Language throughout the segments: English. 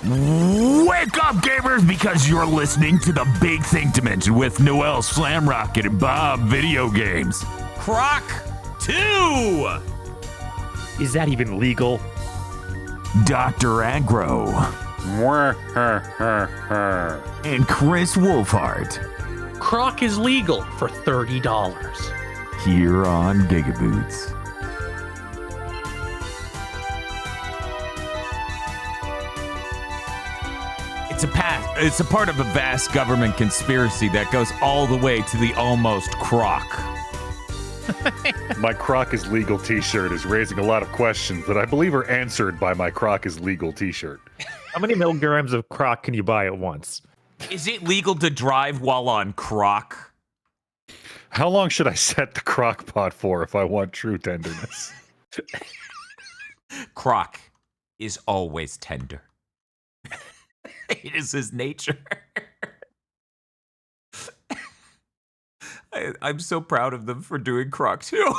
Wake up, gamers, because you're listening to the Big Think Dimension with Noel Slamrocket and Bob Video Games. Croc 2! Is that even legal? Dr. Aggro. And Chris Wolfhart. Croc is legal for $30. Here on GigaBoots. It's a part of a vast government conspiracy that goes all the way to the almost croc. My Croc is legal t-shirt is raising a lot of questions that I believe are answered by my Croc is legal t-shirt. How many milligrams of croc can you buy at once? Is it legal to drive while on croc? How long should I set the crock pot for if I want true tenderness? Croc is always tender. It is his nature. I'm so proud of them for doing Croc 2.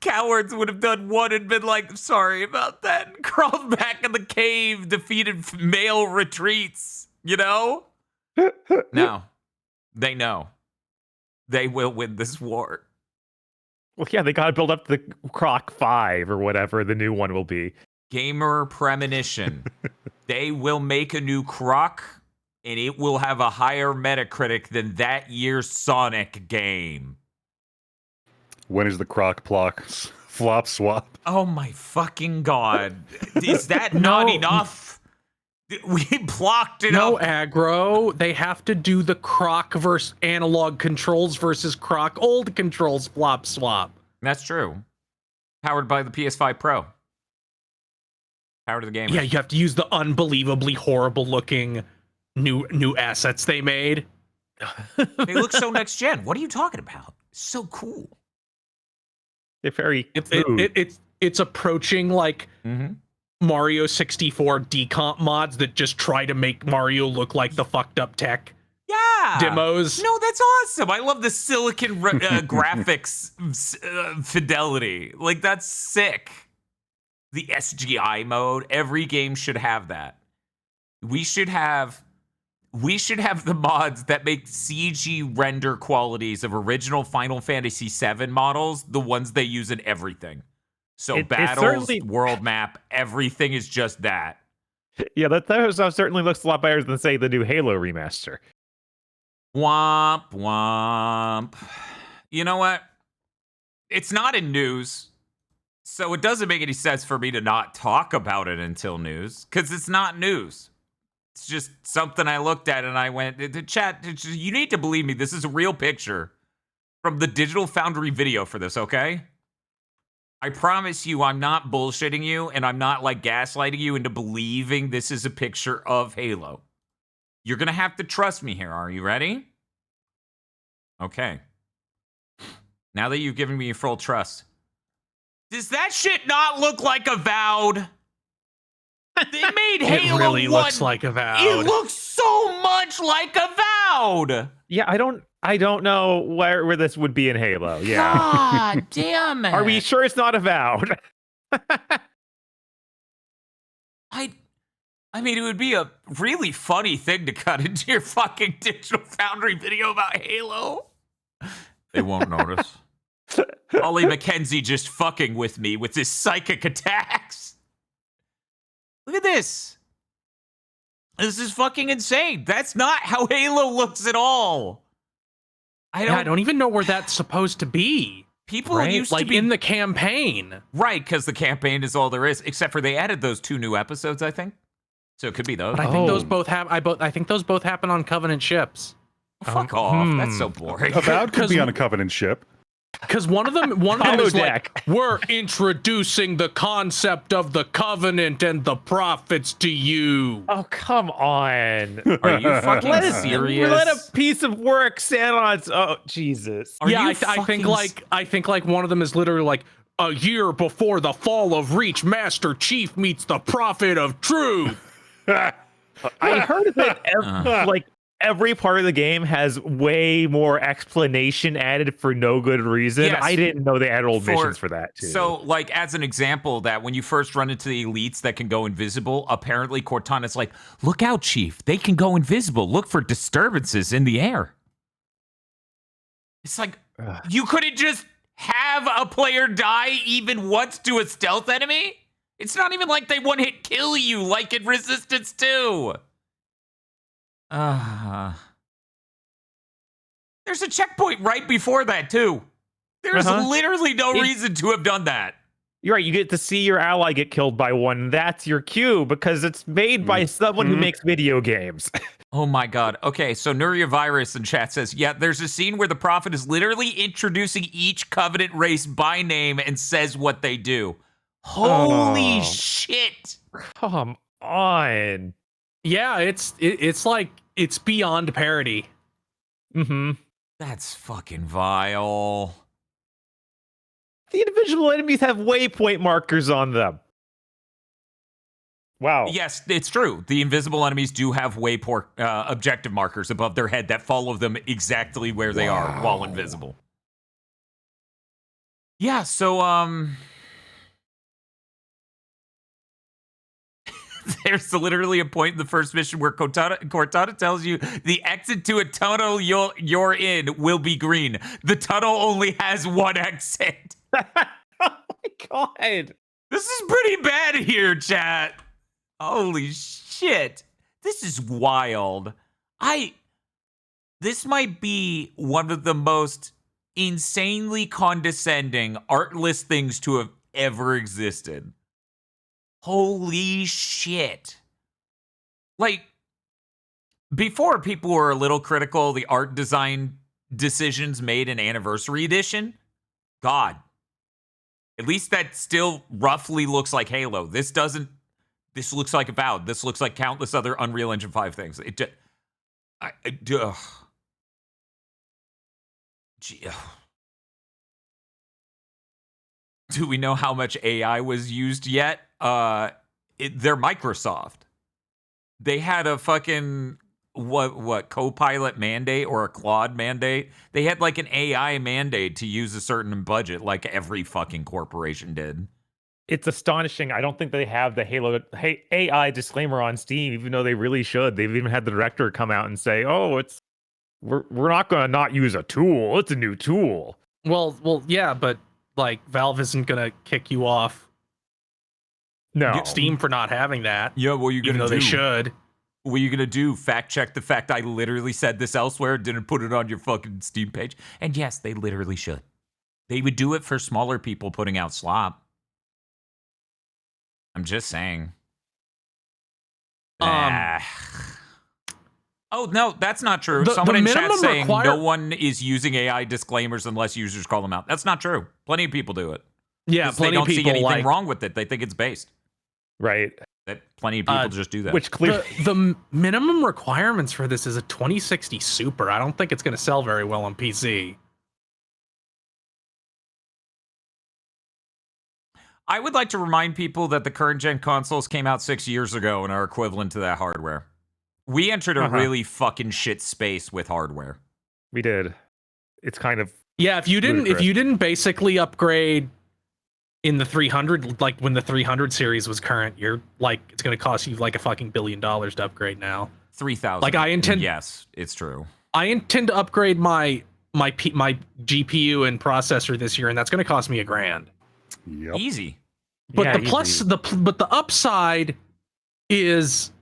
Cowards would have done one and been like, sorry about that, and crawled back in the cave, defeated male retreats, you know? No. They know. They will win this war. Well, yeah, they gotta build up the Croc 5 or whatever the new one will be. Gamer premonition. They will make a new Croc, and it will have a higher Metacritic than that year's Sonic game. When is the Croc flop swap? Oh my fucking god. Is that not enough? We blocked it No, up. aggro. They have to do the Croc versus analog controls versus Croc old controls flop swap. That's true. Powered by the PS5 Pro. Power to the game. Yeah, you have to use the unbelievably horrible looking new assets they made. They look so next gen. What are you talking about? So cool. They're very It's approaching like Mario 64 decomp mods that just try to make Mario look like the fucked up tech demos. No, that's awesome. I love the silicon graphics fidelity. Like, that's sick. The SGI mode. Every game should have that. We should have the mods that make CG render qualities of original Final Fantasy VII models, the ones they use in everything. So battles, world map, everything is just that. Yeah, that certainly looks a lot better than, say, the new Halo remaster. Womp, womp. You know what? It's not in news, so it doesn't make any sense for me to not talk about it until news, because it's not news. It's just something I looked at and I went, the chat, you need to believe me, this is a real picture from the Digital Foundry video for this, okay? I promise you I'm not bullshitting you, and I'm not like gaslighting you into believing this is a picture of Halo. You're gonna have to trust me here. Are you ready? Okay. Now that you've given me your full trust, does that shit not look like Avowed? They made Halo 1. It really looks like Avowed. It looks so much like Avowed. Yeah, I don't know where this would be in Halo. Yeah. God damn it. Are we sure it's not Avowed? I mean, it would be a really funny thing to cut into your fucking Digital Foundry video about Halo. They won't notice. Ollie McKenzie just fucking with me with his psychic attacks. Look at this. This is fucking insane. That's not how Halo looks at all. I don't even know where that's supposed to be. People used to be in the campaign. Right, because the campaign is all there is, except for they added those 2 new episodes, I think. So it could be those. But I think those both have. I think those both happen on Covenant ships. Fuck off. That's so boring. Avowed could be on a Covenant ship. Because one of them is like, we're introducing the concept of the Covenant and the prophets to you. Oh, come on. Are you fucking serious? Let a piece of work stand on its... Oh, Jesus. I think like one of them is literally like, a year before the fall of Reach, Master Chief meets the Prophet of Truth. I heard that every part of the game has way more explanation added for no good reason. Yes. I didn't know they added old missions for that too. So, like, as an example, that when you first run into the elites that can go invisible, apparently Cortana's like, look out, Chief. They can go invisible. Look for disturbances in the air. It's like, you couldn't just have a player die even once to a stealth enemy? It's not even like they one-hit kill you like in Resistance 2. There's a checkpoint right before that, too. There's literally no reason to have done that. You're right. You get to see your ally get killed by one. That's your cue because it's made by someone who makes video games. Oh my god. Okay, so Nuria Virus in chat says, yeah, there's a scene where the Prophet is literally introducing each Covenant race by name and says what they do. Holy shit. Come on. Yeah, it's like, it's beyond parody. That's fucking vile. The individual enemies have waypoint markers on them. Wow. Yes, it's true. The invisible enemies do have waypoint objective markers above their head that follow them exactly where they are while invisible. Yeah, so there's literally a point in the first mission where Cortana tells you the exit to a tunnel you're in will be green. The tunnel only has one exit. Oh my god. This is pretty bad here, chat. Holy shit. This is wild. This might be one of the most insanely condescending, artless things to have ever existed. Holy shit. Like, before people were a little critical of the art design decisions made in Anniversary Edition, God. At least that still roughly looks like Halo. This doesn't. This looks like Avowed. This looks like countless other Unreal Engine 5 things. It just. Do we know how much AI was used yet? They're Microsoft. They had a fucking what Copilot mandate or a Claude mandate. They had like an AI mandate to use a certain budget, like every fucking corporation did. It's astonishing. I don't think they have the Halo AI disclaimer on Steam, even though they really should. They've even had the director come out and say, "Oh, we're not going to not use a tool. It's a new tool." Well, yeah, but like Valve isn't going to kick you off. No, Steam for not having that. Yeah, what are you going to do? They should. What are you going to do? Fact check the fact I literally said this elsewhere, didn't put it on your fucking Steam page? And yes, they literally should. They would do it for smaller people putting out slop. I'm just saying. Oh, no, that's not true. Someone in chat saying no one is using AI disclaimers unless users call them out. That's not true. Plenty of people do it. Yeah, plenty of people they don't see anything wrong with it. They think it's based. Right. That plenty of people just do that. Which clearly the minimum requirements for this is a 2060 Super. I don't think it's going to sell very well on PC. I would like to remind people that the current gen consoles came out 6 years ago and are equivalent to that hardware. We entered a really fucking shit space with hardware. We did. It's kind of if you didn't basically upgrade in the 300, like when the 300 series was current, you're like, it's going to cost you like a fucking $1 billion to upgrade now. 3,000. Like Yes, it's true. I intend to upgrade my GPU and processor this year, and that's going to cost me $1,000. Yep. Easy. But the upside is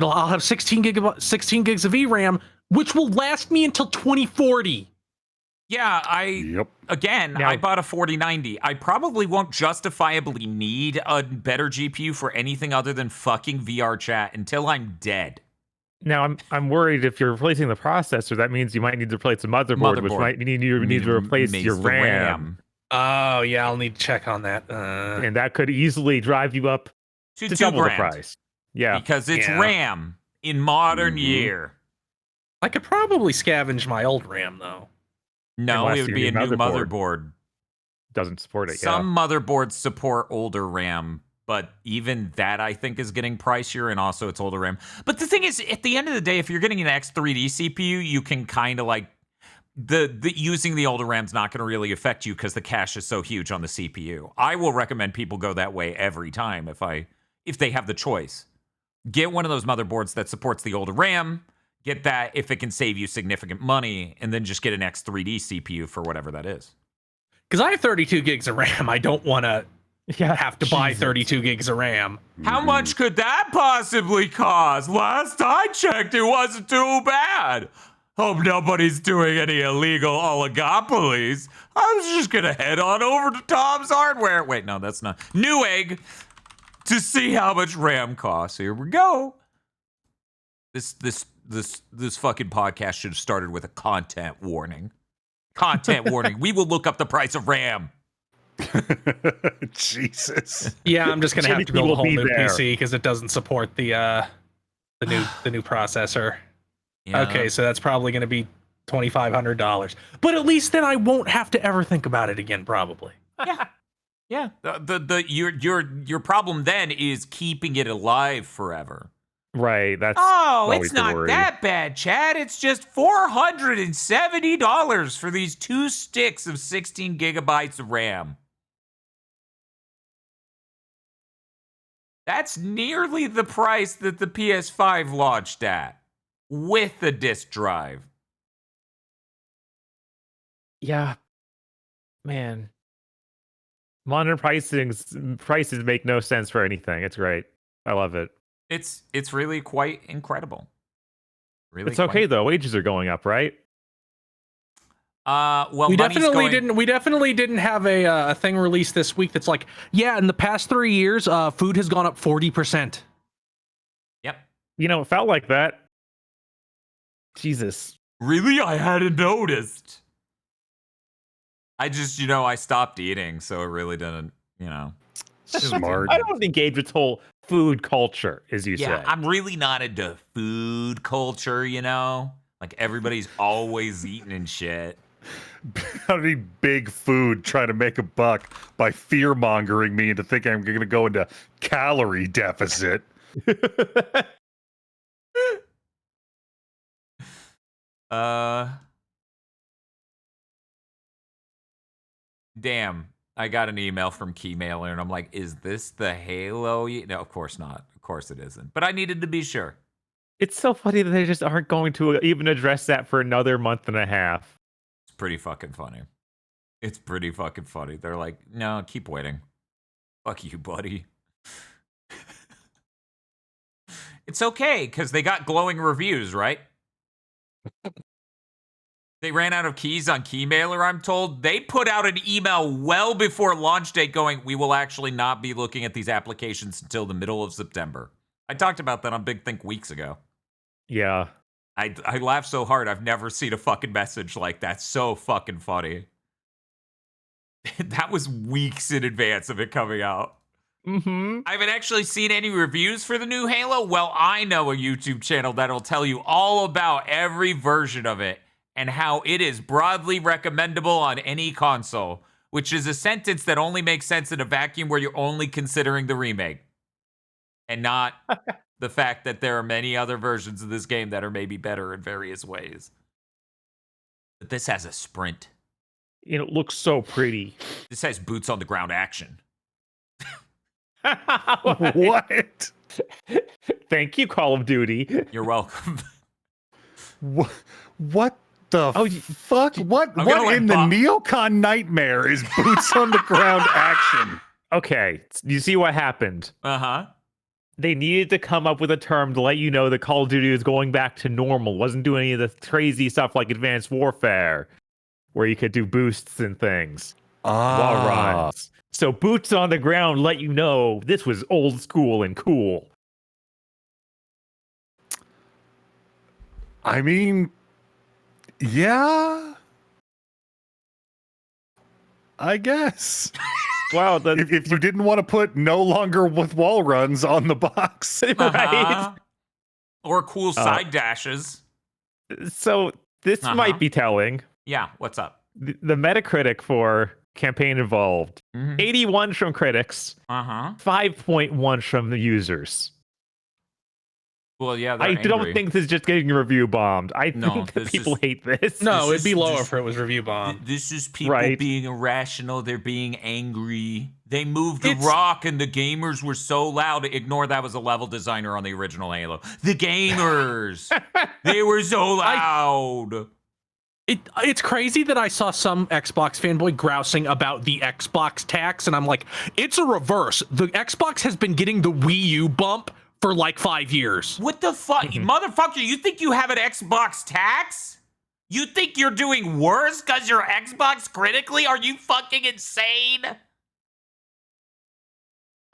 I'll have 16 gigs of VRAM, which will last me until 2040. Yeah, I bought a 4090. I probably won't justifiably need a better GPU for anything other than fucking VR chat until I'm dead. Now I'm worried if you're replacing the processor, that means you might need to replace the motherboard. Which might mean you need to replace your RAM. Oh yeah, I'll need to check on that. And that could easily drive you up to double the price. Yeah, because it's RAM in modern year. I could probably scavenge my old RAM though. No, it would be a new motherboard. Doesn't support it. Some motherboards support older RAM But even that, I think, is getting pricier, and also it's older RAM. But the thing is, at the end of the day, if you're getting an X3D CPU, you can kind of like the using the older RAM's not going to really affect you because the cache is so huge on the CPU. I will recommend people go that way every time if they have the choice. Get one of those motherboards that supports the older RAM. Get that if it can save you significant money, and then just get an X3D CPU for whatever that is. Because I have 32 gigs of RAM. I don't want to have to buy 32 gigs of RAM. How much could that possibly cost? Last I checked, it wasn't too bad. Hope nobody's doing any illegal oligopolies. I was just gonna head on over to Tom's Hardware. Wait, no, that's not Newegg to see how much RAM costs. Here we go. This fucking podcast should have started with a content warning. Content warning. We will look up the price of RAM. Jesus. Yeah, I'm just gonna have to Jimmy build a will whole be new there. PC because it doesn't support the new processor. Yeah. Okay, so that's probably gonna be $2,500. But at least then I won't have to ever think about it again, probably. Yeah. Your problem then is keeping it alive forever. Right. That's Oh, always it's the not worry. that bad, Chad. It's just $470 for these 2 sticks of 16 gigabytes of RAM. That's nearly the price that the PS5 launched at with the disk drive. Yeah. Man. Modern prices make no sense for anything. It's great. I love it. It's really quite incredible. Really, It's okay though. Wages are going up, right? Well, we money's definitely going- didn't have a thing released this week that's like, yeah, in the past 3 years, food has gone up 40%. Yep. You know, it felt like that. Jesus. Really, I hadn't noticed. I just, I stopped eating, so it really didn't, Smart. I don't engage with whole food culture, as you Yeah, say. I'm really not into food culture, Like everybody's always eating and shit. I need big food trying to make a buck by fear mongering me into thinking I'm going to go into calorie deficit. Damn. I got an email from Keymailer, and I'm like, is this the Halo? No, of course not. Of course it isn't. But I needed to be sure. It's so funny that they just aren't going to even address that for another month and a half. It's pretty fucking funny. It's pretty fucking funny. They're like, no, keep waiting. Fuck you, buddy. It's okay, because they got glowing reviews, right? They ran out of keys on Keymailer, I'm told. They put out an email well before launch date going, we will actually not be looking at these applications until the middle of September. I talked about that on Big Think weeks ago. Yeah. I laughed so hard, I've never seen a fucking message like that. So fucking funny. That was weeks in advance of it coming out. Mm-hmm. I haven't actually seen any reviews for the new Halo. Well, I know a YouTube channel that'll tell you all about every version of it and how it is broadly recommendable on any console, which is a sentence that only makes sense in a vacuum where you're only considering the remake and not the fact that there are many other versions of this game that are maybe better in various ways. But this has a sprint. It looks so pretty. This has boots on the ground action. What? Thank you, Call of Duty. You're welcome. What the Oh, fuck? What I'm gonna in let the neocon nightmare is boots on the ground action? Okay, you see what happened. Uh-huh. They needed to come up with a term to let you know that Call of Duty is going back to normal, wasn't doing any of the crazy stuff like Advanced Warfare, where you could do boosts and things while runs. So boots on the ground let you know this was old school and cool. I mean, yeah, I guess. Wow, If you didn't want to put no longer with wall runs on the box. right? Uh-huh. Or cool side dashes. So this might be telling. Yeah, what's up? The Metacritic for campaign involved. 81 from critics, 5.1 from the users. Well, yeah, I don't angry. think this is just getting review bombed. I No, think that this people is- hate this. No, This it'd be is lower just- if it was review bomb. This is people Right. being irrational. They're being angry. They moved the It's- rock, and the gamers were so loud. Ignore that was a level designer on the original Halo. The gamers, they were so loud. It's crazy that I saw some Xbox fanboy grousing about the Xbox tax, and I'm like, it's a reverse. The Xbox has been getting the Wii U bump for like 5 years. What the fuck, motherfucker? You think you have an Xbox tax? You think you're doing worse because you're Xbox critically? Are you fucking insane?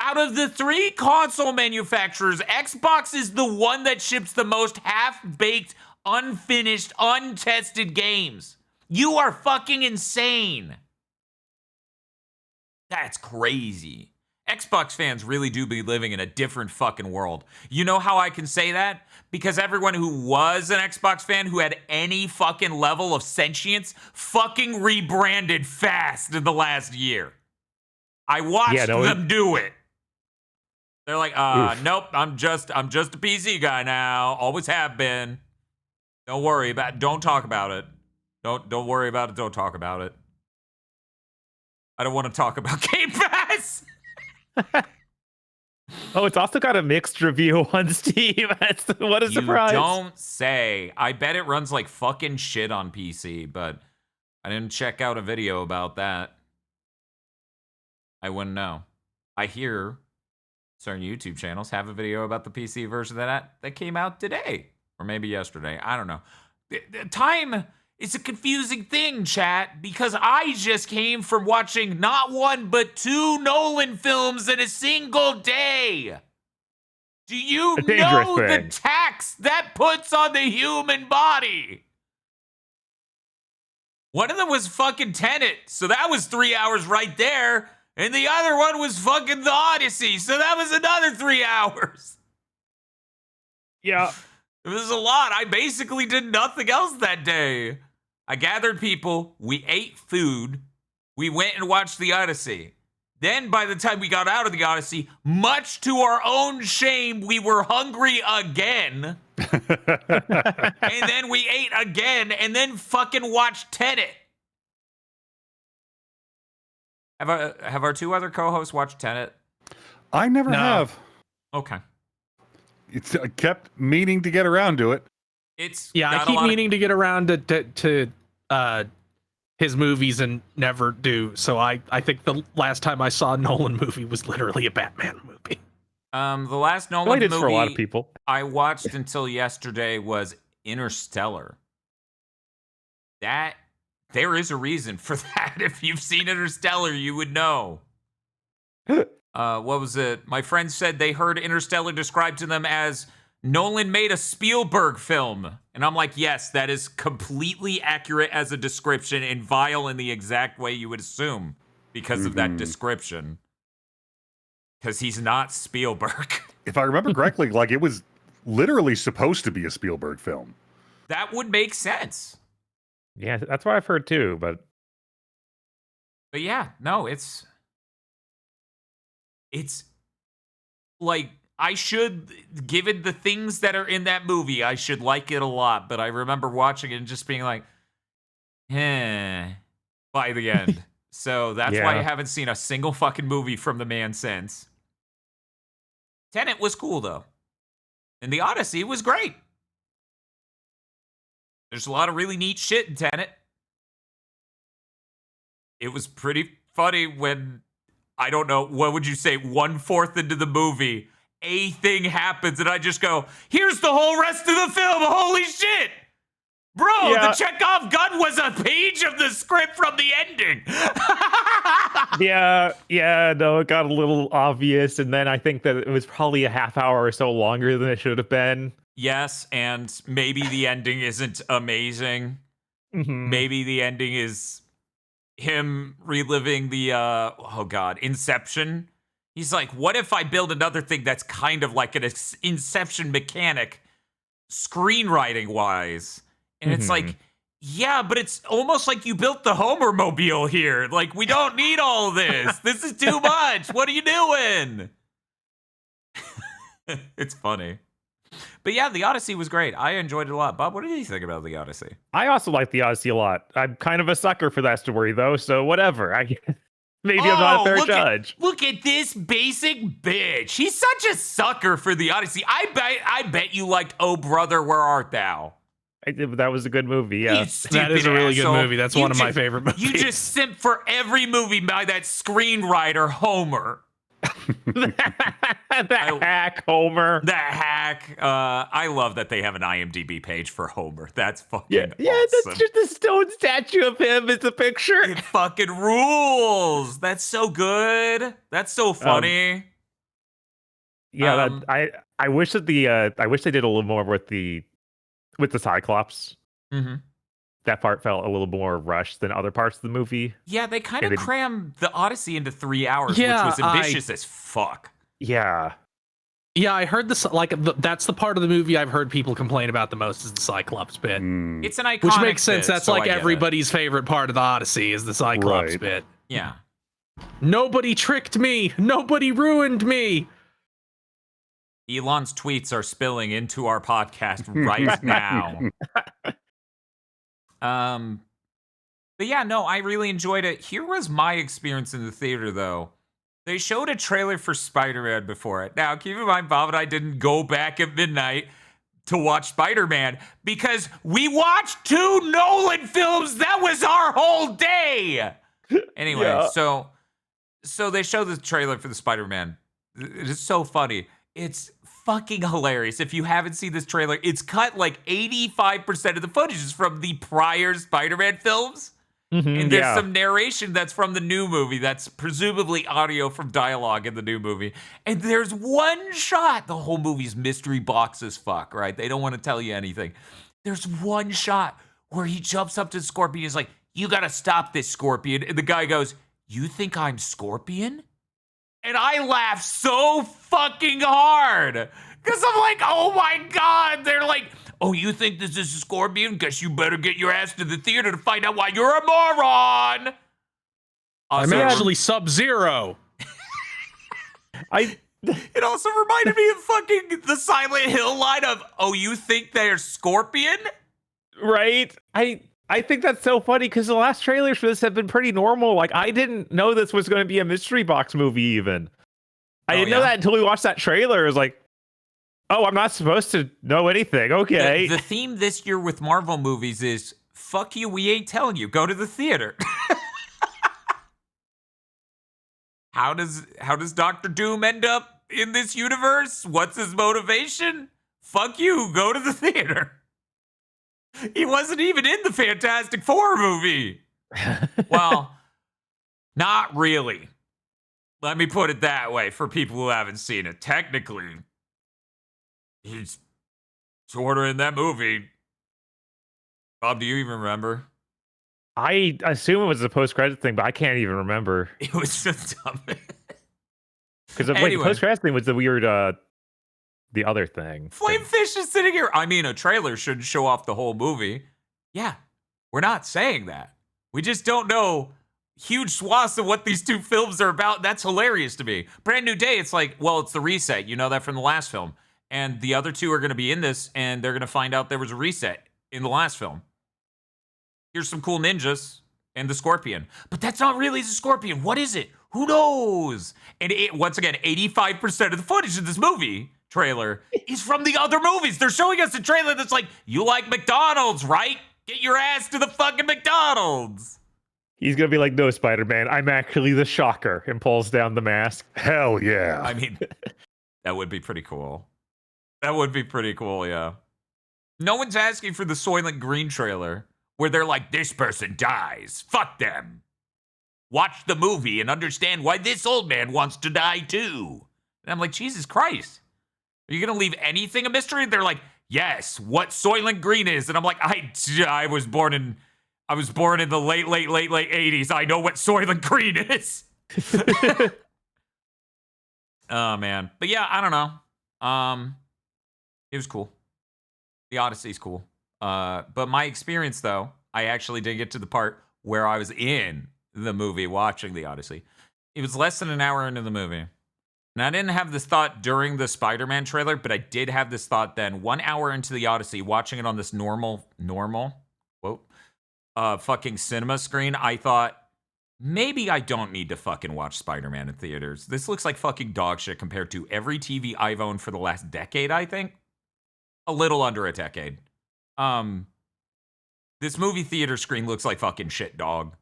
Out of the 3 console manufacturers, Xbox is the one that ships the most half-baked, unfinished, untested games. You are fucking insane. That's crazy. Xbox fans really do be living in a different fucking world. You know how I can say that? Because everyone who was an Xbox fan who had any fucking level of sentience fucking rebranded fast in the last year. I watched them do it. They're like, nope, I'm just a PC guy now. Always have been. Don't worry about it. Don't talk about it. Don't worry about it. Don't talk about it. I don't want to talk about Game Pass. Oh, it's also got a mixed review on Steam. What a surprise. You don't say. I bet it runs like fucking shit on PC, but I didn't check out a video about that. I wouldn't know. I hear certain YouTube channels have a video about the PC version of that came out today. Or maybe yesterday. I don't know. The time is a confusing thing, chat, because I just came from watching not 1, but 2 Nolan films in a single day. Do you know the tax that puts on the human body? One of them was fucking Tenet, so that was 3 hours right there. And the other one was fucking The Odyssey, so that was another 3 hours. Yeah. It was a lot. I basically did nothing else that day. I gathered people. We ate food. We went and watched The Odyssey. Then by the time we got out of The Odyssey, much to our own shame, we were hungry again. And then we ate again and then fucking watched Tenet. Have our 2 other co-hosts watched Tenet? I never have. Okay. I kept meaning to get around to it. I keep meaning to get around to his movies and never do. So I think the last time I saw a Nolan movie was literally a Batman movie. The last Nolan movie for a lot of people. I watched until yesterday was Interstellar. There is a reason for that. If you've seen Interstellar, you would know. What was it? My friends said they heard Interstellar described to them as Nolan made a Spielberg film. And I'm like, yes, that is completely accurate as a description and vile in the exact way you would assume because of that description. Because he's not Spielberg. If I remember correctly, like it was literally supposed to be a Spielberg film. That would make sense. Yeah, that's what I've heard too, but yeah, no, it's like I should, given the things that are in that movie, I should like it a lot. But I remember watching it and just being like, by the end. So that's why I haven't seen a single fucking movie from the man since. Tenet was cool though, and The Odyssey was great. There's a lot of really neat shit in Tenet. It was pretty funny when, I don't know, what would you say, 1/4 into the movie, a thing happens, and I just go, here's the whole rest of the film, holy shit! Bro, the Chekhov gun was a page of the script from the ending! no, it got a little obvious, and then I think that it was probably a half hour or so longer than it should have been. Yes, and maybe the ending isn't amazing. Maybe the ending is him reliving the Inception. He's like, what if I build another thing that's kind of like an Inception mechanic, screenwriting wise? And it's like, Yeah, but it's almost like you built the Homer mobile here. Like, we don't need all this. This is too much. What are you doing? It's funny. But yeah, the Odyssey was great. I enjoyed it a lot. Bob, what did you think about the Odyssey? I also like the Odyssey a lot. I'm kind of a sucker for that story, though, so whatever. Maybe I'm not a fair judge. Look at this basic bitch. He's such a sucker for the Odyssey. I bet you liked Oh Brother, Where Art Thou? That was a good movie, yeah. That is a really good movie. That's one of my favorite movies. You just simp for every movie by that screenwriter, Homer. The hack, Homer. The hack. I love that they have an IMDb page for Homer. That's fucking Yeah, awesome. that's just a stone statue of him as a picture. It fucking rules. That's so good. That's so funny. I wish that I wish they did a little more with the Cyclops. Mm-hmm. That part felt a little more rushed than other parts of the movie. Yeah, they kind of crammed the Odyssey into 3 hours, which was ambitious as fuck. Yeah. Yeah, I heard this. That's the part of the movie I've heard people complain about the most is the Cyclops bit. It's an iconic Which makes sense. bit, That's so like I get it. everybody's favorite part of the Odyssey is the Cyclops Right. bit. Yeah. Nobody tricked me. Nobody ruined me. Elon's tweets are spilling into our podcast right now. But yeah, no, I really enjoyed it. Here was my experience in the theater, though. They showed a trailer for Spider-Man before it. Now, keep in mind, Bob and I didn't go back at midnight to watch Spider-Man because we watched 2 Nolan films. That was our whole day. Anyway, Yeah. so they show the trailer for the Spider-Man. It is so funny. It's fucking hilarious. If you haven't seen this trailer, it's cut like 85% of the footage is from the prior Spider-Man films. And there's some narration that's from the new movie that's presumably audio from dialogue in the new movie. And there's one shot. The whole movie's mystery box as fuck, right? They don't want to tell you anything. There's one shot where he jumps up to Scorpion. He's like, you got to stop this, Scorpion. And the guy goes, you think I'm Scorpion? And I laughed so fucking hard. Because I'm like, oh my God. They're like, oh, you think this is a Scorpion? Guess you better get your ass to the theater to find out why you're a moron. I'm actually Sub-Zero. It also reminded me of fucking the Silent Hill line of, oh, you think they're Scorpion? Right? I think that's so funny because the last trailers for this have been pretty normal. Like, I didn't know this was going to be a mystery box movie even. I didn't know that until we watched that trailer. It was like, oh, I'm not supposed to know anything. Okay. The theme this year with Marvel movies is, fuck you, we ain't telling you. Go to the theater. How does Doctor Doom end up in this universe? What's his motivation? Fuck you, go to the theater. He wasn't even in the Fantastic Four movie. Well, not really. Let me put it that way for people who haven't seen it. Technically, he's sort of in that movie. Bob, do you even remember? I assume it was a post-credit thing, but I can't even remember. It was just dumb. Because Anyway. the post-credit thing was the weird, the other thing. Flamefish is sitting here. I mean, a trailer shouldn't show off the whole movie. Yeah, we're not saying that. We just don't know huge swaths of what these 2 films are about. That's hilarious to me. Brand New Day, it's like, well, it's the reset. You know that from the last film. And the other 2 are going to be in this, and they're going to find out there was a reset in the last film. Here's some cool ninjas and the Scorpion. But that's not really the Scorpion. What is it? Who knows? And once again, 85% of the footage of this movie trailer is from the other movies. They're showing us a trailer that's like, you like McDonald's, right? Get your ass to the fucking McDonald's. He's going to be like, no, Spider-Man, I'm actually the Shocker, and pulls down the mask. Hell yeah. I mean, that would be pretty cool. That would be pretty cool, yeah. No one's asking for the Soylent Green trailer where they're like, this person dies. Fuck them. Watch the movie and understand why this old man wants to die too. And I'm like, Jesus Christ. Are you going to leave anything a mystery? They're like, yes, what Soylent Green is. And I'm like, I was born in the late 80s. I know what Soylent Green is. Oh, man. But yeah, I don't know. It was cool. The Odyssey's cool. But my experience, though, I actually did get to the part where I was in the movie watching the Odyssey. It was less than an hour into the movie. And I didn't have this thought during the Spider-Man trailer, but I did have this thought then 1 hour into the Odyssey, watching it on this normal, quote, fucking cinema screen. I thought, maybe I don't need to fucking watch Spider-Man in theaters. This looks like fucking dog shit compared to every TV I've owned for the last decade, I think. A little under a decade. This movie theater screen looks like fucking shit, dog.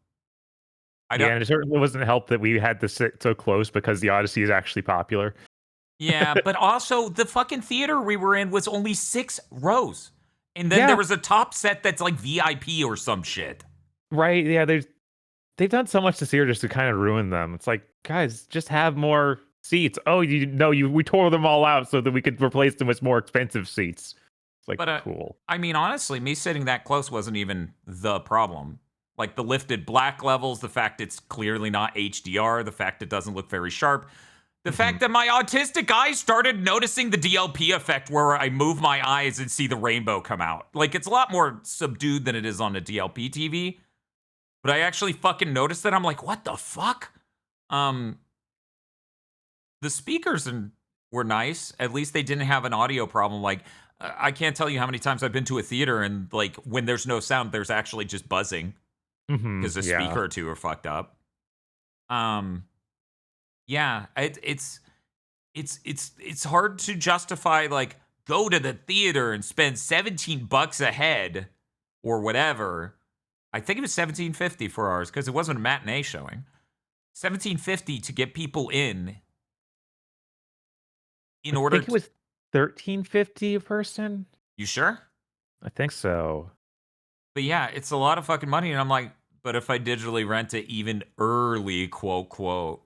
Yeah, and it certainly wasn't help that we had to sit so close because the Odyssey is actually popular. Yeah, but also the fucking theater we were in was only 6 rows. And then there was a top set that's like VIP or some shit. Right, yeah, they've done so much this year just to kind of ruin them. It's like, guys, just have more seats. Oh, we tore them all out so that we could replace them with more expensive seats. It's like, but, cool. I mean, honestly, me sitting that close wasn't even the problem. Like the lifted black levels, the fact it's clearly not HDR, the fact it doesn't look very sharp, the fact that my autistic eyes started noticing the DLP effect where I move my eyes and see the rainbow come out. Like, it's a lot more subdued than it is on a DLP TV. But I actually fucking noticed that. I'm like, what the fuck? The speakers were nice. At least they didn't have an audio problem. Like, I can't tell you how many times I've been to a theater and, like, when there's no sound, there's actually just buzzing. Because a speaker or two are fucked up. Yeah, it's hard to justify, like, go to the theater and spend $17 a head or whatever. I think it was $17.50 for ours because it wasn't a matinee showing. $17.50 to get people in order. I think it was $13.50 a person. You sure? I think so. But yeah, it's a lot of fucking money, and I'm like, but if I digitally rent it even early, quote,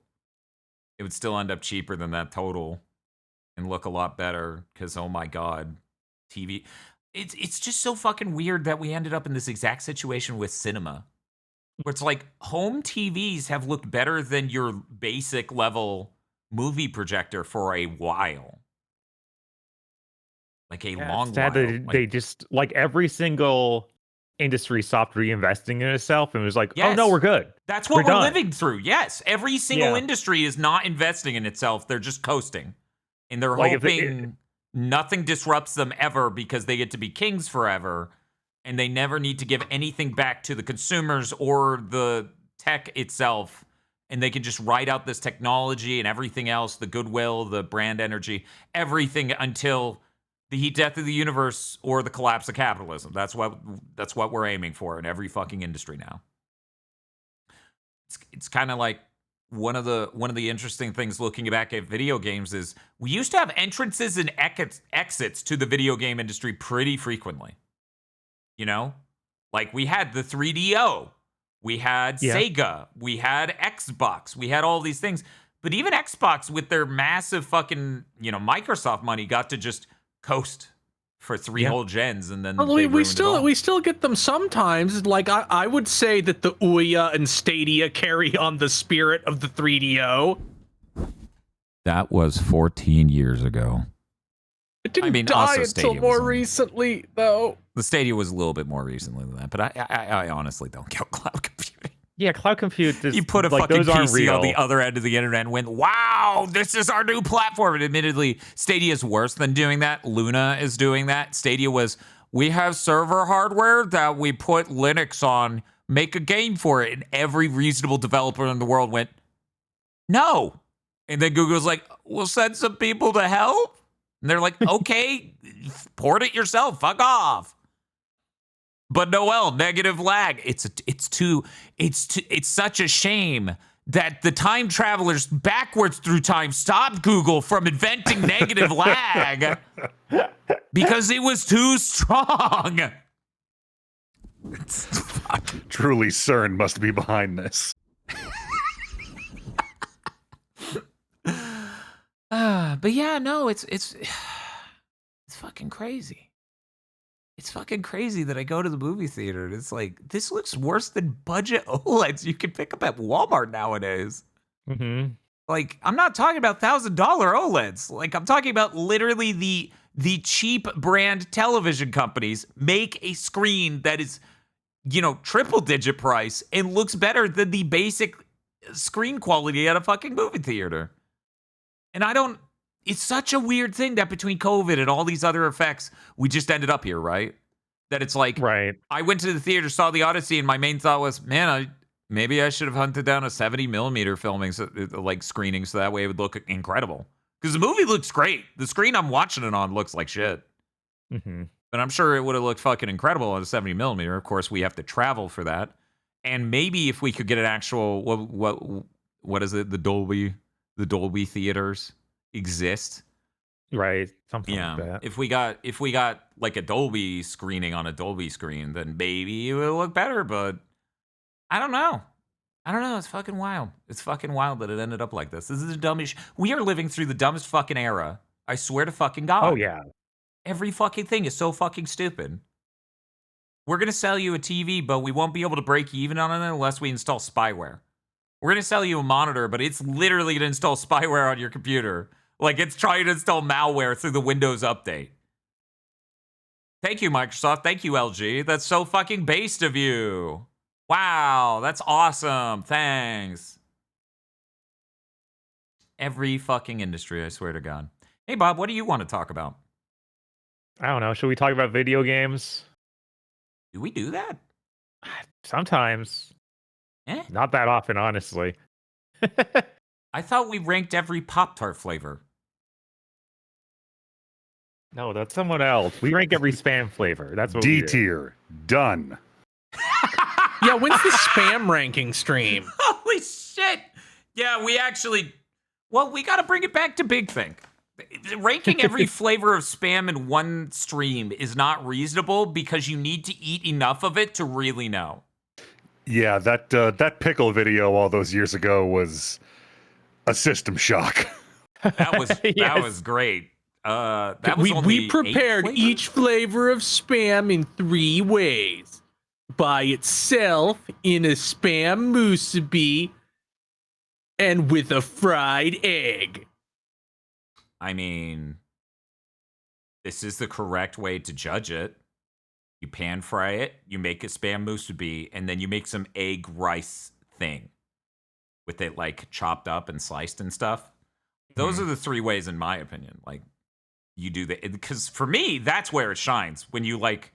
it would still end up cheaper than that total and look a lot better because, oh my God, TV. It's just so fucking weird that we ended up in this exact situation with cinema where it's like home TVs have looked better than your basic level movie projector for a while. Like a long sad while. That they just, like, every single industry stopped reinvesting in itself and was like, oh no, we're good. That's what we're done. living through. Yes. Every single industry is not investing in itself. They're just coasting. And they're hoping nothing disrupts them ever because they get to be kings forever. And they never need to give anything back to the consumers or the tech itself. And they can just ride out this technology and everything else, the goodwill, the brand energy, everything until the heat death of the universe or the collapse of capitalism. That's what we're aiming for in every fucking industry now. It's kind of like one of the interesting things looking back at video games is we used to have entrances and exits to the video game industry pretty frequently. You know? Like we had the 3DO, we had Sega, we had Xbox, we had all these things. But even Xbox with their massive fucking, Microsoft money got to just coast for 3 whole gens, and then we still get them sometimes. Like I would say that the Ouya and Stadia carry on the spirit of the 3DO. That was 14 years ago. It didn't die until more recently, though. The Stadia was a little bit more recently than that, but I honestly don't count cloud computing. Yeah, cloud compute is, you put a fucking PC on the other end of the internet and went, wow, this is our new platform. And admittedly, Stadia is worse than doing that. Luna is doing that. Stadia was, we have server hardware that we put Linux on, make a game for it. And every reasonable developer in the world went, no. And then Google's like, we'll send some people to help. And they're like, okay, port it yourself. Fuck off. But Noel, negative lag. It's such a shame that the time travelers backwards through time stopped Google from inventing negative lag because it was too strong. Truly, CERN must be behind this. But yeah, no, it's fucking crazy. It's fucking crazy that I go to the movie theater and it's like, this looks worse than budget OLEDs you can pick up at Walmart nowadays. Mm-hmm. Like, I'm not talking about $1,000 OLEDs. Like, I'm talking about literally the cheap brand television companies make a screen that is triple digit price and looks better than the basic screen quality at a fucking movie theater. And it's such a weird thing that between COVID and all these other effects, we just ended up here, right? That it's like, Right. I went to the theater, saw the Odyssey, and my main thought was, man, maybe I should have hunted down a 70 millimeter filming, screening, so that way it would look incredible. Because the movie looks great. The screen I'm watching it on looks like shit. Mm-hmm. But I'm sure it would have looked fucking incredible on a 70 millimeter. Of course, we have to travel for that. And maybe if we could get an actual, what is it? The Dolby theaters exist. Right. Something Yeah. like that. If we got like a Dolby screening on a Dolby screen, then maybe it would look better. But I don't know. It's fucking wild. It's fucking wild that it ended up like this. This is the dumbest. We are living through the dumbest fucking era. I swear to fucking God. Oh, yeah. Every fucking thing is so fucking stupid. We're going to sell you a TV, but we won't be able to break even on it unless we install spyware. We're going to sell you a monitor, but it's literally going to install spyware on your computer. Like it's trying to install malware through the Windows update. Thank you, Microsoft. Thank you, LG. That's so fucking based of you. Wow, that's awesome. Thanks. Every fucking industry, I swear to God. Hey, Bob, what do you want to talk about? I don't know. Should we talk about video games? Do we do that? Sometimes. Eh? Not that often, honestly. I thought we ranked every Pop-Tart flavor. No, that's someone else. We rank every spam flavor. That's what we D do. tier. Done. Yeah, when's the spam ranking stream? Holy shit. Yeah, we got to bring it back to Big Think. Ranking every flavor of spam in one stream is not reasonable because you need to eat enough of it to really know. Yeah, that pickle video all those years ago was a system shock. That was Yes. great. That was only we prepared 8 flavors? each flavor of spam in 3 ways. By itself, in a spam musubi, and with a fried egg. I mean, this is the correct way to judge it. You pan fry it, you make a spam musubi, and then you make some egg rice thing with it like chopped up and sliced and stuff. Those are the 3 ways, in my opinion. Like, you do that because for me, that's where it shines. When you like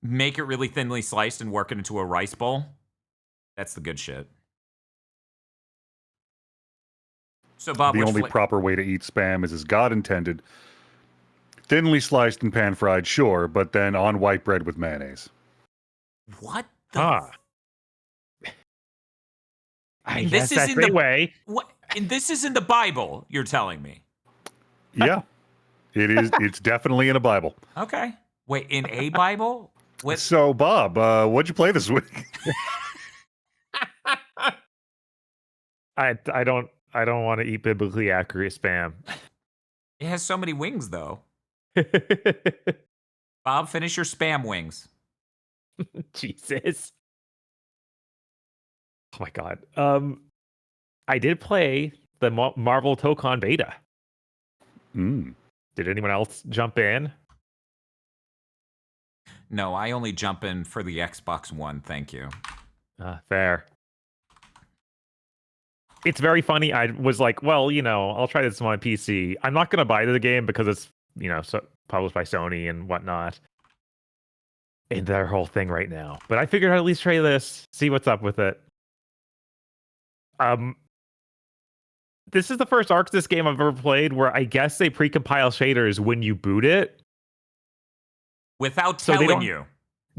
make it really thinly sliced and work it into a rice bowl, that's the good shit. So, Bob, The which only proper way to eat spam is as God intended. Thinly sliced and pan fried, sure, but then on white bread with mayonnaise. what the? Ah. I And guess this is that's in the the- way. What? And this is in the Bible, you're telling me? Yeah, it is. It's definitely in a Bible. Okay. Wait, in a Bible? What? So, Bob, what'd you play this week? I don't want to eat biblically accurate spam. It has so many wings, though. Bob, finish your spam wings. Jesus. Oh my god. I did play the Marvel Tokon beta. Mm. Did anyone else jump in? No, I only jump in for the Xbox One, thank you. Fair. It's very funny. I was like, well, I'll try this on my PC. I'm not going to buy the game because it's, published by Sony and whatnot. And their whole thing right now. But I figured I'd at least try this, see what's up with it. This is the first Arxis game I've ever played where I guess they precompile shaders when you boot it. Without So they telling don't- you.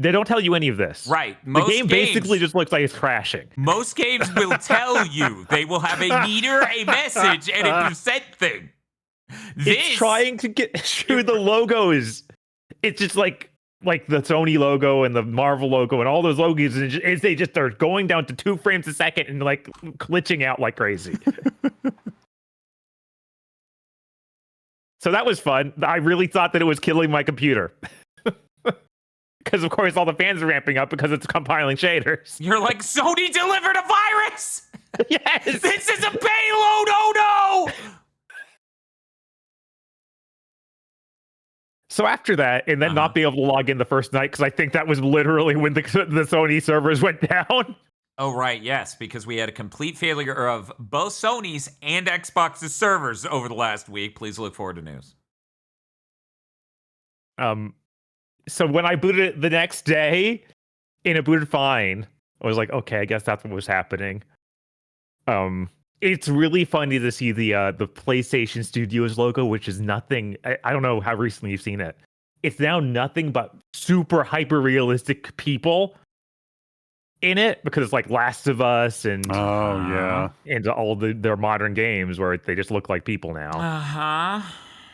They don't tell you any of this. Right. The game basically just looks like it's crashing. Most games will tell you. They will have a meter, a message, and a percent thing. It's trying to get through the logos. It's just like the Sony logo and the Marvel logo and all those logos, and they just are going down to 2 frames a second and like glitching out like crazy. So that was fun. I really thought that it was killing my computer. Because of course all the fans are ramping up because it's compiling shaders. You're like, Sony delivered a virus! Yes! This is a payload! Oh no! So after that, and then not being able to log in the first night, because I think that was literally when the Sony servers went down. Oh, right, yes, because we had a complete failure of both Sony's and Xbox's servers over the last week. Please look forward to news. So when I booted it the next day, and it booted fine, I was like, okay, I guess that's what was happening. It's really funny to see the PlayStation Studios logo, which is nothing. I don't know how recently you've seen it. It's now nothing but super hyper realistic people in it, because it's like Last of Us and and all their modern games where they just look like people now.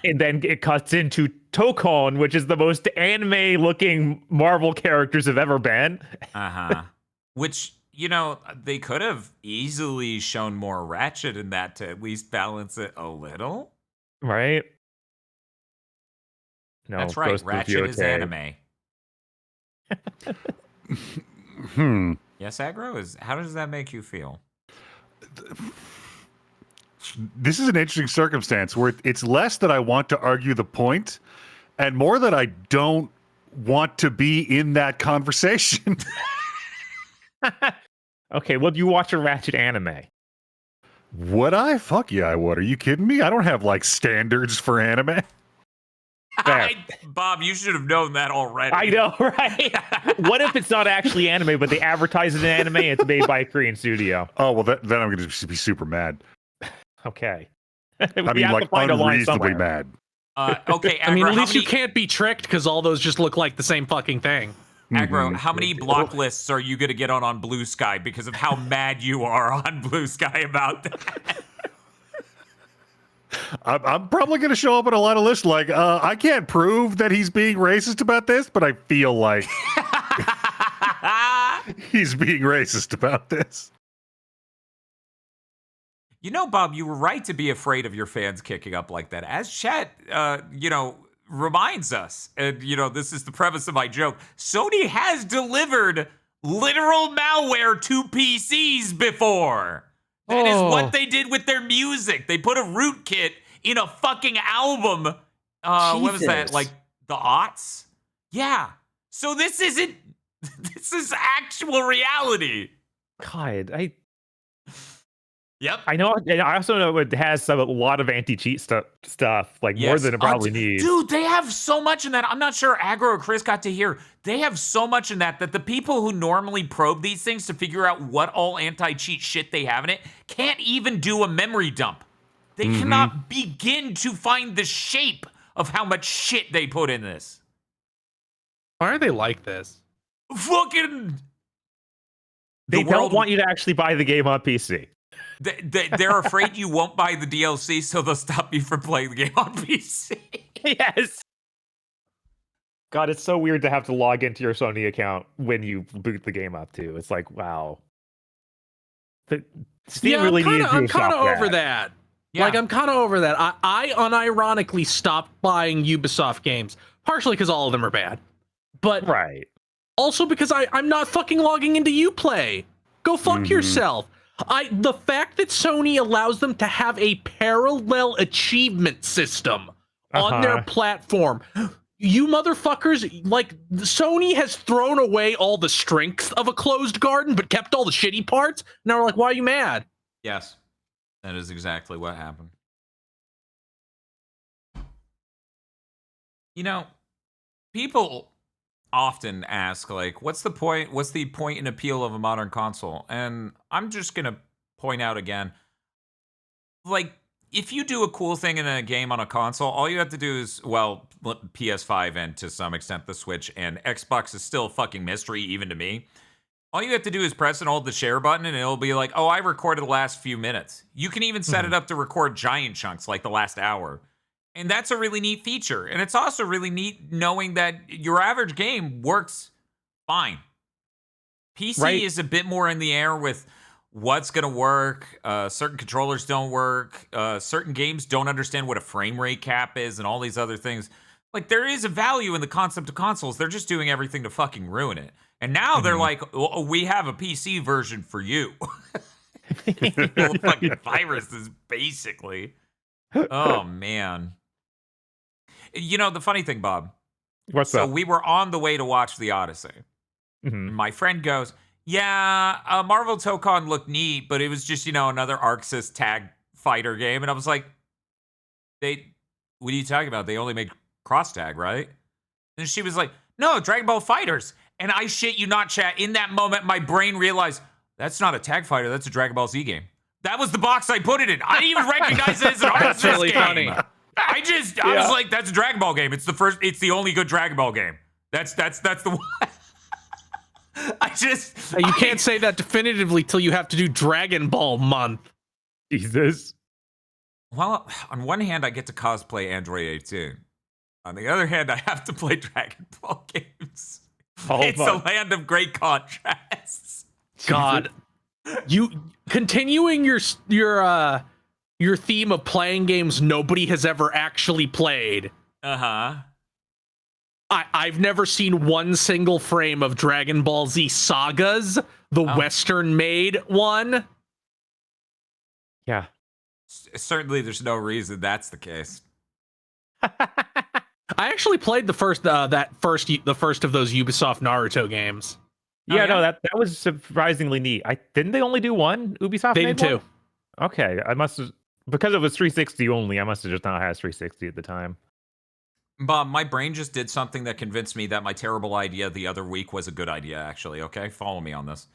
And then it cuts into Tokon, which is the most anime looking Marvel characters have ever been. Which, you know, they could have easily shown more Ratchet in that to at least balance it a little. Right? No, that's right. Ratchet is anime. Yes, Aggro? How does that make you feel? This is an interesting circumstance where it's less that I want to argue the point and more that I don't want to be in that conversation. Okay, well, you watch a Ratchet anime? Would I? Fuck yeah, I would. Are you kidding me? I don't have like standards for anime. Bob, you should have known that already. I know, right? What if it's not actually anime, but they advertise it in anime and it's made by a Korean studio? Oh, well, then I'm going to be super mad. Okay. I mean, like, unreasonably mad. Okay, Aggro, I mean, at least you can't be tricked because all those just look like the same fucking thing. Aggro, how many block lists are you going to get on Blue Sky because of how mad you are on Blue Sky about that? I'm probably going to show up on a lot of lists like, I can't prove that he's being racist about this, but I feel like he's being racist about this. You know, Bob, you were right to be afraid of your fans kicking up like that. As chat, reminds us, and, this is the premise of my joke, Sony has delivered literal malware to PCs before. That is what they did with their music. They put a rootkit in a fucking album. What was that? Like the aughts? Yeah. So this is actual reality. God, Yep. I know. I also know it has a lot of anti-cheat stuff, like more than it probably needs. Dude, they have so much in that. I'm not sure Aggro or Chris got to hear. They have so much in that the people who normally probe these things to figure out what all anti-cheat shit they have in it can't even do a memory dump. They cannot begin to find the shape of how much shit they put in this. Why are they like this? Fucking. They don't want you to actually buy the game on PC. They're afraid you won't buy the DLC, so they'll stop you from playing the game on PC. Yes. God, it's so weird to have to log into your Sony account when you boot the game up, too. It's like, wow. Steam really needs to I'm kind of over that. that. Yeah. Like, I'm kind of over that. I unironically stopped buying Ubisoft games, partially because all of them are bad, but right. Also because I'm not fucking logging into Uplay. Go fuck yourself. The fact that Sony allows them to have a parallel achievement system on their platform, you motherfuckers, like, Sony has thrown away all the strengths of a closed garden, but kept all the shitty parts. Now we're like, why are you mad? Yes, that is exactly what happened. People often ask, like, what's the point and appeal of a modern console? And I'm just gonna point out again, like, if you do a cool thing in a game on a console, all you have to do is, well, PS5 and to some extent the Switch, and Xbox is still a fucking mystery even to me. All you have to do is press and hold the share button and it'll be like, oh, I recorded the last few minutes. You can even set it up to record giant chunks like the last hour. And that's a really neat feature. And it's also really neat knowing that your average game works fine. PC is a bit more in the air with what's going to work. Certain controllers don't work. Certain games don't understand what a frame rate cap is and all these other things. Like, there is a value in the concept of consoles. They're just doing everything to fucking ruin it. And now they're like, oh, we have a PC version for you. Little fucking viruses, basically. Oh, man. You know, the funny thing, Bob. What's So up? we were on the way to watch The Odyssey. Mhm. My friend goes, yeah, Marvel Tokon looked neat, but it was just, another Arxis tag fighter game. And I was like, what are you talking about? They only made cross tag, right? And she was like, no, Dragon Ball Fighters. And I shit you not, chat. In that moment, my brain realized that's not a tag fighter. That's a Dragon Ball Z game. That was the box I put it in. I didn't even recognize it as an That's Arxis really game. funny. I was like, that's a Dragon Ball game. It's the only good Dragon Ball game. That's the one. You can't say that definitively till you have to do Dragon Ball month. Jesus. Well, on one hand, I get to cosplay Android 18. On the other hand, I have to play Dragon Ball games. It's a land of great contrasts. God, you continuing your theme of playing games nobody has ever actually played. Uh-huh. I've never seen one single frame of Dragon Ball Z Sagas, the Western made one. Yeah. Certainly, there's no reason that's the case. I actually played the first of those Ubisoft Naruto games. Yeah, no, that was surprisingly neat. Didn't they only do one? Ubisoft They made did one? too. Okay, I must have, because it was 360 only. I must have just not had 360 at the time. Bob, my brain just did something that convinced me that my terrible idea the other week was a good idea, actually, okay? Follow me on this.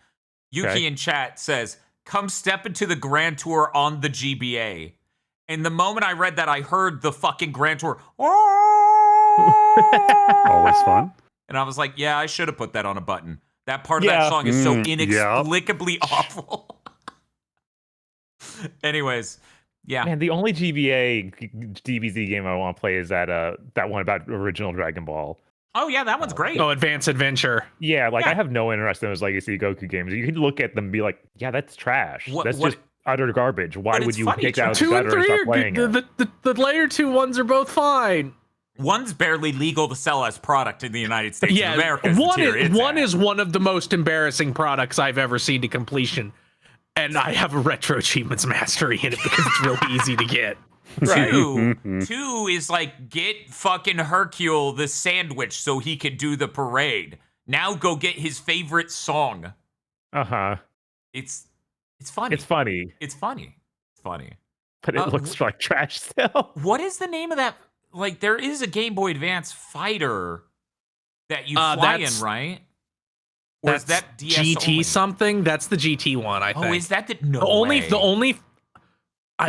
Yuki in chat says, come step into the Grand Tour on the GBA. And the moment I read that, I heard the fucking Grand Tour. Always fun. And I was like, yeah, I should have put that on a button. That part of that song is so inexplicably awful. Anyways, yeah. Man, the only GBA DBZ game I want to play is that one about original Dragon Ball. Oh yeah, that one's great. Oh, Advanced Adventure. Yeah, I have no interest in those Legacy Goku games. You can look at them and be like, yeah, that's trash. That's just utter garbage. Why would you take that out of the 2 and gutter and 3 start playing it? the later 2 ones are both fine. One's barely legal to sell as product in the United States of America. One is one of the most embarrassing products I've ever seen to completion. And I have a retro achievements mastery in it because it's real easy to get. Two is like, get fucking Hercule the sandwich so he can do the parade. Now go get his favorite song. Uh-huh. It's funny. It's funny. It's funny. It's funny. But it looks like trash still. What is the name of that? Like, there is a Game Boy Advance fighter that you fly in, right? Or is that DS GT only? something? That's the GT one, I think. Oh, is that the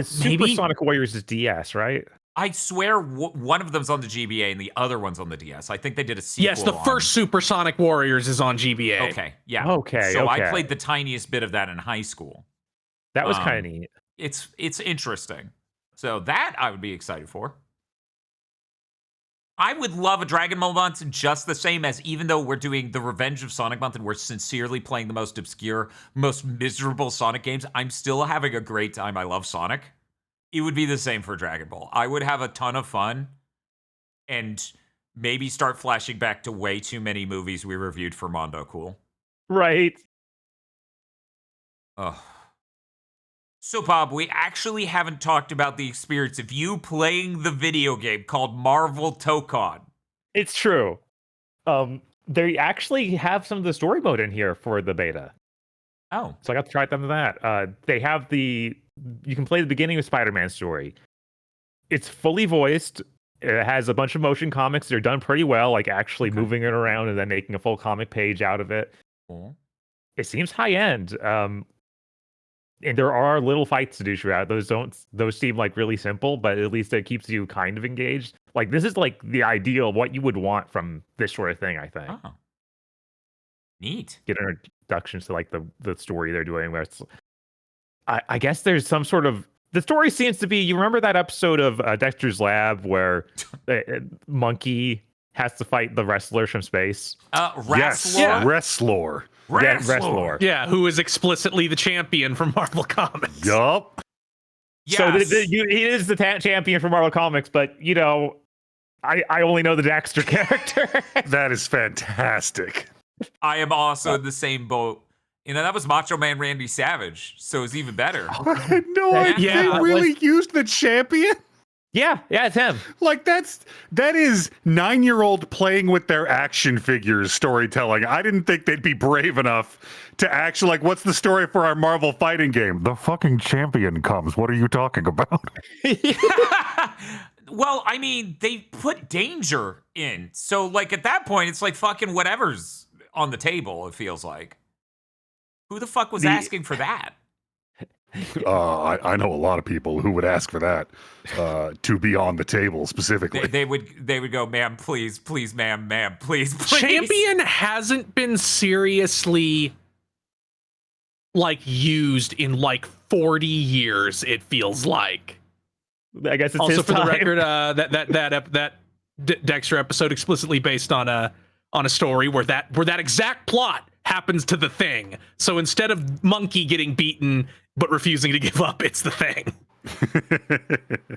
Supersonic Warriors is DS, right? I swear one of them's on the GBA and the other one's on the DS. I think they did a sequel. Yes, the first Supersonic Warriors is on GBA. Okay, yeah. Okay, So okay. I played the tiniest bit of that in high school. That was kind of neat. It's interesting. So that I would be excited for. I would love a Dragon Ball month just the same as, even though we're doing the Revenge of Sonic month and we're sincerely playing the most obscure, most miserable Sonic games, I'm still having a great time. I love Sonic. It would be the same for Dragon Ball. I would have a ton of fun and maybe start flashing back to way too many movies we reviewed for Mondo Cool. Right. Ugh. So, Bob, we actually haven't talked about the experience of you playing the video game called Marvel Tokon. It's true. They actually have some of the story mode in here for the beta. Oh. So I got to try them with that. They have you can play the beginning of Spider-Man's story. It's fully voiced. It has a bunch of motion comics. They're done pretty well, like actually moving it around and then making a full comic page out of it. Cool. It seems high end. And there are little fights to do throughout. Those seem like really simple, but at least it keeps you kind of engaged. Like, this is like the ideal, what you would want from this sort of thing, I think. Oh. Neat. Get introductions to like the story they're doing, where it's, I guess there's some sort of, the story seems to be, you remember that episode of Dexter's Lab where Monkey has to fight the wrestler from space? Yes, Yeah. Wrestler. Wrestler. Yeah, who is explicitly the champion from Marvel Comics. Yup. Yes. So he is the champion for Marvel Comics, but I only know the Dexter character. That is fantastic. I am also in the same boat. That was Macho Man Randy Savage, so it's even better. I had no idea Yeah, they really used the champion. Yeah, it's him. Like that is 9-year-old playing with their action figures storytelling. I didn't think they'd be brave enough to actually, like, what's the story for our Marvel fighting game? The fucking champion comes. What are you talking about? Well, I mean, they put danger in. So, like, at that point, it's like fucking whatever's on the table, it feels like. Who the fuck was asking for that? I know a lot of people who would ask for that to be on the table specifically. They would go, ma'am, please, ma'am, please. Champion hasn't been seriously like used in like 40 years, it feels like. I guess it's also his for time. the record, that Dexter episode explicitly based on a story where that exact plot happens to the Thing. So instead of Monkey getting beaten but refusing to give up, it's the Thing.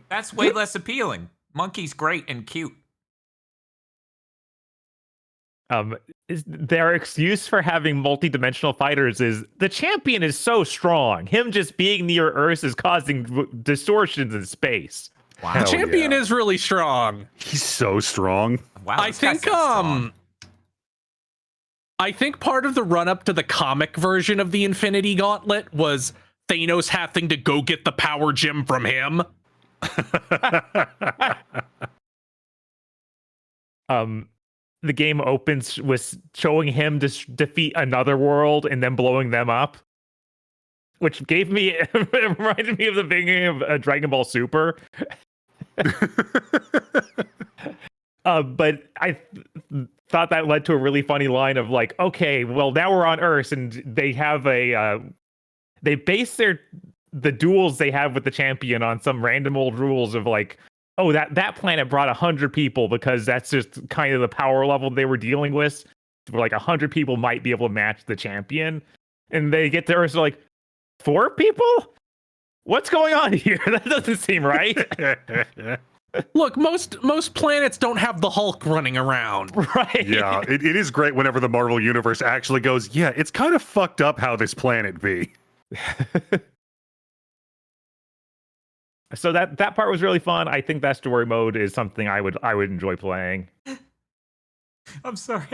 That's way less appealing. Monkey's great and cute. Their excuse for having multi-dimensional fighters is the champion is so strong. Him just being near Earth is causing distortions in space. Wow. The champion is really strong. He's so strong. Wow. I think I think part of the run up to the comic version of the Infinity Gauntlet was Thanos having to go get the power gem from him. The game opens with showing him defeat another world and then blowing them up, which gave me it reminded me of the beginning of Dragon Ball Super. But I thought that led to a really funny line of like, okay, well now we're on Earth and they have they base the duels they have with the champion on some random old rules of like, oh, that planet brought 100 people because that's just kind of the power level they were dealing with. Where like 100 people might be able to match the champion, and they get to Earth, they're like, 4 people? What's going on here? That doesn't seem right. Look, most planets don't have the Hulk running around. Right. Yeah, it is great whenever the Marvel Universe actually goes, yeah, it's kind of fucked up how this planet be. So that part was really fun. I think that story mode is something I would enjoy playing. I'm sorry.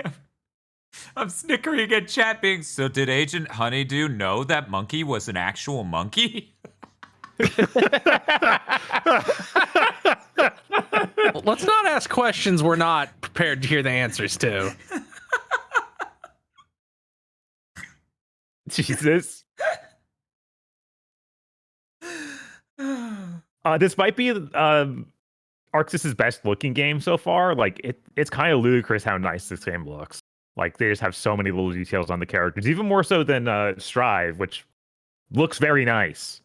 I'm snickering at chat being, so did Agent Honeydew know that monkey was an actual monkey? Let's not ask questions we're not prepared to hear the answers to. Jesus. This might be Arxis' best looking game so far. Like it's kind of ludicrous how nice this game looks. Like they just have so many little details on the characters, even more so than Strive, which looks very nice.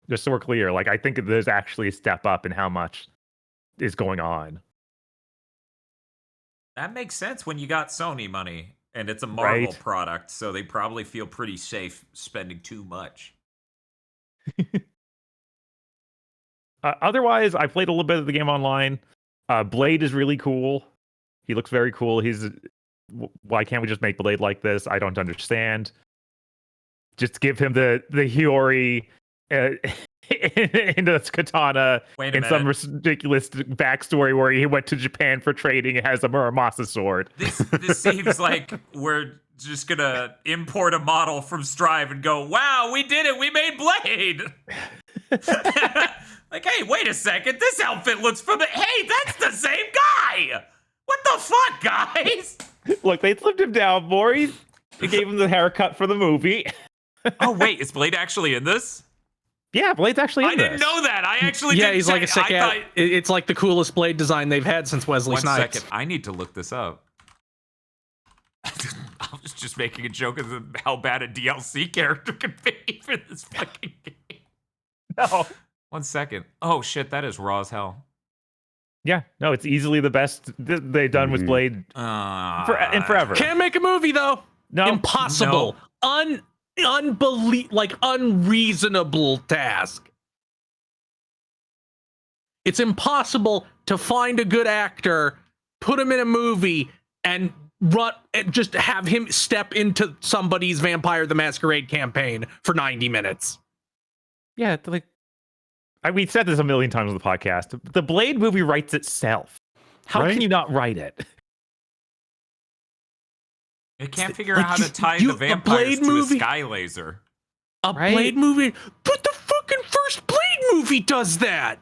Just so we're clear, like I think there's actually a step up in how much is going on. That makes sense when you got Sony money and it's a Marvel Right. product, so they probably feel pretty safe spending too much. Otherwise, I played a little bit of the game online. Blade is really cool. He looks very cool. Why can't we just make Blade like this? I don't understand. Just give him the Hiyori into this katana Wait a in some ridiculous backstory where he went to Japan for trading and has a Muramasa sword. This seems like we're just gonna import a model from Strive and go, wow, we did it, we made Blade. Like, hey, wait a second, this outfit looks familiar. Hey, that's the same guy. What the fuck, guys? Look, they slipped him down more. They gave him the haircut for the movie. Oh wait, is Blade actually in this? Yeah, Blade's actually in I this. didn't know that. I actually Yeah, didn't he's like a check. sick I thought, It's like the coolest Blade design they've had since Wesley one Snipes. second, I need to look this up. I was just making a joke of how bad a DLC character could be for this fucking game. No. 1 second. Oh shit, that is raw as hell. Yeah, no, it's easily the best they've done with Blade in forever. Can't make a movie though. No, Impossible. Unreasonable task. It's impossible to find a good actor, put him in a movie, and just have him step into somebody's Vampire the Masquerade campaign for 90 minutes. Yeah, like We've said this a million times on the podcast. The Blade movie writes itself. How Right? can you not write it? They can't figure out how to tie you- the a vampires Blade to movie- a sky laser. A Right? Blade movie, but the fucking first Blade movie does that.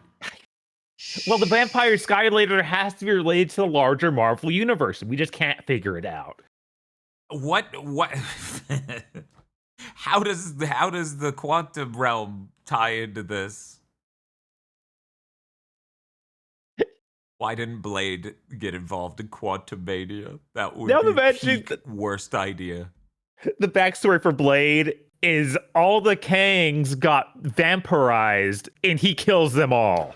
Well, the vampire Skylander has to be related to the larger Marvel universe. We just can't figure it out. What? How does the quantum realm tie into this? Why didn't Blade get involved in Quantum Mania? That would Now be imagine peak worst idea. The backstory for Blade is all the Kangs got vampirized and he kills them all.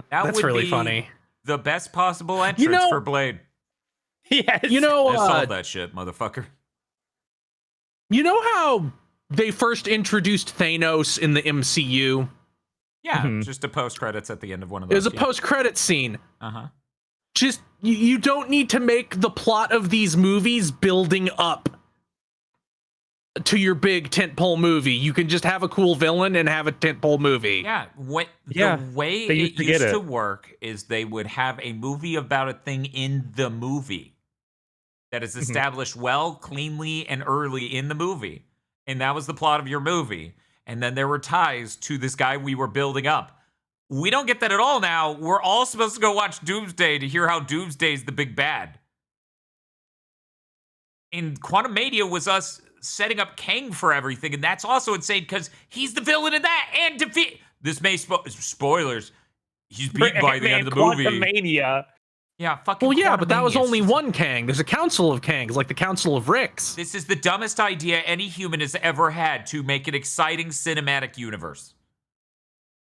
That That's would really be funny. The best possible entrance for Blade. Yes. You know, I solved that shit, motherfucker. you know how they first introduced Thanos in the MCU? Yeah, Mhm. just a post credits at the end of one of There's those. a post-credit scene. Uh-huh. Just you don't need to make the plot of these movies building up to your big tentpole movie. You can just have a cool villain and have a tentpole movie. Yeah, Yeah, the way they it used to get used to it. work is they would have a movie about a thing in the movie that is established well, cleanly, and early in the movie. And that was the plot of your movie. And then there were ties to this guy we were building up. We don't get that at all now. We're all supposed to go watch Doomsday to hear how Doomsday's the big bad. And Quantum Mania was us setting up Kang for everything, and that's also insane because he's the villain in that and defeat. This may spoilers. He's beaten by the end of the movie. Quantumania. Yeah, fucking. Well, yeah, but that Quantumania was is only just- one Kang. There's a council of Kangs, like the Council of Ricks. This is the dumbest idea any human has ever had to make an exciting cinematic universe.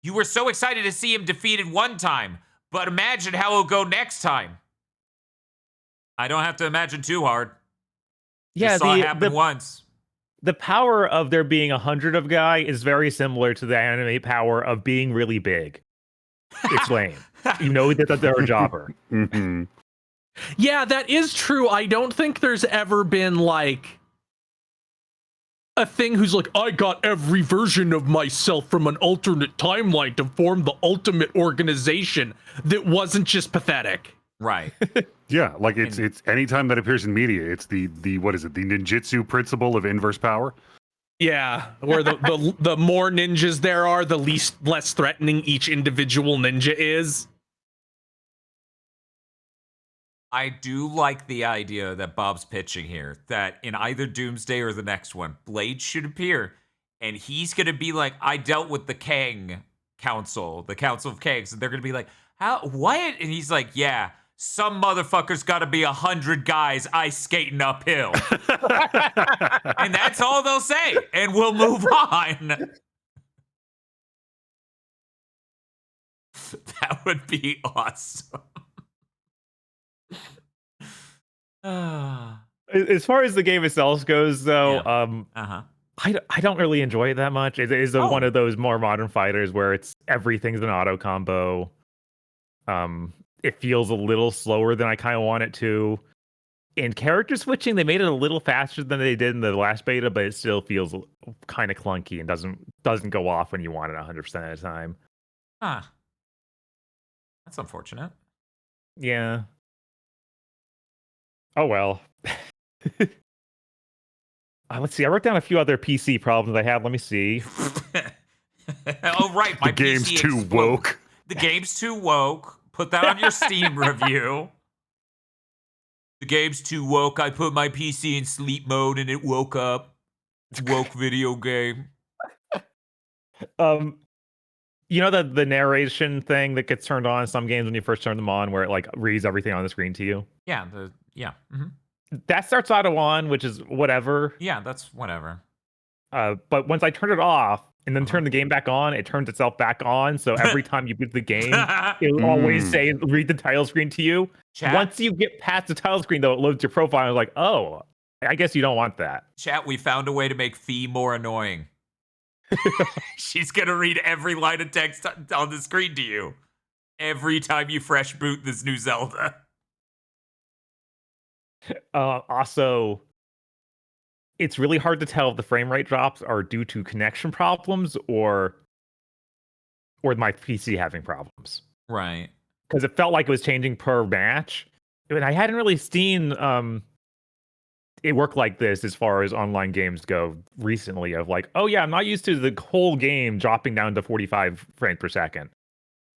You were so excited to see him defeated one time, but imagine how it'll go next time. I don't have to imagine too hard. Yeah, Just saw it happen once. the power of there being 100 of guy is very similar to the anime power of being really big. It's lame. You know that they're a jobber. Mhm. Yeah, that is true. I don't think there's ever been like a thing who's like, I got every version of myself from an alternate timeline to form the ultimate organization that wasn't just pathetic. Right. Yeah, like it's anytime that appears in media, it's the what is it? The ninjutsu principle of inverse power. Yeah, where the more ninjas there are, the less threatening each individual ninja is. I do like the idea that Bob's pitching here, that in either Doomsday or the next one, Blade should appear, and he's going to be like, I dealt with the Kang Council, the Council of Kangs, and they're going to be like, how, what? And he's like, yeah, some motherfucker's got to be 100 guys ice skating uphill. And that's all they'll say, and we'll move on. That would be awesome. As far as the game itself goes, though, Uh-huh. I don't really enjoy it that much. It is Oh. one of those more modern fighters where it's everything's an auto combo. It feels a little slower than I kind of want it to. In character switching, they made it a little faster than they did in the last beta, but it still feels kind of clunky and doesn't go off when you want it 100% of the time. Huh. That's unfortunate. Yeah. Oh well. Let's see. I wrote down a few other PC problems I have. Let me see. Oh, right. My The game's PC too exploded. woke. The game's too woke. Put that on your Steam review. The game's too woke. I put my PC in sleep mode and it woke up. Woke video game. You know the narration thing that gets turned on in some games when you first turn them on, where it like reads everything on the screen to you. Yeah. That starts auto on, which is whatever. Yeah, that's whatever. But once I turn it off and then turn the game back on, it turns itself back on. So every time you boot the game, it'll always say read the title screen to you. Chat, Once you get past the title screen, though, it loads your profile. And like, oh, I guess you don't want that. chat, we found a way to make Fee more annoying. She's going to read every line of text on the screen to you. Every time you fresh boot this new Zelda. Also, it's really hard to tell if the frame rate drops are due to connection problems or my PC having problems. Right. Because it felt like it was changing per match. And I hadn't really seen it work like this as far as online games go recently, of like, oh yeah, I'm not used to the whole game dropping down to 45 frames per second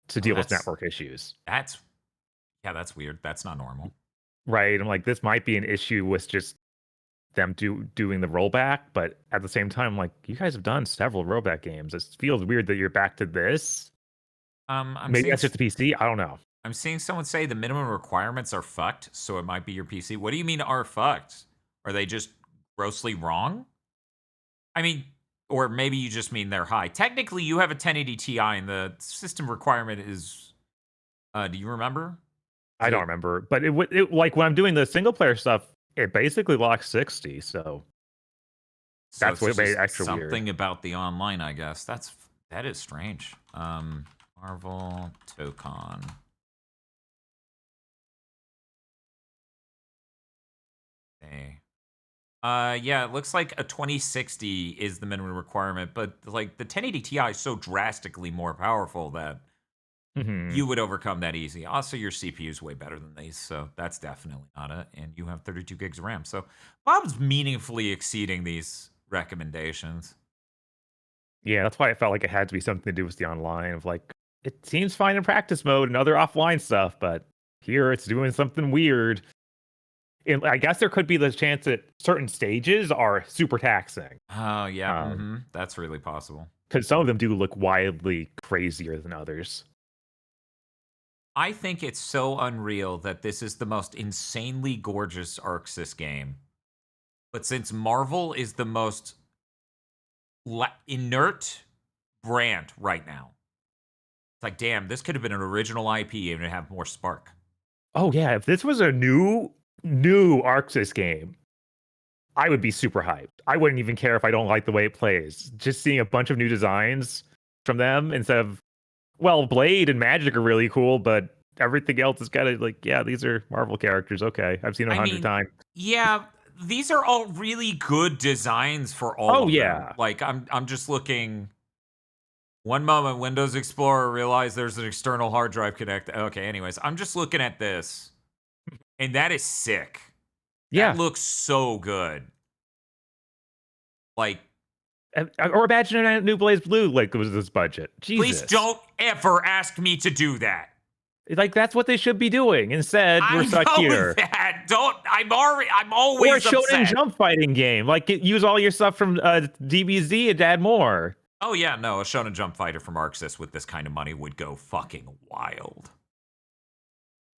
to deal with network issues. That's weird. That's not normal. Right. I'm like, this might be an issue with just them doing the rollback, but at the same time, like, you guys have done several rollback games. It feels weird that you're back to this. Maybe that's just the PC. I don't know. I'm seeing someone say the minimum requirements are fucked, so it might be your PC. What do you mean are fucked? Are they just grossly wrong? I mean, or maybe you just mean they're high. Technically, you have a 1080 Ti, and the system requirement is. Do you remember? I don't remember, but it like when I'm doing the single player stuff, it basically locks 60. So that's what made it extra weird. Something about the online, I guess. That is strange. Marvel Tocon. Okay. Yeah, it looks like a 2060 is the minimum requirement, but like the 1080 Ti is so drastically more powerful that you would overcome that easy. Also, your CPU is way better than these, so that's definitely not it. And you have 32 gigs of RAM, so Bob's meaningfully exceeding these recommendations. Yeah, that's why I felt like it had to be something to do with the online. Of like, it seems fine in practice mode and other offline stuff, but here it's doing something weird. And I guess there could be the chance that certain stages are super taxing. Oh yeah, that's really possible. Because some of them do look wildly crazier than others. I think it's so unreal that this is the most insanely gorgeous Arxis game. But since Marvel is the most inert brand right now, it's like, damn, this could have been an original IP and have more spark. Oh yeah, if this was a new Arxis game, I would be super hyped. I wouldn't even care if I don't like the way it plays. Just seeing a bunch of new designs from them instead of, well, Blade and Magic are really cool, but everything else is kind of like, yeah, these are Marvel characters. Okay, I've seen them 100 times. Yeah, these are all really good designs for all of them. Like, I'm just looking. One moment, Windows Explorer realized there's an external hard drive connect. Okay, anyways, I'm just looking at this, and that is sick. Yeah, that looks so good. Like, or imagine a new Blaze Blue, like, it was this budget. Jesus. Please don't ever ask me to do that. Like, that's what they should be doing. Instead, we're stuck here. That. I'm always or a upset. Shonen Jump fighting game. Like, use all your stuff from DBZ and add more. Oh yeah, no, a Shonen Jump fighter from Arxis with this kind of money would go fucking wild.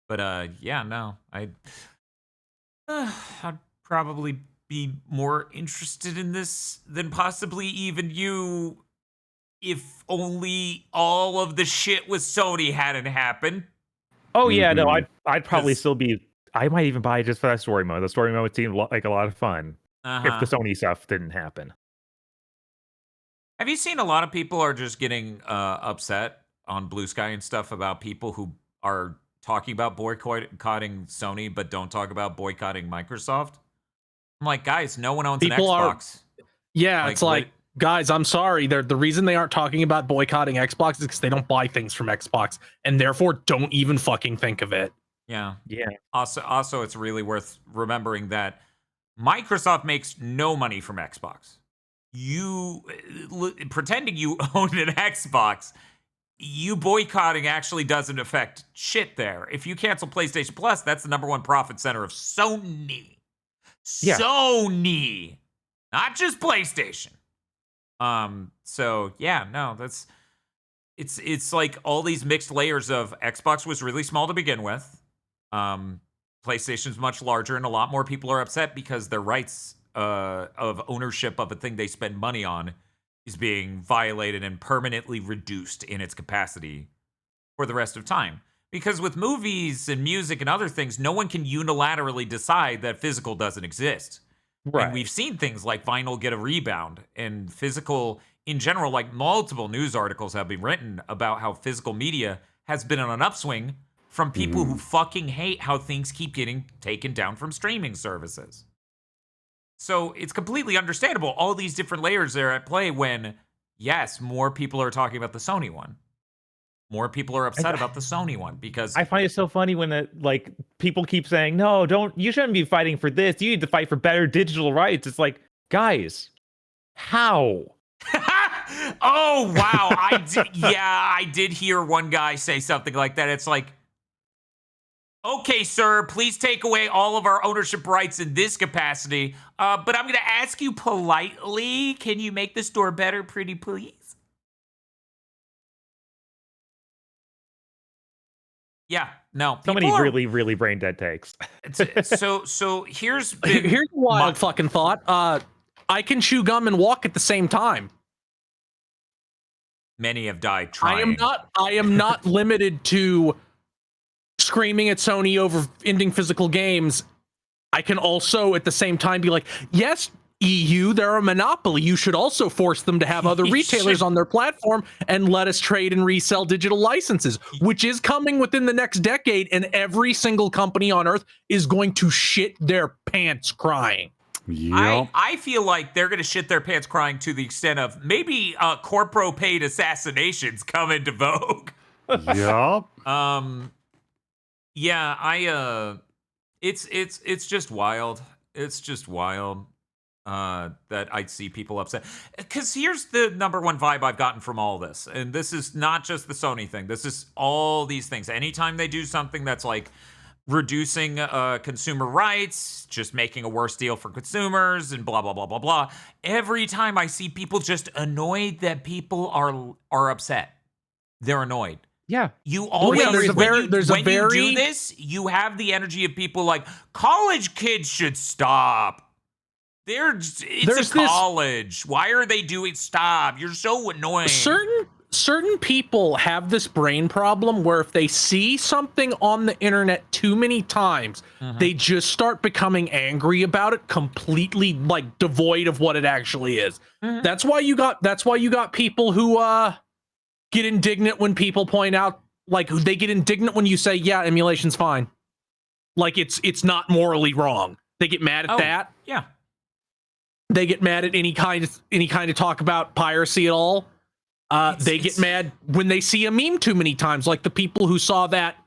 But yeah, no, I'd probably be more interested in this than possibly even you, if only all of the shit with Sony hadn't happened. Oh yeah, no, I'd probably still be. I might even buy it just for that story mode. The story mode seemed like a lot of fun if the Sony stuff didn't happen. Have you seen a lot of people are just getting upset on Blue Sky and stuff about people who are talking about boycotting Sony but don't talk about boycotting Microsoft? I'm like, guys, no one owns people an Xbox. It's like, guys, I'm sorry. The reason they aren't talking about boycotting Xbox is because they don't buy things from Xbox and therefore don't even fucking think of it. Yeah. Yeah. Also, it's really worth remembering that Microsoft makes no money from Xbox. You pretending you own an Xbox, you boycotting actually doesn't affect shit there. If you cancel PlayStation Plus, that's the #1 profit center of Sony. Yeah. Sony, not just PlayStation. So yeah, no, it's like all these mixed layers of Xbox was really small to begin with. PlayStation's much larger, and a lot more people are upset because their rights of ownership of a thing they spend money on is being violated and permanently reduced in its capacity for the rest of time. Because with movies and music and other things, no one can unilaterally decide that physical doesn't exist. Right. And we've seen things like vinyl get a rebound, and physical in general, like multiple news articles have been written about how physical media has been on an upswing from people who fucking hate how things keep getting taken down from streaming services. So it's completely understandable. All these different layers are at play when, yes, more people are talking about the Sony one. More people are upset about the Sony one because I find it so funny when people keep saying, no, you shouldn't be fighting for this. You need to fight for better digital rights. It's like, guys, how? oh wow, I did hear one guy say something like that. It's like, okay, sir, please take away all of our ownership rights in this capacity. But I'm going to ask you politely, can you make the store better, pretty please? Yeah, no. So many really, really brain dead takes. so here's Here's a wild fucking thought. I can chew gum and walk at the same time. Many have died trying. I am not limited to screaming at Sony over ending physical games. I can also at the same time be like, yes, EU, they're a monopoly. You should also force them to have other retailers on their platform and let us trade and resell digital licenses, which is coming within the next decade, and every single company on earth is going to shit their pants crying. Yep. I feel like they're going to shit their pants crying to the extent of maybe corpro paid assassinations come into vogue. Yep. Yeah, it's just wild. It's just wild that I'd see people upset. Because here's the number one vibe I've gotten from all this, and this is not just the Sony thing. This is all these things. Anytime they do something that's like reducing consumer rights, just making a worse deal for consumers, and blah blah blah blah blah. Every time I see people just annoyed that people are upset, they're annoyed. Yeah. You always you do this, you have the energy of people like college kids should stop. It's a college. Why are they doing stop? You're so annoying. Certain people have this brain problem where if they see something on the internet too many times, they just start becoming angry about it, completely like devoid of what it actually is. That's why you got people who get indignant when people point out, like, they get indignant when you say, yeah, emulation's fine. Like it's not morally wrong. They get mad at that. Yeah. They get mad at any kind of talk about piracy at all. They get mad when they see a meme too many times, like the people who saw that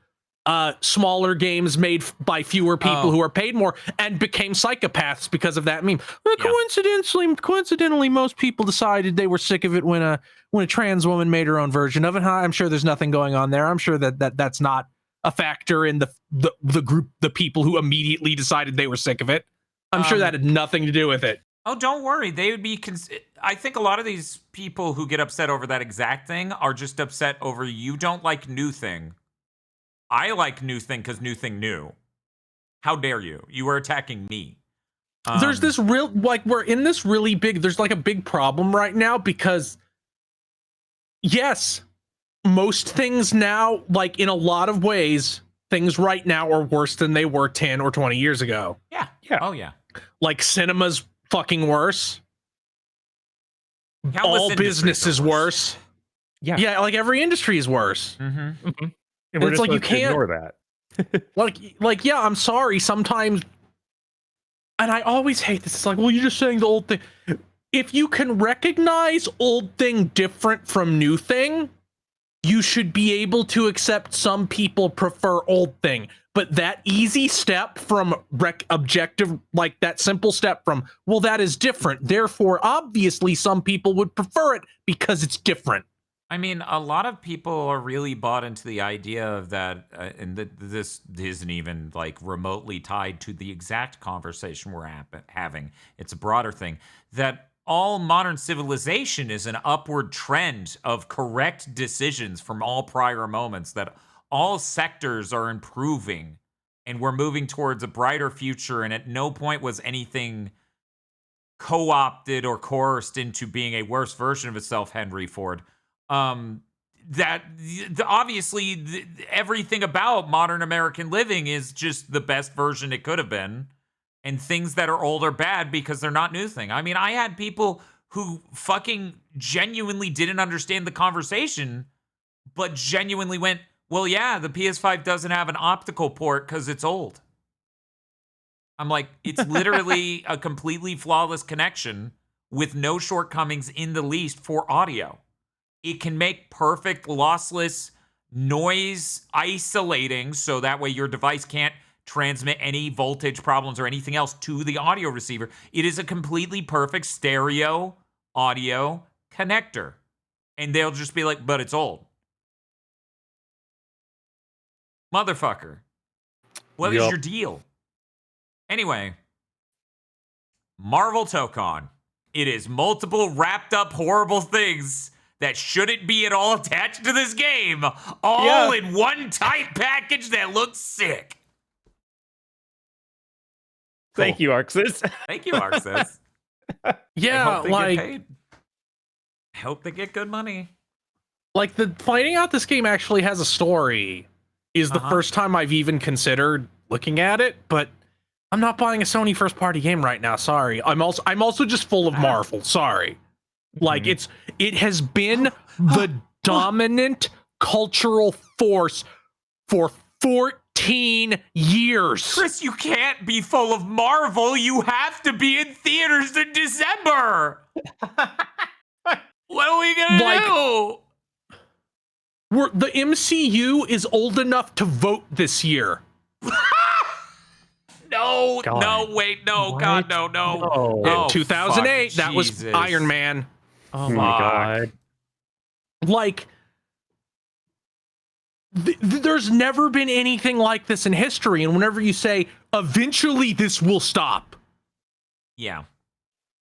smaller games made by fewer people who are paid more and became psychopaths because of that meme. Well, coincidentally, most people decided they were sick of it when a trans woman made her own version of it. I'm sure there's nothing going on there. I'm sure that's not a factor in the group, the people who immediately decided they were sick of it. I'm sure that had nothing to do with it. Oh, don't worry. They would be. I think a lot of these people who get upset over that exact thing are just upset over you don't like new thing. I like new thing because new thing new. How dare you? You are attacking me. There's this real, like, we're in this really big, there's like a big problem right now because, yes, most things now, like in a lot of ways, things right now are worse than they were 10 or 20 years ago. Yeah. Oh, yeah. Like cinema's fucking worse. Countless all business is worse. Yeah, like every industry is worse. And it's like you can't ignore that. like yeah, I'm sorry sometimes, and I always hate this. It's like, well, you're just saying the old thing. If you can recognize old thing different from new thing, you should be able to accept some people prefer old thing. But that easy step from objective, like that simple step from, well, that is different. Therefore, obviously, some people would prefer it because it's different. I mean, a lot of people are really bought into the idea of that, and this isn't even like remotely tied to the exact conversation we're having. It's a broader thing that all modern civilization is an upward trend of correct decisions from all prior moments, that all sectors are improving and we're moving towards a brighter future. And at no point was anything co-opted or coerced into being a worse version of itself, Henry Ford. Obviously everything about modern American living is just the best version it could have been. And things that are old are bad because they're not new thing. I mean, I had people who fucking genuinely didn't understand the conversation, but genuinely went, well, yeah, the PS5 doesn't have an optical port because it's old. I'm like, it's literally a completely flawless connection with no shortcomings in the least for audio. It can make perfect lossless noise isolating, so that way your device can't transmit any voltage problems or anything else to the audio receiver. It is a completely perfect stereo audio connector. And they'll just be like, but it's old. Motherfucker. What is your deal? Anyway, Marvel Tokon. It is multiple wrapped up horrible things that shouldn't be at all attached to this game, all in one tight package that looks sick. Thank you, Arxis. Thank you, Arxis. Yeah, like, I hope they get good money. like the finding out this game actually has a story is the first time I've even considered looking at it, but I'm not buying a Sony first party game right now. Sorry. I'm also just full of Marvel. Sorry. Like it has been the dominant cultural force for 14 years. Chris, you can't be full of Marvel. You have to be in theaters in December. What are we gonna do? The MCU is old enough to vote this year. No, God. no, wait, no, What? God, no. No. Oh, 2008, fuck, that was Jesus. Iron Man. Oh my God. Like, there's never been anything like this in history. And whenever you say, eventually this will stop, Yeah.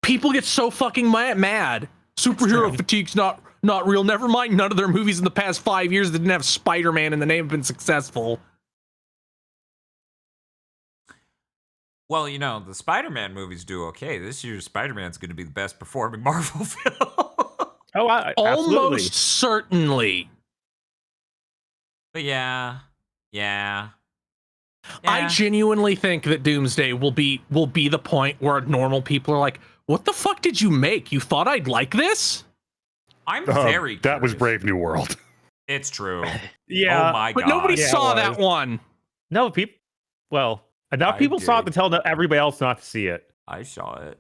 people get so fucking mad. Superhero fatigue's not real. Never mind, none of their movies in the past 5 years that didn't have Spider-Man in the name have been successful. Well, you know, the Spider-Man movies do okay. This year's Spider-Man's going to be the best performing Marvel film. Oh, absolutely. Almost certainly. But yeah. I genuinely think that Doomsday will be the point where normal people are like, what the fuck did you make? You thought I'd like this? I'm very That was curious. Brave New World. It's true. Yeah. Oh my But God. nobody Yeah, saw it that was. one. No, people. Well, enough I people saw it did. to tell everybody else not to see it. I saw it.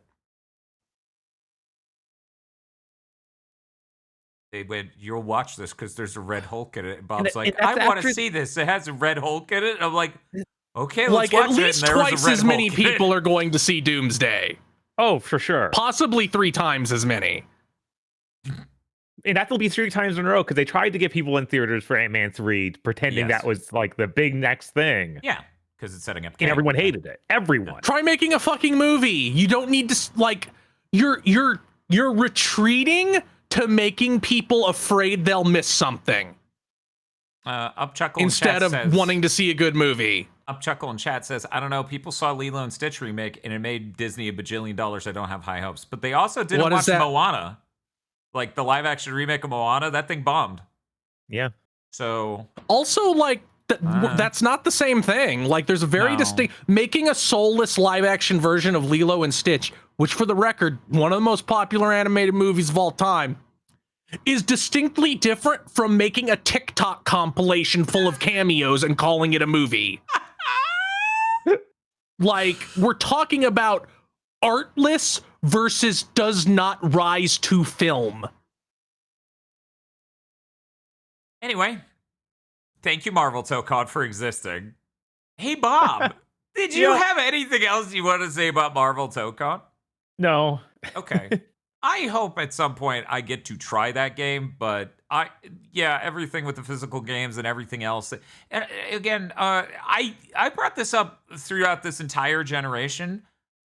They went, you'll watch this because there's a Red Hulk in it. And Bob's like, that's I want to after- see this. It has a Red Hulk in it. I'm like, okay, Like, let's at watch it. least And there was a twice Red as many Hulk in it. people are going to see Doomsday. Oh, for sure. Possibly 3 times as many. And that'll be 3 times in a row because they tried to get people in theaters for Ant-Man 3, pretending Yes. that was like the big next thing. Yeah, because it's setting up. And everyone hated it. Everyone. Try making a fucking movie. You don't need to like you're retreating to making people afraid they'll miss something Upchuckle instead of says, wanting to see a good movie. Upchuckle in chat says, I don't know, people saw Lilo and Stitch remake and it made Disney $1 bajillion. I don't have high hopes. But they also didn't What is watch that? Moana. Like the live action remake of Moana, that thing bombed. Yeah. So Also, like that's not the same thing. Like, there's a very No. distinct making a soulless live action version of Lilo and Stitch, which, for the record, one of the most popular animated movies of all time, is distinctly different from making a TikTok compilation full of cameos and calling it a movie. Like, we're talking about artless versus does not rise to film. anyway, thank you, Marvel Tokod, for existing. Hey, Bob, did you Yeah. have anything else you want to say about Marvel Tokod? No. Okay. I hope at some point I get to try that game, but everything with the physical games and everything else. Again, I brought this up throughout this entire generation,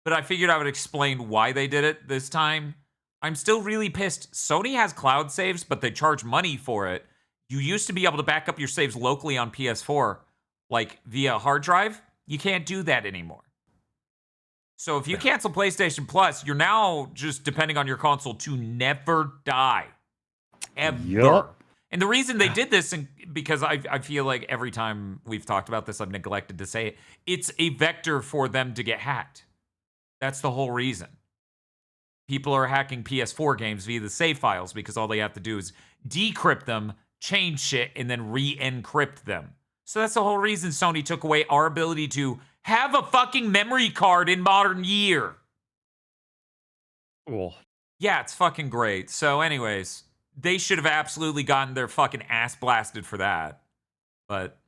but I figured I would explain why they did it this time. I'm still really pissed. Sony has cloud saves, but they charge money for it. You used to be able to back up your saves locally on PS4, like via hard drive. You can't do that anymore. So if you cancel PlayStation Plus, you're now just depending on your console to never die. Ever. Yup. And the reason they did this, because I feel like every time we've talked about this, I've neglected to say it, it's a vector for them to get hacked. That's the whole reason. People are hacking PS4 games via the save files because all they have to do is decrypt them, change shit, and then re-encrypt them. So that's the whole reason Sony took away our ability to have a fucking memory card in modern year. Cool. Yeah, it's fucking great. So, anyways, they should have absolutely gotten their fucking ass blasted for that. But.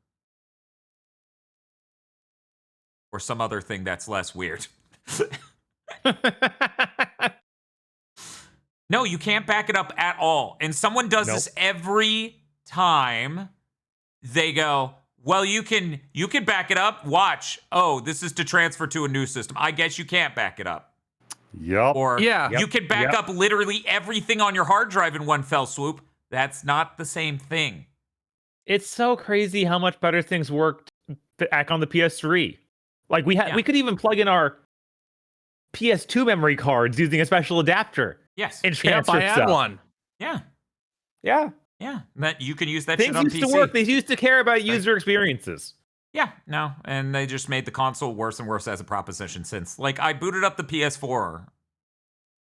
Or some other thing that's less weird. No, you can't back it up at all. And someone does this every time. They go, well, you can back it up. Watch. Oh, this is to transfer to a new system. I guess you can't back it up. Yep. Or Yeah. you can back up literally everything on your hard drive in one fell swoop. That's not the same thing. It's so crazy how much better things worked back on the PS3. Like we could even plug in our PS2 memory cards using a special adapter. Yes. And Yep, transfer I had stuff. one. Yeah. Yeah. Yeah. That you can use that Things shit on used PC. to work. They used to care about user experiences. Yeah, no, and they just made the console worse and worse as a proposition since. Like, I booted up the PS4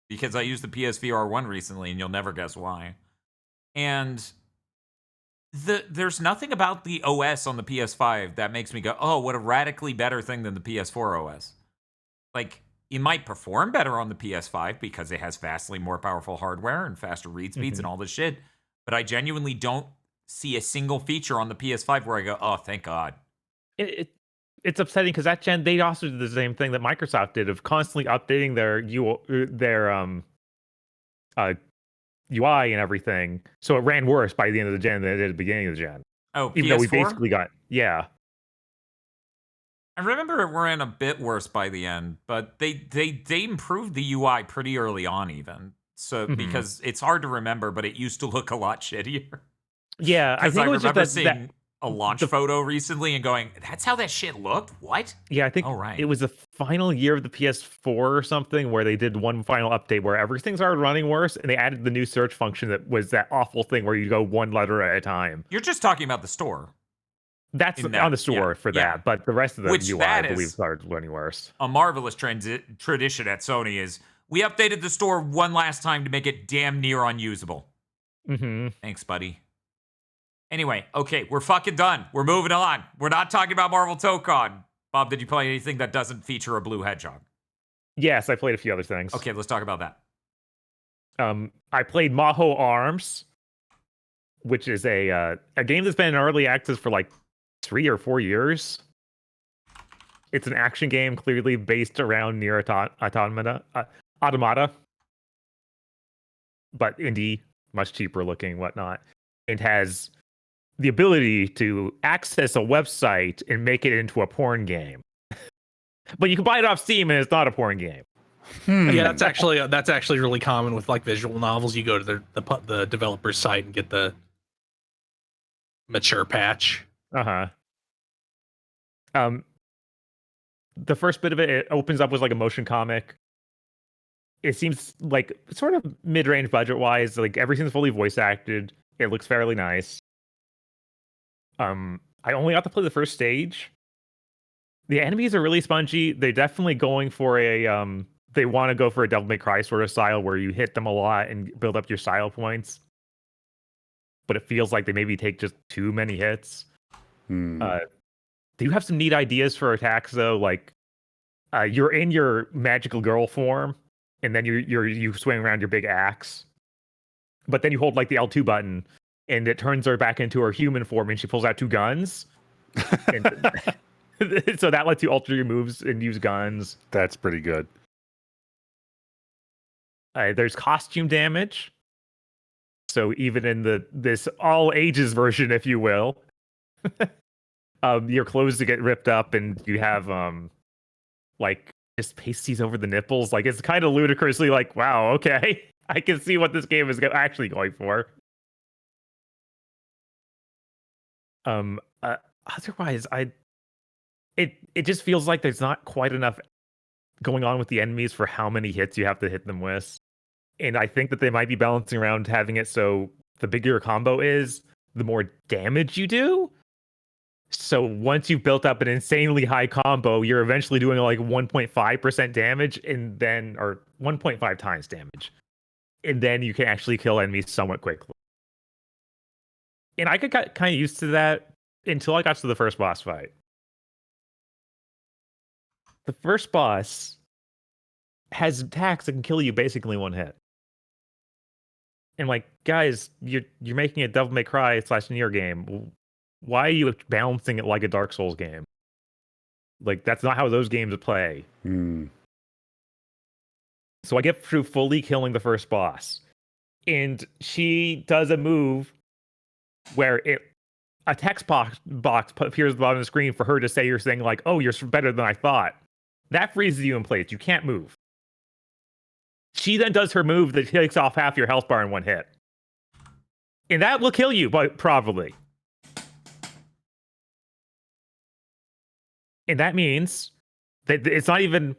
because I used the PSVR 1 recently, and you'll never guess why. And there's nothing about the OS on the PS5 that makes me go, oh, what a radically better thing than the PS4 OS. Like, it might perform better on the PS5 because it has vastly more powerful hardware and faster read speeds and all this shit, but I genuinely don't see a single feature on the PS5 where I go, oh, thank God. It's upsetting because that gen they also did the same thing that Microsoft did of constantly updating their UI and everything, so it ran worse by the end of the gen than it did at the beginning of the gen. Oh, even PS4? though we basically got I remember it ran a bit worse by the end, but they improved the UI pretty early on even. So because it's hard to remember, but it used to look a lot shittier. Yeah, I think it was remember just seeing a launch photo recently and going, "That's how that shit looked." What? Yeah, I think it was the final year of the PS4 or something where they did one final update where everything started running worse, and they added the new search function that was that awful thing where you go one letter at a time. You're just talking about the store. That's on the store for that, but the rest of the UI, I believe, started running worse. A marvelous tradition at Sony is we updated the store one last time to make it damn near unusable. Thanks, buddy. Anyway, okay, we're fucking done. We're moving on. We're not talking about Marvel Tokon. Bob, did you play anything that doesn't feature a blue hedgehog? Yes, I played a few other things. Okay, let's talk about that. I played Maho Arms, which is a game that's been in early access for like 3 or 4 years. It's an action game clearly based around Nier Automata, but indie, much cheaper looking, whatnot. It has the ability to access a website and make it into a porn game. But you can buy it off Steam and it's not a porn game. Yeah, that's actually really common with like visual novels. You go to the developer's site and get the mature patch. The first bit of it opens up with like a motion comic. It seems like sort of mid-range budget-wise. Like everything's fully voice acted. It looks fairly nice. I only got to play the first stage. The enemies are really spongy. They're definitely going for a they want to go for a Devil May Cry sort of style where you hit them a lot and build up your style points. But it feels like they maybe take just too many hits. They do have some neat ideas for attacks though, like you're in your magical girl form, and then you swing around your big axe. But then you hold like the L2 button, and it turns her back into her human form, and she pulls out 2 guns. So that lets you alter your moves and use guns. That's pretty good. There's costume damage. So even in this all ages version, if you will, your clothes to get ripped up, and you have like just pasties over the nipples. Like it's kind of ludicrously like, wow, okay, I can see what this game is actually going for. Otherwise, it just feels like there's not quite enough going on with the enemies for how many hits you have to hit them with. And I think that they might be balancing around having it so the bigger your combo is, the more damage you do. So once you've built up an insanely high combo, you're eventually doing like 1.5% damage or 1.5 times damage. And then you can actually kill enemies somewhat quickly. And I got kind of used to that until I got to the first boss fight. the first boss has attacks that can kill you basically in one hit. And like, guys, you're making a Devil May Cry / Nier game. Why are you balancing it like a Dark Souls game? Like, that's not how those games play. So I get through fully killing the first boss. And she does a move where a text box appears at the bottom of the screen for her to say you're saying like, oh, you're better than I thought. That freezes you in place. You can't move. She then does her move that takes off half your health bar in one hit. And that will kill you, but probably. And that means that it's not even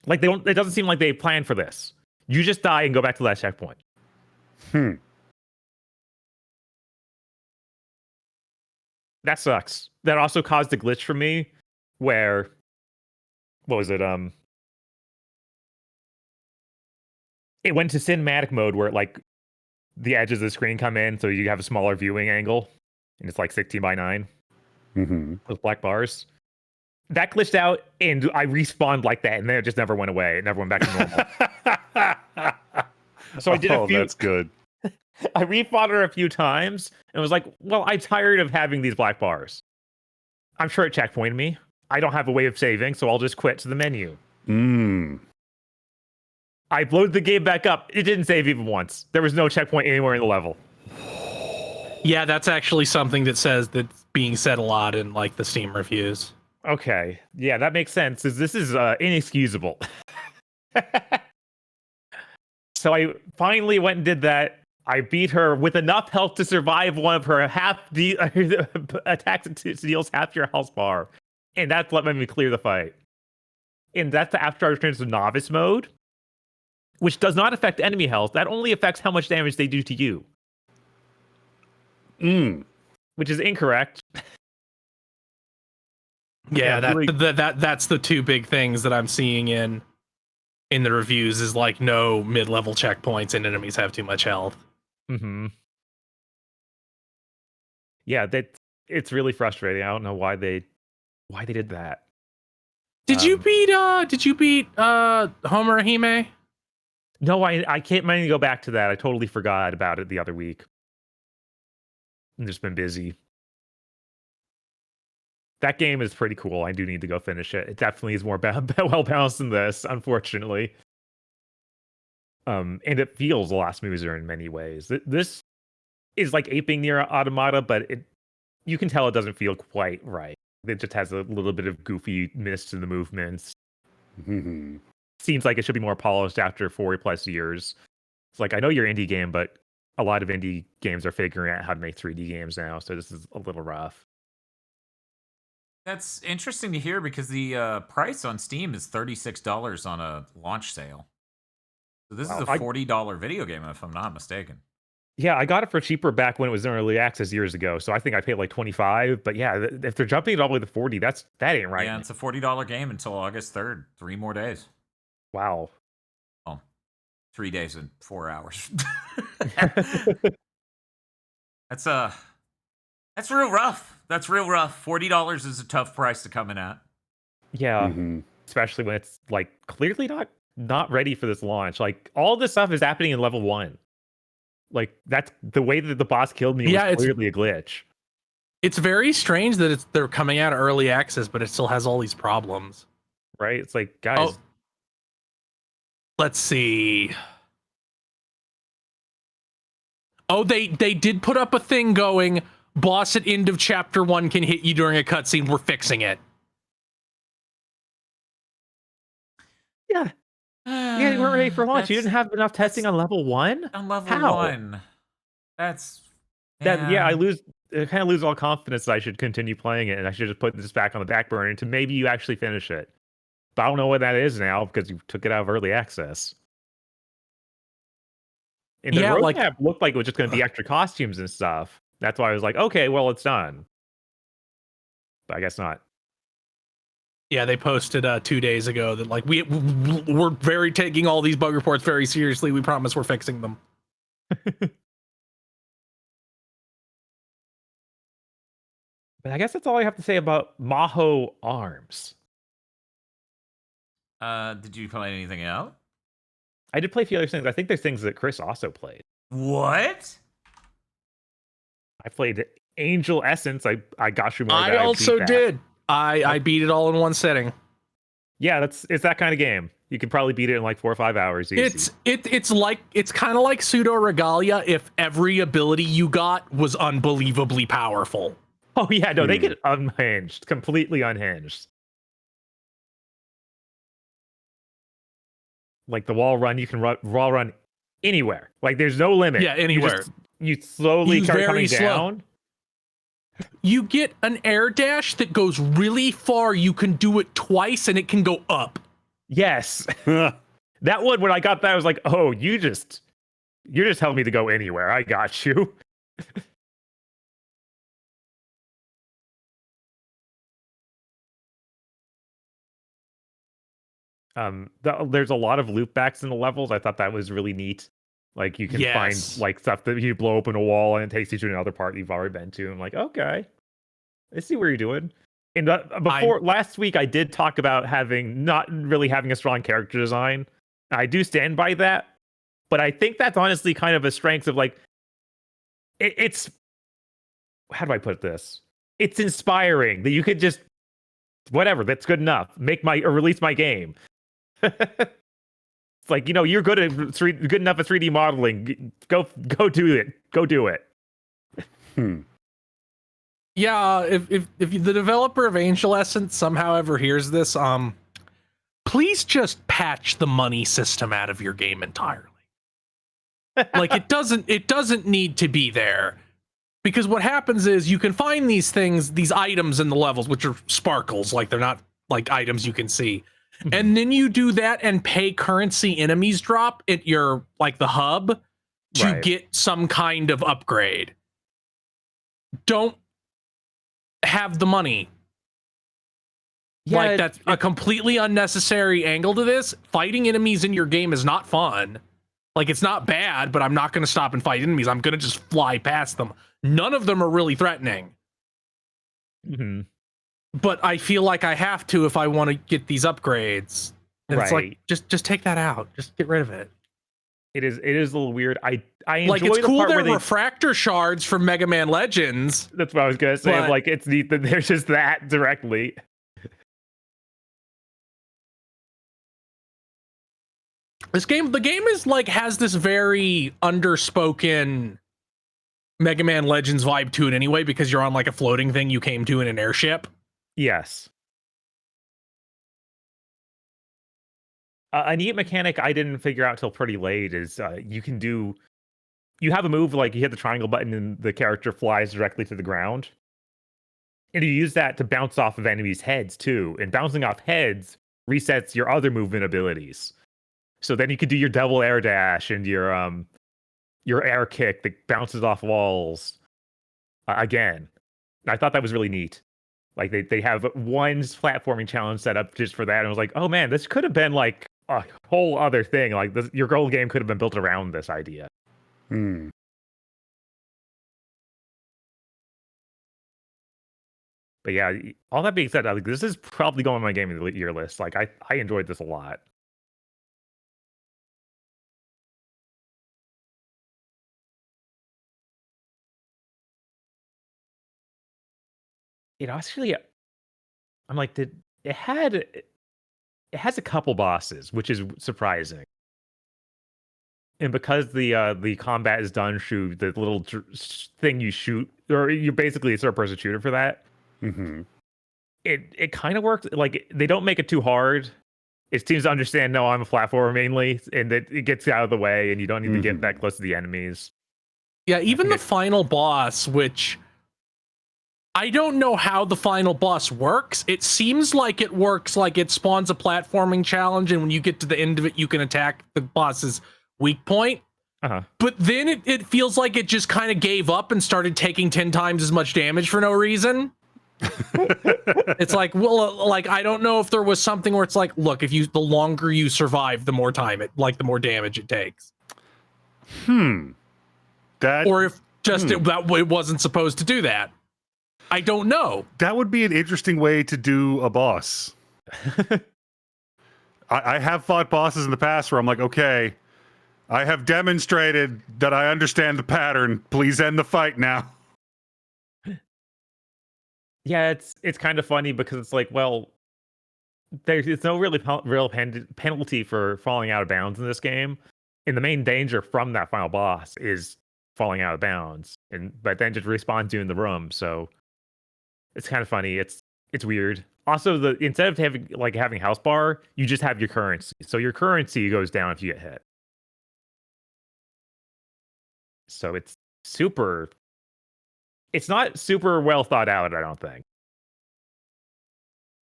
like it doesn't seem like they planned for this. You just die and go back to that checkpoint. That sucks. That also caused a glitch for me where, what was it? It went to cinematic mode where like the edges of the screen come in, so you have a smaller viewing angle, and it's like 16 by 9 with black bars. That glitched out, and I respawned like that, and then it just never went away. It never went back to normal. So I did a few. That's good. I refought her a few times, and was like, well, I'm tired of having these black bars. I'm sure it checkpointed me. I don't have a way of saving, so I'll just quit to the menu. I loaded the game back up. It didn't save even once. There was no checkpoint anywhere in the level. Yeah, that's actually something that's being said a lot in like the Steam reviews. Okay. Yeah, that makes sense. This is inexcusable. So I finally went and did that. I beat her with enough health to survive one of her attacks that deals half your health bar. And that's what made me clear the fight. And that's after I returned to novice mode, which does not affect enemy health. That only affects how much damage they do to you. Which is incorrect. Yeah, that's the two big things that I'm seeing in the reviews is like no mid-level checkpoints and enemies have too much health. Yeah, it's really frustrating. I don't know why they did that. Did you beat Homer Hime? No, I can't manage to go back to that. I totally forgot about it the other week. I've just been busy. That game is pretty cool. I do need to go finish it. It definitely is more well balanced than this, unfortunately. And it feels a lot smoother in many ways. This is like aping near Automata, but you can tell it doesn't feel quite right. It just has a little bit of goofiness in the movements. Seems like it should be more polished after 4+ years. It's like, I know you're indie game, but a lot of indie games are figuring out how to make 3D games now, so this is a little rough. That's interesting to hear because the price on Steam is $36 on a launch sale. So this is a $40 video game, if I'm not mistaken. Yeah, I got it for cheaper back when it was in early access years ago. So I think I paid like $25. But yeah, if they're jumping it all the way to $40, that ain't right. Yeah, it's a $40 game until August 3rd. 3 more days. Wow. Well, 3 days and 4 hours. That's real rough. That's real rough. $40 is a tough price to come in at. Yeah, especially when it's like clearly not ready for this launch. Like all this stuff is happening in level 1. Like that's the way that the boss killed me was clearly a glitch. It's very strange that they're coming out of early access, but it still has all these problems. Right? It's like, guys. Let's see. Oh, they did put up a thing going, boss at end of chapter 1 can hit you during a cutscene. We're fixing it. Yeah. Yeah, you weren't ready for launch. You didn't have enough testing on level 1? On level 1. That's... Yeah, I kind of lose all confidence that I should continue playing it, and I should just put this back on the back burner until maybe you actually finish it. But I don't know what that is now because you took it out of early access. And the roadmap looked like it was just going to be extra costumes and stuff. That's why I was like, okay, well, it's done. But I guess not. Yeah, they posted 2 days ago that like we're very taking all these bug reports very seriously. We promise we're fixing them. But I guess that's all I have to say about Maho Arms. Did you play anything else? I did play a few other things. I think there's things that Chris also played. What? I played Angel Essence. I got through more. I also did. I beat it all in one setting. Yeah, it's that kind of game. You could probably beat it in like 4 or 5 hours. Easy. It's kind of like pseudo regalia if every ability you got was unbelievably powerful. Oh yeah, no, they get unhinged, completely unhinged. Like the wall run, you can wall run anywhere. Like there's no limit. Yeah, anywhere. You slowly He's start very coming slow. down. You get an air dash that goes really far. You can do it twice and it can go up. Yes. That one, when I got that, I was like, oh, you're just telling me to go anywhere. I got you. There's a lot of loopbacks in the levels. I thought that was really neat. Like you can find like stuff that you blow open a wall and it takes you to another part you've already been to. I'm like, okay, I see what you're doing. And last week, I did talk about not really having a strong character design. I do stand by that, but I think that's honestly kind of a strength of like, it's how do I put this? It's inspiring that you could just whatever. That's good enough. Release my game. It's like, you're good enough at 3D modeling. Go do it. Go do it. Yeah, if the developer of Angel Essence somehow ever hears this, please just patch the money system out of your game entirely. Like it doesn't need to be there. Because what happens is you can find these items in the levels, which are sparkles, like they're not like items you can see. And then you do that and pay currency enemies drop at your, like the hub to get some kind of upgrade. Don't have the money. Yeah, like that's a completely unnecessary angle to this. Fighting enemies in your game is not fun. Like it's not bad, but I'm not going to stop and fight enemies. I'm going to just fly past them. None of them are really threatening. Mm-hmm. But I feel like I have to if I want to get these upgrades. And it's like just take that out. Just get rid of it. It is a little weird. I enjoy like it's the cool part they're where refractor shards from Mega Man Legends. That's what I was gonna say. But, like it's neat that there's just that directly. The game is like has this very underspoken Mega Man Legends vibe to it anyway, because you're on like a floating thing you came to in an airship. Yes. A neat mechanic I didn't figure out till pretty late is you have a move like you hit the triangle button and the character flies directly to the ground. And you use that to bounce off of enemies' heads too. And bouncing off heads resets your other movement abilities. So then you could do your double air dash and your air kick that bounces off walls again. And I thought that was really neat. Like they have one platforming challenge set up just for that. And I was like, oh man, this could have been like a whole other thing. Like your whole game could have been built around this idea. Hmm. But yeah, all that being said, this is probably going on my game of the year list. Like I enjoyed this a lot. Actually, I'm like, it has a couple bosses, which is surprising. And because the combat is done through the little thing you shoot, or you're basically a third-person shooter for that. Mm-hmm. It kind of works. Like they don't make it too hard. It seems to understand. No, I'm a platformer mainly, and that it gets out of the way, and you don't need to get that close to the enemies. Yeah, even the final boss, which I don't know how the final boss works. It seems like it works like it spawns a platforming challenge, and when you get to the end of it, you can attack the boss's weak point. Uh-huh. But then it feels like it just kind of gave up and started taking 10 times as much damage for no reason. It's like, well, like I don't know if there was something where it's like, look, the longer you survive, the more time the more damage it takes. Or if just it wasn't supposed to do that. I don't know. That would be an interesting way to do a boss. I have fought bosses in the past where I'm like, okay, I have demonstrated that I understand the pattern. Please end the fight now. Yeah, it's kind of funny because it's like, well, there's no really real penalty for falling out of bounds in this game, and the main danger from that final boss is falling out of bounds, but then just respawns you in the room. So it's kind of funny. It's weird. Also, instead of having house bar, you just have your currency. So your currency goes down if you get hit. So it's not super well thought out, I don't think.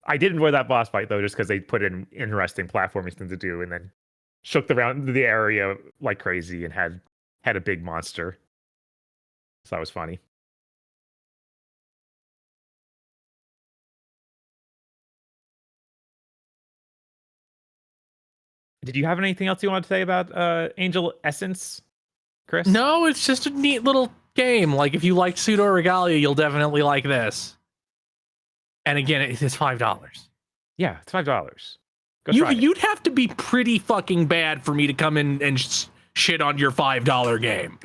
I did enjoy that boss fight though, just because they put in interesting platforming things to do, and then shook the area like crazy and had a big monster. So that was funny. Did you have anything else you want to say about Angel Essence, Chris? No, it's just a neat little game. Like, if you liked Pseudo Regalia, you'll definitely like this. And again, it's $5. Yeah, it's $5. You'd have to be pretty fucking bad for me to come in and shit on your $5 game.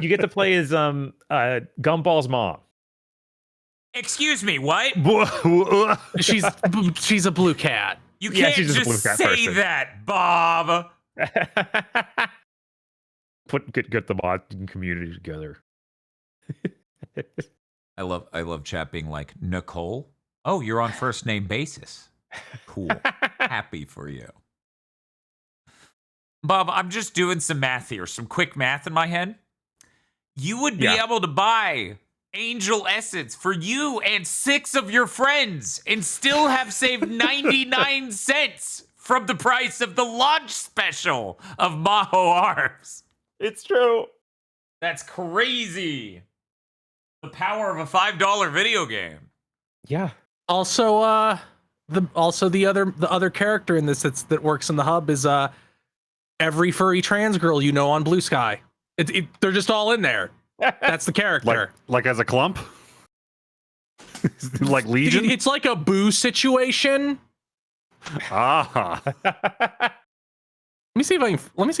You get to play as Gumball's mom. Excuse me, what? She's a blue cat. You can't she's just a blue cat say person. that, Bob. Get the mod community together. I love chat being like, Nicole? Oh, you're on first name basis. Cool. Happy for you. Bob, I'm just doing some math here, some quick math in my head. You would be able to buy Angel Essence for you and 6 of your friends and still have saved 99 cents from the price of the launch special of Maho Arms. It's true. That's crazy. The power of a $5 video game. Yeah. Also, the other character in this that works in the hub is every furry trans girl you know on Blue Sky. They're just all in there. That's the character. Like as a clump? Like Legion? It's like a boo situation. Ah. Let me see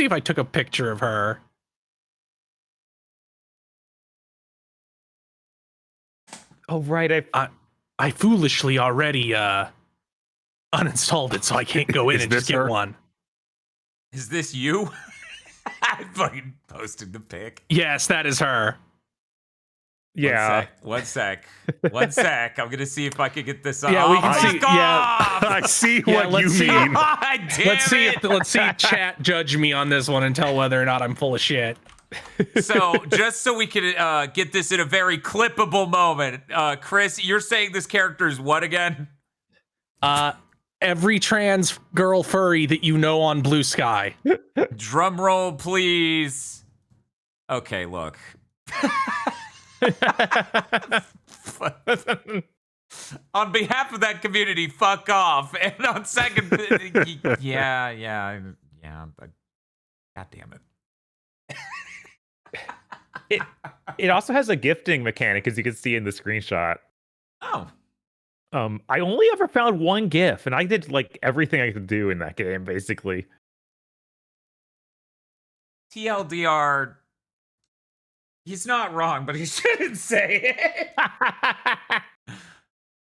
if I took a picture of her. Oh right, I foolishly already uninstalled it, so I can't go in and just get one. Is this you? I fucking posted the pic. Yes, that is her. Yeah. One sec. I'm gonna see if I can get this on. Yeah, we can see. Off! I see Yeah, what you mean. God damn Let's see chat judge me on this one and tell whether or not I'm full of shit. So, just so we can get this in a very clippable moment, Chris, you're saying this character is what again? Every trans girl furry that you know on Blue Sky. Drum roll, please. Okay, look. On behalf of that community, fuck off. And on second, yeah. But God damn it. It also has a gifting mechanic, as you can see in the screenshot. Oh. I only ever found one GIF, and I did like everything I could do in that game, basically. TLDR. He's not wrong, but he shouldn't say it.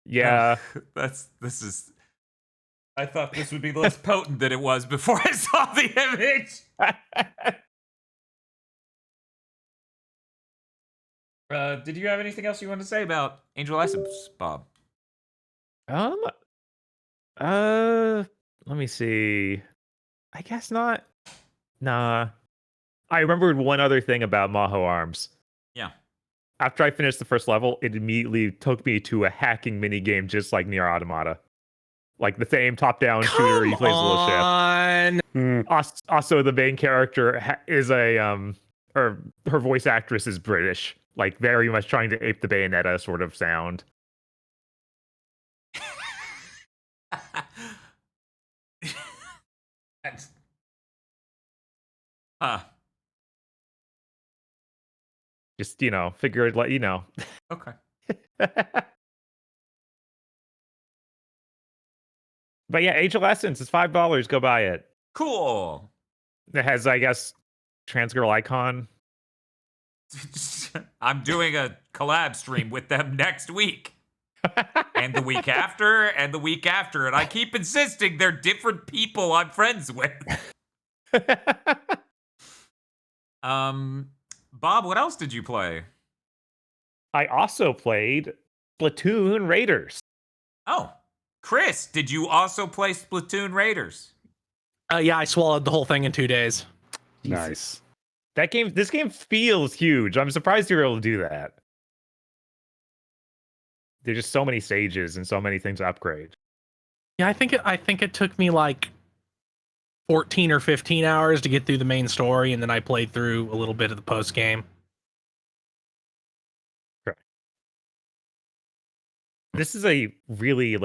Yeah. I thought this would be less potent than it was before I saw the image. Did you have anything else you want to say about Angel Essence, Bob? Let me see. I guess not. Nah. I remembered one other thing about Maho Arms. Yeah. After I finished the first level, it immediately took me to a hacking mini game just like Nier Automata. Like the same top-down shooter, you play as a little ship. Also, the main character is or her voice actress is British. Like very much trying to ape the Bayonetta sort of sound. Just, figure it, let you know. Okay. But yeah, Age of Lessons is $5. Go buy it. Cool. It has, I guess, trans girl icon. I'm doing a collab stream with them next week. And the week after, and the week after. And I keep insisting they're different people I'm friends with. Bob, what else did you play? I also played Splatoon Raiders. Oh, Chris, did you also play Splatoon Raiders? Yeah, I swallowed the whole thing in 2 days. Nice. This game feels huge. I'm surprised you were able to do that. There's just so many stages and so many things to upgrade. Yeah, I think it took me like 14 or 15 hours to get through the main story, and then I played through a little bit of the post game. Okay. This is a really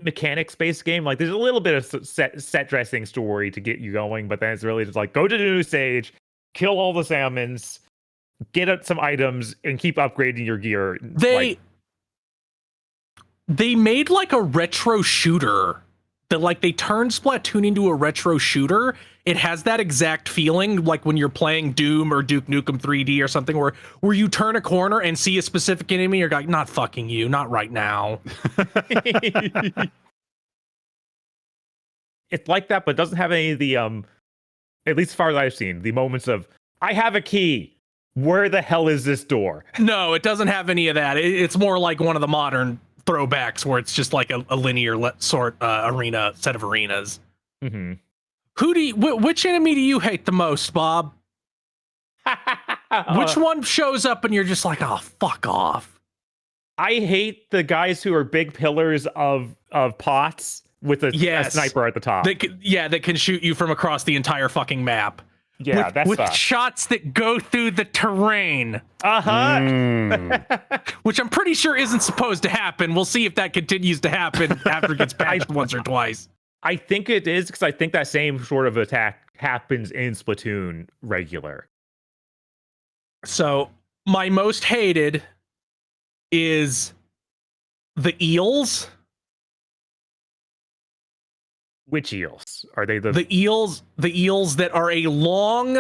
mechanics-based game. Like, there's a little bit of set dressing story to get you going, but then it's really just like, go to the new stage, kill all the salmons, get some items, and keep upgrading your gear. They made like a retro shooter that they turned Splatoon into a retro shooter. It has that exact feeling like when you're playing Doom or Duke Nukem 3D or something where you turn a corner and see a specific enemy, you're like, not fucking you, not right now. It's like that, but doesn't have any of the at least as far as I've seen, the moments of, I have a key. Where the hell is this door? No, it doesn't have any of that. It's more like one of the modern throwbacks where it's just like a linear set of arenas. Mm-hmm. Which enemy do you hate the most, Bob? Which one shows up and you're just like, oh, fuck off? I hate the guys who are big pillars of pots with a sniper at the top. That can shoot you from across the entire fucking map. Yeah, with shots that go through the terrain. Which I'm pretty sure isn't supposed to happen. We'll see if that continues to happen after it gets patched once or twice. I think it is, because I think that same sort of attack happens in Splatoon regular. So my most hated is the eels. Which eels? Are they the eels that are a long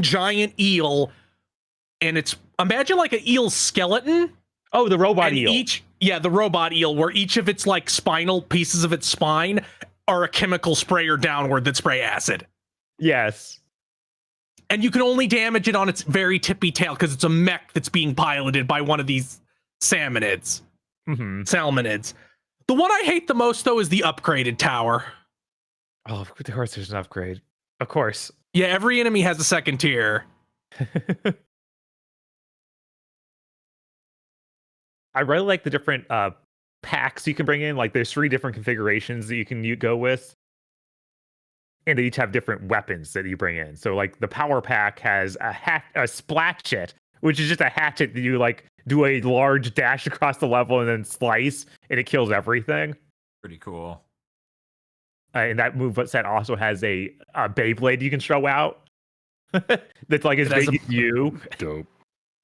giant eel, and it's, imagine like an eel skeleton. Oh, the robot eel. The robot eel, where each of its like spinal pieces of its spine are a chemical sprayer downward that spray acid. Yes. And you can only damage it on its very tippy tail because it's a mech that's being piloted by one of these salmonids. Mm-hmm. Salmonids. The one I hate the most, though, is the upgraded tower. Oh, of course there's an upgrade. Of course. Yeah, every enemy has a second tier. I really like the different packs you can bring in. Like, there's 3 different configurations that you can go with. And they each have different weapons that you bring in. So, like, the power pack has a splatchet, which is just a hatchet that you, do a large dash across the level and then slice, and it kills everything. Pretty cool. And that move set also has a Beyblade you can throw out. That's like as big as you. Dope.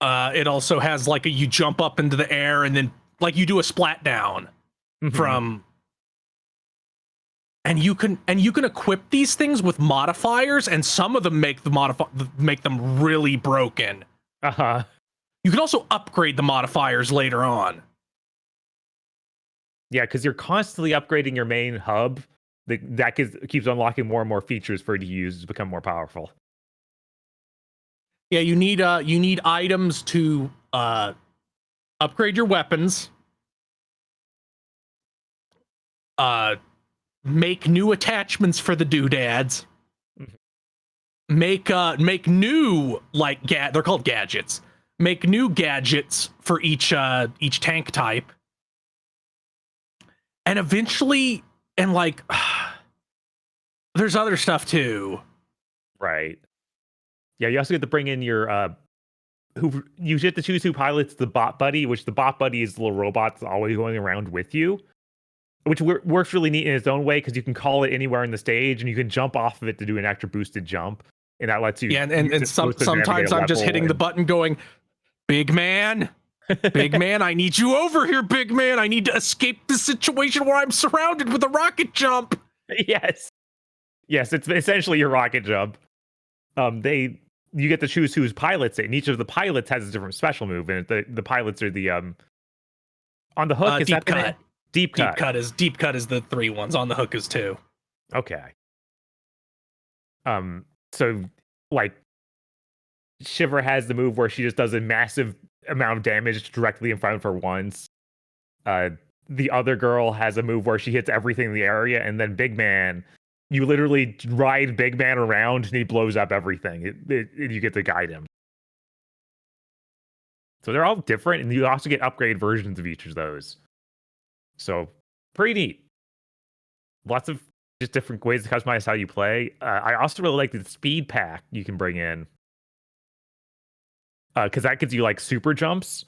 It also has you jump up into the air and then you do a splat down from. And you can equip these things with modifiers, and some of them make them really broken. Uh-huh. You can also upgrade the modifiers later on. Yeah, because you're constantly upgrading your main hub. That keeps unlocking more and more features for you to use to become more powerful. Yeah, you need items to upgrade your weapons. Make new attachments for the doodads. Mm-hmm. Make new they're called gadgets. Make new gadgets for each tank type. And eventually, there's other stuff too. Right. Yeah, you also get to bring in your who you get to choose who pilots the bot buddy, which the bot buddy is the little robot that's always going around with you, which works really neat in its own way because you can call it anywhere in the stage and you can jump off of it to do an extra boosted jump, and that lets you. Yeah, and sometimes I'm just hitting the button going, big man, Big man, I need you over here, big man. I need to escape the situation where I'm surrounded with a rocket jump. Yes. Yes, it's essentially your rocket jump. You get to choose whose pilots it, and each of the pilots has a different special move, and the pilots are the on the hook is Deep that the cut. name? Deep cut. Deep cut is the 3 ones. On the hook is 2. Okay. So like Shiver has the move where she just does a massive amount of damage directly in front of her once. The other girl has a move where she hits everything in the area, and then Big Man, you literally ride Big Man around and he blows up everything. You get to guide him. So they're all different, and you also get upgrade versions of each of those. So pretty neat. Lots of just different ways to customize how you play. I also really like the speed pack you can bring in. Because that gives you like super jumps.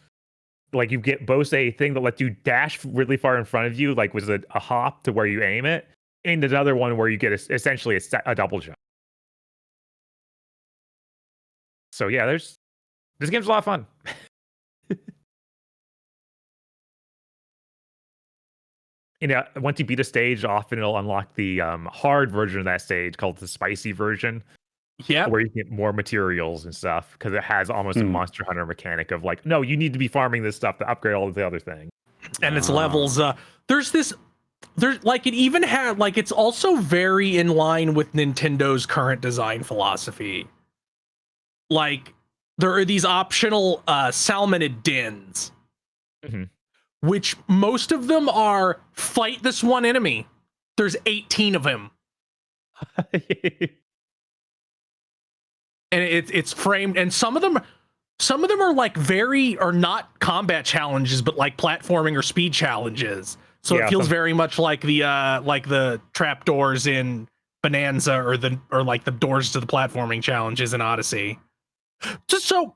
Like you get both a thing that lets you dash really far in front of you, like was a hop to where you aim it, and another one where you get essentially a double jump. So yeah, this game's a lot of fun. Once you beat a stage, often it'll unlock the hard version of that stage called the spicy version. Yeah. Where you get more materials and stuff, because it has almost a Monster Hunter mechanic of like, no, you need to be farming this stuff to upgrade all of the other things. And it's levels. There's like it even had like it's also very in line with Nintendo's current design philosophy. Like there are these optional salmonid dens, which most of them are fight this one enemy. There's 18 of him. And it's framed, and some of them are like are not combat challenges, but like platforming or speed challenges. So it feels very much like the trap doors in Bonanza or like the doors to the platforming challenges in Odyssey. Just so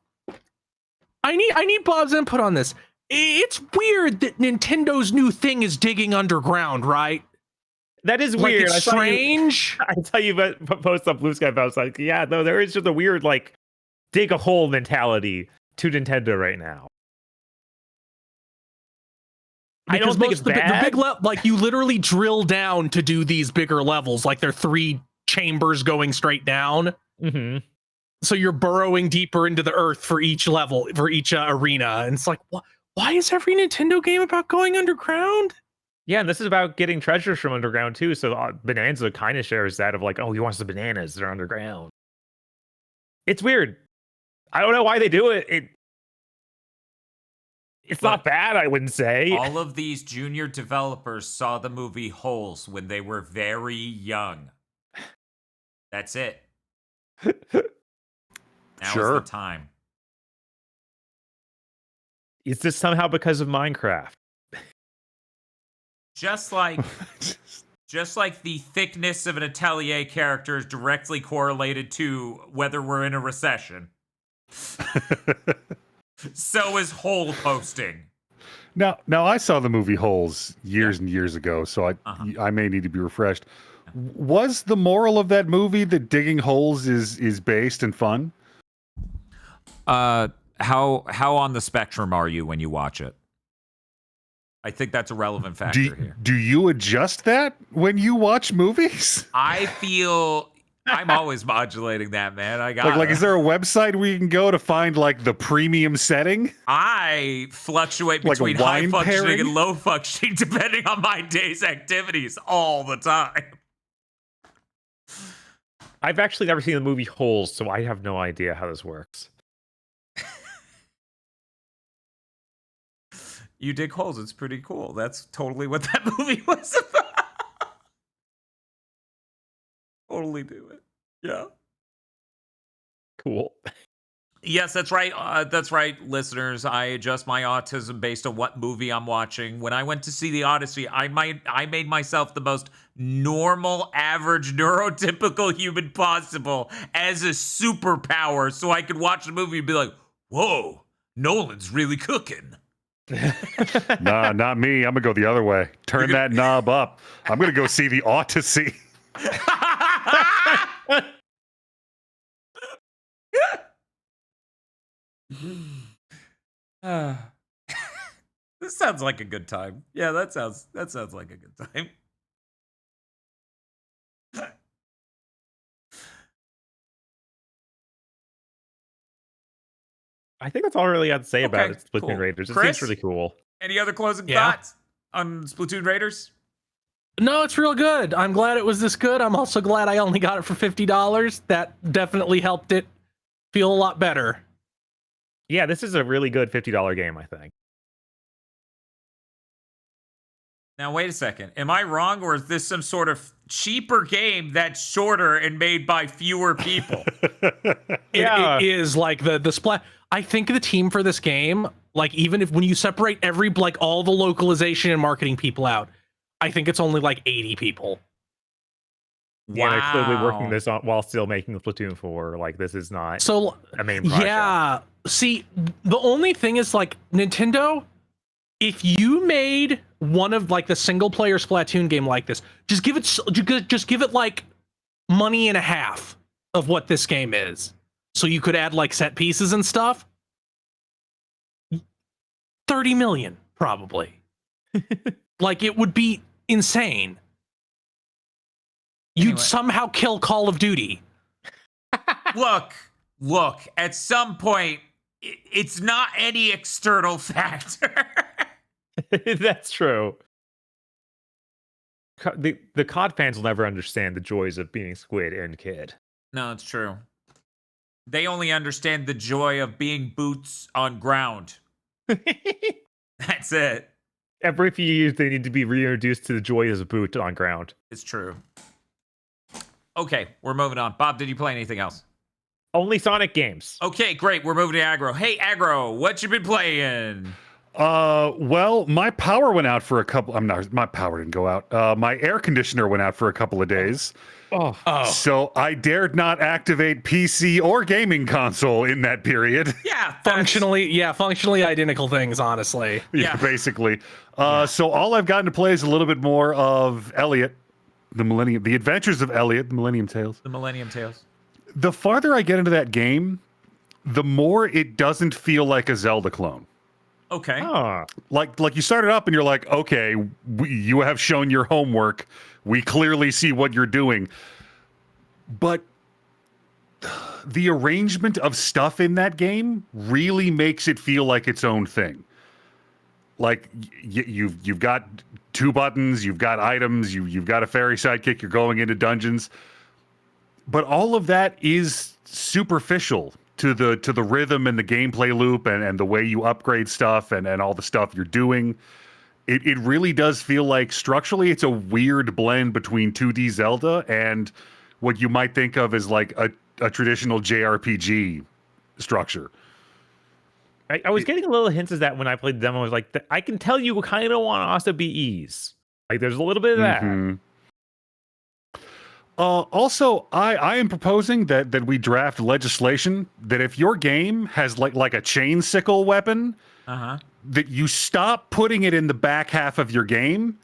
I need Bob's input on this. It's weird that Nintendo's new thing is digging underground, right? That is like weird. It's strange. I tell you, but post up Blue Sky, I was like, yeah, no, there is just a weird like dig a hole mentality to Nintendo right now. Because I don't think it's bad. The big like you literally drill down to do these bigger levels, like they're 3 chambers going straight down. Mm-hmm. So you're burrowing deeper into the earth for each level, for each arena, and it's like, why is every Nintendo game about going underground? Yeah, and this is about getting treasures from underground too. So Bonanza kind of shares that of like, oh, he wants the bananas. They're underground. It's weird. I don't know why they do it. It's not bad, I wouldn't say. All of these junior developers saw the movie Holes when they were very young. That's it. Now is the time. Is this somehow because of Minecraft? Just like the thickness of an Atelier character is directly correlated to whether we're in a recession. So is hole posting. Now I saw the movie Holes years and years ago, so I may need to be refreshed. Was the moral of that movie that digging holes is based and fun? How on the spectrum are you when you watch it? I think that's a relevant factor here. Do you adjust that when you watch movies? I feel I'm always modulating that, man. I got like is there a website where you can go to find like the premium setting? I fluctuate between high functioning and low functioning depending on my day's activities all the time. I've actually never seen the movie Holes, so I have no idea how this works. You dig holes. It's pretty cool. That's totally what that movie was about. Totally do it. Yeah. Cool. Yes, that's right. That's right, listeners. I adjust my autism based on what movie I'm watching. When I went to see the Odyssey, I made myself the most normal, average, neurotypical human possible as a superpower, so I could watch the movie and be like, "Whoa, Nolan's really cooking." Nah, not me. I'm gonna go the other way. Turn that knob up. I'm gonna go see the Odyssey. This sounds like a good time. Yeah, that sounds like a good time. I think that's all I really had to say about Okay, it, Splatoon cool. Raiders. It Chris? seems really cool. Any other closing Yeah. thoughts on Splatoon Raiders? No, it's real good. I'm glad it was this good. I'm also glad I only got it for $50. That definitely helped it feel a lot better. Yeah, this is a really good $50 game, I think. Now, wait a second. Am I wrong, or is this some sort of cheaper game that's shorter and made by fewer people? Yeah. It is like the splat. I think the team for this game, like even if when you separate all the localization and marketing people out, I think it's only like 80 people. Yeah, they're clearly working Wow. this on while still making Splatoon 4. Like, this is not So a main project. yeah, see, the only thing is like Nintendo, if you made one of like the single player Splatoon game like this, just give it like money and a half of what this game is. So you could add like set pieces and stuff. 30 million probably. Like it would be insane. You'd Anyway. somehow kill Call of Duty. Look, at some point, it's not any external factor. That's true. The COD fans will never understand the joys of being Squid and Kid. No, it's true. They only understand the joy of being boots on ground. That's it. Every few years, they need to be reintroduced to the joys of boot on ground. It's true. Okay, we're moving on. Bob, did you play anything else? Only Sonic games. Okay, great. We're moving to Aggro. Hey, Aggro, what you been playing? Well, my power went out for a couple. My power didn't go out. My air conditioner went out for a couple of days. Oh, So I dared not activate PC or gaming console in that period. Yeah, that's- Functionally identical things, honestly. Yeah. Basically. So all I've gotten to play is a little bit more of Elliot, the Adventures of Elliot, the Millennium Tales. The Millennium Tales. The farther I get into that game, the more it doesn't feel like a Zelda clone. Okay. Like you started up and you're like, okay, you have shown your homework. We clearly see what you're doing. But the arrangement of stuff in that game really makes it feel like its own thing. Like you've got two buttons, you've got items, you've got a fairy sidekick, you're going into dungeons. But all of that is superficial to the rhythm and the gameplay loop and the way you upgrade stuff and all the stuff you're doing. It really does feel like structurally it's a weird blend between 2D Zelda and what you might think of as like a traditional JRPG structure. I was getting a little hints of that when I played the demo. I was like, I can tell you kind of want us to be ease. Like, there's a little bit of that. Mhm. Also, I am proposing that we draft legislation that if your game has like a chain sickle weapon, that you stop putting it in the back half of your game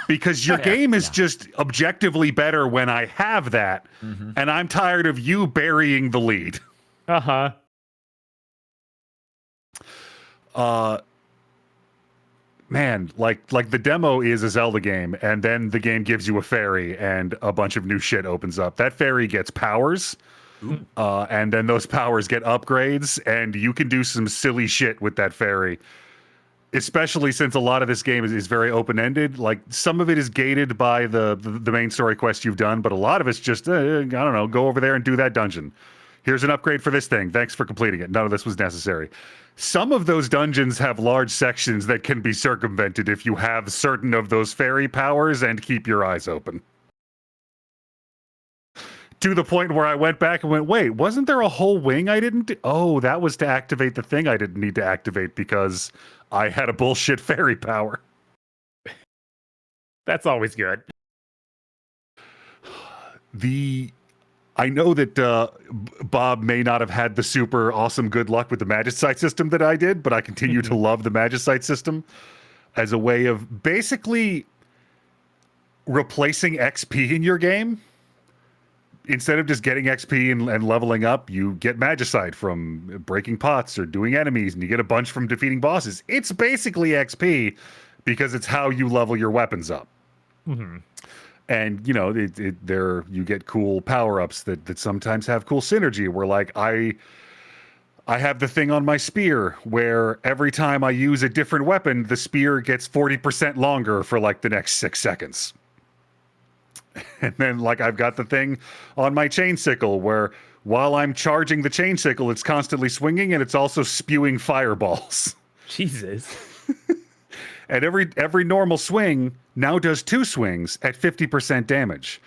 because your game is just objectively better when I have that, and I'm tired of you burying the lead. Man, like the demo is a Zelda game, and then the game gives you a fairy, and a bunch of new shit opens up. That fairy gets powers, and then those powers get upgrades, and you can do some silly shit with that fairy. Especially since a lot of this game is very open-ended. Like, some of it is gated by the main story quest you've done, but a lot of it's just, I don't know, go over there and do that dungeon. Here's an upgrade for this thing. Thanks for completing it. None of this was necessary. Some of those dungeons have large sections that can be circumvented if you have certain of those fairy powers and keep your eyes open. To the point where I went back and went, wait, wasn't there a whole wing I didn't do? Oh, that was to activate the thing I didn't need to activate because I had a bullshit fairy power. That's always good. I know that Bob may not have had the super awesome good luck with the Magicite system that I did, but I continue to love the Magicite system as a way of basically replacing XP in your game. instead of just getting XP and leveling up, you get Magicite from breaking pots or doing enemies, and you get a bunch from defeating bosses. It's basically XP because it's how you level your weapons up. Mm-hmm. And there you get cool power-ups that sometimes have cool synergy, where like I have the thing on my spear where every time I use a different weapon, the spear gets 40% longer for like the next 6 seconds. And then like I've got the thing on my chain sickle where while I'm charging the chain sickle, it's constantly swinging and it's also spewing fireballs. Jesus. And every normal swing now does 2 swings at 50% damage.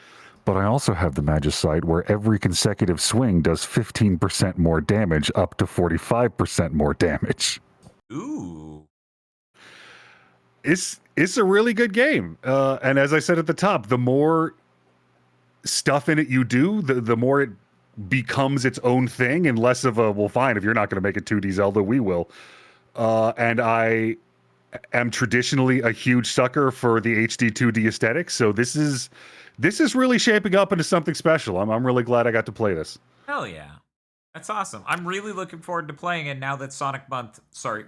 But I also have the Magicite where every consecutive swing does 15% more damage, up to 45% more damage. Ooh. It's a really good game. And as I said at the top, the more stuff in it you do, the more it becomes its own thing and less of a, well, fine, if you're not going to make a 2D Zelda, we will. And I am traditionally a huge sucker for the HD 2D aesthetic, so this is really shaping up into something special. I'm really glad I got to play this. Hell yeah. That's awesome. I'm really looking forward to playing it now that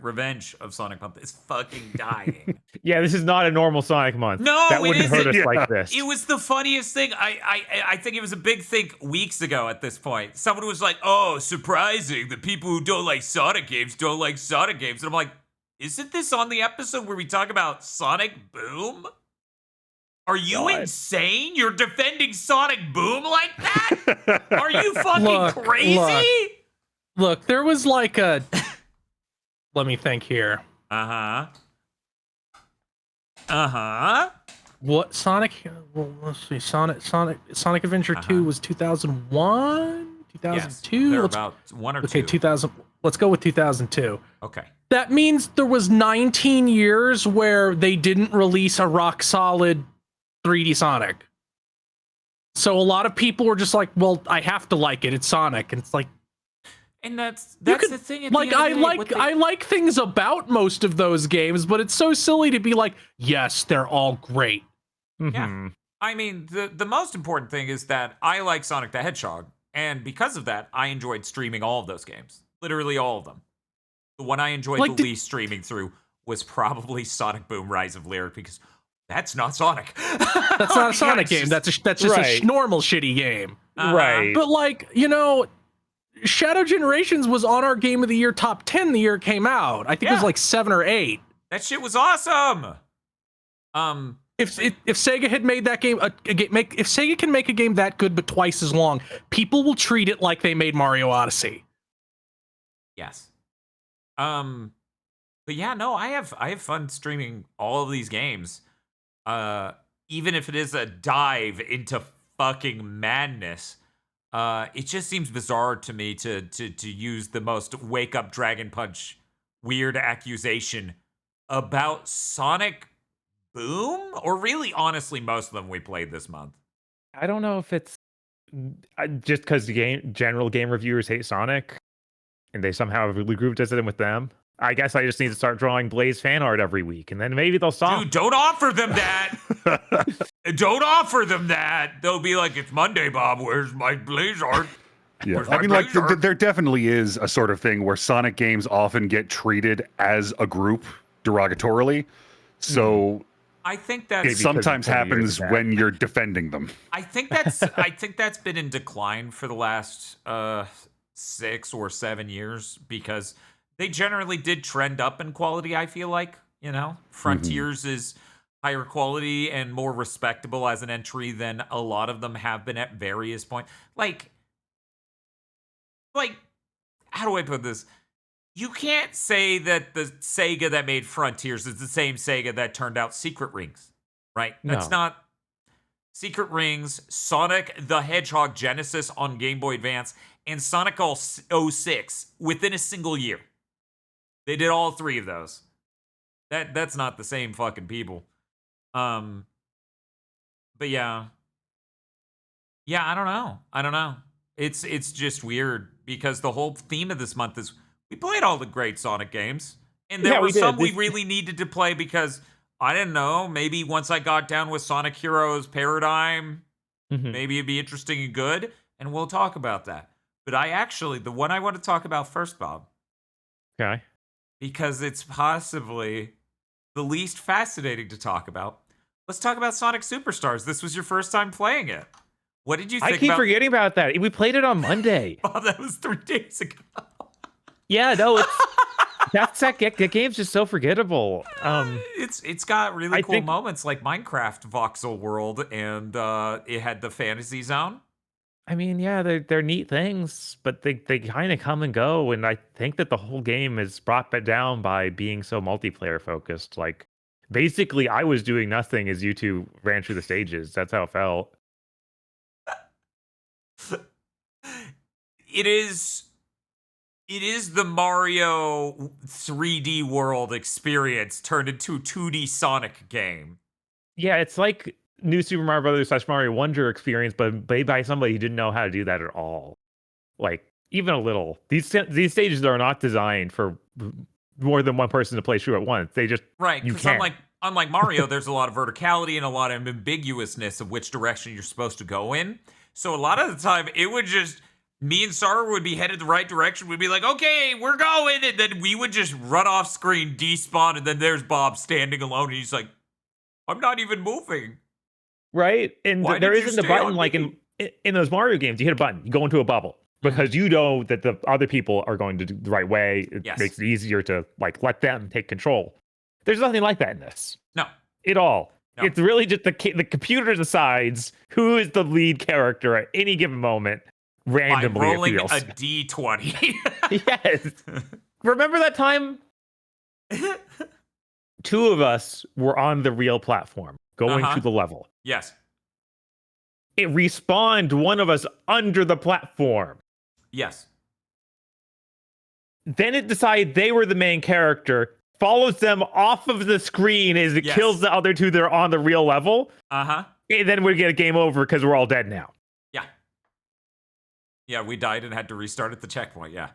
Revenge of Sonic Month is fucking dying. Yeah, this is not a normal Sonic month. No, that wouldn't hurt us Yeah. like this. It was the funniest thing. I think it was a big thing weeks ago at this point. Someone was like, oh, surprising. The people who don't like Sonic games don't like Sonic games. And I'm like, isn't this on the episode where we talk about Sonic Boom? Are you insane? You're defending Sonic Boom like that? Are you fucking crazy? Look, there was like a. Let me think here. What Sonic? Well, let's see. Sonic Adventure 2 was 2001, 2002. Yes, they're about 1 or 2. Okay, 2000. Let's go with 2002. Okay. That means there was 19 years where they didn't release a rock solid 3D Sonic. So a lot of people were just like, "Well, I have to like it. It's Sonic." And it's like, and that's the thing. At like the end of the day, I like things about most of those games, but it's so silly to be like, "Yes, they're all great." Yeah. I mean, the most important thing is that I like Sonic the Hedgehog, and because of that, I enjoyed streaming all of those games. Literally all of them. The one I enjoyed Like the least streaming through was probably Sonic Boom Rise of Lyric, because that's not Sonic. That's not a Sonic game. That's just right. a normal shitty game. Right. But like, Shadow Generations was on our Game of the Year top 10 the year it came out. I think it was like 7 or 8. That shit was awesome. If Sega had made that game, if Sega can make a game that good but twice as long, people will treat it like they made Mario Odyssey. Yes. But yeah, no, I have fun streaming all of these games. Even if it is a dive into fucking madness. It just seems bizarre to me to use the most wake up Dragon Punch weird accusation about Sonic Boom, or really honestly most of them we played this month. I don't know if it's just because general game reviewers hate Sonic and they somehow really grouped us in with them. I guess I just need to start drawing Blaze fan art every week, and then maybe they'll stop. Dude, don't offer them that. Don't offer them that. They'll be like, it's Monday, Bob. Where's my Blaze art? Yeah, Where's I my mean, Blaze art? there definitely is a sort of thing where Sonic games often get treated as a group derogatorily. So I think it that's sometimes happens when you're defending them. I think that's been in decline for the last 6 or 7 years, because they generally did trend up in quality, I feel like. Frontiers is higher quality and more respectable as an entry than a lot of them have been at various points. Like, how do I put this? You can't say that the Sega that made Frontiers is the same Sega that turned out Secret Rings, right? That's not Secret Rings, Sonic the Hedgehog Genesis on Game Boy Advance, and Sonic 06 within a single year. They did all 3 of those. That's not the same fucking people. But yeah. Yeah, I don't know. It's just weird, because the whole theme of this month is we played all the great Sonic games. And there were some we really needed to play because, I didn't know, maybe once I got down with Sonic Heroes Paradigm, maybe it'd be interesting and good. and we'll talk about that. But the one I want to talk about first, Bob, Okay. because it's possibly the least fascinating to talk about. Let's talk about Sonic Superstars. This was your first time playing it. What did you think I keep about forgetting about that. We played it on Monday. Oh, that was 3 days ago. Yeah, no, that game's just so forgettable. It's got really I cool think- moments like Minecraft Voxel World, and it had the fantasy zone. I mean, yeah, they're neat things, but they kind of come and go. And I think that the whole game is brought down by being so multiplayer focused. Like, basically, I was doing nothing as you two ran through the stages. That's how it felt. It is the Mario 3D world experience turned into a 2D Sonic game. Yeah, it's like New Super Mario Brothers / Mario Wonder experience, but made by somebody who didn't know how to do that at all. Like, even a little. These stages are not designed for more than one person to play through at once. They just Right, you because can't. unlike Mario, there's a lot of verticality and a lot of ambiguousness of which direction you're supposed to go in. So a lot of the time, it would just me and Sarah would be headed the right direction. We'd be like, okay, we're going. And then we would just run off screen, despawn. And then there's Bob standing alone. And he's like, I'm not even moving. Right? And Why there did you isn't a stay button on like me? in those Mario games. You hit a button, you go into a bubble because you know that the other people are going to do the right way. It Yes. makes it easier to like let them take control. There's nothing like that in this No. at all. No. It's really just the computer decides who is the lead character at any given moment randomly. By rolling it a feels. D20. Yes. Remember that time? Two of us were on the real platform going Uh-huh. to the level. Yes. It respawned one of us under the platform. Yes. Then it decided they were the main character, follows them off of the screen as it Yes. kills the other two that are on the real level. Uh-huh. And then we get a game over because we're all dead now. Yeah. Yeah, we died and had to restart at the checkpoint. Yeah.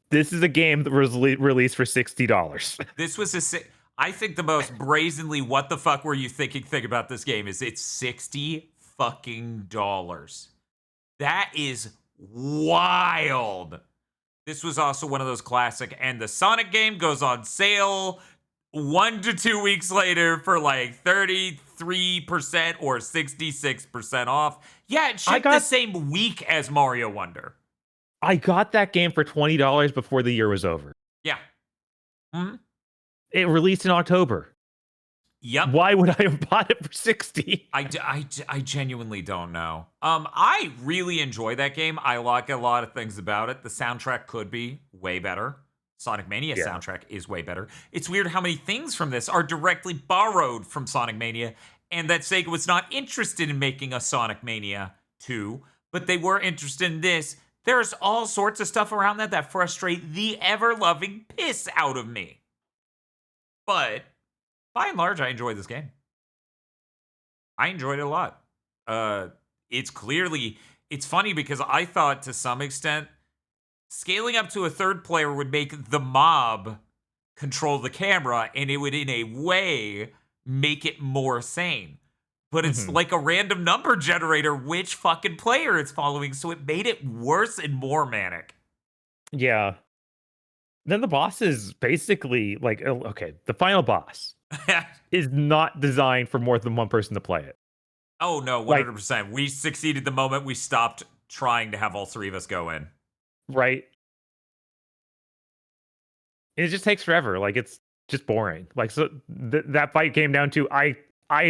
This is a game that was released for $60. This was I think the most brazenly what the fuck were you thinking thing about this game is it's $60 fucking dollars. That is wild. This was also one of those classic, and the Sonic game goes on sale 1 to 2 weeks later for like 33% or 66% off. Yeah, it shipped the same week as Mario Wonder. I got that game for $20 before the year was over. Yeah. Hmm. It released in October. Yep. Why would I have bought it for 60? I genuinely don't know. I really enjoy that game. I like a lot of things about it. The soundtrack could be way better. Sonic Mania soundtrack is way better. It's weird how many things from this are directly borrowed from Sonic Mania, and that Sega was not interested in making a Sonic Mania 2, but they were interested in this. There's all sorts of stuff around that frustrate the ever-loving piss out of me. But by and large, I enjoy this game. I enjoyed it a lot. It's funny because I thought to some extent scaling up to a third player would make the mob control the camera and it would in a way make it more sane. But it's like a random number generator which fucking player it's following, so it made it worse and more manic. Yeah. Then the boss is basically like, okay, the final boss is not designed for more than one person to play it. Oh, no, 100%. We succeeded the moment we stopped trying to have all three of us go in. Right. It just takes forever. Like, it's just boring. Like, so that fight came down to, I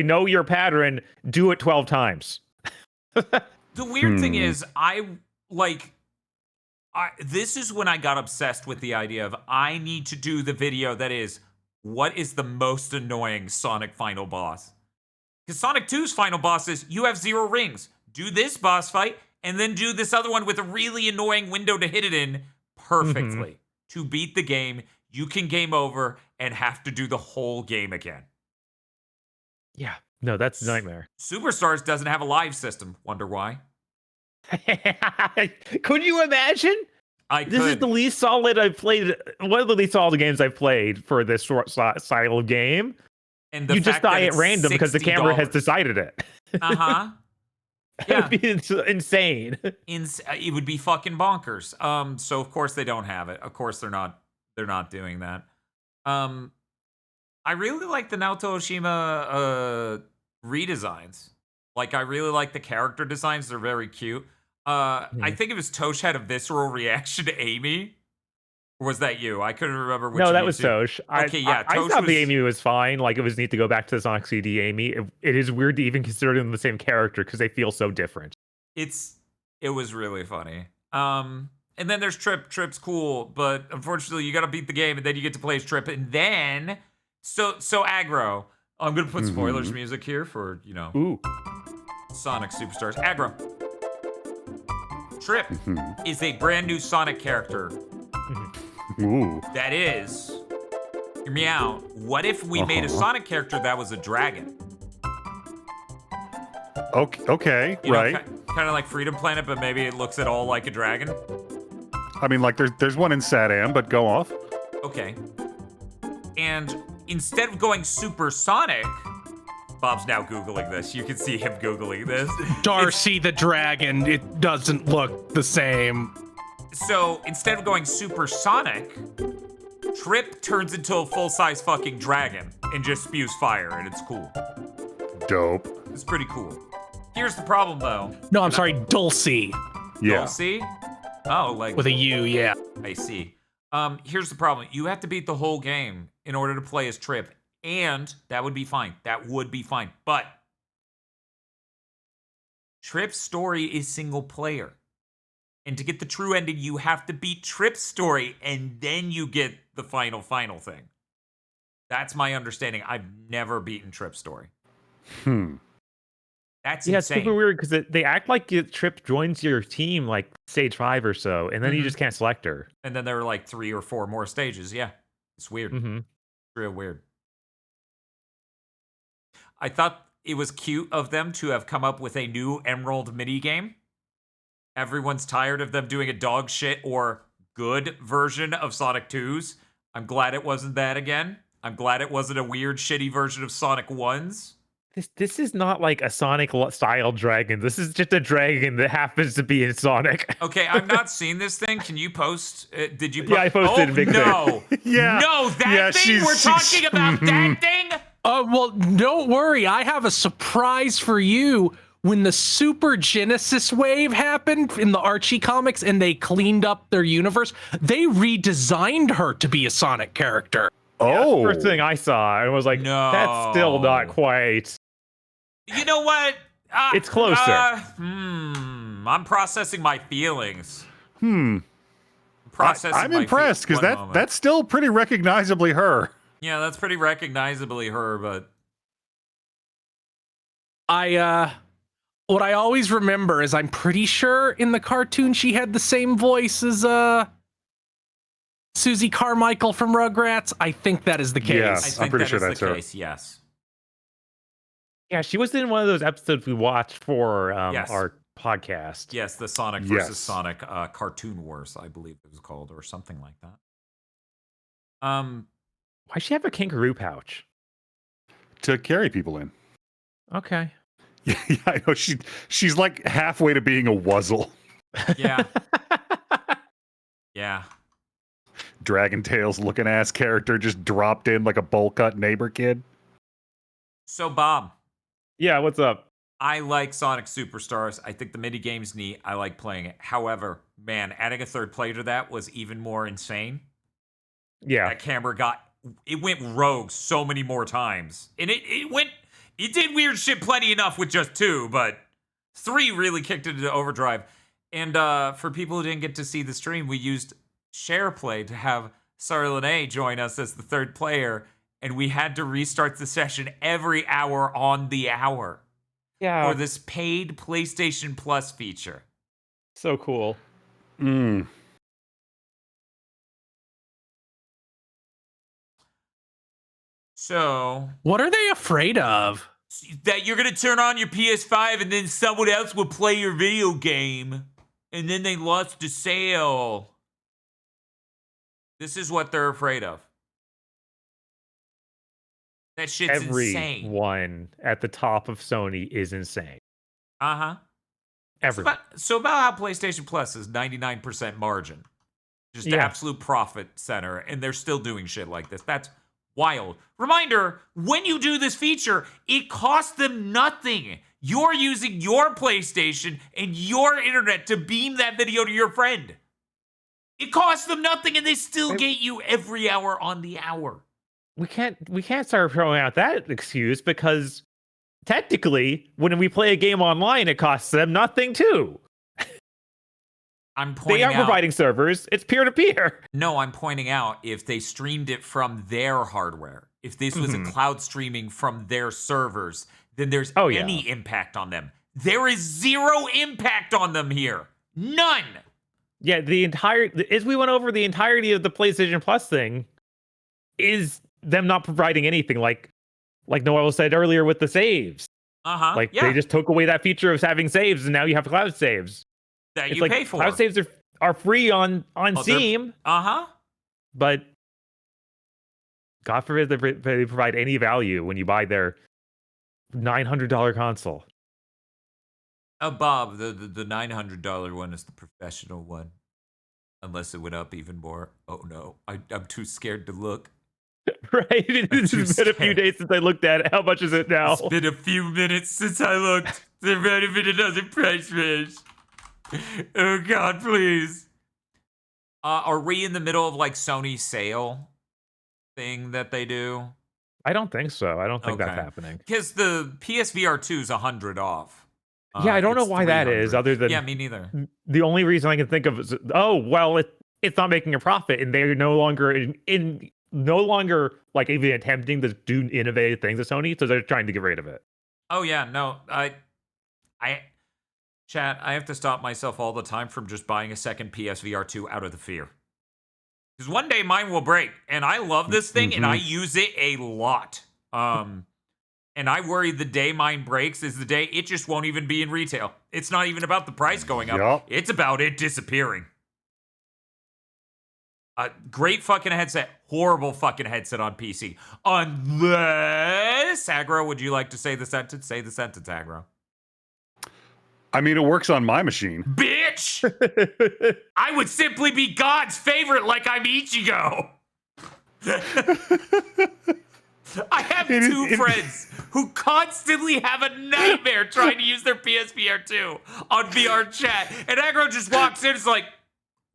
know your pattern, do it 12 times. The weird thing is, this is when I got obsessed with the idea of I need to do the video that is, what is the most annoying Sonic final boss? Because Sonic 2's final boss is, you have 0 rings. Do this boss fight, and then do this other one with a really annoying window to hit it in perfectly. To beat the game, you can game over and have to do the whole game again. Yeah. No, that's a nightmare. Superstars doesn't have a live system. Wonder why? Could you imagine? This is the least solid I've played. One of the least solid games I've played for this short style of game. And you just die at random because the camera has decided it. Uh-huh. Yeah. It'd be insane. It would be fucking bonkers. So of course they don't have it. Of course they're not doing that. I really like the Naoto Oshima redesigns. Like, I really like the character designs. They're very cute. I think it was Tosh had a visceral reaction to Amy. Or was that you? I couldn't remember which. No, of that you was two. Tosh. Okay, yeah, I Tosh thought was- the Amy was fine. Like, it was neat to go back to the Sonic CD Amy. It is weird to even consider them the same character because they feel so different. It was really funny. And then there's Trip. Trip's cool, but unfortunately you gotta beat the game and then you get to play as Trip. And then so aggro. I'm gonna put spoilers music here for, Ooh. Sonic Superstars. Aggro. Trip is a brand new Sonic character Ooh. that is, hear me out, what if we made a Sonic character that was a dragon? Okay, You know, right. Kind of like Freedom Planet, but maybe it looks at all like a dragon. I mean, like, there's one in SatAM, but go off. Okay. And instead of going supersonic, Bob's now Googling this. You can see him Googling this. Darcy the dragon, it doesn't look the same. So instead of going supersonic, Trip turns into a full-size fucking dragon and just spews fire, and it's cool. Dope. It's pretty cool. Here's the problem, though. No, I'm sorry, Dulcie Yeah. You'll see? Oh, like... with a U, yeah. I see. Here's the problem. You have to beat the whole game in order to play as Trip, and that would be fine. That would be fine. But Trip's story is single player. And to get the true ending, you have to beat Trip's story, and then you get the final thing. That's my understanding. I've never beaten Trip's story. That's Yeah, it's insane. super weird because they act like Trip joins your team like stage 5 or so, and then you just can't select her. And then there are like 3 or 4 more stages. Yeah, it's weird. Mm-hmm. Real weird. I thought it was cute of them to have come up with a new Emerald mini game. Everyone's tired of them doing a dog shit or good version of Sonic 2's. I'm glad it wasn't that again. I'm glad it wasn't a weird, shitty version of Sonic 1's. This is not like a Sonic style dragon. This is just a dragon that happens to be in Sonic. Okay, I've not seen this thing. Can you post? Did you? Yeah, I posted Oh, a big no. Yeah. No, that Yeah, thing. We're talking about that thing. Well, don't worry. I have a surprise for you. When the Super Genesis wave happened in the Archie comics and they cleaned up their universe, they redesigned her to be a Sonic character. Oh. First thing I saw, I was like, No. that's still not quite. You know what? It's closer. I'm processing my feelings. I'm impressed because that's still pretty recognizably her. Yeah, that's pretty recognizably her, but What I always remember is I'm pretty sure in the cartoon she had the same voice as Susie Carmichael from Rugrats. I think that is the case. Yeah. I think I'm pretty that sure is that's the her. case. Yes. Yeah, she was in one of those episodes we watched for Yes. our podcast. Yes, the Sonic versus Yes. Sonic Cartoon Wars, I believe it was called, or something like that. Why'd she have a kangaroo pouch? To carry people in. Okay. Yeah, I know. She's like halfway to being a wuzzle. Yeah. Yeah. Dragon Tales looking ass character just dropped in like a bowl cut neighbor kid. So, Bob, Yeah, what's up? I like Sonic Superstars. I think the mini game's neat. I like playing it. However, man, adding a third player to that was even more insane. Yeah. That camera went rogue so many more times. And it did weird shit plenty enough with just 2, but 3 really kicked it into overdrive. And for people who didn't get to see the stream, we used SharePlay to have Sarlene join us as the third player, and we had to restart the session every hour on the hour Yeah. for this paid PlayStation Plus feature. So cool. So What are they afraid of? that you're gonna turn on your PS5 and then someone else will play your video game, and then they lost the sale. This is what they're afraid of. That shit's insane. Everyone at the top of Sony is insane. Uh-huh. Everyone. So about how PlayStation Plus is 99% margin. Just Yeah. absolute profit center, and they're still doing shit like this. That's wild. Reminder, when you do this feature, it costs them nothing. You're using your PlayStation and your internet to beam that video to your friend. It costs them nothing, and they still get you every hour on the hour. We can't start throwing out that excuse because technically, when we play a game online, it costs them nothing too. I'm pointing They are out, providing servers. It's peer to peer. No, I'm pointing out if they streamed it from their hardware, if this was a cloud streaming from their servers, then there's any impact on them. There is zero impact on them here. None. Yeah, as we went over, the entirety of the PlayStation Plus thing is them not providing anything. Like Noel said earlier with the saves. They just took away that feature of having saves, and now you have cloud saves. That It's you like pay for. cloud saves are free on Steam. But God forbid they provide any value when you buy their $900 console. Bob, the $900 one is the professional one. Unless it went up even more. Oh no, I'm too scared to look. Right? It's been a few days since I looked at it. How much is it now? It's been a few minutes since I looked. There might have been another price range. Oh God, please. Are we in the middle of like Sony's sale thing that they do? I don't think so. I don't think that's happening. Because the PSVR 2 is $100 off. Yeah, I don't know why that is, other than me neither. The only reason I can think of is, it's not making a profit, and they're no longer no longer like even attempting to do innovative things at Sony, so they're trying to get rid of it. Oh yeah, no, chat, I have to stop myself all the time from just buying a second PSVR 2 out of the fear. Because one day mine will break, and I love this thing, and I use it a lot. And I worry the day mine breaks is the day it just won't even be in retail. It's not even about the price going up. Yep. It's about it disappearing. Great fucking headset. Horrible fucking headset on PC. Unless... Aggro, would you like to say the sentence? Say the sentence, Aggro. I mean, it works on my machine. Bitch! I would simply be God's favorite like I'm Ichigo. I have two friends who constantly have a nightmare trying to use their PSVR 2 on VR chat. And Aggro just walks in and is like,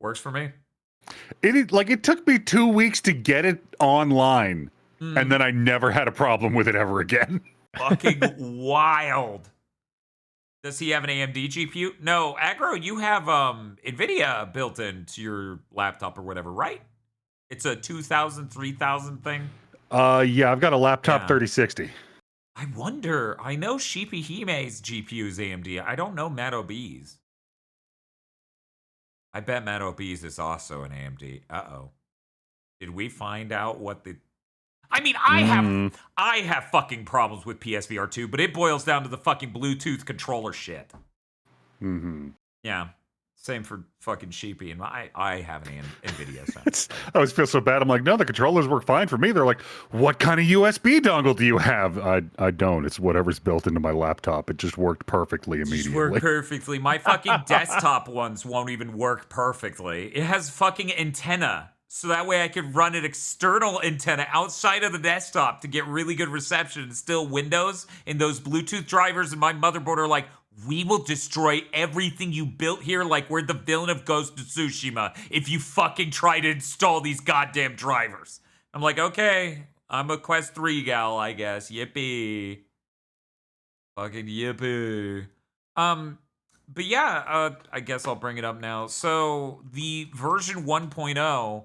works for me. It took me 2 weeks to get it online, and then I never had a problem with it ever again. Fucking wild. Does he have an AMD GPU? No, Aggro, you have NVIDIA built into your laptop or whatever, right? It's a 2000, 3000 thing? Yeah, I've got a laptop 3060. I wonder. I know Sheepy Hime's GPU is AMD. I don't know Matt OB's. I bet Matt OB's is also an AMD. Uh-oh. Did we find out what the... I mean, I have fucking problems with PSVR 2, but it boils down to the fucking Bluetooth controller shit. Yeah. Same for fucking Sheepy, and I have an NVIDIA. So. I always feel so bad. I'm like, no, the controllers work fine for me. They're like, what kind of USB dongle do you have? I don't. It's whatever's built into my laptop. It just worked perfectly immediately. Just worked perfectly. My fucking desktop ones won't even work perfectly. It has fucking antenna, so that way I could run an external antenna outside of the desktop to get really good reception. And still Windows and those Bluetooth drivers and my motherboard are like, we will destroy everything you built here like we're the villain of Ghost of Tsushima if you fucking try to install these goddamn drivers. I'm like, okay, I'm a Quest 3 gal, I guess. Yippee. Fucking yippee. But yeah, I guess I'll bring it up now. So the version 1.0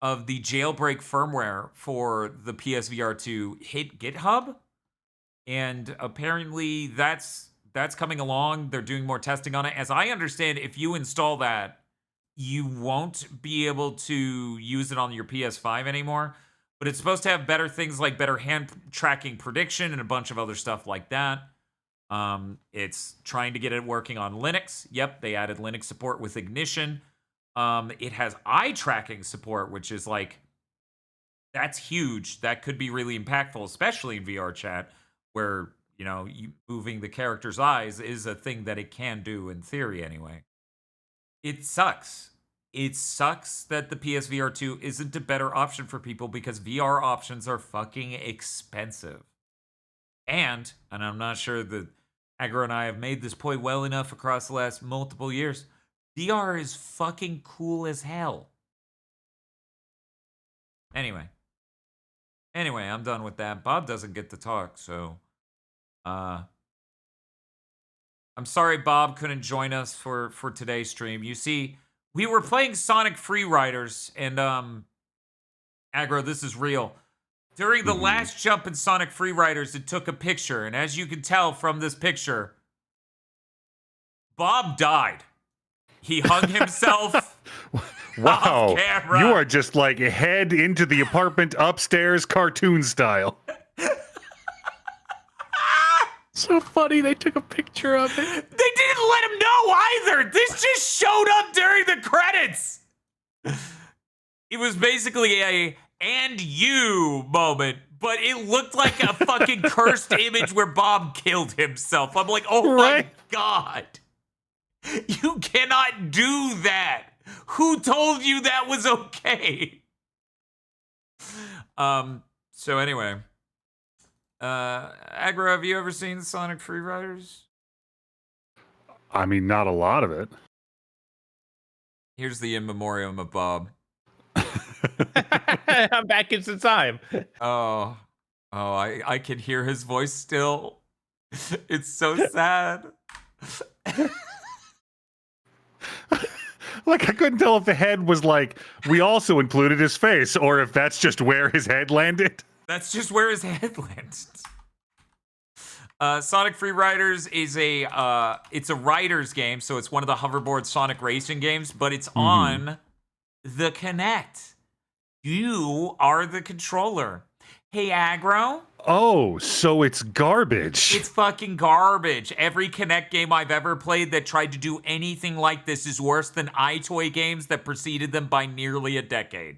of the jailbreak firmware for the PSVR 2 hit GitHub. And apparently that's coming along. They're doing more testing on it. As I understand, if you install that, you won't be able to use it on your PS5 anymore. But it's supposed to have better things like better hand tracking prediction and a bunch of other stuff like that. It's trying to get it working on Linux. Yep, they added Linux support with Ignition. It has eye tracking support, which is like, that's huge. That could be really impactful, especially in VR chat, where moving the character's eyes is a thing that it can do in theory anyway. It sucks. It sucks that the PSVR 2 isn't a better option for people because VR options are fucking expensive. And I'm not sure that Aggro and I have made this point well enough across the last multiple years, VR is fucking cool as hell. Anyway, I'm done with that. Bob doesn't get to talk, so I'm sorry Bob couldn't join us for today's stream. You see, we were playing Sonic Free Riders, and Aggro, this is real. During the last jump in Sonic Free Riders, it took a picture, and as you can tell from this picture, Bob died. He hung himself. Wow. Off camera. You are just like head into the apartment upstairs cartoon style. So funny, they took a picture of it. They didn't let him know either. This just showed up during the credits. It was basically a "and you" moment, but it looked like a fucking cursed image where Bob killed himself. I'm like, oh my God. You cannot do that. Who told you that was okay? So anyway, Aggro, have you ever seen Sonic Free Riders? I mean, not a lot of it. Here's the in memoriam of Bob. I'm back into time. Oh, I can hear his voice still. It's so sad. Like, I couldn't tell if the head was like, we also included his face, or if that's just where his head landed. That's just where his head lands. Sonic Free Riders is it's a riders game, so it's one of the hoverboard Sonic racing games, but it's on the Kinect. You are the controller. Hey, Aggro. Oh, so it's garbage. It's fucking garbage. Every Kinect game I've ever played that tried to do anything like this is worse than iToy games that preceded them by nearly a decade.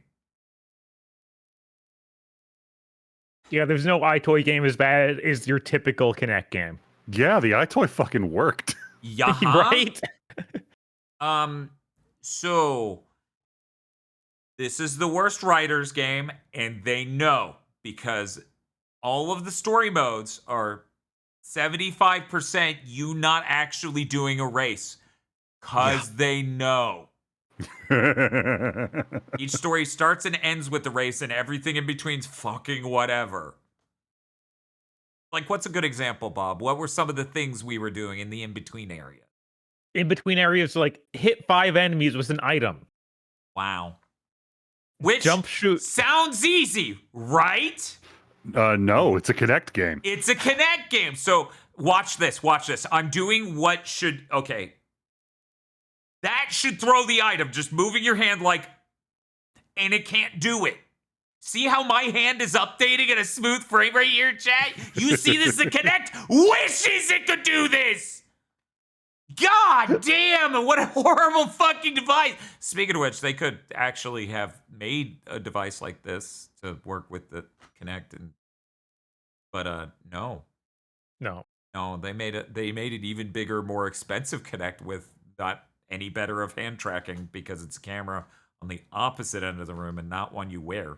Yeah, there's no iToy game as bad as your typical Kinect game. Yeah, the iToy fucking worked. Yeah. Right? So this is the worst writers game, and they know because all of the story modes are 75% you not actually doing a race. Cause they know. Each story starts and ends with the race, and everything in between's fucking whatever. Like, what's a good example, Bob? What were some of the things we were doing in the in-between area? In between areas, like hit 5 enemies was an item. Wow. Which Jump shoot sounds easy, right? No, it's a Kinect game. It's a Kinect game. So watch this. I'm doing what should... Okay. That should throw the item. Just moving your hand like... And it can't do it. See how my hand is updating at a smooth frame right here, chat? You see this? The Kinect wishes it could do this! God damn! What a horrible fucking device! Speaking of which, they could actually have made a device like this to work with the Kinect, but no, they made it even bigger, more expensive Kinect with not any better of hand tracking because it's a camera on the opposite end of the room and not one you wear.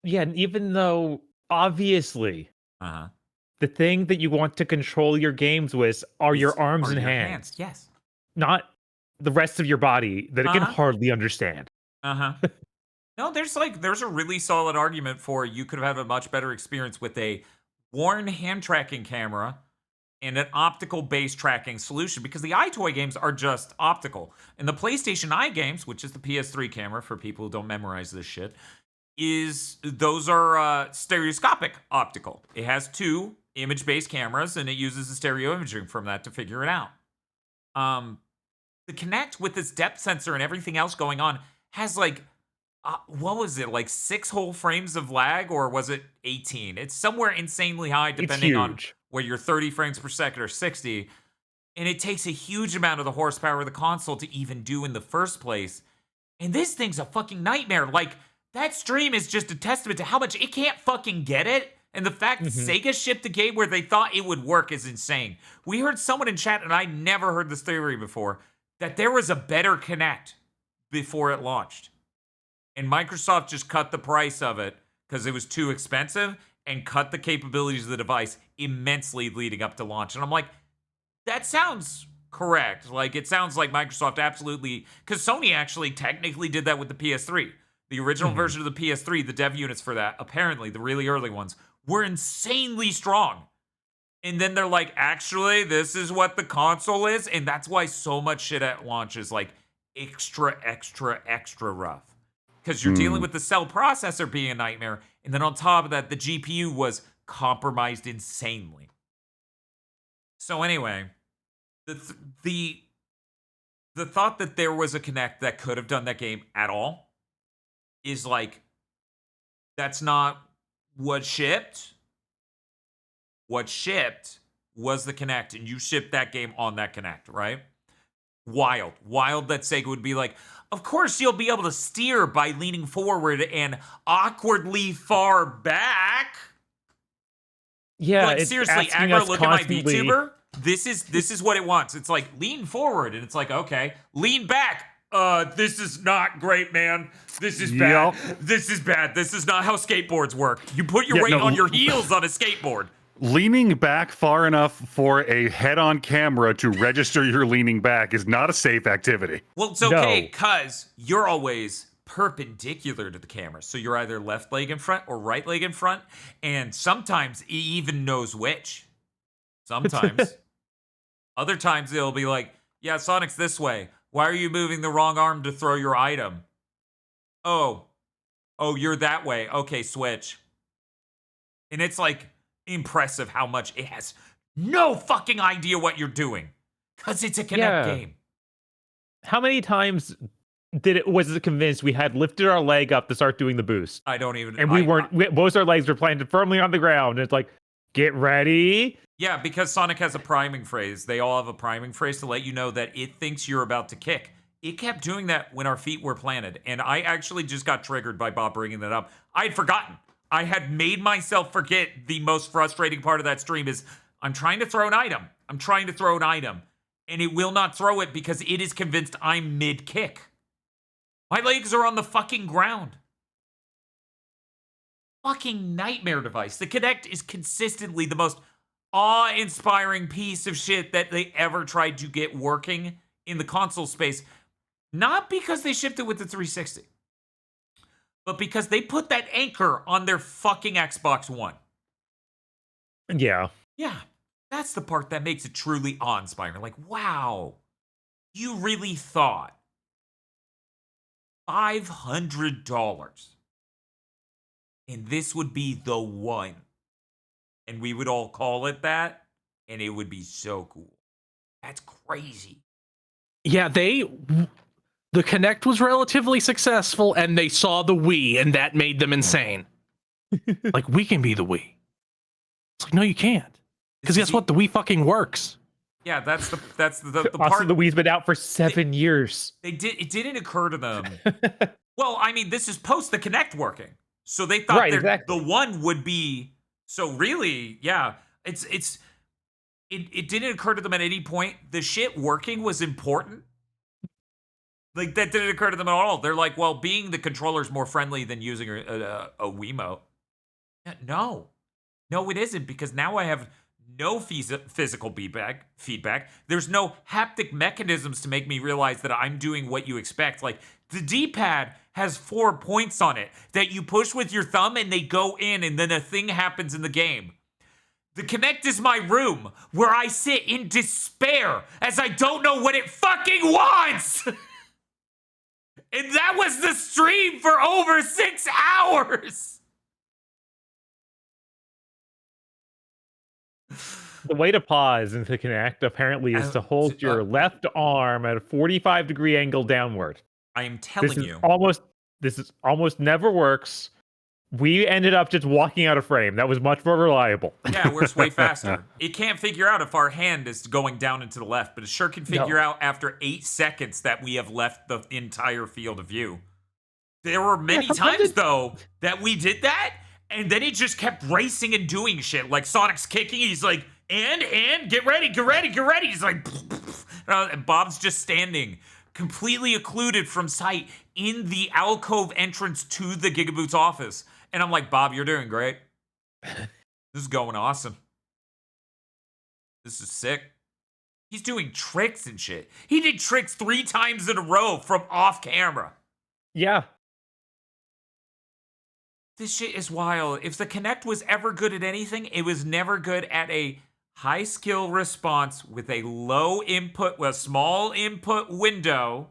Yeah, and even though obviously the thing that you want to control your games with are your arms and hands. Yes. Not the rest of your body that it can hardly understand. No, there's a really solid argument for you could have had a much better experience with a worn hand tracking camera and an optical base tracking solution, because the iToy games are just optical. And the PlayStation Eye games, which is the PS3 camera for people who don't memorize this shit, those are stereoscopic optical. It has 2 image-based cameras, and it uses the stereo imaging from that to figure it out. The Kinect with its depth sensor and everything else going on has what was it, like 6 whole frames of lag, or was it 18? It's somewhere insanely high depending on where you're 30 frames per second or 60. And it takes a huge amount of the horsepower of the console to even do in the first place. And this thing's a fucking nightmare. Like, that stream is just a testament to how much it can't fucking get it And the fact Sega shipped a game where they thought it would work is insane. We heard someone in chat, and I never heard this theory before, that there was a better Kinect before it launched. And Microsoft just cut the price of it because it was too expensive and cut the capabilities of the device immensely leading up to launch. And I'm like, that sounds correct. Like, it sounds like Microsoft absolutely, because Sony actually technically did that with the PS3. The original version of the PS3, the dev units for that, apparently the really early ones, were insanely strong. And then they're like, actually, this is what the console is. And that's why so much shit at launch is like extra rough. Because you're dealing with the cell processor being a nightmare. And then on top of that, the GPU was compromised insanely. So anyway, the thought that there was a Kinect that could have done that game at all is like, that's not what shipped. What shipped was the Kinect, and you shipped that game on that Kinect, right? Wild that Sega would be like, of course you'll be able to steer by leaning forward and awkwardly far back. Yeah, like, it's seriously, asking Aggro, us look at my constantly- VTuber. This is what it wants. It's like, lean forward, and it's like, okay, lean back. This is not great, man. This is bad. This is bad. This is not how skateboards work. You put your weight on your heels on a skateboard. Leaning back far enough for a head-on camera to register you're leaning back is not a safe activity. Well, it's okay, because you're always perpendicular to the camera. So you're either left leg in front or right leg in front. And sometimes he even knows which. Sometimes. Other times it'll be like, yeah, Sonic's this way. Why are you moving the wrong arm to throw your item? Oh, you're that way. Okay, switch. And it's like impressive how much it has no fucking idea what you're doing. Because it's a Kinect game. How many times was it convinced we had lifted our leg up to start doing the boost? I don't even... And both our legs were planted firmly on the ground. And it's like, get ready. Yeah, because Sonic has a priming phrase. They all have a priming phrase to let you know that it thinks you're about to kick. It kept doing that when our feet were planted. And I actually just got triggered by Bob bringing that up. I had forgotten. I had made myself forget the most frustrating part of that stream is I'm trying to throw an item. And it will not throw it because it is convinced I'm mid-kick. My legs are on the fucking ground. Fucking nightmare device. The Kinect is consistently the most awe-inspiring piece of shit that they ever tried to get working in the console space. Not because they shipped it with the 360, but because they put that anchor on their fucking Xbox One. Yeah. Yeah, that's the part that makes it truly awe-inspiring. Like, wow, you really thought $500 and this would be the one. And we would all call it that, and it would be so cool. That's crazy. Yeah, the Kinect was relatively successful, and they saw the Wii, and that made them insane. Like, we can be the Wii. It's like, no, you can't. Because guess what? The Wii fucking works. Yeah, that's the Also, part. the Wii's been out for 7 years. It didn't occur to them. Well, I mean, this is post the Kinect working, so they thought the one would be. So really, yeah, it didn't occur to them at any point. The shit working was important. Like, that didn't occur to them at all. They're like, well, being the controller's more friendly than using a Wiimote. No, it isn't, because now I have no physical feedback. There's no haptic mechanisms to make me realize that I'm doing what you expect. Like, the D-pad has 4 points on it that you push with your thumb and they go in, and then a thing happens in the game. The Kinect is my room where I sit in despair as I don't know what it fucking wants. And that was the stream for over 6 hours. The way to pause into Kinect apparently is to hold your left arm at a 45-degree angle downward. I am telling you. This is almost never works. We ended up just walking out of frame. That was much more reliable. Yeah, it works way faster. It can't figure out if our hand is going down and to the left, but it sure can figure out after 8 seconds that we have left the entire field of view. There were many times, though, that we did that, And then he just kept racing and doing shit. Like Sonic's kicking, he's like, and get ready. He's like, and Bob's just standing, completely occluded from sight in the alcove entrance to the GigaBoots office. And I'm like, Bob, you're doing great. This is going awesome. This is sick. He's doing tricks and shit. He did tricks 3 times in a row from off camera. Yeah. This shit is wild. If the Kinect was ever good at anything, it was never good at a high skill response with a low input, a small input window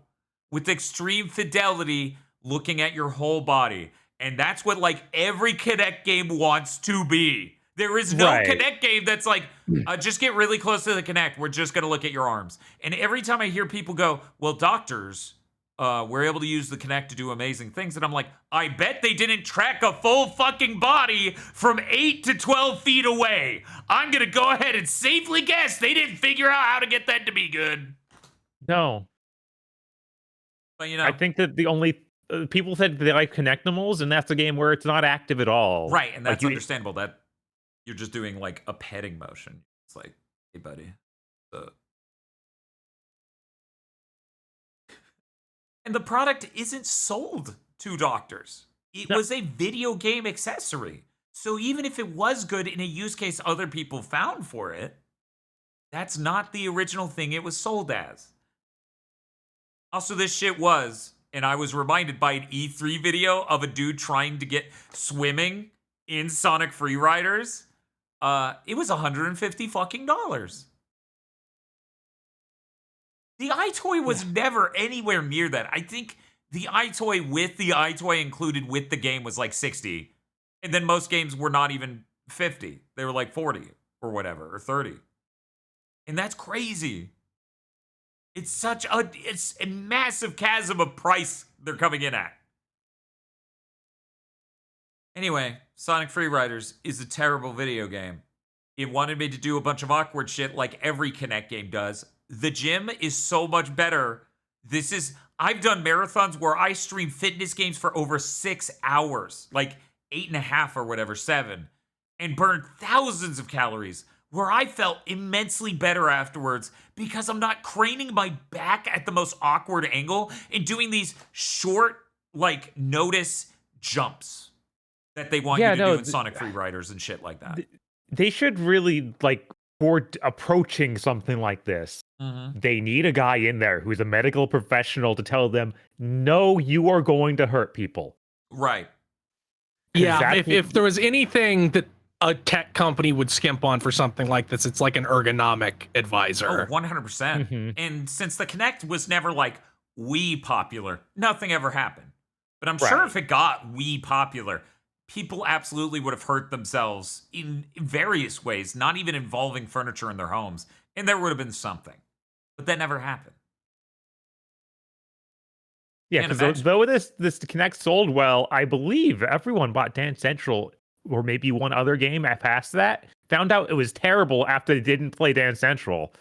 with extreme fidelity looking at your whole body. And that's what like every Kinect game wants to be. There is no Kinect game that's like, just get really close to the Kinect. We're just going to look at your arms. And every time I hear people go, well, doctors, we're able to use the Kinect to do amazing things. And I'm like, I bet they didn't track a full fucking body from 8 to 12 feet away. I'm going to go ahead and safely guess they didn't figure out how to get that to be good. No. But, you know. I think that the only... people said they like Kinectimals, and that's a game where it's not active at all. Right, and that's like understandable. That you're just doing, like, a petting motion. It's like, hey, buddy. And the product isn't sold to doctors. It was a video game accessory. So even if it was good in a use case other people found for it, that's not the original thing it was sold as. Also, this shit was, and I was reminded by an E3 video of a dude trying to get swimming in Sonic Free Riders. It was $150 fucking dollars. The iToy was never anywhere near that. I think the iToy with the iToy included with the game was like 60. And then most games were not even 50. They were like 40 or whatever, or 30. And that's crazy. It's a massive chasm of price they're coming in at. Anyway, Sonic Free Riders is a terrible video game. It wanted me to do a bunch of awkward shit like every Kinect game does. The gym is so much better. I've done marathons where I stream fitness games for over 6 hours, like 8.5 or whatever, 7, and burned thousands of calories, where I felt immensely better afterwards because I'm not craning my back at the most awkward angle and doing these short, like, notice jumps that they want you to do in Sonic Free Riders and shit like that. They should really, like, for approaching something like this, they need a guy in there who's a medical professional to tell them, no, you are going to hurt people. Right. Yeah, if there was anything that a tech company would skimp on for something like this, it's like an ergonomic advisor. Oh, 100%. And since the Kinect was never like Wii popular, nothing ever happened. But I'm sure if it got Wii popular, people absolutely would have hurt themselves in various ways, not even involving furniture in their homes. And there would have been something. But that never happened. Yeah, because though this Kinect sold well, I believe everyone bought Dance Central or maybe one other game past that, found out it was terrible after they didn't play Dance Central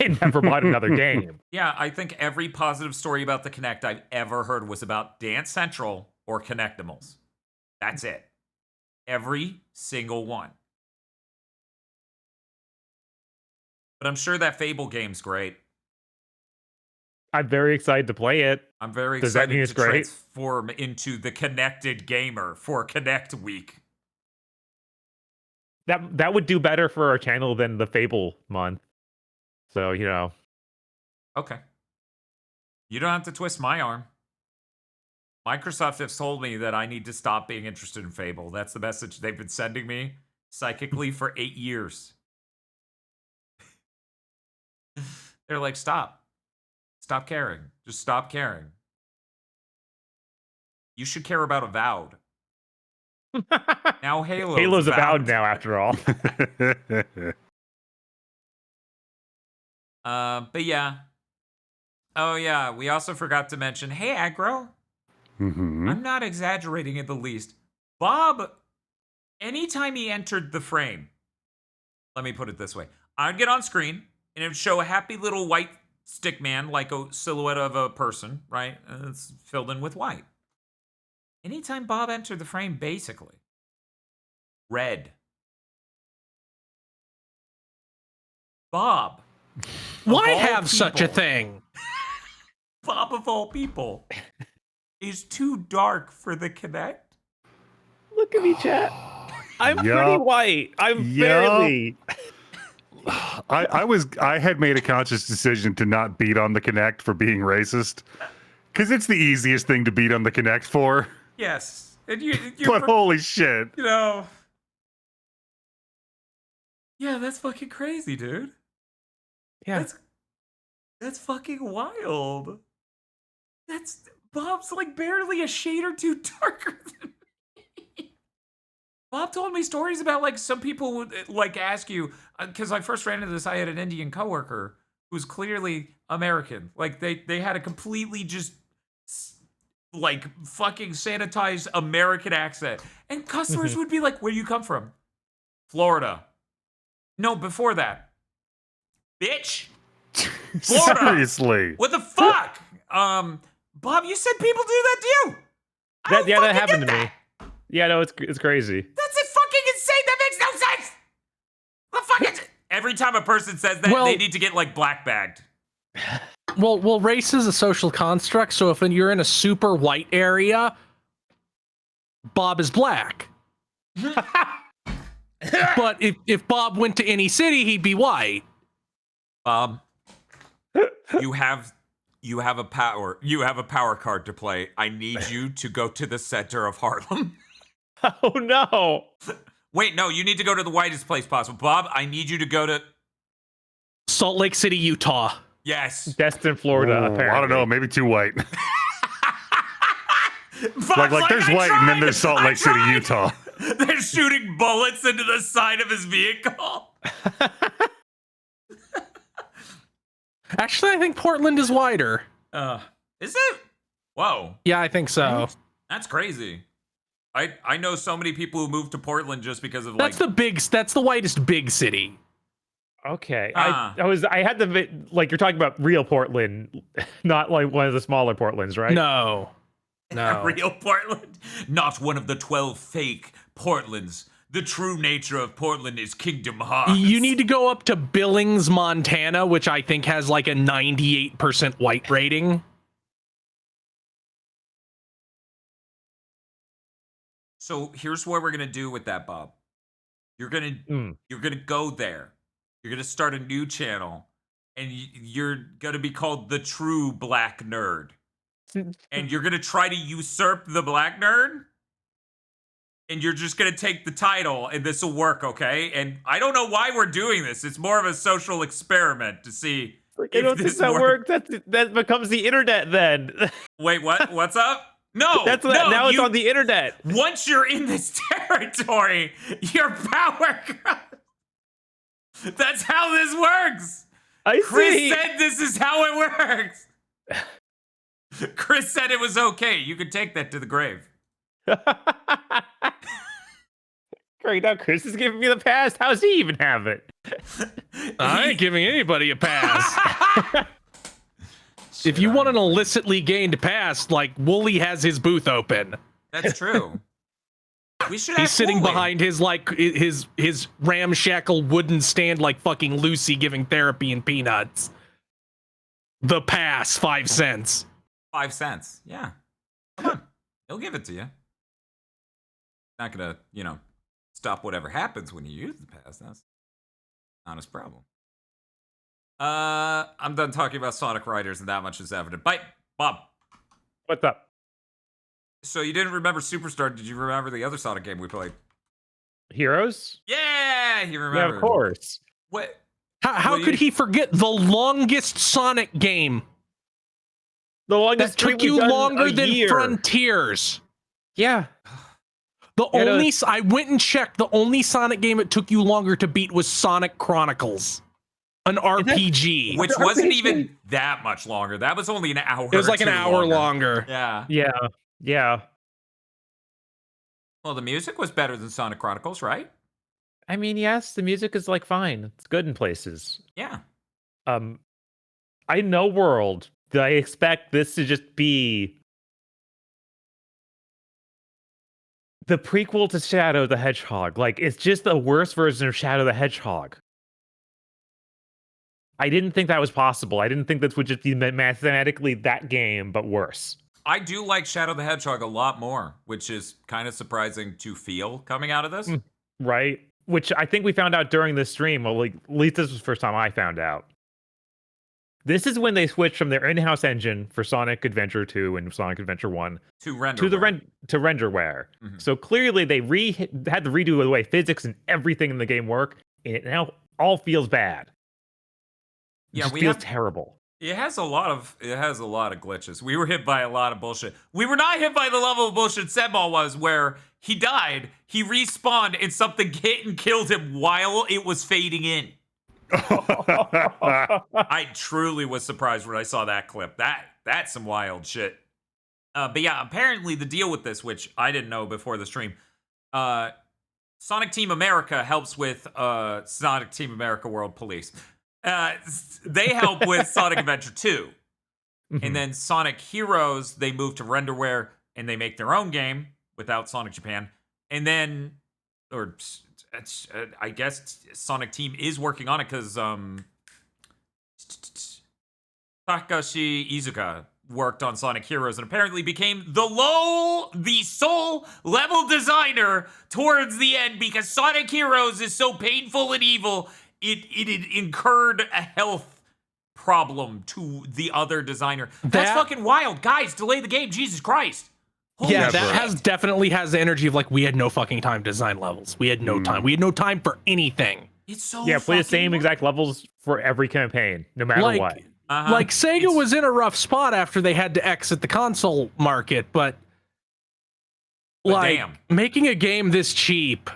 and never bought another game. Yeah, I think every positive story about the Kinect I've ever heard was about Dance Central or Kinectimals. That's it. Every single one. But I'm sure that Fable game's great. I'm very excited to play it. I'm very excited to transform into the connected gamer for Kinect Week. That would do better for our channel than the Fable month. So, you know. Okay. You don't have to twist my arm. Microsoft has told me that I need to stop being interested in Fable. That's the message they've been sending me psychically for 8 years. They're like, stop. Stop caring. Just stop caring. You should care about Avowed. Now Halo's Avowed now, after all. But yeah. Oh yeah, we also forgot to mention, hey Aggro. I'm not exaggerating in the least. Bob, anytime he entered the frame, let me put it this way. I'd get on screen and it would show a happy little white stick man, like a silhouette of a person, right? It's filled in with white. Anytime Bob entered the frame, basically, red. Bob. Why all have such a people. thing? Bob of all people is too dark for the Kinect. Look at me, chat. I'm pretty Yup. white. I'm Yup. fairly. I had made a conscious decision to not beat on the Kinect for being racist, because it's the easiest thing to beat on the Kinect for. Yes. And you're But holy shit. you know. Yeah, that's fucking crazy, dude. Yeah. That's fucking wild. That's Bob's like barely a shade or two darker than me. Bob told me stories about like some people would like ask you because I first ran into this. I had an Indian coworker who's clearly American. Like they had a completely just like fucking sanitized American accent, and customers would be like, "Where do you come from?" Florida. No, before that, bitch. Florida. Seriously. What the fuck? Bob, you said people do that to you. I don't That fucking happened get to me. that. Yeah, no, it's crazy. That's fucking insane. That makes no sense. The fuck is every time a person says that, Well- they need to get like black bagged. Well, race is a social construct, so if you're in a super white area, Bob is black. But if Bob went to any city, he'd be white. Bob, you have a power card to play. I need you to go to the center of Harlem. Oh no. Wait, no, you need to go to the whitest place possible. Bob, I need you to go to Salt Lake City, Utah. yes. Destin, Florida, Oh, apparently. I don't know, maybe too white. Bob's like there's "I white and then tried! there's Salt I Lake City, tried!" Utah. They're shooting bullets into the side of his vehicle. Actually, I think Portland is wider. Is it? Whoa, Yeah, I think so. that's crazy. I know so many people who moved to Portland just because of That's like that's the whitest big city. Okay. Ah. I had the like you're talking about real Portland, not like one of the smaller Portlands, right? No. real Portland, not one of the 12 fake Portlands. The true nature of Portland is Kingdom Hearts. You need to go up to Billings, Montana, which I think has like a 98% white rating. So here's what we're gonna do with that, Bob. You're gonna go there. You're gonna start a new channel, and you're gonna be called the True Black Nerd. And you're gonna try to usurp the black nerd. And you're just gonna take the title, and this will work, okay? And I don't know why we're doing this. It's more of a social experiment to see I if don't think this that works. works. That becomes the internet then. Wait, what? What's up? No, That's no, now it's on the internet. Once you're in this territory, your power grows. That's how this works. I Chris see. said this is how it works. Chris said it was okay. You could take that to the grave. Great, now Chris is giving me the pass. How does he even have it? I ain't giving anybody a pass. If you want an illicitly gained pass, like Wooly has his booth open. That's true. We should. He's ask sitting Wooly. behind his like his ramshackle wooden stand like fucking Lucy giving therapy in Peanuts. The pass, 5 cents. 5 cents. Yeah. Come on. He'll give it to you. Not gonna, stop whatever happens when you use the pass. That's not his problem. I'm done talking about Sonic Riders, and that much is evident. Bye, Bob. What's up? So you didn't remember Superstar? Did you remember the other Sonic game we played? Heroes? Yeah, he Yeah, remembered. of course. What? How Well, could he forget the longest Sonic game The that longest took tweet you we've done longer a than year. Frontiers? Yeah. The Yeah, no, only I went and checked. The only Sonic game it took you longer to beat was Sonic Chronicles, an RPG. Which wasn't even that much longer. That was only an hour. It was or like an two hour longer. Yeah. Yeah. Yeah. Well, the music was better than Sonic Chronicles, right? I mean, yes, the music is like fine. It's good in places. Yeah. I know world that I expect this to just be the prequel to Shadow the Hedgehog. Like, it's just the worst version of Shadow the Hedgehog. I didn't think that was possible. I didn't think this would just be mathematically that game, but worse. I do like Shadow the Hedgehog a lot more, which is kind of surprising to feel coming out of this. Right? Which I think we found out during the stream. Well, like, at least this was the first time I found out. This is when they switched from their in-house engine for Sonic Adventure 2 and Sonic Adventure 1 to renderware. to renderware. So clearly they had to redo the way physics and everything in the game work, and it now all feels bad. It just feels terrible. It has a lot of glitches. We were hit by a lot of bullshit. We were not hit by the level of bullshit Sedball was, where he died, he respawned, and something hit and killed him while it was fading in. I truly was surprised when I saw that clip. That's some wild shit. But yeah, apparently the deal with this, which I didn't know before the stream, Sonic Team America helps with Sonic Team America World Police. They help with Sonic Adventure 2. And then Sonic Heroes, they move to renderware and they make their own game without Sonic Japan. And then, I guess Sonic Team is working on it because Takashi Iizuka worked on Sonic Heroes and apparently became the sole level designer towards the end because Sonic Heroes is so painful and evil, it incurred a health problem to the other designer. That's fucking wild. Guys, delay the game. Jesus Christ. Holy yeah, shit. that definitely has the energy of like, we had no fucking time to design levels. We had no time. We had no time for anything. It's so play the same exact levels for every campaign, no matter what. Like Sega was in a rough spot after they had to exit the console market, but like making a game this cheap,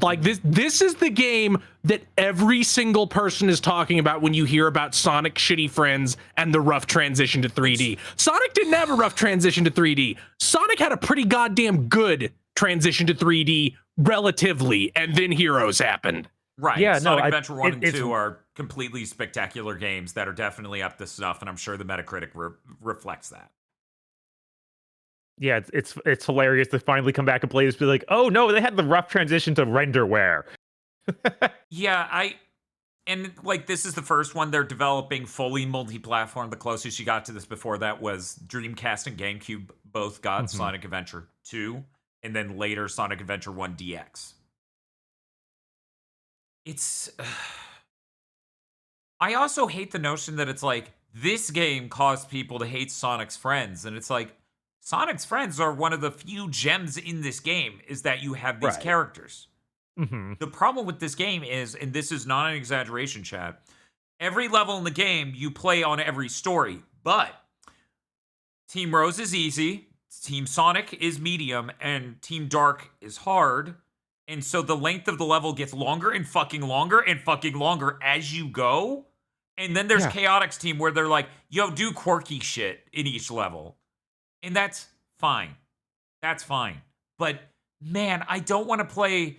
like this is the game that every single person is talking about when you hear about Sonic Shitty Friends and the rough transition to 3D. Sonic didn't have a rough transition to 3D. Sonic had a pretty goddamn good transition to 3D relatively, and then Heroes happened. Right. Yeah, Sonic Adventure 1 and 2 are completely spectacular games that are definitely up to snuff, and I'm sure the Metacritic reflects that. Yeah, it's hilarious to finally come back and play this, be like, oh no, they had the rough transition to renderware. Yeah, this is the first one they're developing fully multi-platform. The closest you got to this before that was Dreamcast and GameCube both got Sonic Adventure 2, and then later Sonic Adventure 1 DX. I also hate the notion that it's like, this game caused people to hate Sonic's friends, and it's like, Sonic's friends are one of the few gems in this game, is that you have these characters. The problem with this game is, and this is not an exaggeration, chat, every level in the game, you play on every story, but Team Rose is easy, Team Sonic is medium, and Team Dark is hard, and so the length of the level gets longer and fucking longer and fucking longer as you go, and then there's Chaotix Team where they're like, yo, do quirky shit in each level. And that's fine. That's fine. But, man, I don't want to play...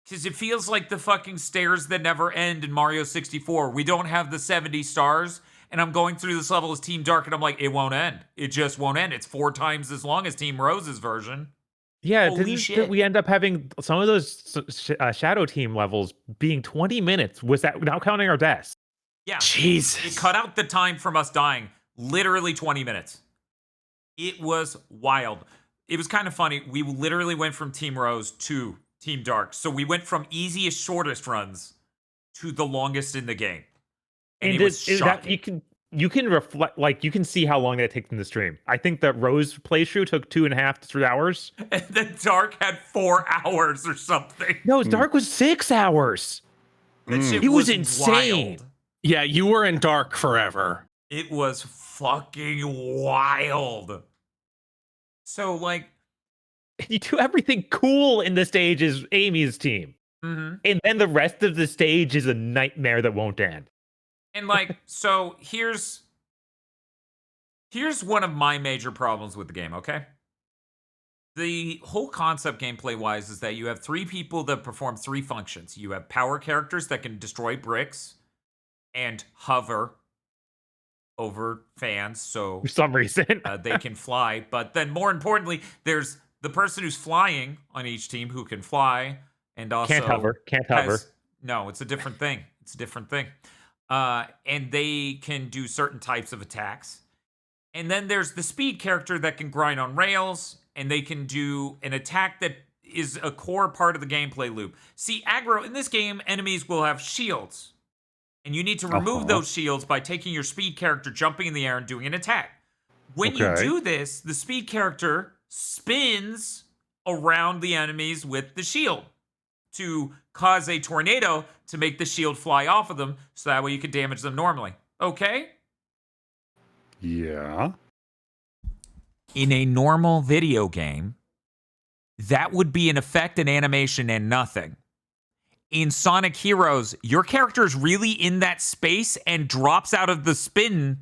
Because it feels like the fucking stairs that never end in Mario 64. We don't have the 70 stars, and I'm going through this level as Team Dark, and I'm like, it won't end. It just won't end. It's 4 times as long as Team Rose's version. Yeah, didn't we end up having some of those Shadow Team levels being 20 minutes? Was that now counting our deaths? Yeah. Jesus. It cut out the time from us dying. Literally 20 minutes. It was wild. It was kind of funny. We literally went from Team Rose to Team Dark. So we went from easiest, shortest runs to the longest in the game. And it was shocking. You can reflect, like, you can see how long that takes in the stream. I think that Rose playthrough took 2.5 to 3 hours. And then Dark had 4 hours or something. No, Dark was 6 hours. It was insane. Wild. Yeah, you were in Dark forever. It was fucking wild. So, like... You do everything cool in the stage is Amy's team. And then the rest of the stage is a nightmare that won't end. And, like, so here's one of my major problems with the game, okay? The whole concept gameplay-wise is that you have 3 people that perform 3 functions. You have power characters that can destroy bricks and hover over fans, so for some reason they can fly. But then more importantly, there's the person who's flying on each team who can fly and also Can't hover. No, it's a different thing. It's a different thing. And they can do certain types of attacks. And then there's the speed character that can grind on rails, and they can do an attack that is a core part of the gameplay loop. See, aggro, in this game, enemies will have shields. And you need to remove those shields by taking your speed character, jumping in the air, and doing an attack. When you do this, the speed character spins around the enemies with the shield to cause a tornado to make the shield fly off of them, so that way you can damage them normally. Okay? Yeah. In a normal video game, that would be an effect, an animation, and nothing. In Sonic Heroes, your character is really in that space and drops out of the spin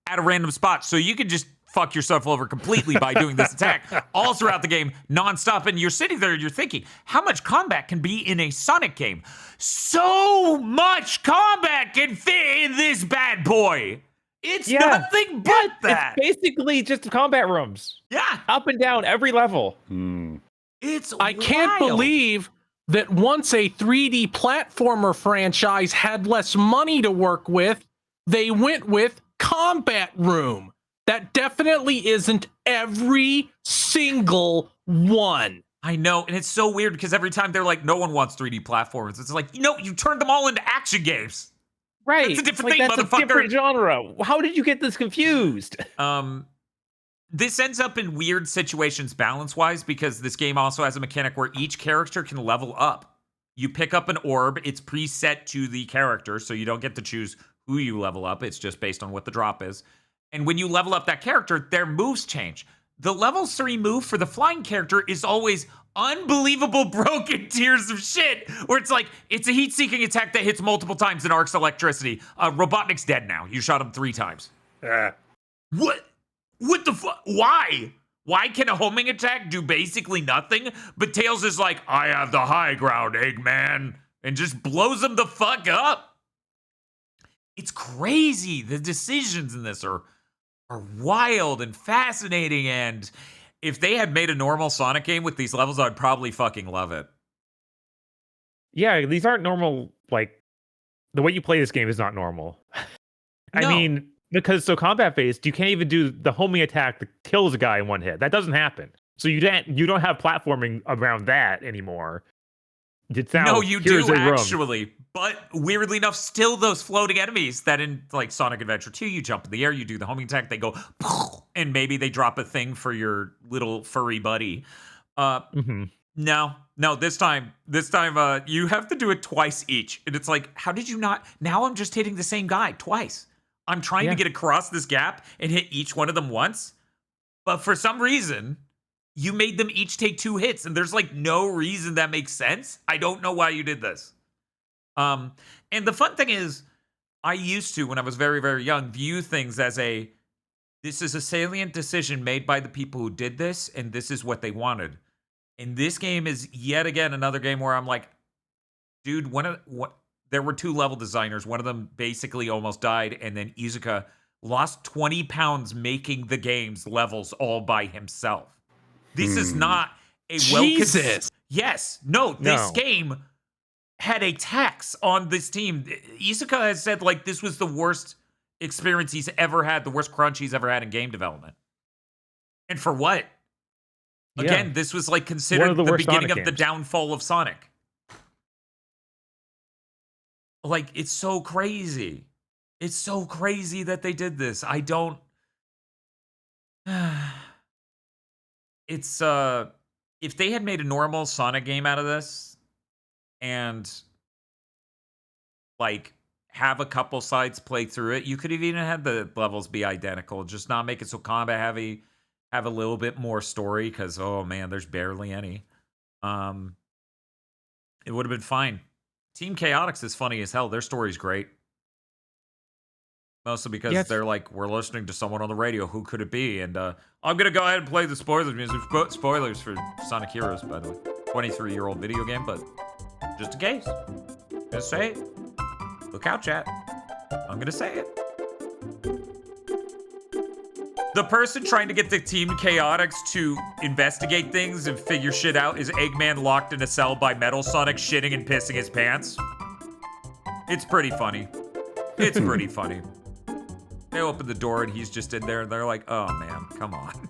at a random spot. So you can just fuck yourself over completely by doing this attack all throughout the game, nonstop. And you're sitting there and you're thinking, how much combat can be in a Sonic game? So much combat can fit in this bad boy. It's nothing but that. It's basically just combat rooms. Yeah. Up and down every level. It's I can't believe that once a 3D platformer franchise had less money to work with, they went with Combat Room. That definitely isn't every single one. I know, and it's so weird because every time they're like, no one wants 3D platformers. It's like, you turned them all into action games. Right. It's a different thing, that's motherfucker. a different genre. How did you get this confused? This ends up in weird situations balance-wise because this game also has a mechanic where each character can level up. You pick up an orb. It's preset to the character, so you don't get to choose who you level up. It's just based on what the drop is. And when you level up that character, their moves change. The level 3 move for the flying character is always unbelievable broken tiers of shit, where it's like, it's a heat-seeking attack that hits multiple times and arcs electricity. Robotnik's dead now. You shot him 3 times. What? What the fuck? Why? Why can a homing attack do basically nothing? But Tails is like, I have the high ground, Eggman, and just blows him the fuck up. It's crazy. The decisions in this are wild and fascinating, and if they had made a normal Sonic game with these levels, I'd probably fucking love it. Yeah, these aren't normal, like, the way you play this game is not normal. I mean, because so combat-based, you can't even do the homing attack that kills a guy in one hit. That doesn't happen. So you don't have platforming around that anymore. No, you do actually. But weirdly enough, still those floating enemies that in like Sonic Adventure 2, you jump in the air, you do the homing attack, they go, and maybe they drop a thing for your little furry buddy. No, this time you have to do it twice each. And it's like, how did you not? Now I'm just hitting the same guy twice. I'm trying to get across this gap and hit each one of them once. But for some reason, you made them each take 2 hits, and there's like no reason that makes sense. I don't know why you did this. And the fun thing is, I used to, when I was very, very young, view things as this is a salient decision made by the people who did this, and this is what they wanted. And this game is yet again another game where I'm like, dude, there were 2 level designers. One of them basically almost died, and then Izuka lost 20 pounds making the game's levels all by himself. This is not a Jesus. Yes. No, this game had a tax on this team. Izuka has said, like, this was the worst experience he's ever had, the worst crunch he's ever had in game development. And for what? Again, this was, like, considered the beginning of the downfall of Sonic. Like, it's so crazy. It's so crazy that they did this. I don't... It's, if they had made a normal Sonic game out of this, and, like, have a couple sides play through it, you could have even had the levels be identical, just not make it so combat heavy, have a little bit more story, because, oh man, there's barely any. It would have been fine. Team Chaotix is funny as hell. Their story's great. Mostly because they're like, we're listening to someone on the radio. Who could it be? And I'm going to go ahead and play the spoilers music. Spoilers for Sonic Heroes, by the way. 23-year-old video game, but just in case. Just say it. Look out, chat. I'm going to say it. The person trying to get the Team Chaotix to investigate things and figure shit out is Eggman locked in a cell by Metal Sonic shitting and pissing his pants. It's pretty funny. It's pretty funny. They open the door and he's just in there and they're like, oh man, come on.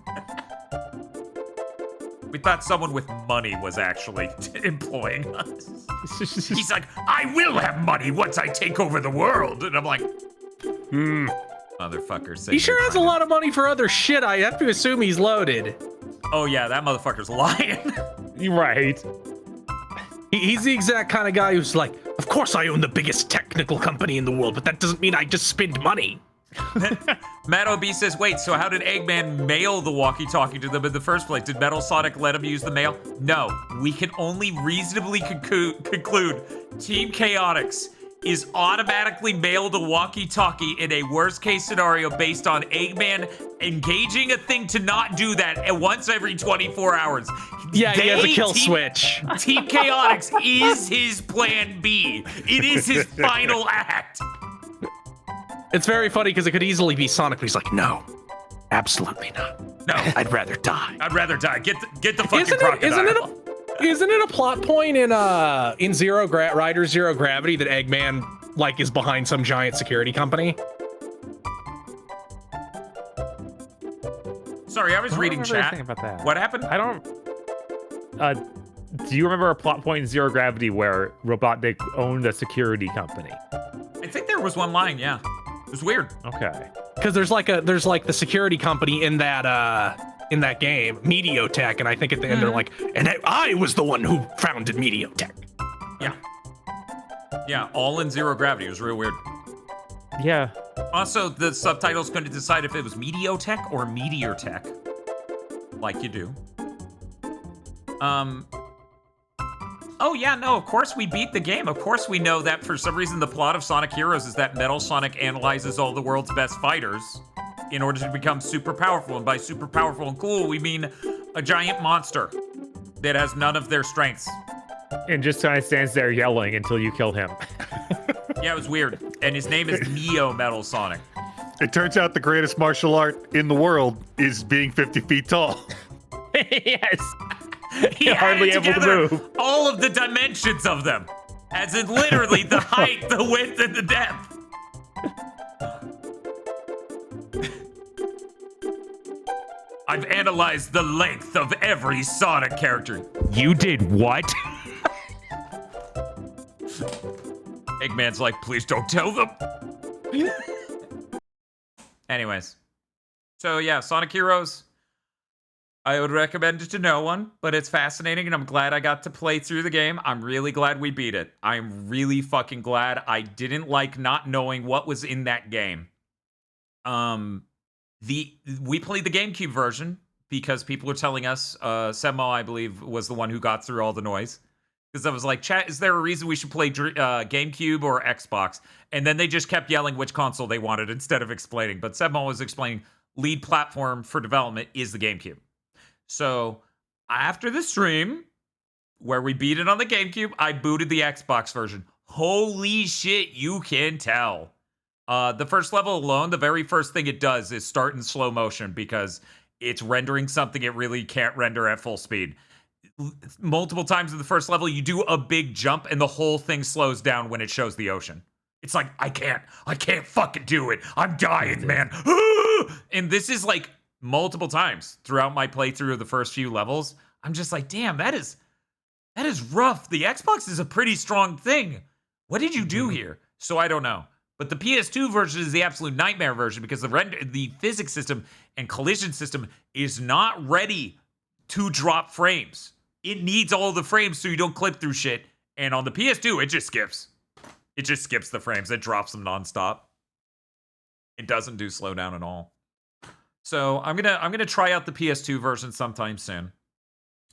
We thought someone with money was actually employing us. He's like, I will have money once I take over the world. And I'm like, motherfucker. He sure has a lot of money for other shit. I have to assume he's loaded. Oh yeah, that motherfucker's lying. You're right. He's the exact kind of guy who's like, of course I own the biggest technical company in the world, but that doesn't mean I just spend money. Matt OB says, wait, so how did Eggman mail the walkie-talkie to them in the first place? Did Metal Sonic let him use the mail? No, we can only reasonably conclude Team Chaotix is automatically mailed a walkie-talkie in a worst-case scenario based on Eggman engaging a thing to not do that once every 24 hours. Yeah, he has a kill switch. Team Chaotix is his plan B. It is his final act. It's very funny because it could easily be Sonic, but he's like, no, absolutely not. No, I'd rather die. I'd rather die. Get the fucking crocodile. Isn't it a plot point in Rider Zero Gravity that Eggman like is behind some giant security company? Sorry, I was reading chat. About that. What happened? I don't. Do you remember a plot point in Zero Gravity where Robotnik owned a security company? I think there was one line. Yeah, it was weird. Okay. Because there's like the security company in that game, Mediotech, and I think at the end they're like, and I was the one who founded Mediotech. Yeah, all in Zero Gravity. It was real weird. Yeah. Also, the subtitles couldn't decide if it was Mediotech or Meteor Tech, like you do. Oh yeah, no, of course we beat the game. Of course we know that for some reason the plot of Sonic Heroes is that Metal Sonic analyzes all the world's best fighters in order to become super powerful. And by super powerful and cool, we mean a giant monster that has none of their strengths. And just kind of stands there yelling until you kill him. Yeah, it was weird. And his name is Neo Metal Sonic. It turns out the greatest martial art in the world is being 50 feet tall. Yes. He hardly able to move. All of the dimensions of them. As in literally the height, the width, and the depth. I've analyzed the length of every Sonic character. You did what? Eggman's like, please don't tell them. Anyways. So yeah, Sonic Heroes. I would recommend it to no one, but it's fascinating, and I'm glad I got to play through the game. I'm really glad we beat it. I'm really fucking glad I didn't like not knowing what was in that game. We played the GameCube version because people were telling us, Semo, I believe, was the one who got through all the noise. Because I was like, chat, is there a reason we should play GameCube or Xbox? And then they just kept yelling which console they wanted instead of explaining. But Semo was explaining lead platform for development is the GameCube. So after the stream, where we beat it on the GameCube, I booted the Xbox version. Holy shit, you can tell. The first level alone, the very first thing it does is start in slow motion because it's rendering something it really can't render at full speed. Multiple times in the first level, you do a big jump and the whole thing slows down when it shows the ocean. It's like, I can't fucking do it. I'm dying, man. And this is like multiple times throughout my playthrough of the first few levels. I'm just like, damn, that is rough. The Xbox is a pretty strong thing. What did you do here? So I don't know. But the PS2 version is the absolute nightmare version because the physics system and collision system is not ready to drop frames. It needs all the frames so you don't clip through shit. And on the PS2, it just skips. It just skips the frames. It drops them nonstop. It doesn't do slowdown at all. So I'm gonna try out the PS2 version sometime soon.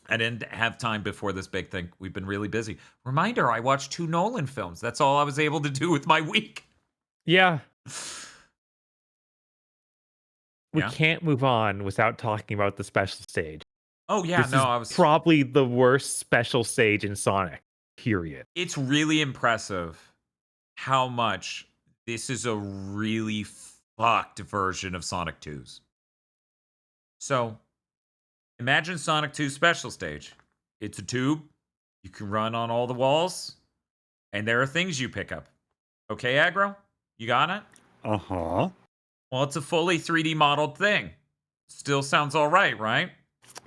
I didn't have time before this big thing. We've been really busy. Reminder, I watched 2 Nolan films. That's all I was able to do with my week. Yeah. We can't move on without talking about the special stage. Oh yeah, this is probably the worst special stage in Sonic, period. It's really impressive how much this is a really fucked version of Sonic 2's. So imagine Sonic 2 Special Stage. It's a tube. You can run on all the walls, and there are things you pick up. Okay, Aggro? You got it? Uh-huh. Well, it's a fully 3D modeled thing. Still sounds all right?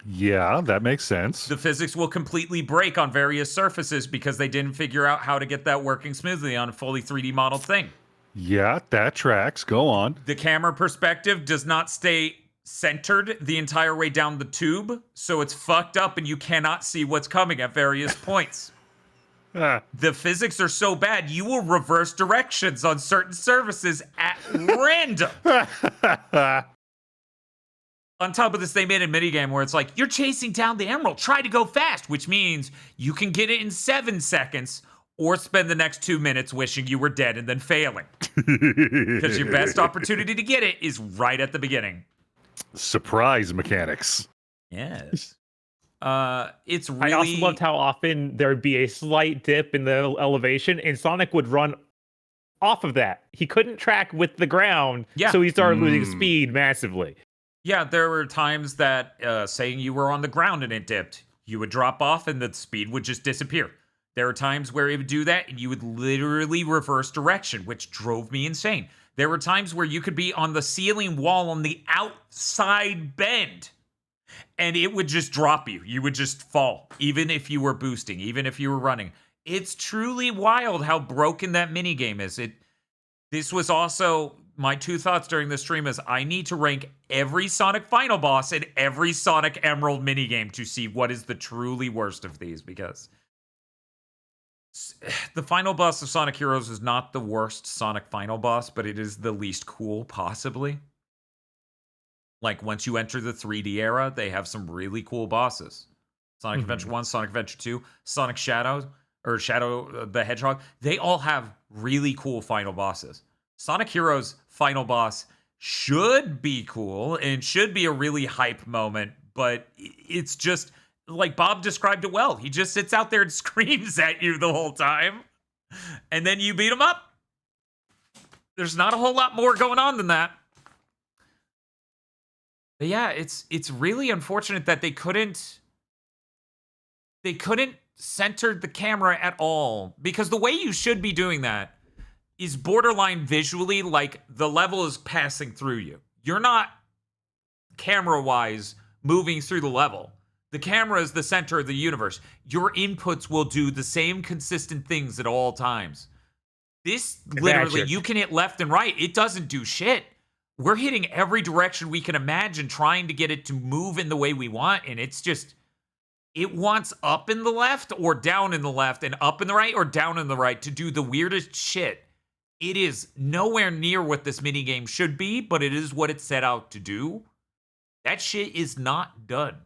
Yeah, that makes sense. The physics will completely break on various surfaces because they didn't figure out how to get that working smoothly on a fully 3D modeled thing. Yeah, that tracks. Go on. The camera perspective does not stay centered the entire way down the tube, so it's fucked up and you cannot see what's coming at various points. The physics are so bad, you will reverse directions on certain surfaces at random. On top of this, they made a minigame where it's like, you're chasing down the emerald, try to go fast, which means you can get it in 7 seconds or spend the next 2 minutes wishing you were dead and then failing. Because your best opportunity to get it is right at the beginning. Surprise mechanics. Yes. It's really... I also loved how often there would be a slight dip in the elevation, and Sonic would run off of that. He couldn't track with the ground, so he started losing speed massively. Yeah, there were times that saying you were on the ground and it dipped, you would drop off and the speed would just disappear. There were times where it would do that and you would literally reverse direction, which drove me insane. There were times where you could be on the ceiling wall on the outside bend and it would just drop you. You would just fall, even if you were boosting, even if you were running. It's truly wild how broken that minigame is. This was also... My 2 thoughts during the stream is I need to rank every Sonic Final Boss and every Sonic Emerald minigame to see what is the truly worst of these, because the final boss of Sonic Heroes is not the worst Sonic Final Boss, but it is the least cool, possibly. Like, once you enter the 3D era, they have some really cool bosses. Sonic Adventure 1, Sonic Adventure 2, Sonic Shadow, or Shadow the Hedgehog, they all have really cool final bosses. Sonic Heroes final boss should be cool and should be a really hype moment, but it's just like Bob described it well. He just sits out there and screams at you the whole time, and then you beat him up. There's not a whole lot more going on than that. But yeah, it's really unfortunate that they couldn't center the camera at all, because the way you should be doing that is borderline visually, like the level is passing through you. You're not camera-wise moving through the level. The camera is the center of the universe. Your inputs will do the same consistent things at all times. This, literally, you can hit left and right. It doesn't do shit. We're hitting every direction we can imagine, trying to get it to move in the way we want, and it's just... It wants up in the left or down in the left and up in the right or down in the right to do the weirdest shit. It is nowhere near what this minigame should be, but it is what it set out to do. That shit is not done.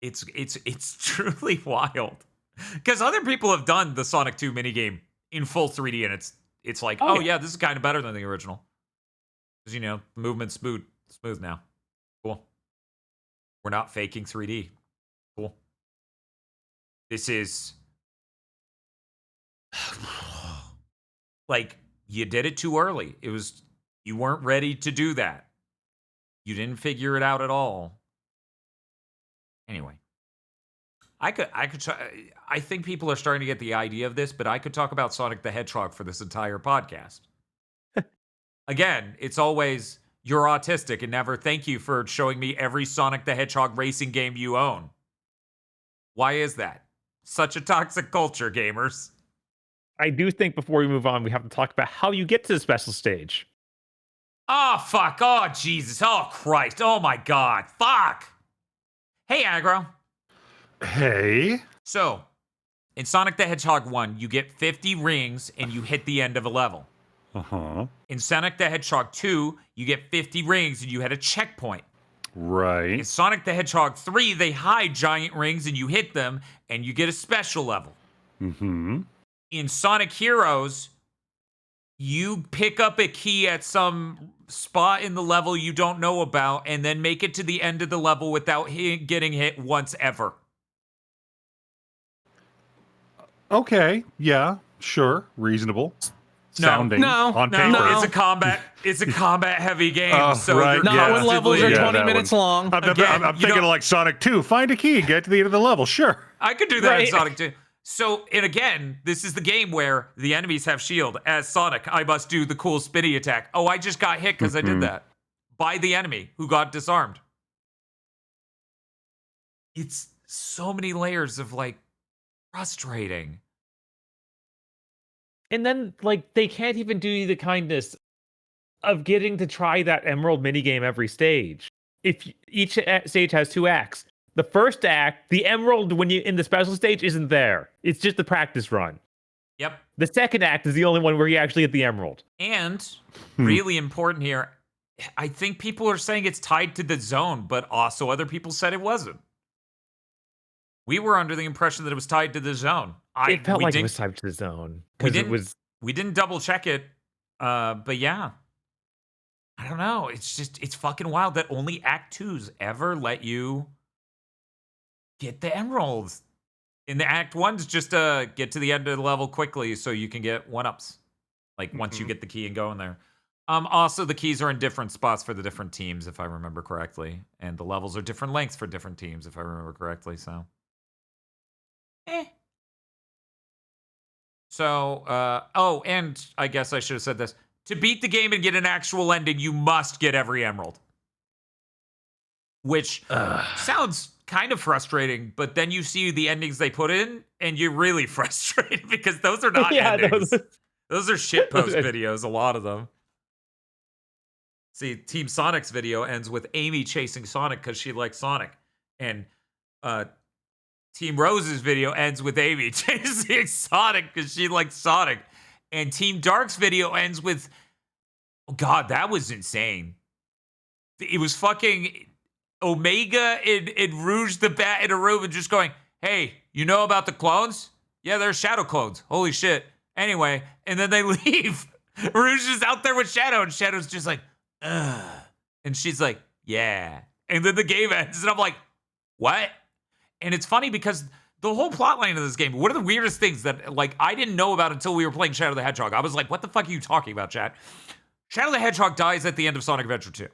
It's truly wild. Because other people have done the Sonic 2 minigame in full 3D, and it's like, oh yeah, this is kind of better than the original. Because, you know, the movement's smooth now. Cool. We're not faking 3D. Cool. This is... like, you did it too early. You weren't ready to do that. You didn't figure it out at all. Anyway. I could try... I think people are starting to get the idea of this, but I could talk about Sonic the Hedgehog for this entire podcast. Again, it's always, you're autistic, and never thank you for showing me every Sonic the Hedgehog racing game you own. Why is that? Such a toxic culture, gamers. I do think before we move on, we have to talk about how you get to the special stage. Oh, fuck. Oh, Jesus. Oh, Christ. Oh, my God. Fuck. Hey, Aggro. Hey. So, in Sonic the Hedgehog 1, you get 50 rings and you hit the end of a level. Uh-huh. In Sonic the Hedgehog 2, you get 50 rings and you hit a checkpoint. Right. In Sonic the Hedgehog 3, they hide giant rings and you hit them and you get a special level. Mm-hmm. In Sonic Heroes, you pick up a key at some spot in the level you don't know about and then make it to the end of the level without getting hit once ever. Okay. Yeah. Sure. Reasonable. sounding No, on no, paper. no. It's a combat heavy game. Oh, so right, you're Not yeah. when levels are constantly- 20 that minutes one. long. I'm Again, I'm you thinking don't- of like Sonic 2. Find a key, get to the end of the level. Sure. I could do that in Right. Sonic 2. So, and again, this is the game where the enemies have shield. As Sonic, I must do the cool spinny attack. Oh, I just got hit because I did that by the enemy who got disarmed. It's so many layers of like frustrating. And then, like, they can't even do you the kindness of getting to try that Emerald minigame every stage. If each stage has 2 acts, the first act, the Emerald when you in the special stage isn't there. It's just the practice run. Yep. The second act is the only one where you actually get the Emerald. And really important here, I think people are saying it's tied to the zone, but also other people said it wasn't. We were under the impression that it was tied to the zone. It felt we like it didn't- was tied to the zone. we Because it didn't- was. We didn't double check it, but yeah. I don't know. It's fucking wild that only Act 2s ever let you get the emeralds. In the Act 1s, just get to the end of the level quickly so you can get 1-ups. Like, once you get the key and go in there. Also, the keys are in different spots for the different teams, if I remember correctly. And the levels are different lengths for different teams, if I remember correctly, so. So, oh, and I guess I should have said this. To beat the game and get an actual ending, you must get every emerald. Which sounds kind of frustrating, but then you see the endings they put in, and you're really frustrated because those are not endings. Those are shitpost videos, a lot of them. See, Team Sonic's video ends with Amy chasing Sonic because she likes Sonic. And Team Rose's video ends with Amy chasing Sonic because she likes Sonic. And Team Dark's video ends with, oh God, that was insane. It was fucking Omega and Rouge the Bat in a room and just going, hey, you know about the clones? Yeah, they're Shadow clones. Holy shit. Anyway, and then they leave. Rouge is out there with Shadow, and Shadow's just like, ugh. And she's like, yeah. And then the game ends, and I'm like, what? And it's funny because the whole plot line of this game, one of the weirdest things that, like, I didn't know about until we were playing Shadow the Hedgehog. I was like, what the fuck are you talking about, chat? Shadow the Hedgehog dies at the end of Sonic Adventure 2.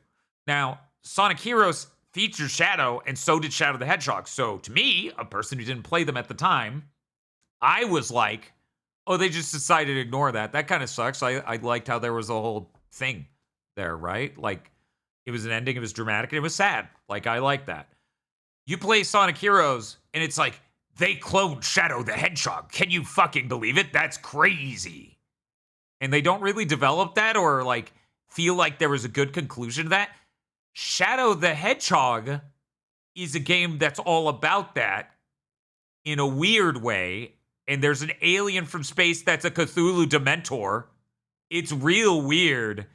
Now, Sonic Heroes features Shadow, and so did Shadow the Hedgehog. So to me, a person who didn't play them at the time, I was like, oh, they just decided to ignore that. That kind of sucks. I liked how there was a whole thing there, right? Like, it was an ending, it was dramatic, and it was sad. Like, I like that. You play Sonic Heroes, and it's like, they cloned Shadow the Hedgehog. Can you fucking believe it? That's crazy. And they don't really develop that or, like, feel like there was a good conclusion to that. Shadow the Hedgehog is a game that's all about that in a weird way. And there's an alien from space that's a Cthulhu Dementor. It's real weird.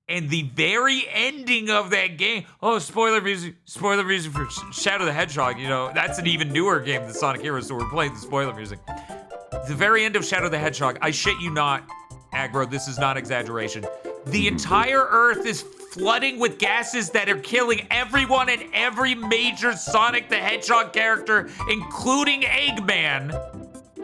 And the very ending of that game, oh, spoiler music for Shadow the Hedgehog, you know, that's an even newer game than Sonic Heroes, so we're playing the spoiler music. The very end of Shadow the Hedgehog, I shit you not, Aggro, this is not exaggeration. The entire Earth is flooding with gases that are killing everyone and every major Sonic the Hedgehog character, including Eggman.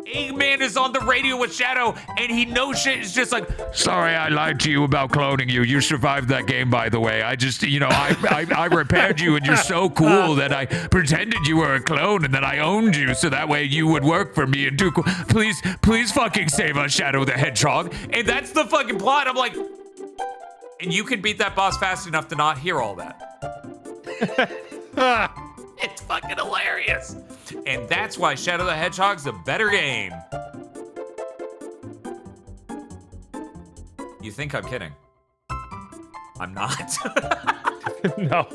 Eggman is on the radio with Shadow, and he knows shit. It's just like, sorry, I lied to you about cloning you. You survived that game, by the way. I just, you know, I repaired you, and you're so cool that I pretended you were a clone, and then I owned you, so that way you would work for me and do cool. Please fucking save us, Shadow the Hedgehog. And that's the fucking plot. I'm like, and you can beat that boss fast enough to not hear all that. It's fucking hilarious. And that's why Shadow the Hedgehog's a better game. You think I'm kidding? I'm not. No.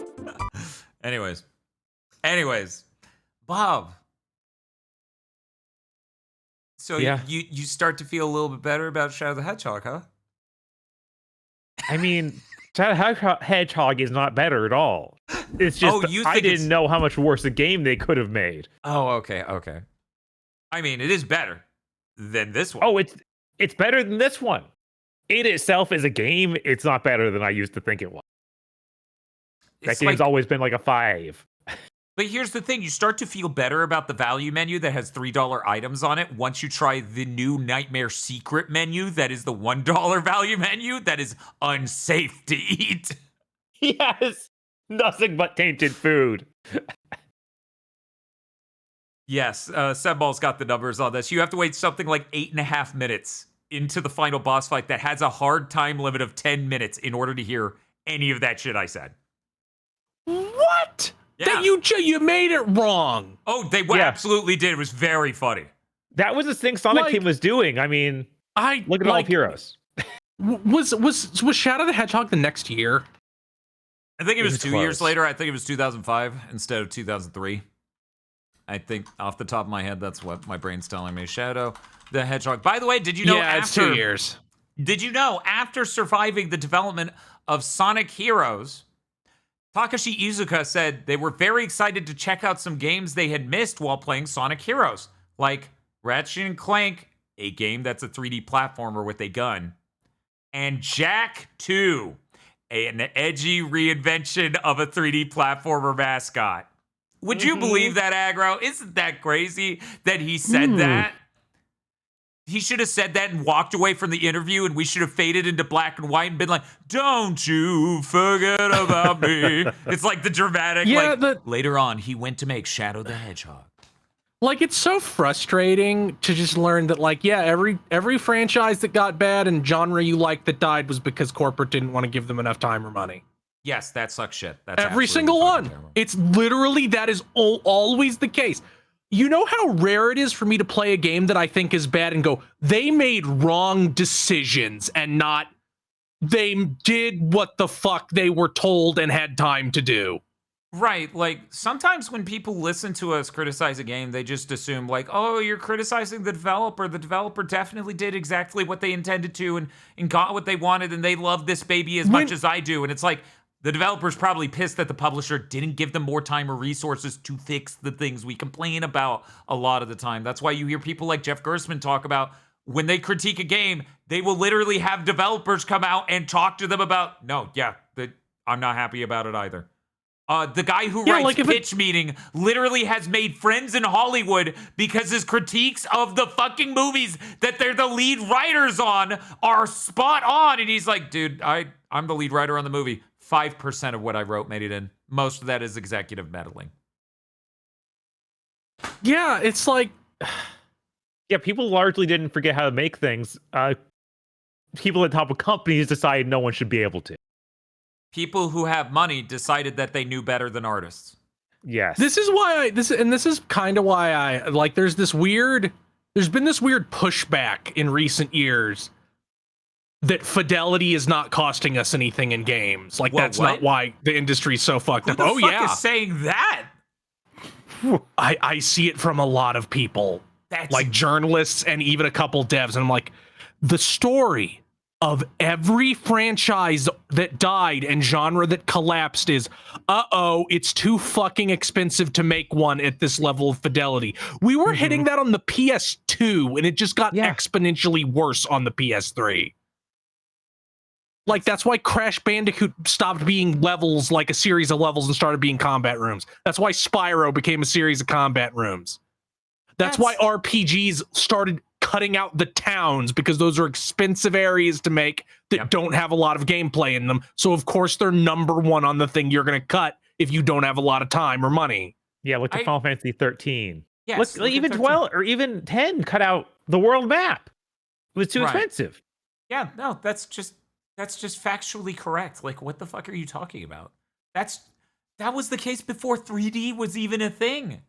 Anyways, Bob. So Yeah. you start to feel a little bit better about Shadow the Hedgehog, huh? I mean, Shadow Hedgehog is not better at all. It's just Oh, you I think it's- didn't know how much worse a game they could have made. Oh, okay. I mean, it is better than this one. Oh, it's better than this one. It itself is a game. It's not better than I used to think it was. That It's game's like, always been like a 5. But here's the thing, you start to feel better about the value menu that has $3 items on it once you try the new Nightmare Secret menu that is the $1 value menu that is unsafe to eat. Yes, nothing but tainted food. Yes, Seball's got the numbers on this. You have to wait something like 8.5 minutes into the final boss fight that has a hard time limit of 10 minutes in order to hear any of that shit I said. What? Yeah. That you made it wrong. Oh, they Yeah. absolutely did. It was very funny. That was the thing Sonic Team was doing. I mean, look at all of Heroes. Was Shadow the Hedgehog the next year? I think it was 2 years close. later. I think it was 2005 instead of 2003. I think off the top of my head, that's what my brain's telling me. Shadow the Hedgehog. By the way, did you know Yeah, it's 2 years. Did you know after surviving the development of Sonic Heroes, Takashi Iizuka said they were very excited to check out some games they had missed while playing Sonic Heroes, like Ratchet and Clank, a game that's a 3D platformer with a gun, and Jak 2, an edgy reinvention of a 3D platformer mascot. Would you believe that, Aggro? Isn't that crazy that he said that? He should have said that and walked away from the interview, and we should have faded into black and white and been like, "Don't you forget about me." It's like the dramatic, later on, he went to make Shadow the Hedgehog. Like, it's so frustrating to just learn that, like, yeah, every franchise that got bad and genre you liked that died was because corporate didn't want to give them enough time or money. Yes, that sucks shit. That's Every absolutely single fucking one. terrible. It's literally, that is always the case. You know how rare it is for me to play a game that I think is bad and go, they made wrong decisions and not, they did what the fuck they were told and had time to do. Right, like sometimes when people listen to us criticize a game, they just assume like, oh, you're criticizing the developer. The developer definitely did exactly what they intended to and got what they wanted, and they love this baby as much as I do. And it's like, the developer's probably pissed that the publisher didn't give them more time or resources to fix the things we complain about a lot of the time. That's why you hear people like Jeff Gerstmann talk about when they critique a game, they will literally have developers come out and talk to them about, I'm not happy about it either. The guy who writes Pitch Meeting literally has made friends in Hollywood because his critiques of the fucking movies that they're the lead writers on are spot on. And he's like, dude, I'm the lead writer on the movie. 5% of what I wrote made it in. Most of that is executive meddling. Yeah, it's like... Yeah, people largely didn't forget how to make things. People at top of companies decided no one should be able to. People who have money decided that they knew better than artists. Yes. This is why this is kind of why I like, there's been this weird pushback in recent years that fidelity is not costing us anything in games. Like, that's not why the industry's so fucked up. Who the fuck is saying that? I see it from a lot of people. Like journalists and even a couple devs. And I'm like, the story of every franchise that died and genre that collapsed is, it's too fucking expensive to make one at this level of fidelity. We were hitting that on the PS2, and it just got exponentially worse on the PS3. Like, that's why Crash Bandicoot stopped being levels, like a series of levels, and started being combat rooms. That's why Spyro became a series of combat rooms. That's why RPGs started cutting out the towns, because those are expensive areas to make that don't have a lot of gameplay in them. So of course they're number one on the thing you're going to cut if you don't have a lot of time or money. Yeah, look at Final Fantasy 13. Yes, look even 12 or even 10 cut out the world map. It was too expensive. Yeah, no, that's just factually correct. Like, what the fuck are you talking about? That was the case before 3D was even a thing.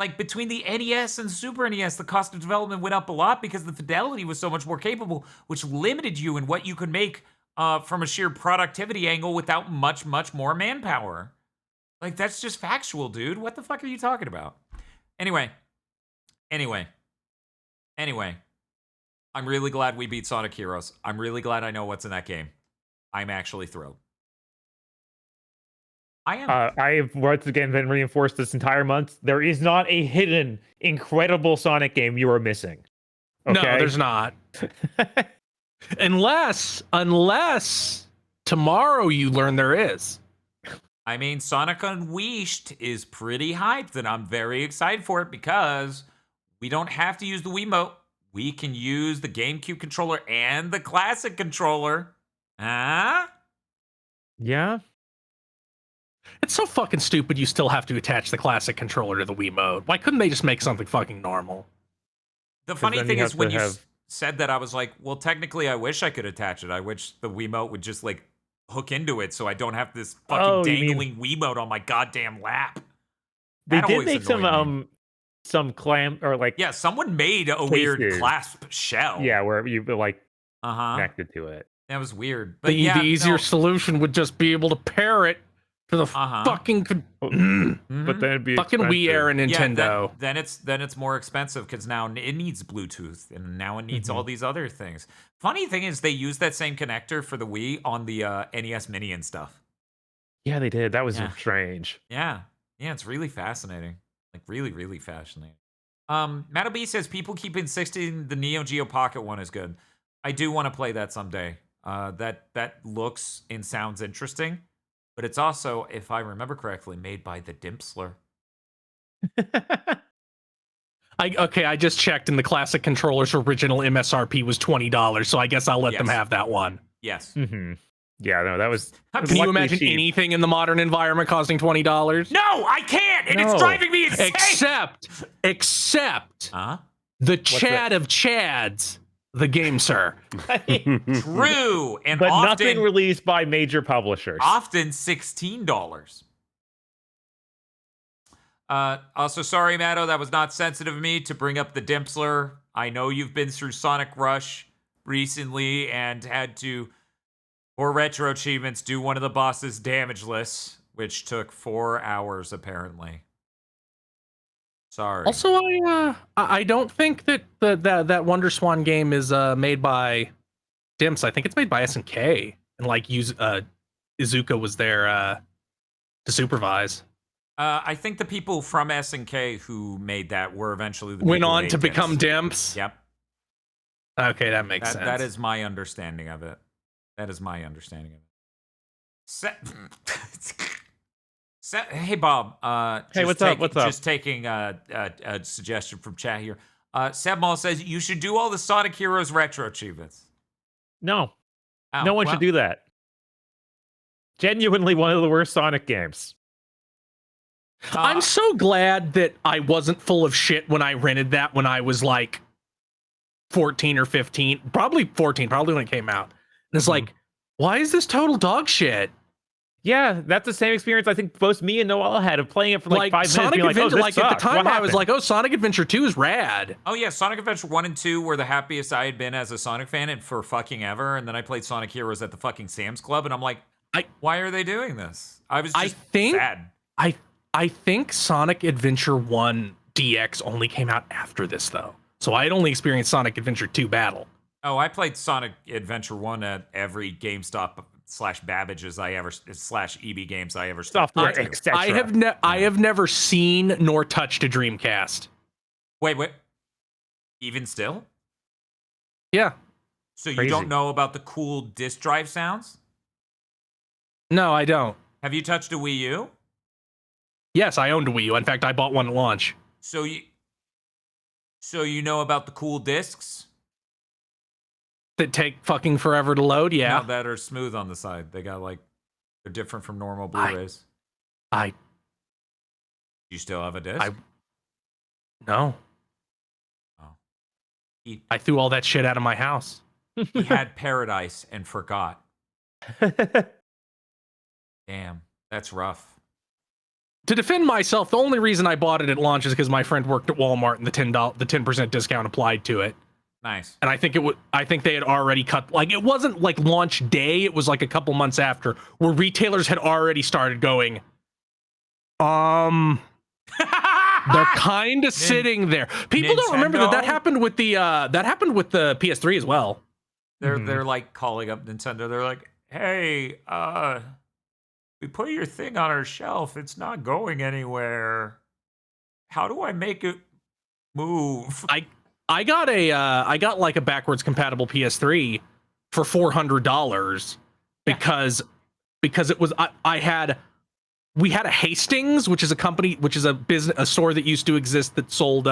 Like, between the NES and Super NES, the cost of development went up a lot because the fidelity was so much more capable, which limited you in what you could make from a sheer productivity angle without much, much more manpower. Like, that's just factual, dude. What the fuck are you talking about? Anyway. I'm really glad we beat Sonic Heroes. I'm really glad I know what's in that game. I'm actually thrilled. I am. I have once again been reinforced this entire month. There is not a hidden, incredible Sonic game you are missing. Okay? No, there's not. unless tomorrow you learn there is. I mean, Sonic Unleashed is pretty hyped, and I'm very excited for it because we don't have to use the Wiimote. We can use the GameCube controller and the classic controller. Huh? Yeah. It's so fucking stupid you still have to attach the classic controller to the Wiimote. Why couldn't they just make something fucking normal? The funny then thing you is have when to you have- said that, I was like, well, technically, I wish I could attach it. I wish the Wiimote would just, like, hook into it so I don't have this fucking Oh, you mean- dangling Wiimote on my goddamn lap. They That did always make annoyed me. some clamp or like Yeah, someone made a weird Cases. clasp shell. yeah, where you like Uh-huh. connected to it. That was weird. But The yeah, easier no. solution would just be able to pair it to the Uh-huh. fucking Mhm. But then it'd be fucking Wii era expensive. Nintendo. Then it's more expensive because now it needs Bluetooth and now it needs all these other things. Funny thing is they use that same connector for the Wii on the NES Mini and stuff. Yeah, they did. That was Yeah. strange. Yeah, it's really fascinating. Like really, really fascinating. Matto B says people keep insisting the Neo Geo Pocket one is good. I do want to play that someday. That looks and sounds interesting, but it's also, if I remember correctly, made by the Dimpsler. I just checked, and the classic controller's original MSRP was $20, so I guess I'll let them Yes. have that one. Yes. Yeah, no, that was. Can Can you luckily imagine cheap. anything in the modern environment costing $20? No, I can't, and No. it's driving me insane. Except Huh? the Chad of Chads, the game, sir. True, and But often nothing released by major publishers. often $16. Also, sorry, Matto, that was not sensitive of me to bring up the Dimpsler. I know you've been through Sonic Rush recently and had to, for retro achievements, do one of the bosses damageless, which took 4 hours apparently. Sorry. Also, I don't think that that Wonder Swan game is made by Dimps. I think it's made by SNK, and like Izuka was there to supervise. I think the people from SNK who made that were eventually the Went people on who to made become Dimps. Dimps. Yep. Okay, that makes sense. That is my understanding of it. That is my understanding of it. Hey, Bob. Hey, what's up? What's up? Just taking a suggestion from chat here. Seb Mall says you should do all the Sonic Heroes retro achievements. No, Oh, no one well, should do that. Genuinely one of the worst Sonic games. I'm so glad that I wasn't full of shit when I rented that when I was like 14 or 15, probably 14, probably when it came out. And it's like, why is this total dog shit? Yeah, that's the same experience I think both me and Noel had of playing it for like 5 minutes. Sonic Being like, oh, Adventure, this like at sucks. the time, What I was happened? like, oh, Sonic Adventure 2 is rad. Oh yeah, Sonic Adventure 1 and 2 were the happiest I had been as a Sonic fan and for fucking ever. And then I played Sonic Heroes at the fucking Sam's Club, and I'm like, why are they doing this? I was just sad. I think Sonic Adventure 1 DX only came out after this though. So I had only experienced Sonic Adventure 2 battle. Oh, I played Sonic Adventure 1 at every GameStop / Babbage's I ever / EB Games I ever stopped. Software, going to. etc. I have never seen nor touched a Dreamcast. Wait. Even still? Yeah. So you Crazy. don't know about the cool disc drive sounds? No, I don't. Have you touched a Wii U? Yes, I owned a Wii U. In fact, I bought one at launch. So you know about the cool discs? That take fucking forever to load. Yeah. No, that are smooth on the side. They got like they're different from normal Blu-rays. I You still have a disc? no. Oh. I threw all that shit out of my house. He had Paradise and forgot. Damn, that's rough. To defend myself, the only reason I bought it at launch is because my friend worked at Walmart and the 10% discount applied to it. Nice. And I think they had already cut, like, it wasn't like launch day, it was like a couple months after, where retailers had already started going, they're kind of sitting there. People don't remember that Nintendo? happened with the PS3 as well. They're like calling up Nintendo. They're like, "Hey, we put your thing on our shelf. It's not going anywhere. How do I make it move?" I got like a backwards compatible PS3 for $400 because it was I had we had a Hastings, which is a company, which is a store that used to exist that sold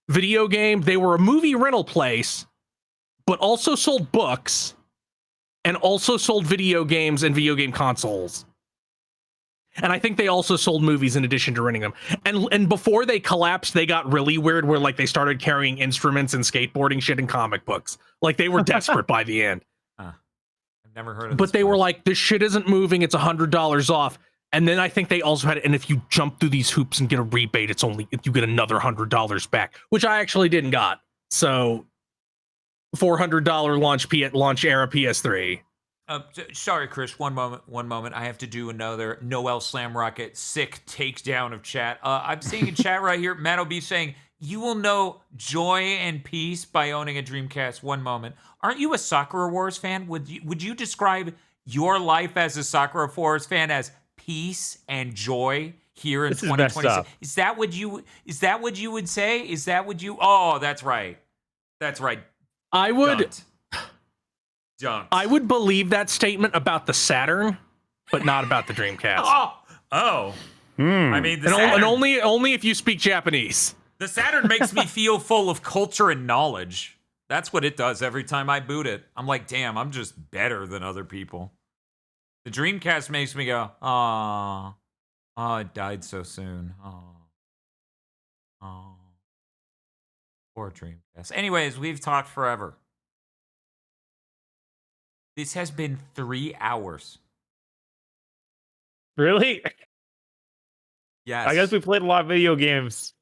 video game. They were a movie rental place, but also sold books and also sold video games and video game consoles. And I think they also sold movies in addition to renting them. And before they collapsed, they got really weird where like they started carrying instruments and skateboarding shit and comic books. Like they were desperate by the end. I've never heard of But this they were place. like, this shit isn't moving. It's $100 off. And then I think they also had it. And if you jump through these hoops and get a rebate, it's only you get another $100 back, which I actually didn't got. So $400 launch era PS3. Sorry, Chris. One moment. I have to do another Noel Slamrocket sick takedown of chat. I'm seeing in chat right here, Matt O'B saying, you will know joy and peace by owning a Dreamcast. One moment. Aren't you a Sakura Wars fan? Would you describe your life as a Sakura Wars fan as peace and joy here in This is messed 2026? up. Is that what you would say? Is that what you? Oh, that's right. That's right. I would Dunked. I would believe that statement about the Saturn, but not about the Dreamcast. Oh. I mean, the and Saturn, only if you speak Japanese. the Saturn makes me feel full of culture and knowledge. That's what it does every time I boot it. I'm like, damn, I'm just better than other people. The Dreamcast makes me go, oh, it died so soon. Oh, poor Dreamcast. Anyways, we've talked forever. This has been 3 hours. Really? Yes. I guess we played a lot of video games.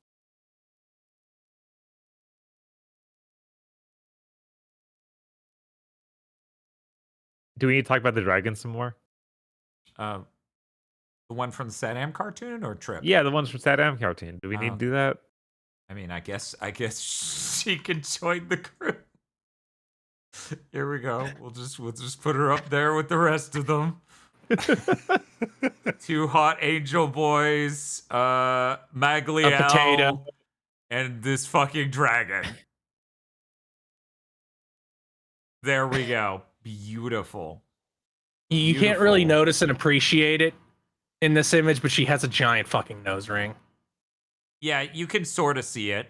Do we need to talk about the dragon some more? The one from the Saddam cartoon or Trip? Yeah, the ones from Saddam cartoon. Do we need to do that? I mean, I guess she can join the crew. Here we go. We'll just put her up there with the rest of them. Two hot angel boys, Magliel, A potato. and this fucking dragon. There we go. Beautiful. You can't really Beautiful. notice and appreciate it in this image, but she has a giant fucking nose ring. Yeah, you can sort of see it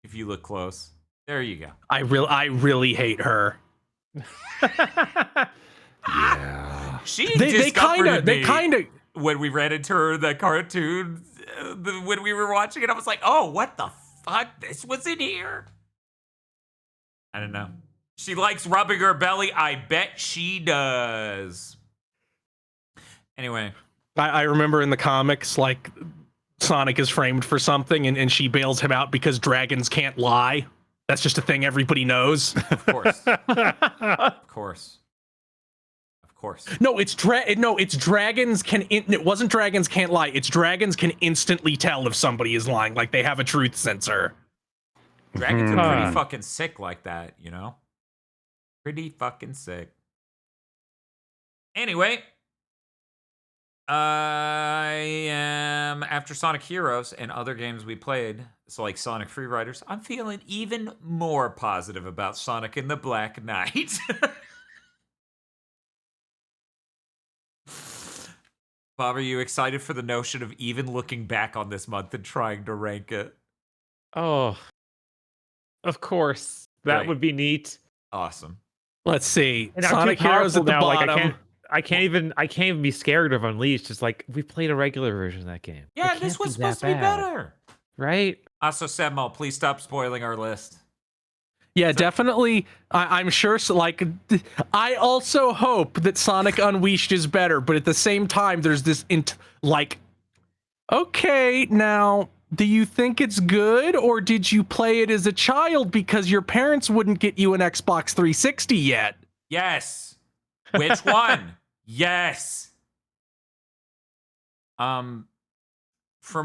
if you look close. There you go. I really hate her. Yeah. She They kind of when we ran into her the cartoon when we were watching it. I was like, oh, what the fuck? This was in here. I don't know. She likes rubbing her belly. I bet she does. Anyway, I remember in the comics, like Sonic is framed for something and she bails him out because dragons can't lie. That's just a thing everybody knows. of course. Of course. Of course. No, it's dragons can. It wasn't dragons can't lie. It's dragons can instantly tell if somebody is lying. Like they have a truth sensor. Dragons are pretty Hmm. fucking sick like that, you know? Pretty fucking sick. Anyway, I am, after Sonic Heroes and other games we played, so like Sonic Free Riders, I'm feeling even more positive about Sonic and the Black Knight. Bob, are you excited for the notion of even looking back on this month and trying to rank it? Oh, of course. That Right. would be neat. Awesome. Let's see. And I'm Sonic too Heroes powerful at the now, like, bottom. I can't even be scared of Unleashed. Just like we played a regular version of that game. It Yeah, can't this was be that supposed to be bad, better. right? Also, Semo, please stop spoiling our list. Yeah, definitely. I'm sure. So, like, I also hope that Sonic Unleashed is better, but at the same time, there's this okay, now, do you think it's good, or did you play it as a child because your parents wouldn't get you an Xbox 360 yet? Yes. Which one? Yes. From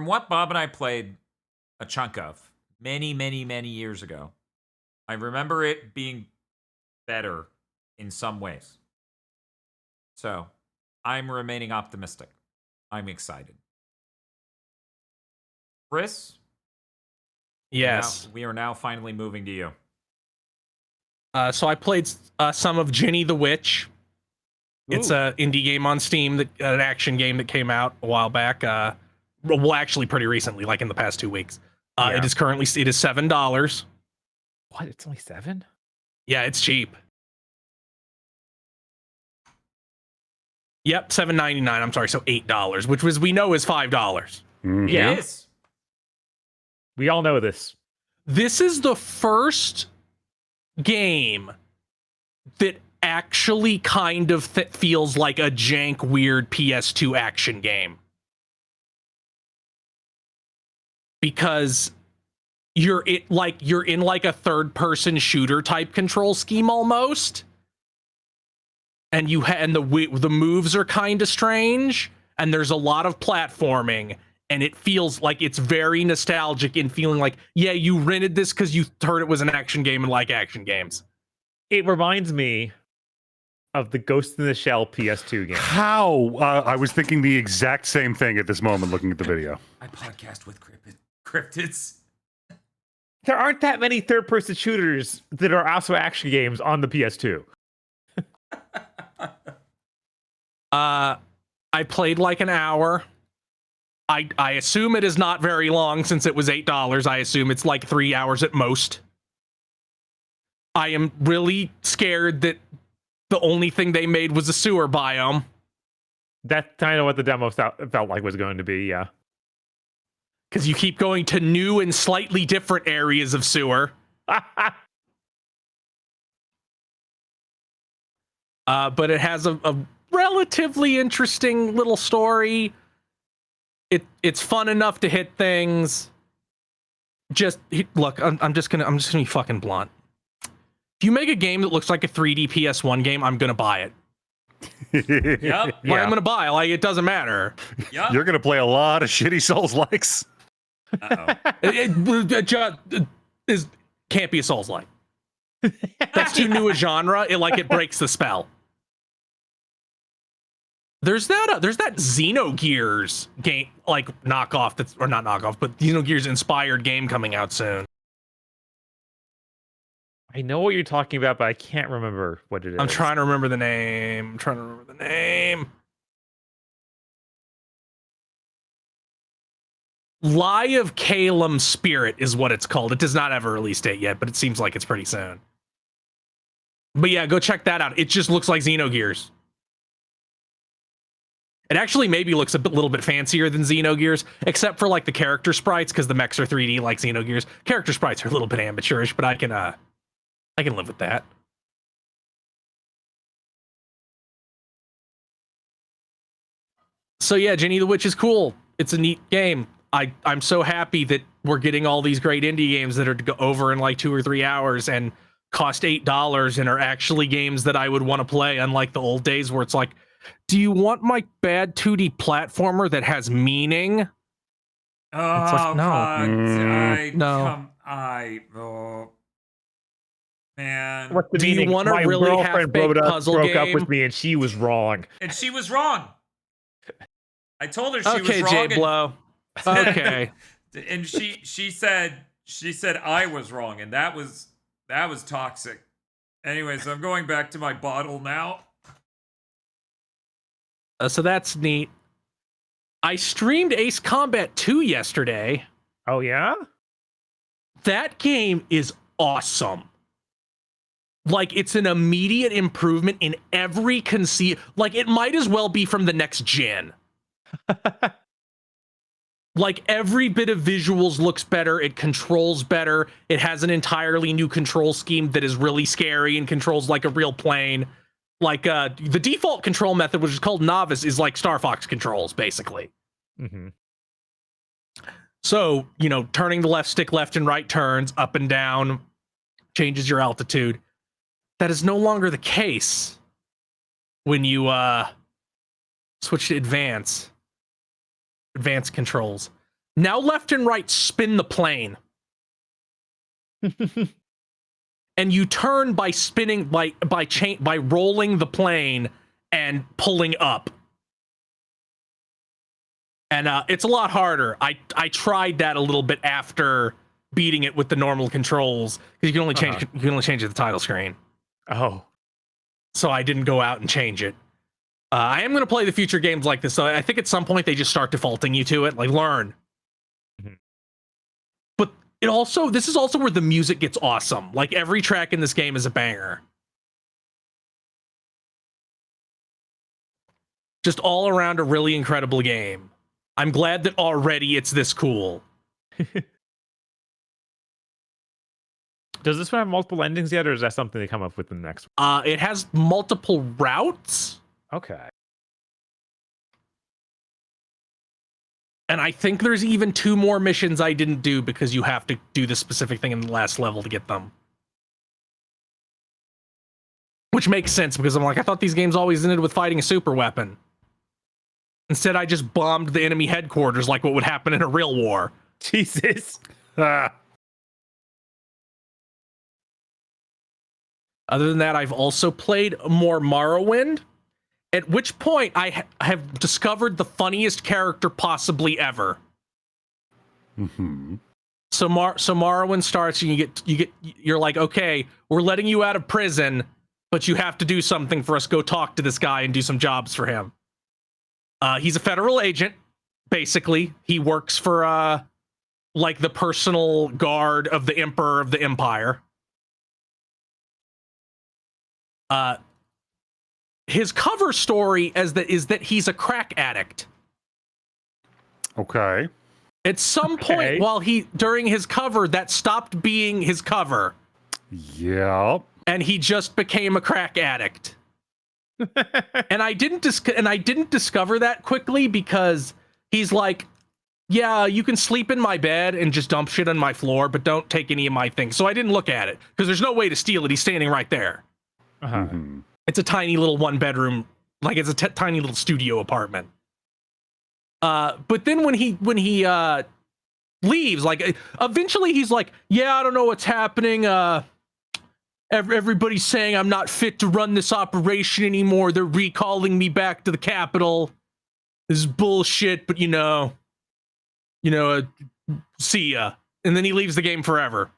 what Bob and I played a chunk of many, many, many years ago, I remember it being better in some ways. So I'm remaining optimistic. I'm excited. Chris? Yes. We are now finally moving to you. So I played some of Ginny the Witch. It's a indie game on Steam, an action game that came out a while back. Well, actually, pretty recently, like in the past 2 weeks. Yeah. It is $7. What? It's only 7? Yeah, it's cheap. Yep, $7.99. I'm sorry, so $8, which we know is $5. Mhm. Yeah. It is. We all know this. This is the first game that actually kind of feels like a jank, weird PS2 action game. Because you're in like a third-person shooter type control scheme almost, and the moves are kind of strange, and there's a lot of platforming, and it feels like it's very nostalgic in feeling like, yeah, you rented this because you heard it was an action game and like action games. It reminds me of the Ghost in the Shell PS2 game. How? I was thinking the exact same thing at this moment looking at the video. I podcast with cryptids. There aren't that many third-person shooters that are also action games on the PS2. I played like an hour. I assume it is not very long since it was $8. I assume it's like 3 hours at most. I am really scared that the only thing they made was a sewer biome. That's kind of what the demo felt like was going to be, yeah. Because you keep going to new and slightly different areas of sewer. But it has a relatively interesting little story. It's fun enough to hit things. Just look, I'm just gonna be fucking blunt. If you make a game that looks like a 3D PS1 game, I'm gonna buy it. Yep. Like, I'm gonna buy it. Like, it doesn't matter. Yep. You're gonna play a lot of shitty Souls likes. Uh-oh. It can't be a Souls like. That's too new a genre. It breaks the spell. There's that Xenogears game, like knockoff, or not knockoff, but Xenogears inspired game coming out soon. I know what you're talking about, but I can't remember what it is. I'm trying to remember the name. Lie of Calum Spirit is what it's called. It does not have a release date yet, but it seems like it's pretty soon. But yeah, go check that out. It just looks like Xenogears. It actually maybe looks a little bit fancier than Xenogears, except for like the character sprites, because the mechs are 3D like Xenogears. Character sprites are a little bit amateurish, but I can live with that. So yeah, Ginny the Witch is cool. It's a neat game. I'm so happy that we're getting all these great indie games that are to go over in like 2 or 3 hours and cost $8 and are actually games that I would want to play, unlike the old days where it's like, do you want my bad 2D platformer that has meaning? Oh, It's like, no. God. No. Oh, man. What's the Do you meaning? want a My really girlfriend half-baked puzzle broke up game? with me and she was wrong. And she was wrong. I told her she Okay, was wrong. Jay Blow. Okay. And she said I was wrong, and that was toxic. Anyways, I'm going back to my bottle now. So that's neat. I streamed Ace Combat 2 yesterday. Oh, yeah? That game is awesome. Like, it's an immediate improvement in every like, it might as well be from the next gen. Like, every bit of visuals looks better. It controls better. It has an entirely new control scheme that is really scary and controls like a real plane. Like, the default control method, which is called Novice, is like Star Fox controls, basically. Mm-hmm. So, turning the left stick left and right turns, up and down, changes your altitude. That is no longer the case when you switch to advanced controls. Now left and right spin the plane. And you turn by spinning by rolling the plane and pulling up. And it's a lot harder. I tried that a little bit after beating it with the normal controls, because you can only change it at the title screen. Oh. So I didn't go out and change it. I am going to play the future games like this, so I think at some point they just start defaulting you to it, like learn. Mhm. But this is also where the music gets awesome. Like every track in this game is a banger. Just all around a really incredible game. I'm glad that already it's this cool. Does this one have multiple endings yet, or is that something they come up with in the next one? It has multiple routes. Okay. And I think there's even 2 more missions I didn't do because you have to do the specific thing in the last level to get them. Which makes sense because I'm like, I thought these games always ended with fighting a super weapon. Instead, I just bombed the enemy headquarters like what would happen in a real war. Jesus. Ah, Other than that, I've also played more Morrowind, at which point I have discovered the funniest character possibly ever. mhm. So Morrowind starts and you're like, okay, we're letting you out of prison, but you have to do something for us. Go talk to this guy and do some jobs for him. He's a federal agent, basically. He works for like the personal guard of the Emperor of the Empire. His cover story is that he's a crack addict. Okay. At some Okay. point during his cover, that stopped being his cover, Yeah. and he just became a crack addict. And I didn't discover that quickly because he's like, yeah, you can sleep in my bed and just dump shit on my floor, but don't take any of my things. So I didn't look at it because there's no way to steal it. He's standing right there. Uh-huh. Mhm. It's a tiny little 1-bedroom, like it's a tiny little studio apartment. But then when he leaves, like eventually he's like, yeah, I don't know what's happening. Everybody's saying I'm not fit to run this operation anymore. They're recalling me back to the capital. This is bullshit, but see ya. And then he leaves the game forever.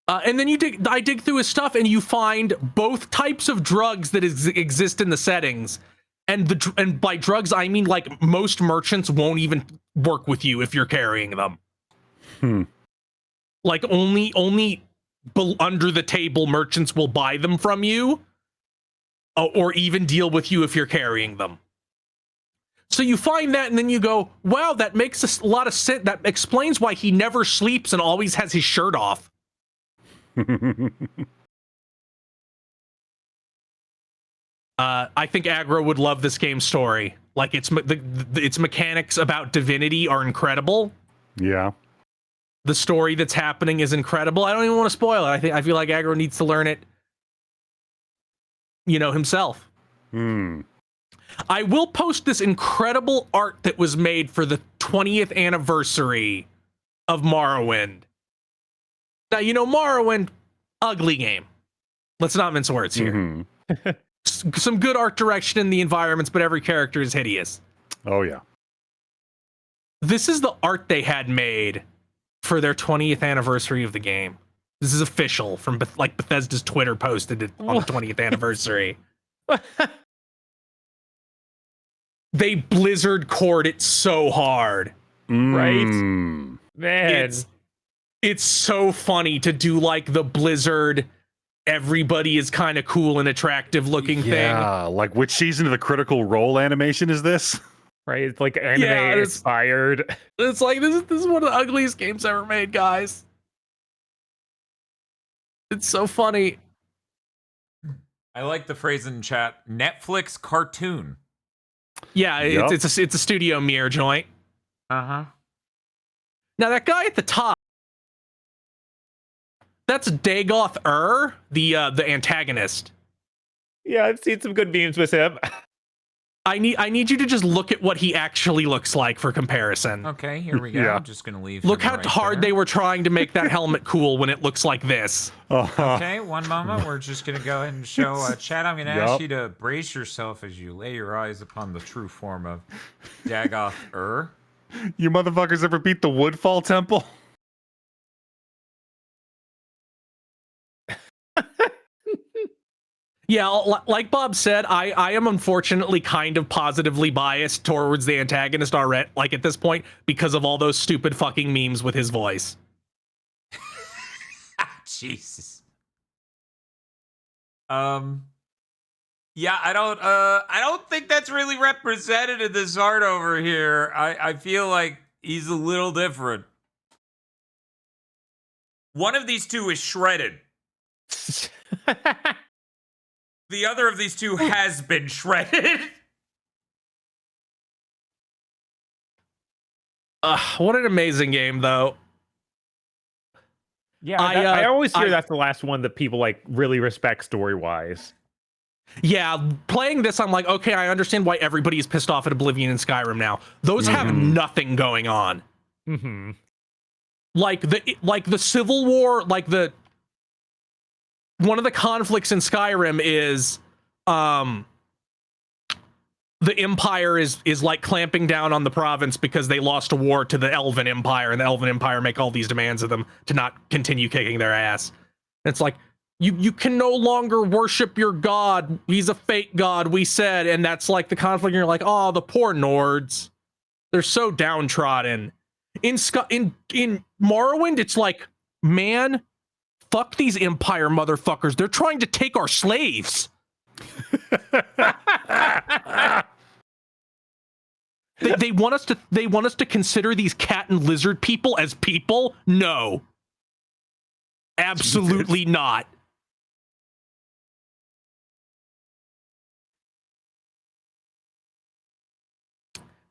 And then I dig through his stuff, and you find both types of drugs that exist in the settings. And by drugs, I mean like most merchants won't even work with you if you're carrying them. Like only under the table merchants will buy them from you, or even deal with you if you're carrying them. So you find that, and then you go, wow, that makes a lot of sense. That explains why he never sleeps and always has his shirt off. I think Aggro would love this game's story. Like its mechanics about divinity are incredible. Yeah. The story that's happening is incredible. I don't even want to spoil it. I feel like Aggro needs to learn it, himself. I will post this incredible art that was made for the 20th anniversary of Morrowind. Now, Morrowind, ugly game. Let's not mince words here. Mhm. Some good art direction in the environments, but every character is hideous. Oh yeah. This is the art they had made for their 20th anniversary of the game. This is official from Bethesda's Twitter posted it on the 20th anniversary. They Blizzard cored it so hard. Right? Mm. Man. It's so funny to do like the Blizzard, everybody is kind of cool and attractive looking thing. Yeah, like which season of the Critical Role animation is this? Right? It's like anime inspired. It's like this is one of the ugliest games ever made, guys. It's so funny. I like the phrase in chat, Netflix cartoon. Yeah, Yep. it's a studio mirror joint. Uh-huh. Now that guy at the top, that's Dagoth the antagonist. Yeah, I've seen some good memes with him. I need you to just look at what he actually looks like for comparison. Okay, here we go. Yeah. I'm just going to leave Look him how right hard there. they were trying to make that helmet cool when it looks like this. Okay, one moment. We're just going to go ahead and show chat. I'm going to Yup. ask you to brace yourself as you lay your eyes upon the true form of Dagoth. You motherfuckers ever beat the Woodfall Temple? Yeah, like Bob said, I am unfortunately kind of positively biased towards the antagonist already, like at this point, because of all those stupid fucking memes with his voice. Jesus. Yeah, I don't think that's really represented in this art over here. I feel like he's a little different. One of these two is shredded. The other of these two has been shredded. What an amazing game, though. Yeah, I always hear that's the last one that people like really respect story-wise. Yeah, playing this, I'm like, okay, I understand why everybody is pissed off at Oblivion and Skyrim now. Those have nothing going on. Mm-hmm. Like the Civil War, like one of the conflicts in Skyrim is the Empire is like clamping down on the province because they lost a war to the Elven Empire, and the Elven Empire make all these demands of them to not continue kicking their ass. It's like, you can no longer worship your god. He's a fake god, we said. And that's like the conflict. And you're like, oh, the poor Nords. They're so downtrodden. In Morrowind, it's like, man, fuck these Empire motherfuckers. They're trying to take our slaves. They want us to consider these cat and lizard people as people? No. Absolutely not.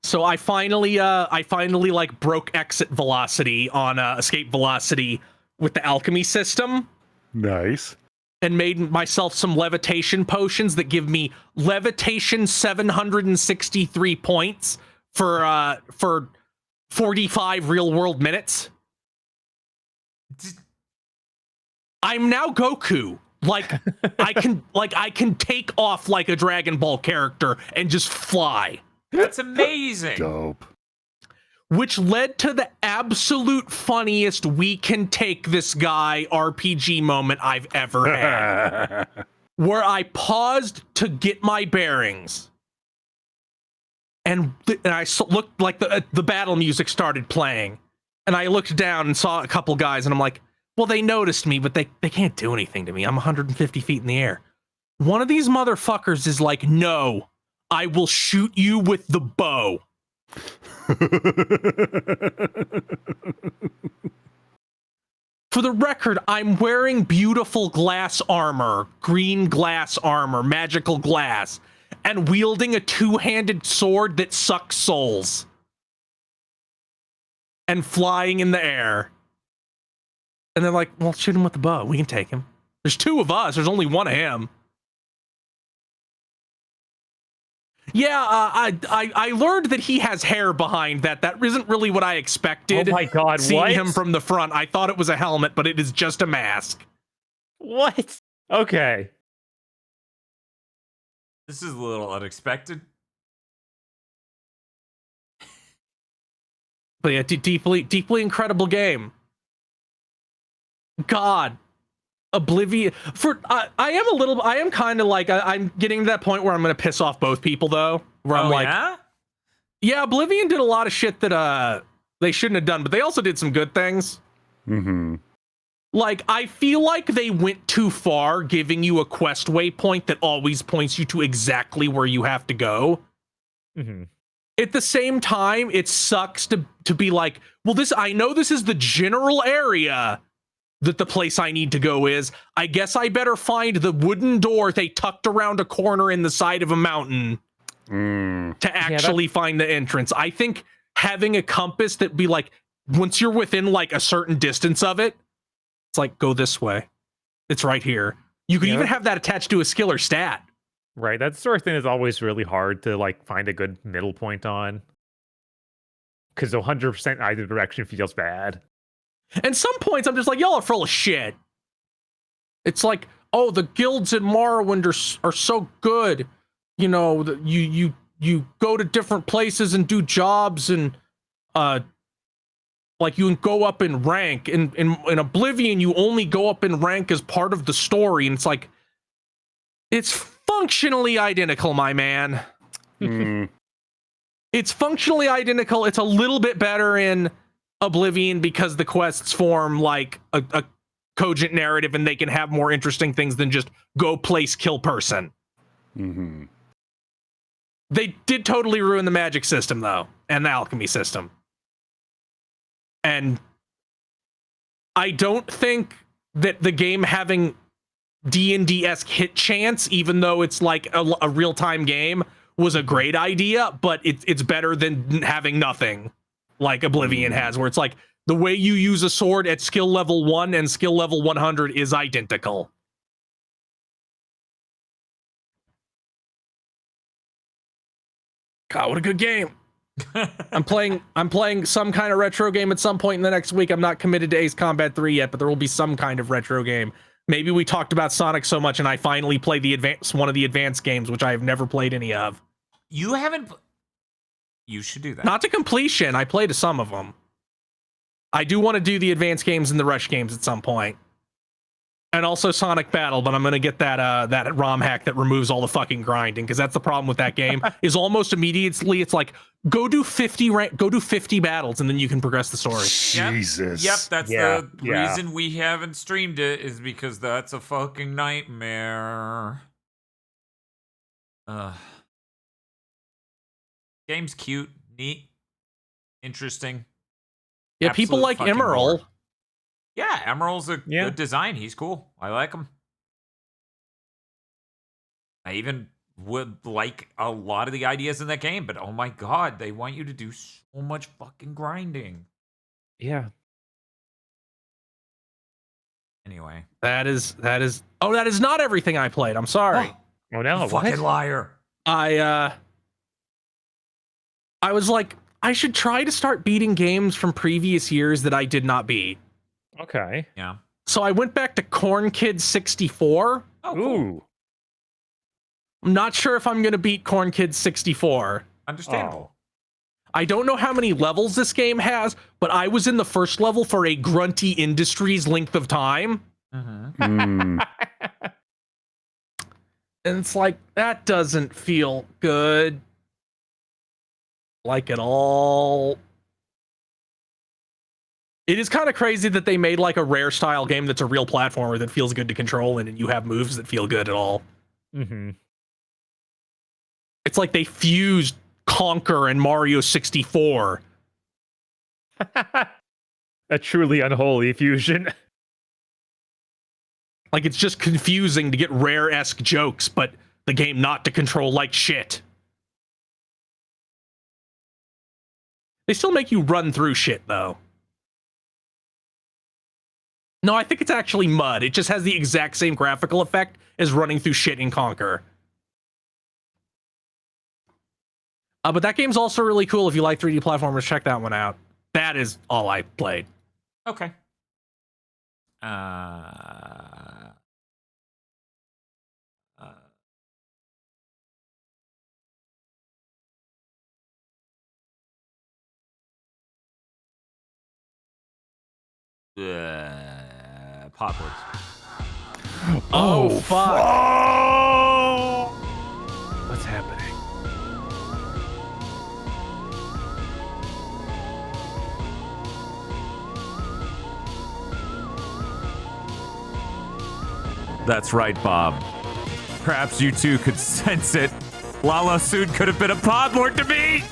So I finally like broke exit velocity on escape velocity with the alchemy system. Nice. And made myself some levitation potions that give me levitation 763 points for 45 real world minutes. I'm now Goku. Like I can take off like a Dragon Ball character and just fly. That's amazing. Dope. Which led to the absolute funniest we can take this guy RPG moment I've ever had. Where I paused to get my bearings. And I looked, like the battle music started playing. And I looked down and saw a couple guys, and I'm like, well, they noticed me, but they can't do anything to me. I'm 150 feet in the air. One of these motherfuckers is like, no, I will shoot you with the bow. For the record, I'm wearing beautiful glass armor, green glass armor, magical glass, and wielding a two-handed sword that sucks souls. And flying in the air. And they're like, well, shoot him with the bow. We can take him. There's two of us. There's only one of him. Yeah, I learned that he has hair behind that. That isn't really what I expected. Oh my god, seeing what? him from the front, I thought it was a helmet, but it is just a mask. What? Okay. This is a little unexpected. But yeah, deeply incredible game. God. Oblivion I am kind of like I'm getting to that point where I'm gonna piss off both people though, where I'm like, yeah, Oblivion did a lot of shit that they shouldn't have done, but they also did some good things. Like, I feel like they went too far giving you a quest waypoint that always points you to exactly where you have to go. At the same time, it sucks to be like, well, I know this is the general area that the place I need to go is. I guess I better find the wooden door they tucked around a corner in the side of a mountain to actually find the entrance. I think having a compass that be like, once you're within like a certain distance of it, it's like, go this way. It's right here. You could even have that attached to a skill or stat. Right, that sort of thing is always really hard to like find a good middle point on. Because 100% either direction feels bad. And some points I'm just like, y'all are full of shit. It's like, oh, the guilds in Morrowind are so good. You know, you go to different places and do jobs, and like you can go up in rank. In Oblivion, you only go up in rank as part of the story, and it's like, It's functionally identical, my man. It's functionally identical. It's a little bit better in Oblivion because the quests form like a cogent narrative and they can have more interesting things than just go place, kill person. Mm-hmm. They did totally ruin the magic system, though, and the alchemy system. And I don't think that the game having D&D-esque hit chance, even though it's like a real-time game, was a great idea, but it's better than having nothing like Oblivion has, where it's like the way you use a sword at skill level 1 and skill level 100 is identical. God, what a good game. I'm playing some kind of retro game at some point in the next week. I'm not committed to Ace Combat 3 yet, but there will be some kind of retro game. Maybe we talked about Sonic so much and I finally play one of the advanced games, which I have never played any of. You haven't... You should do that. Not to completion. I played some of them. I do want to do the advanced games and the rush games at some point. And also Sonic Battle, but I'm going to get that ROM hack that removes all the fucking grinding, because that's the problem with that game, is almost immediately it's like, go do 50 battles, and then you can progress the story. Jesus. Yep, that's the reason we haven't streamed it, is because that's a fucking nightmare. Game's cute, neat, interesting. Yeah, people like Emerald. Gore. Yeah, Emerald's a good design. He's cool. I like him. I even would like a lot of the ideas in that game, but oh my god, they want you to do so much fucking grinding. Yeah. Anyway. That is not everything I played. I'm sorry. Oh no, fucking liar. I was like, I should try to start beating games from previous years that I did not beat. Okay. Yeah. So I went back to Corn Kid 64. Oh, cool. Ooh. I'm not sure if I'm going to beat Corn Kid 64. Understandable. I don't know how many levels this game has, but I was in the first level for a Grunty Industries length of time. Mm-hmm. And it's like, that doesn't feel good. Like at all. It is kind of crazy that they made like a Rare style game that's a real platformer that feels good to control in, and you have moves that feel good at all. Mm-hmm. It's like they fused Conker and Mario 64. A truly unholy fusion. Like, it's just confusing to get Rare-esque jokes, but the game not to control like shit. They still make you run through shit, though. No, I think it's actually mud. It just has the exact same graphical effect as running through shit in Conker. But that game's also really cool. If you like 3D platformers, check that one out. That is all I played. Okay. Pot boards. Oh, fuck. What's happening? That's right, Bob. Perhaps you two could sense it. Lala soon could have been a podlord to me!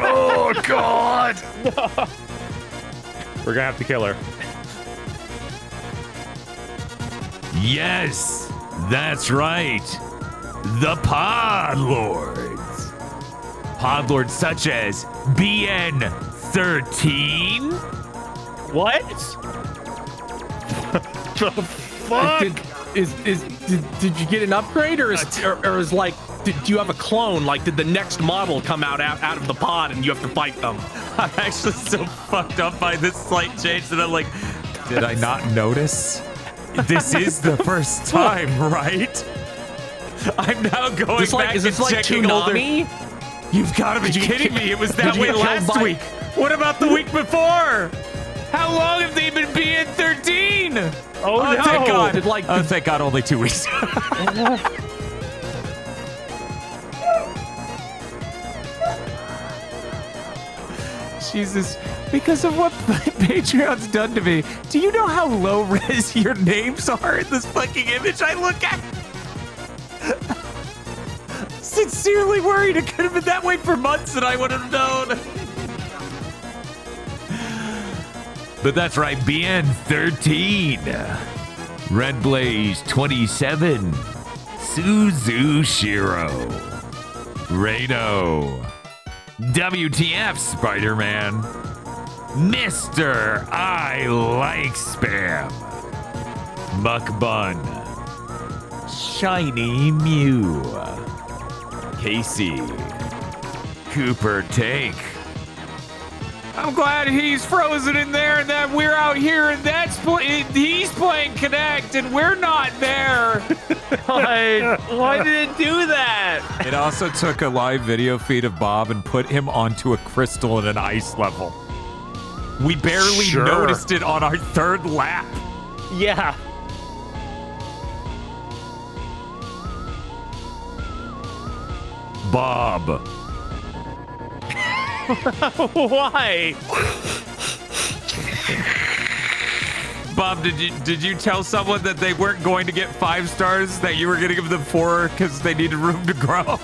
Oh, God! We're gonna have to kill her. Yes, that's right. The Podlords. Podlords such as BN13. What? The fuck? Did you get an upgrade, or is like, do you have a clone? Like, did the next model come out of the pod and you have to fight them? I'm actually so fucked up by this slight change that I'm like, did I not notice? This is the first time, right? I'm now going back is this and like checking older. Toonami? You've got to be kidding me! It was that way last week. What about the week before? How long have they been being 13? Oh, no. Thank God. Did, like, Oh, thank God, only 2 weeks. Jesus, because of what Patreon's done to me, do you know how low res your names are in this fucking image I look at? Sincerely worried it could have been that way for months and I would have known. But that's right, BN 13, Red Blaze 27, Suzu Shiro, Rado, WTF Spider-Man, Mr. I Like Spam, Muck Bun, Shiny Mew, Casey, Cooper Take. I'm glad he's frozen in there and that we're out here and he's playing Connect and we're not there. Why did it do that? It also took a live video feed of Bob and put him onto a crystal in an ice level. We barely noticed it on our third lap. Yeah. Bob. Why? Bob, did you tell someone that they weren't going to get 5 stars, that you were going to give them 4 because they needed room to grow?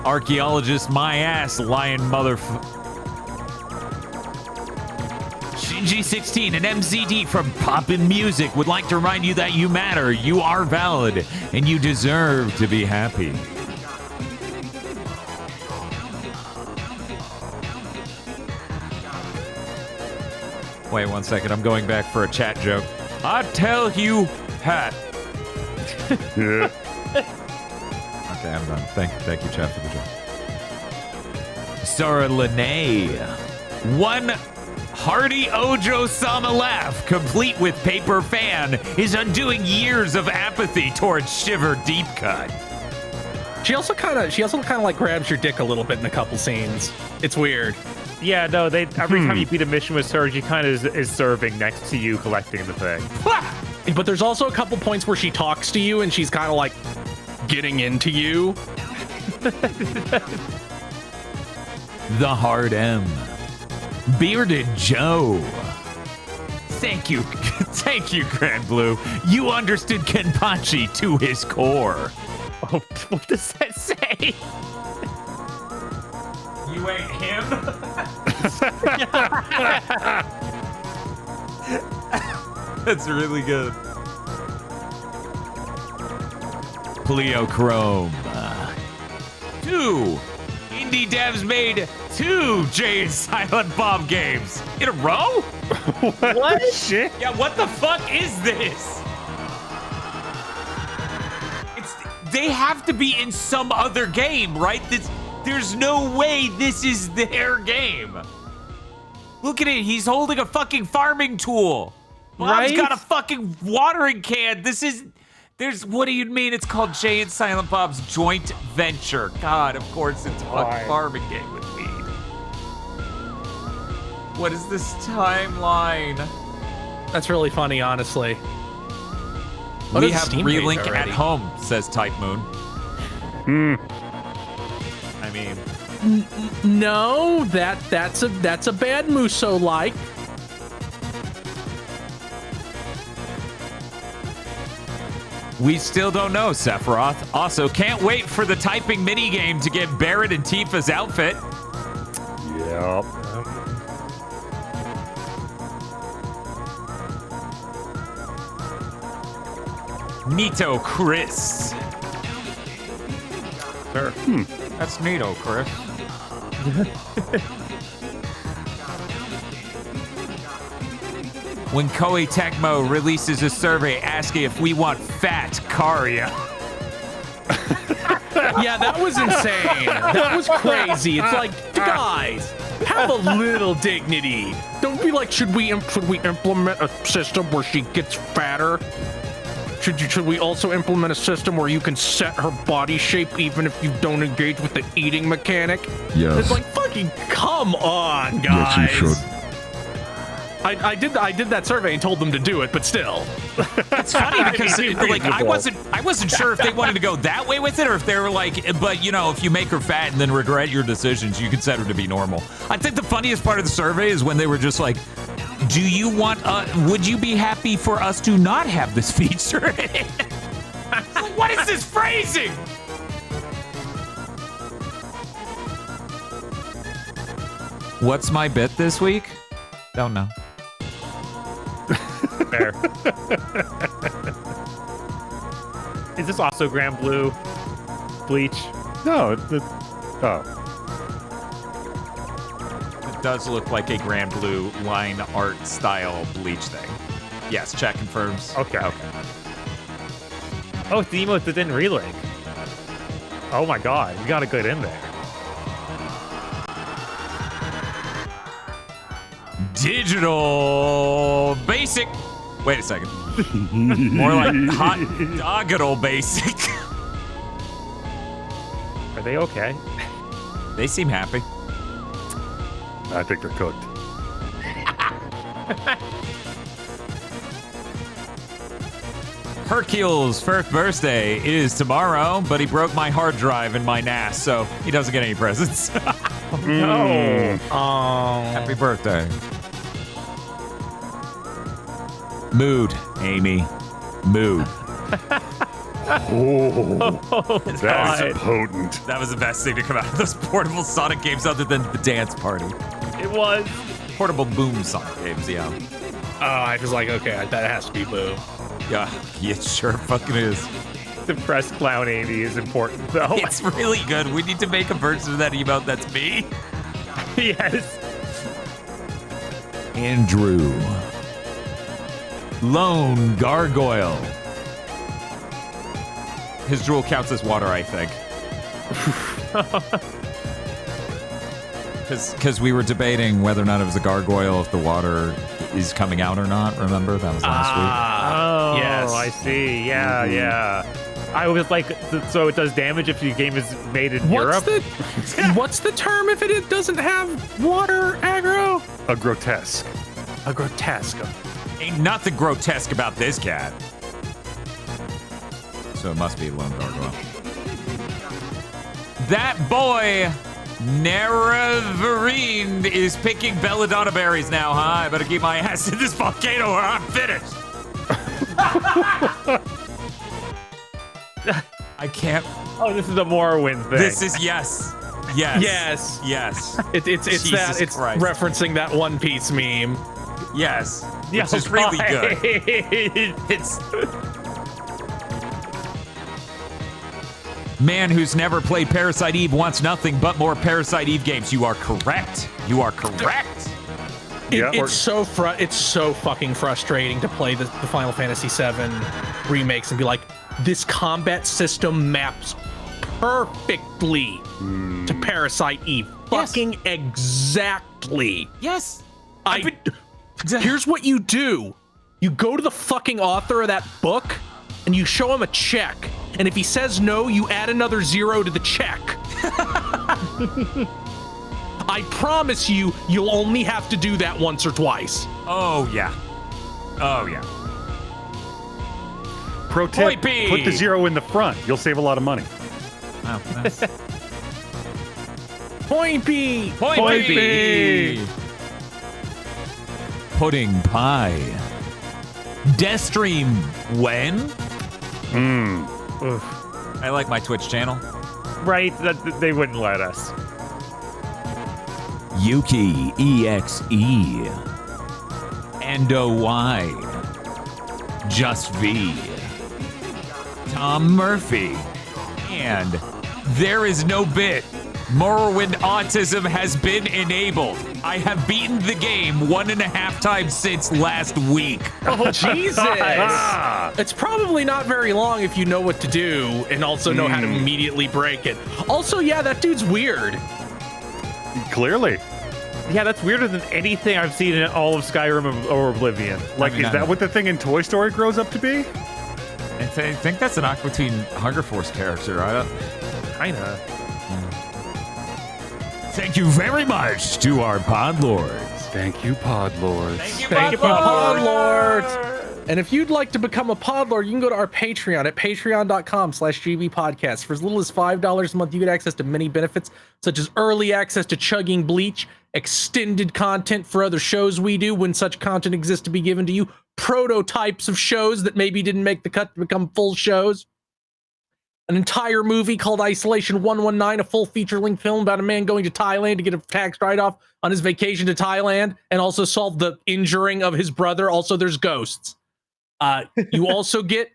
Archaeologist, my ass, lion G16 and MCD from Poppin' Music would like to remind you that you matter, you are valid, and you deserve to be happy. Wait 1 second, I'm going back for a chat joke. I tell you, Pat. Yeah. Okay, I'm done. Thank you, chat, for the joke. Sarah Lene. One hearty Ojo-sama laugh, complete with paper fan, is undoing years of apathy towards Shiver Deep Cut. She also kind of like grabs your dick a little bit in a couple scenes. It's weird. Yeah, no, every time you beat a mission with her, she kind of is serving next to you, collecting the thing. But there's also a couple points where she talks to you and she's kind of like getting into you. The Hard M. Bearded Joe. Thank you, Grand Blue. You understood Kenpachi to his core. Oh, what does that say? You ain't him? That's really good. Pleochrome. 2 indie devs made 2 Jay and Silent Bob games in a row? What? Shit. Yeah, what the fuck is this? They have to be in some other game, right? There's no way this is their game. Look at it, he's holding a fucking farming tool. Bob's got a fucking watering can. What do you mean it's called Jay and Silent Bob's joint venture? God, of course it's a fucking farming game with weed. What is this timeline? That's really funny, honestly. We have Relink at home, says Type Moon. I mean, no, that's a bad Muso like. we still don't know, Sephiroth. Also, can't wait for the typing minigame to get Barrett and Tifa's outfit. Yep. Nito Chris. Sure. That's Nito Chris. When Koei Tecmo releases a survey asking if we want fat Karya. Yeah, that was insane. That was crazy. It's like, guys, have a little dignity. Don't be like, should we implement a system where she gets fatter? Should we also implement a system where you can set her body shape even if you don't engage with the eating mechanic? Yes. It's like, fucking come on, guys. Yes, you should. I did that survey and told them to do it, but still. It's funny because like I wasn't sure if they wanted to go that way with it or if they were like, but you know, if you make her fat and then regret your decisions, you can set her to be normal. I think the funniest part of the survey is when they were just like, do you want would you be happy for us to not have this feature? Like, what is this phrasing? What's my bit this week? Don't know. Fair. Is this also Grand Blue Bleach? No, oh. It does look like a Grand Blue line art style Bleach thing. Yes, chat confirms. Okay. Oh, it's the emote that didn't relink. Oh my god, you gotta get in there. Digital basic. Wait a second. More like hot doggital basic. Are they okay? They seem happy. I think they're cooked. Hercule's first birthday is tomorrow, but he broke my hard drive in my NAS, so he doesn't get any presents. No. Happy birthday. Mood, Amy. Mood. Oh, that's God. potent. That was the best thing to come out of those portable Sonic games other than the dance party. It was. Portable Boom Sonic games, yeah. Oh, I was like, okay, that has to be Boo. Yeah, it sure fucking is. Depressed clown Amy is important, though. It's really good. We need to make a version of that emote that's me. Yes. Andrew. Lone Gargoyle. His drool counts as water, I think. Because we were debating whether or not it was a gargoyle if the water is coming out or not. Remember? That was last Oh, yes. I see. Yeah, yeah. I was like, so it does damage if your game is made in Europe? What's the term if it doesn't have water aggro? A grotesque. A grotesque. week. Ain't nothing grotesque about this cat. So it must be Lone Gargoyle. That boy, Naravarine, is picking belladonna berries now, huh? I better keep my ass in this volcano or I'm finished. I can't. Oh, this is a Morrowind thing. This is yes. Yes. Yes. Yes. It's Jesus that it's Christ. referencing that One Piece meme. Yes. Yeah, Which is really good. good. It's man who's never played Parasite Eve wants nothing but more Parasite Eve games. You are correct. You are correct. Yeah. It's so fucking frustrating to play the Final Fantasy VII remakes and be like, this combat system maps perfectly to Parasite Eve. Yes. Fucking exactly. Yes. Here's what you do. You go to the fucking author of that book and you show him a check. And if he says no, you add another 0 to the check. I promise you, you'll only have to do that once or twice. Oh yeah. Oh yeah. Pro tip, Point B. put the 0 in the front. You'll save a lot of money. Oh, that's... Point B. Point B. Pudding pie. Death stream when? Oof. I like my Twitch channel. Right, that they wouldn't let us. Yuki EXE. Endo Y. Just V. Tom Murphy. And there is no bit. Morrowind autism has been enabled. I have beaten the game 1.5 times since last week. Oh, Jesus. It's probably not very long if you know what to do and also know how to immediately break it. Also, yeah, that dude's weird. Clearly. Yeah, that's weirder than anything I've seen in all of Skyrim or Oblivion. Like, I mean, is that what the thing in Toy Story grows up to be? think that's an Aqua Teen Hunger Force character. I don't. Kinda. Thank you very much to our pod lords. Thank you, Pod Lords. Thank you, Pod Lords. And if you'd like to become a pod lord, you can go to our Patreon at patreon.com/gbpodcast. For as little as $5 a month, you get access to many benefits, such as early access to Chugging Bleach, extended content for other shows we do when such content exists to be given to you, prototypes of shows that maybe didn't make the cut to become full shows, an entire movie called Isolation 119, a full feature-length film about a man going to Thailand to get a tax write-off on his vacation to Thailand and also solve the injuring of his brother. Also, there's ghosts. You also get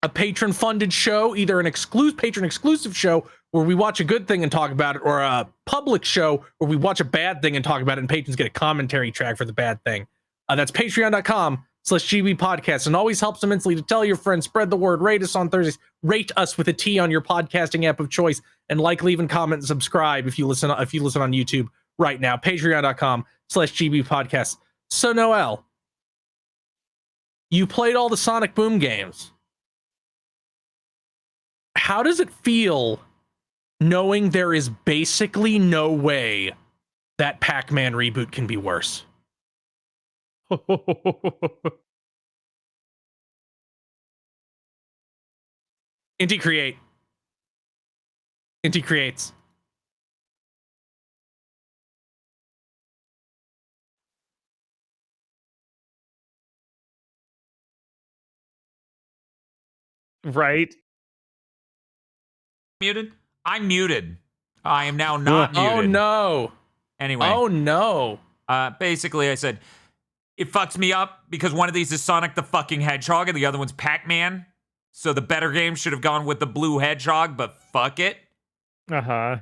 a patron-funded show, either an patron-exclusive show where we watch a good thing and talk about it, or a public show where we watch a bad thing and talk about it, and patrons get a commentary track for the bad thing. That's patreon.com/GB podcast, and always helps immensely to tell your friends, spread the word, rate us on Thursdays, rate us with a T on your podcasting app of choice, and like, leave, and comment, and subscribe if you listen on YouTube right now. Patreon.com/GB podcast. So Noel, you played all the Sonic Boom games. How does it feel knowing there is basically no way that Pac-Man reboot can be worse? Inti creates. Right? Muted? I'm muted. I am now not muted. Oh no. Anyway. Oh no. Basically, I said, it fucks me up because one of these is Sonic the fucking Hedgehog and the other one's Pac-Man. So the better game should have gone with the blue hedgehog, but fuck it. Uh-huh.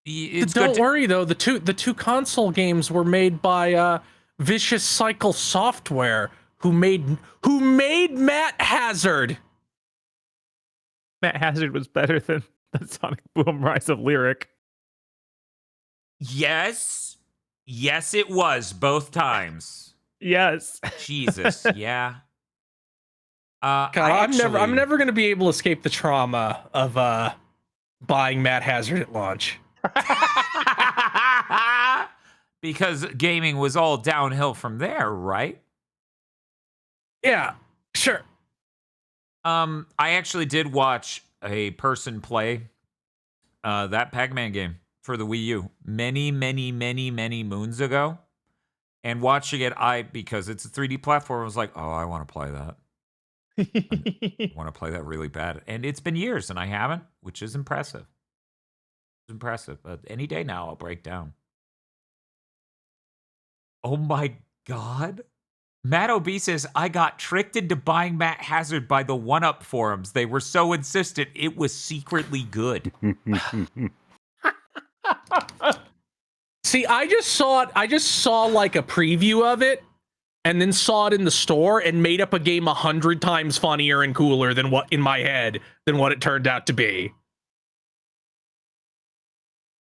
Don't worry though, the two console games were made by Vicious Cycle Software, who made Matt Hazard. Matt Hazard was better than the Sonic Boom Rise of Lyric. Yes. Yes, it was both times. Yes. Jesus, yeah. God, I'm never gonna be able to escape the trauma of buying Matt Hazard at launch. Because gaming was all downhill from there, right? Yeah, sure. I actually did watch a person play that Pac-Man game for the Wii U many moons ago. And watching it, because it's a 3D platform, I was like, oh, I want to play that. I want to play that really bad. And it's been years and I haven't, which is impressive. It's impressive. But any day now, I'll break down. Oh my God. Matt O.B. says, I got tricked into buying Matt Hazard by the 1UP forums. They were so insistent it was secretly good. See, I just saw like a preview of it and then saw it in the store and made up a game 100 times funnier and cooler than what it turned out to be.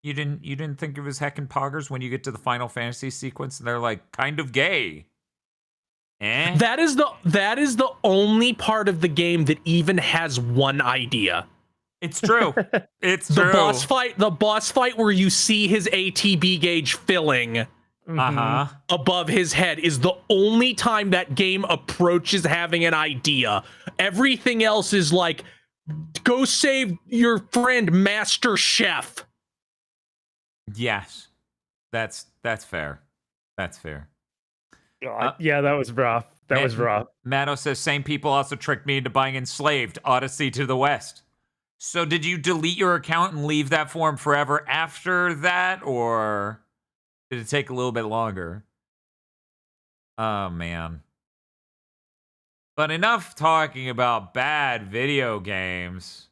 You didn't think it was heckin' poggers when you get to the Final Fantasy sequence and they're like kind of gay. Eh? That is the only part of the game that even has one idea. It's true. It's true. The boss fight where you see his ATB gauge filling above his head is the only time that game approaches having an idea. Everything else is like, go save your friend Master Chef. Yes. That's fair. That's fair. Yeah, that was rough. That was rough. Matto says, same people also tricked me into buying Enslaved, Odyssey to the West. So did you delete your account and leave that forum forever after that, or did it take a little bit longer? Oh, man. But enough talking about bad video games.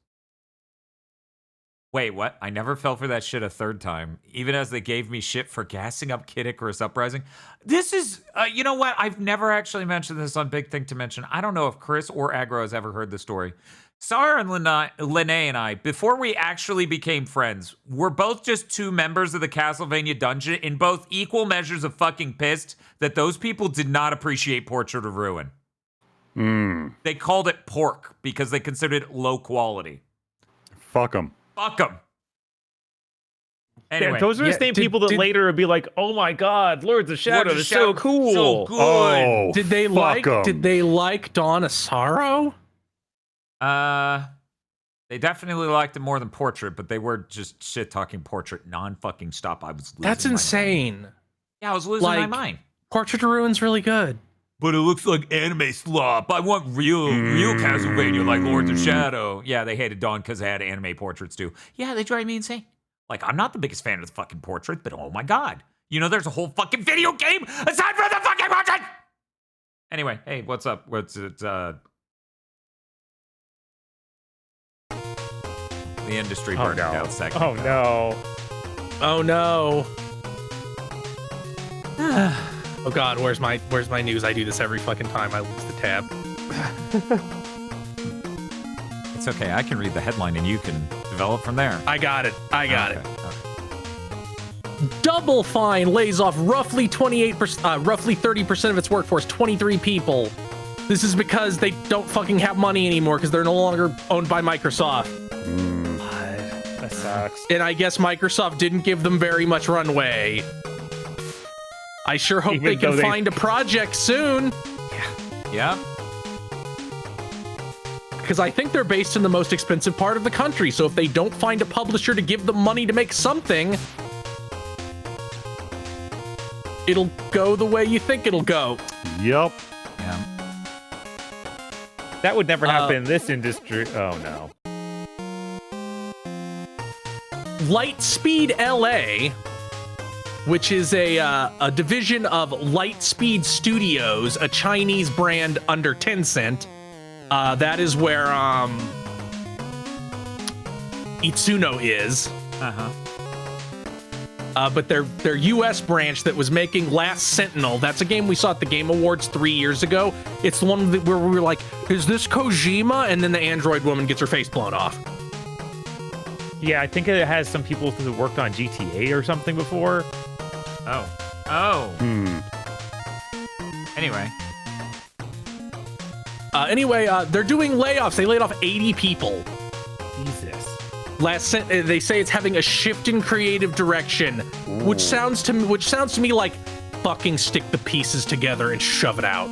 Wait, what? I never fell for that shit a third time, even as they gave me shit for gassing up Kid Icarus Uprising. This is, you know what? I've never actually mentioned this on Big Thing to Mention. I don't know if Chris or Aggro has ever heard the story. Sarah and Lene and I, before we actually became friends, were both just two members of the Castlevania dungeon in both equal measures of fucking pissed that those people did not appreciate Portrait of Ruin. They called it pork because they considered it low quality. Fuck them. Fuck them. Anyway, Yeah, those are the same people that later would be like, "Oh my God, Lords of Shadow is so cool, so good." Oh, Did they fuck 'em. Did they like Dawn of Sorrow? They definitely liked it more than Portrait, but they were just shit talking Portrait non-fucking stop. I was losing That's my insane. mind. Yeah, I was losing my mind. Portrait of Ruin's really good. But it looks like anime slop. I want real Castlevania like Lords of Shadow. Yeah, they hated Dawn because they had anime portraits too. Yeah, they drive me insane. Like, I'm not the biggest fan of the fucking Portrait, but oh my God. You know, there's a whole fucking video game aside from the fucking Portrait! Anyway, hey, what's up? What's it, The industry burned out second. Oh no. Oh no. Oh God, where's my news? I do this every fucking time I lose the tab. It's okay. I can read the headline and you can develop from there. I got it. I got it. Okay. Double Fine lays off roughly 28%, roughly 30% of its workforce, 23 people. This is because they don't fucking have money anymore because they're no longer owned by Microsoft. That sucks. And I guess Microsoft didn't give them very much runway. I sure hope they can find a project soon. Yeah. Because I think they're based in the most expensive part of the country. So if they don't find a publisher to give them money to make something, it'll go the way you think it'll go. Yep. Yeah. That would never happen in this industry. Oh no. Lightspeed LA, which is a division of Lightspeed Studios, a Chinese brand under Tencent. That is where Itsuno is. Uh-huh. But their US branch that was making Last Sentinel, that's a game we saw at the Game Awards 3 years ago. It's the one where we were like, is this Kojima? And then the android woman gets her face blown off. Yeah, I think it has some people who worked on GTA or something before. Oh. Anyway. They're doing layoffs. They laid off 80 people. Jesus. They say it's having a shift in creative direction, which sounds to me like fucking stick the pieces together and shove it out.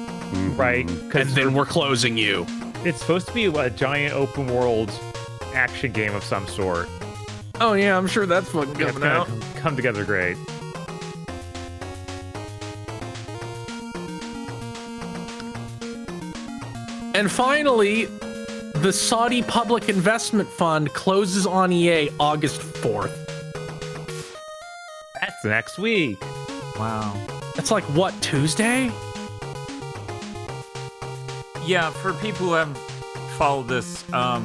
Right. And then we're closing you. It's supposed to be a giant open world action game of some sort. Oh yeah, I'm sure that's fucking It's coming gonna out. come together great. And finally, the Saudi Public Investment Fund closes on EA August 4th. That's next week. Wow. That's like, what, Tuesday? Yeah, for people who haven't followed this, Yeah,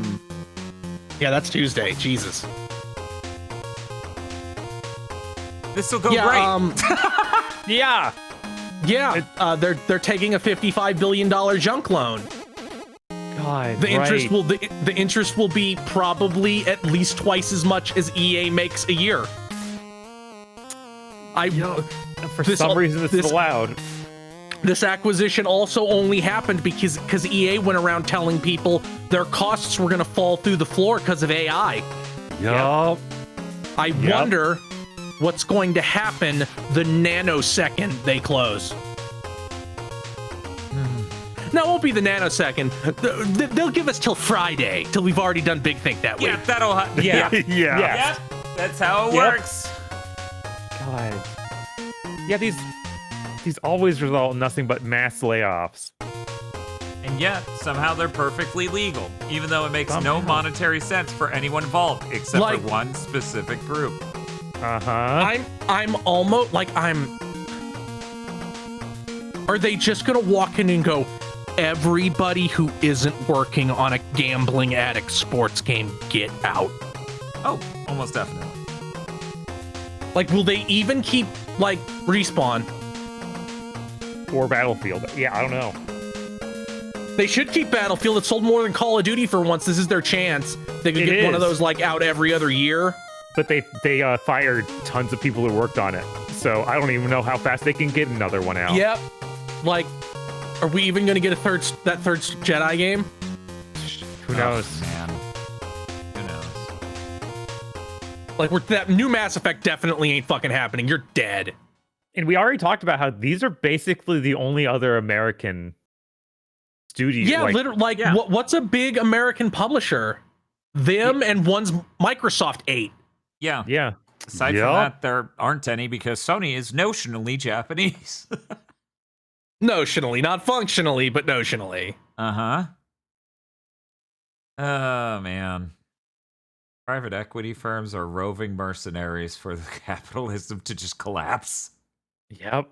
that's Tuesday. Jesus. this will go great. Yeah. Yeah, they're taking a $55 billion junk loan. God. The interest the interest will be probably at least twice as much as EA makes a year. For some reason, this is allowed. This acquisition also only happened because EA went around telling people their costs were going to fall through the floor because of AI. Yup. I wonder what's going to happen the nanosecond they close. No, it won't be the nanosecond. They'll give us till Friday, till we've already done Big Think that week. Yeah, that'll Yeah. Yeah. Yep, that's how it works. God. Yeah, these always result in nothing but mass layoffs. And yet, somehow they're perfectly legal, even though it makes no Somehow. monetary sense for anyone involved, except Like- for one specific group. Uh-huh. I'm almost like Are they just gonna walk in and go, everybody who isn't working on a gambling addict sports game, get out? Oh, almost definitely. Like, will they even keep, like, Respawn? Or Battlefield. Yeah, I don't know. They should keep Battlefield. It sold more than Call of Duty for once. This is their chance. They could It get one of is. those, like, out every other year. But they fired tons of people who worked on it. So I don't even know how fast they can get another one out. Yep. Like, Are we even going to get that third Jedi game? Who knows? Man. Who knows? Like, that new Mass Effect definitely ain't fucking happening. You're dead. And we already talked about how these are basically the only other American studio. Yeah, literally. What's a big American publisher? Them and one's Microsoft 8. Yeah. Yeah. Aside from that, there aren't any because Sony is notionally Japanese. Notionally, not functionally, but notionally. Uh-huh. Oh, man. Private equity firms are roving mercenaries for the capitalism to just collapse. Yep.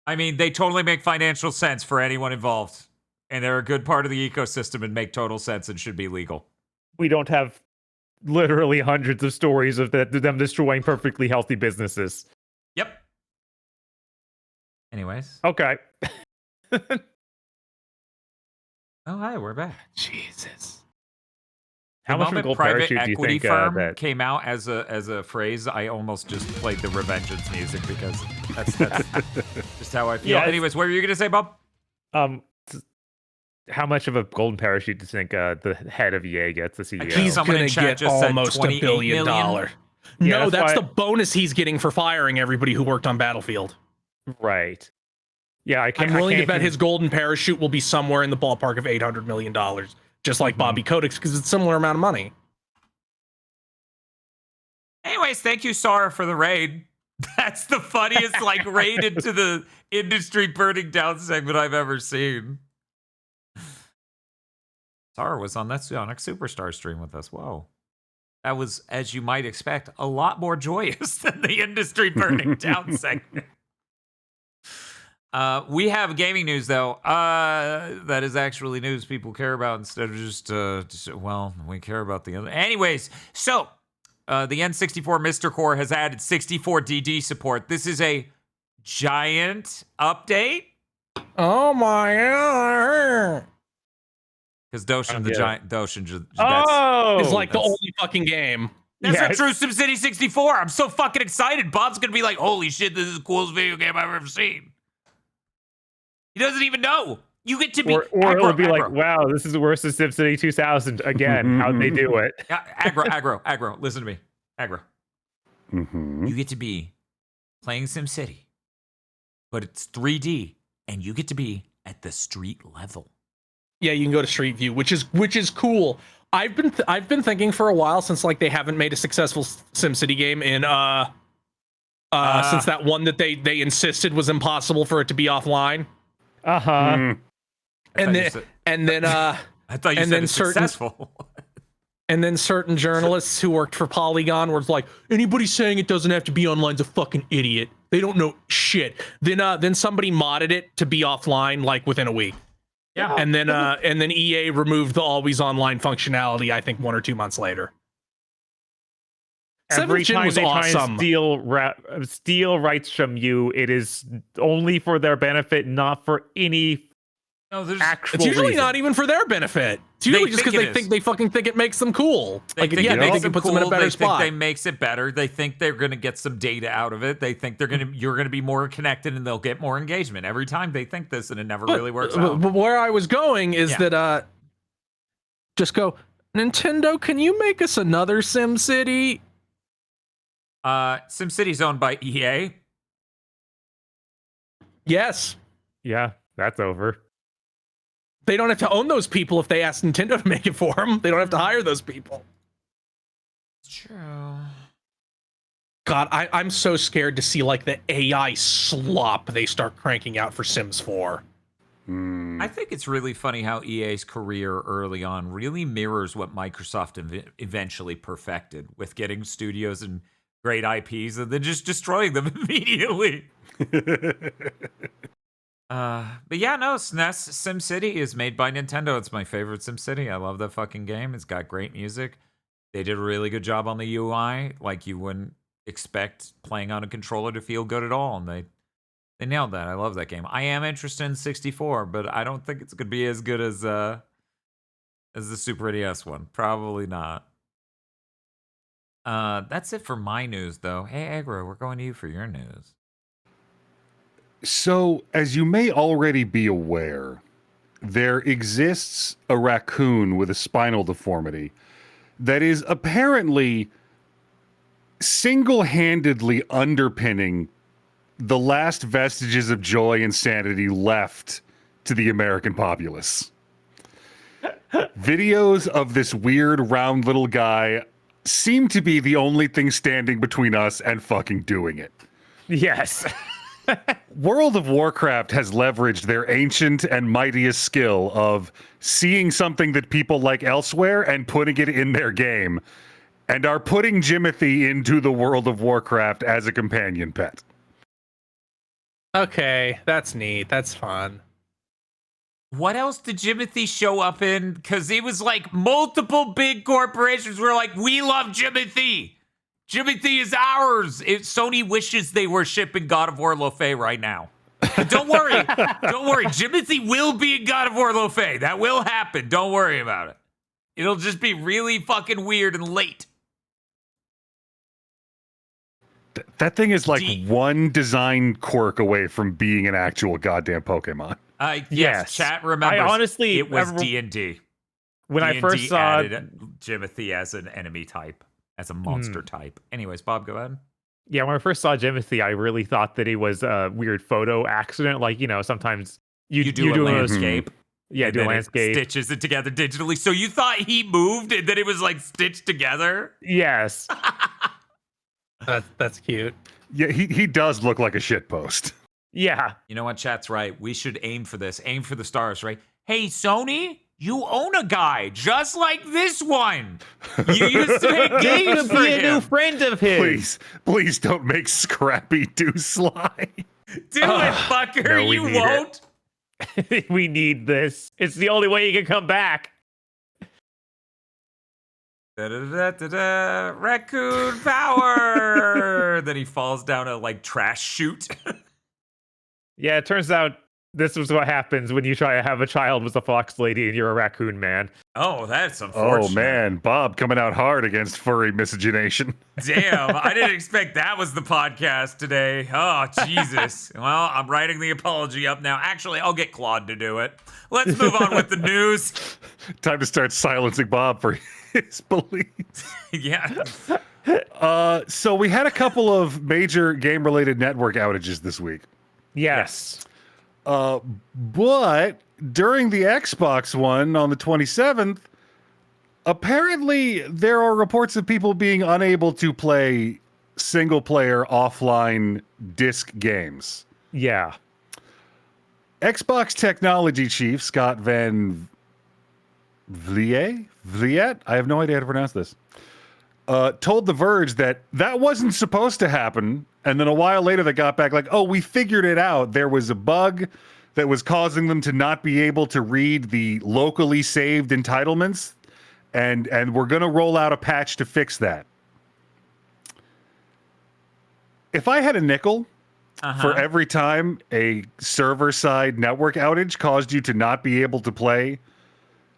I mean, they totally make financial sense for anyone involved. And they're a good part of the ecosystem and make total sense and should be legal. We don't have literally hundreds of stories of them destroying perfectly healthy businesses. Yep. Anyways. Okay. Oh, hi, we're back. Jesus. How The much of a moment gold private parachute do you equity think firm that came out as a phrase, I almost just played the Revengeance music because that's just how I feel. Yeah, Anyways, what were you gonna say, Bob? how much of a golden parachute do you think the head of EA gets, the CEO? He's Someone in gonna chat get just said almost $1 $28 billion. million. Yeah, No, that's why- the bonus he's getting for firing everybody who worked on Battlefield. Right. Yeah, I'm willing to bet his golden parachute will be somewhere in the ballpark of $800 million, just like Bobby Kotick's, because it's a similar amount of money. Anyways, thank you, Sara, for the raid. That's the funniest raid into the industry burning down segment I've ever seen. Sara was on that Sonic Superstar stream with us. Whoa. That was, as you might expect, a lot more joyous than the industry burning down segment. We have gaming news, though. That is actually news people care about instead of just we care about the other. Anyways, so the N64 Mr. Core has added 64 DD support. This is a giant update. Oh my god. Because Doshin the giant Doshin. Oh, It's like the only fucking game. That's Yeah, a true SimCity 64. I'm so fucking excited. Bob's gonna be like, holy shit, this is the coolest video game I've ever seen. He doesn't even know. You get to be or aggro, it'll be aggro. like, wow, this is worse than SimCity 2000 again. How'd they do it? Yeah, aggro. Listen to me. Aggro. Mm-hmm. You get to be playing SimCity, but it's 3D, and you get to be at the street level. Yeah, you can go to Street View, which is cool. I've been thinking for a while since they haven't made a successful SimCity game in since that one that they insisted was impossible for it to be offline. Uh-huh. And then I thought you said it's successful. And then certain journalists who worked for Polygon were like, anybody saying it doesn't have to be online's a fucking idiot. They don't know shit. Then somebody modded it to be offline within a week. Yeah. And then EA removed the always online functionality, I think 1 or 2 months later. Every Seventh Gen time was they awesome. try and steal rights from you, it is only for their benefit, not for any No, there's actual It's usually reason. not even for their benefit. It's usually just think because it they is. think fucking think it makes them cool. They think it they makes think them it puts cool. them in a better They spot. think they makes it better. They think they're gonna get some data out of it. They think you're gonna be more connected and they'll get more engagement. Every time they think this and it never really works out. But where I was going is Yeah. that just go, Nintendo, can you make us another SimCity? SimCity's owned by E EA. Yes. Yeah, that's over. They don't have to own those people if they ask Nintendo to make it for them. They don't have to hire those people. It's true. God, I'm so scared to see the AI slop they start cranking out for Sims 4. I think it's really funny how EA's career early on really mirrors what Microsoft eventually perfected with getting studios and great IPs and then just destroying them immediately. But yeah, no, SNES SimCity is made by Nintendo. It's my favorite SimCity. I love that fucking game. It's got great music. They did a really good job on the UI. You wouldn't expect playing on a controller to feel good at all, and they nailed that. I love that game. I am interested in 64, but I don't think it's gonna be as good as the Super NES one. Probably not. That's it for my news, though. Hey, Aggro, we're going to you for your news. So, as you may already be aware, there exists a raccoon with a spinal deformity that is apparently single-handedly underpinning the last vestiges of joy and sanity left to the American populace. Videos of this weird round little guy seem to be the only thing standing between us and fucking doing it. Yes. World of Warcraft has leveraged their ancient and mightiest skill of seeing something that people like elsewhere and putting it in their game, and are putting Jimothy into the World of Warcraft as a companion pet. Okay, that's neat. That's fun. What else did Jimothy show up in? Because it was like multiple big corporations were like, we love Jimothy. Jimothy is ours. Sony wishes they were shipping God of War Lofay right now. But don't worry. Don't worry. Jimothy will be in God of War Lofay. That will happen. Don't worry about it. It'll just be really fucking weird and late. That thing is like one design quirk away from being an actual goddamn Pokemon. Yes, chat remembers. I honestly, it was D&D. When I first saw added Jimothy as an enemy type, as a monster type. Anyways, Bob, go ahead. Yeah, when I first saw Jimothy, I really thought that he was a weird photo accident. Like, sometimes you do a landscape. Yeah, do a landscape. Stitches it together digitally. So you thought he moved and then it was like stitched together? Yes. That's cute. Yeah, he does look like a shitpost. Yeah. You know what? Chat's right. We should aim for this. Aim for the stars, right? Hey, Sony, you own a guy just like this one. You used to make games for Be a new him. friend of his. Please don't make Scrappy do Sly. Do it, fucker. No, we You need won't. We need this. It's the only way he can come back. Da-da-da-da-da, raccoon power. Then he falls down a like trash chute. Yeah, it turns out this was what happens when you try to have a child with a fox lady and you're a raccoon man. Oh, that's unfortunate. Oh man, Bob coming out hard against furry miscegenation. Damn, I didn't expect that was the podcast today. Oh, Jesus. Well, I'm writing the apology up now. Actually, I'll get Claude to do it. Let's move on with the news. Time to start silencing Bob for his beliefs. Yeah. So we had a couple of major game-related network outages this week. Yes. But during the Xbox one on the 27th, apparently there are reports of people being unable to play single-player offline disc games. Yeah. Xbox technology chief Scott Van Vliet? I have no idea how to pronounce this. Told The Verge that wasn't supposed to happen. And then a while later they got back like, oh, we figured it out. There was a bug that was causing them to not be able to read the locally saved entitlements. And we're going to roll out a patch to fix that. If I had a nickel for every time a server-side network outage caused you to not be able to play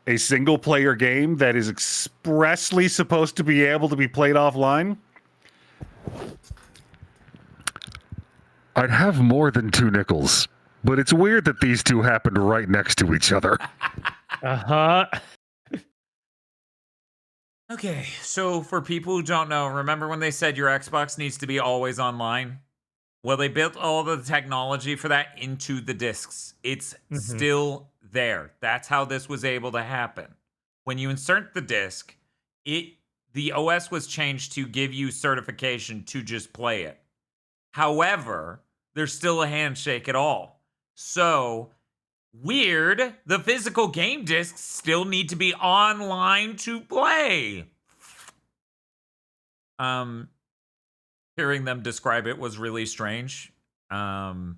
a single-player game that is expressly supposed to be able to be played offline, I'd have more than 2 nickels. But it's weird that these two happened right next to each other. Uh-huh. Okay, so for people who don't know, remember when they said your Xbox needs to be always online? Well, they built all the technology for that into the discs. It's still there. That's how this was able to happen. When you insert the disc, the OS was changed to give you certification to just play it. However, there's still a handshake at all. So, weird, the physical game discs still need to be online to play. Hearing them describe it was really strange. And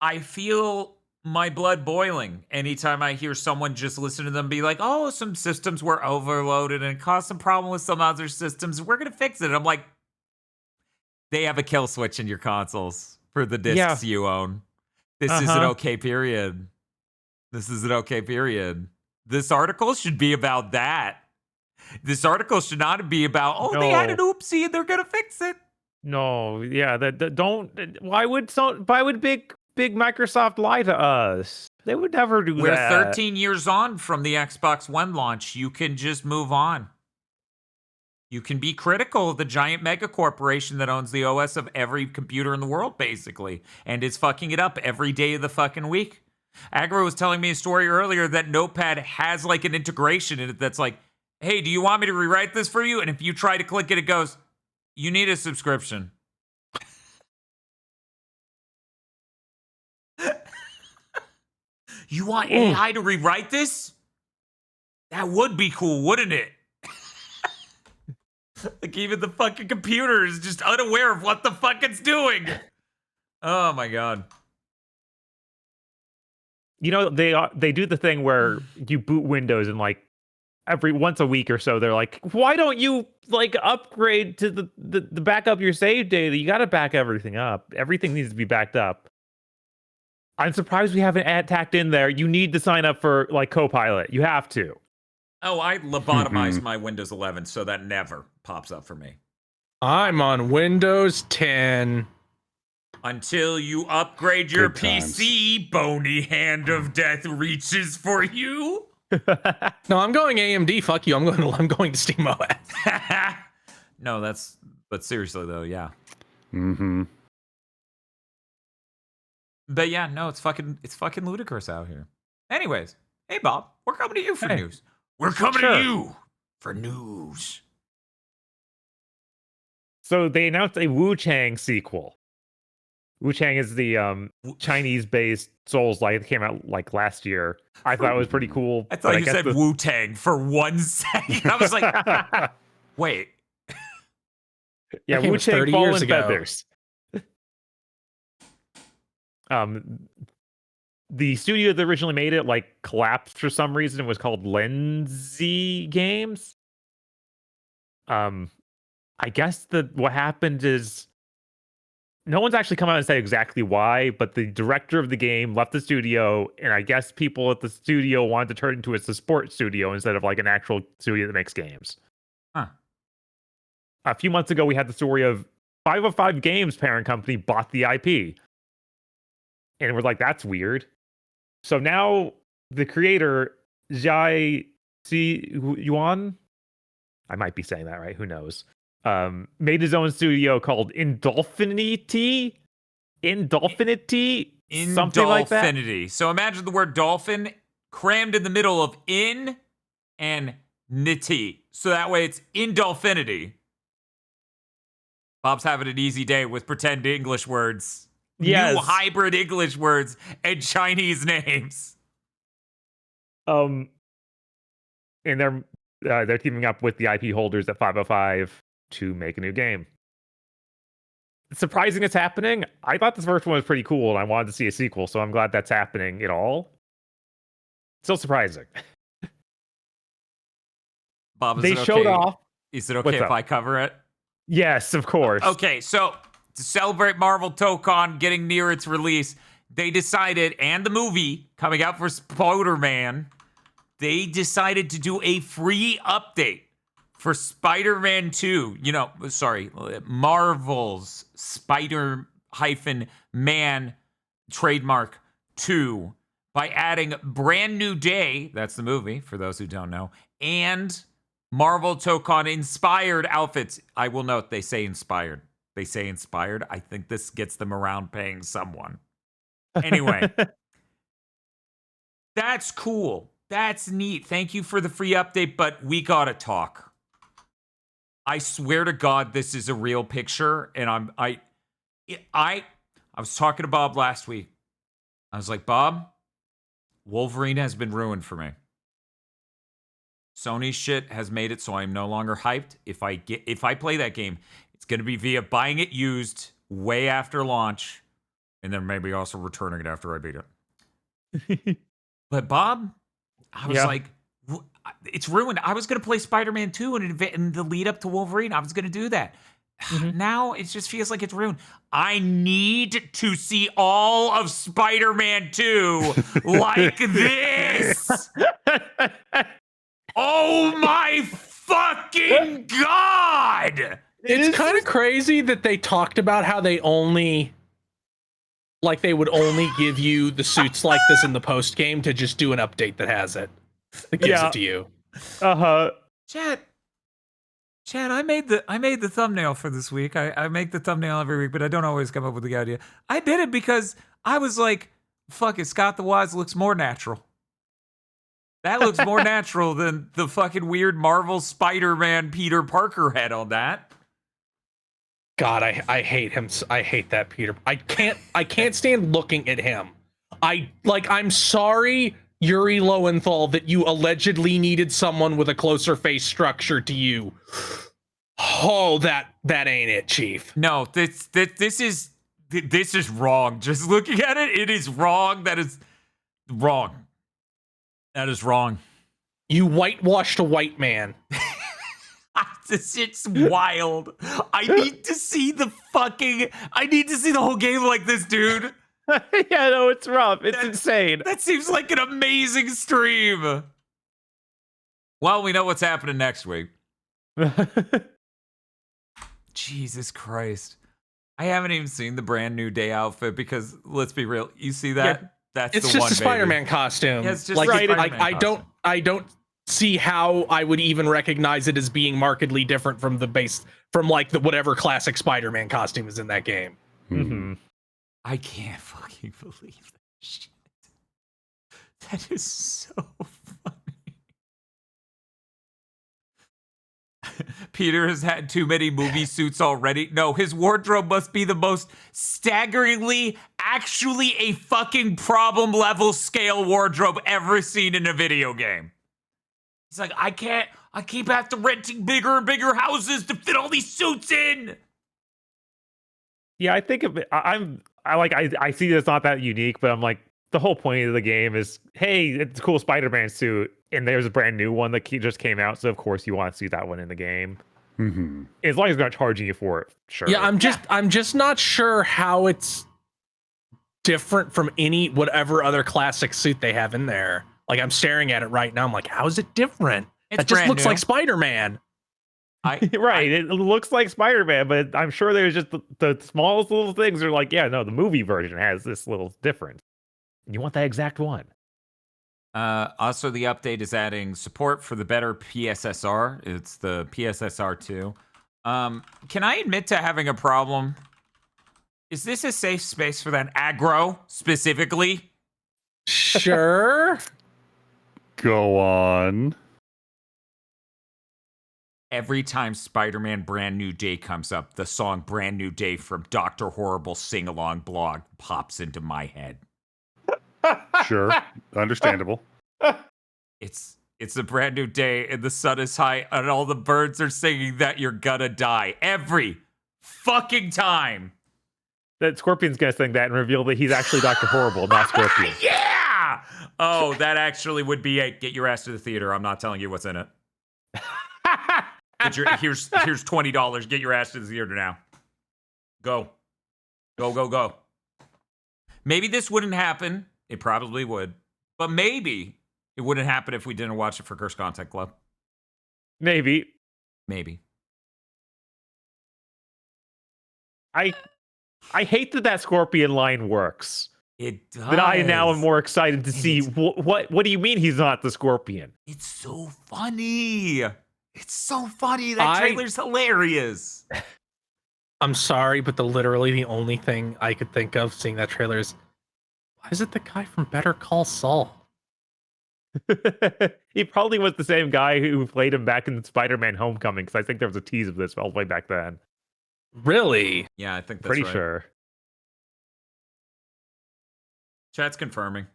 I feel my blood boiling anytime I hear someone just listen to them be like, oh, some systems were overloaded and it caused some problem with some other systems. We're going to fix it. And I'm like, they have a kill switch in your consoles for the discs you own. This is an okay period. This is an okay period. This article should be about that. This article should not be about, they had an oopsie and they're going to fix it. No, yeah, that don't. Why would big Microsoft lie to us? They would never do We're that. 13 years on from the Xbox One launch. You can just move on. You can be critical of the giant mega corporation that owns the OS of every computer in the world, basically, and is fucking it up every day of the fucking week. Agro was telling me a story earlier that Notepad has like an integration in it that's like, hey, do you want me to rewrite this for you? And if you try to click it, it goes, you need a subscription. You want AI to rewrite this? That would be cool, wouldn't it? Like even the fucking computer is just unaware of what the fuck it's doing. Oh my god. You know, they do the thing where you boot Windows and like every once a week or so they're like, why don't you like upgrade to the backup your save data? You got to back everything up. Everything needs to be backed up. I'm surprised we haven't tacked in there. You need to sign up for like Copilot. You have to. Oh, I lobotomized my Windows 11, so that never pops up for me. I'm on Windows 10. Until you upgrade your Good times. PC, bony hand of death reaches for you. No, I'm going AMD. Fuck you. I'm going to SteamOS. No, but seriously though, yeah. Mm-hmm. But yeah, no, it's fucking ludicrous out here. Anyways, hey Bob, we're coming to you for news. We're coming to you for news. So they announced a Wu Chang sequel. Wu Chang is the Chinese-based Souls-like that came out like last year. I thought it was pretty cool. I thought you said Wu-Tang for 1 second. I was like, wait. Yeah, Wu Chang 30 years ago. Feathers. The studio that originally made it like collapsed for some reason. It was called Lenzi Games. I guess what happened is no one's actually come out and said exactly why, but the director of the game left the studio, and I guess people at the studio wanted to turn it into a support studio instead of like an actual studio that makes games. Huh. A few months ago, we had the story of 505 Games parent company bought the IP. And we're like, that's weird. So now the creator, Zhai Yuan, I might be saying that right, who knows, made his own studio called Indolphinity, something like that. Indolphinity. So imagine the word dolphin crammed in the middle of in and nity. So that way it's Indolphinity. Bob's having an easy day with pretend English words. Yes. New hybrid English words and Chinese names. And they're teaming up with the IP holders at 505 to make a new game. It's surprising it's happening. I thought this first one was pretty cool, and I wanted to see a sequel, so I'm glad that's happening at all. Still surprising. Bob, They showed off. Is it okay if I cover it? Yes, of course. Okay, so to celebrate Marvel Tokon getting near its release, they decided, and the movie coming out for Spider-Man, they decided to do a free update for Spider-Man 2. Marvel's Spider-Man trademark 2 by adding Brand New Day, that's the movie, for those who don't know, and Marvel Tokon inspired outfits. I will note they say inspired. They say inspired. I think this gets them around paying someone. Anyway, that's cool. That's neat. Thank you for the free update, but we gotta talk. I swear to God, this is a real picture, and I was talking to Bob last week. I was like, Bob, Wolverine has been ruined for me. Sony's shit has made it so I'm no longer hyped. If I play that game, it's going to be via buying it used way after launch, and then maybe also returning it after I beat it. But Bob, I was like, it's ruined. I was going to play Spider-Man 2 in the lead up to Wolverine. I was going to do that. Now it just feels like it's ruined. I need to see all of Spider-Man 2 like this. Oh my fucking God! It's kind of crazy that they talked about how they only, like, they would only give you the suits like this in the post game to just do an update that has it, that gives it to you. Chat, I made the thumbnail for this week. I make the thumbnail every week, but I don't always come up with the idea. I did it because I was like, fuck it, Scott the Wise looks more natural. That looks more natural than the fucking weird Marvel Spider-Man Peter Parker head on that. God, I hate him. I hate that Peter. I can't stand looking at him. I'm sorry, Yuri Lowenthal, that you allegedly needed someone with a closer face structure to you. Oh, that ain't it, Chief. No, this is wrong. Just looking at it, it is wrong. That is wrong. That is wrong. You whitewashed a white man. This shit's wild. I need to see the whole game like this, dude. Yeah, no, it's rough. It's insane. That seems like an amazing stream. Well, we know what's happening next week. Jesus Christ. I haven't even seen the brand new day outfit because, let's be real, you see that? Yeah, that's it's the just one, a Spider-Man baby. costume. Yeah, it's just like, a Spider-Man costume. I don't see how I would even recognize it as being markedly different from whatever classic Spider-Man costume is in that game. Mm-hmm. I can't fucking believe that shit. That is so funny. Peter has had too many movie suits already. No, his wardrobe must be the most staggeringly, actually a fucking problem level scale wardrobe ever seen in a video game. He's like, I keep having to renting bigger and bigger houses to fit all these suits in. Yeah, I think of it. I see that it's not that unique, but I'm like, the whole point of the game is, hey, it's a cool Spider-Man suit, and there's a brand new one that just came out, so of course you want to see that one in the game. Mm-hmm. As long as they're not charging you for it, sure. Yeah, I'm just not sure how it's different from whatever other classic suit they have in there. Like, I'm staring at it right now. I'm like, how is it different? It's It just brand looks new. like Spider-Man. It looks like Spider-Man, but I'm sure there's just the smallest little things are like, yeah, no, the movie version has this little difference. You want that exact one. Also, the update is adding support for the better PSSR. It's the PSSR 2. Can I admit to having a problem? Is this a safe space for that aggro specifically? Sure. Go on. Every time Spider-Man Brand New Day comes up, the song Brand New Day from Dr. Horrible sing-along blog pops into my head. Sure. Understandable. It's a brand new day and the sun is high and all the birds are singing that you're gonna die. Every fucking time. That Scorpion's gonna sing that and reveal that he's actually Dr. Horrible, not Scorpion. Yeah! Oh, that actually would be a get your ass to the theater. I'm not telling you what's in it. Here's $20. Get your ass to the theater now. Go. Go. Maybe this wouldn't happen. It probably would. But maybe it wouldn't happen if we didn't watch it for Curse Content Club. Maybe. I hate that Scorpion line works. It does. But I now am more excited to see what do you mean he's not the Scorpion? It's so funny. That trailer's hilarious. I'm sorry, but literally the only thing I could think of seeing that trailer is, why is it the guy from Better Call Saul? He probably was the same guy who played him back in Spider-Man Homecoming, because I think there was a tease of this all the way back then. Really? Yeah, I think that's Pretty right. sure. Chat's confirming.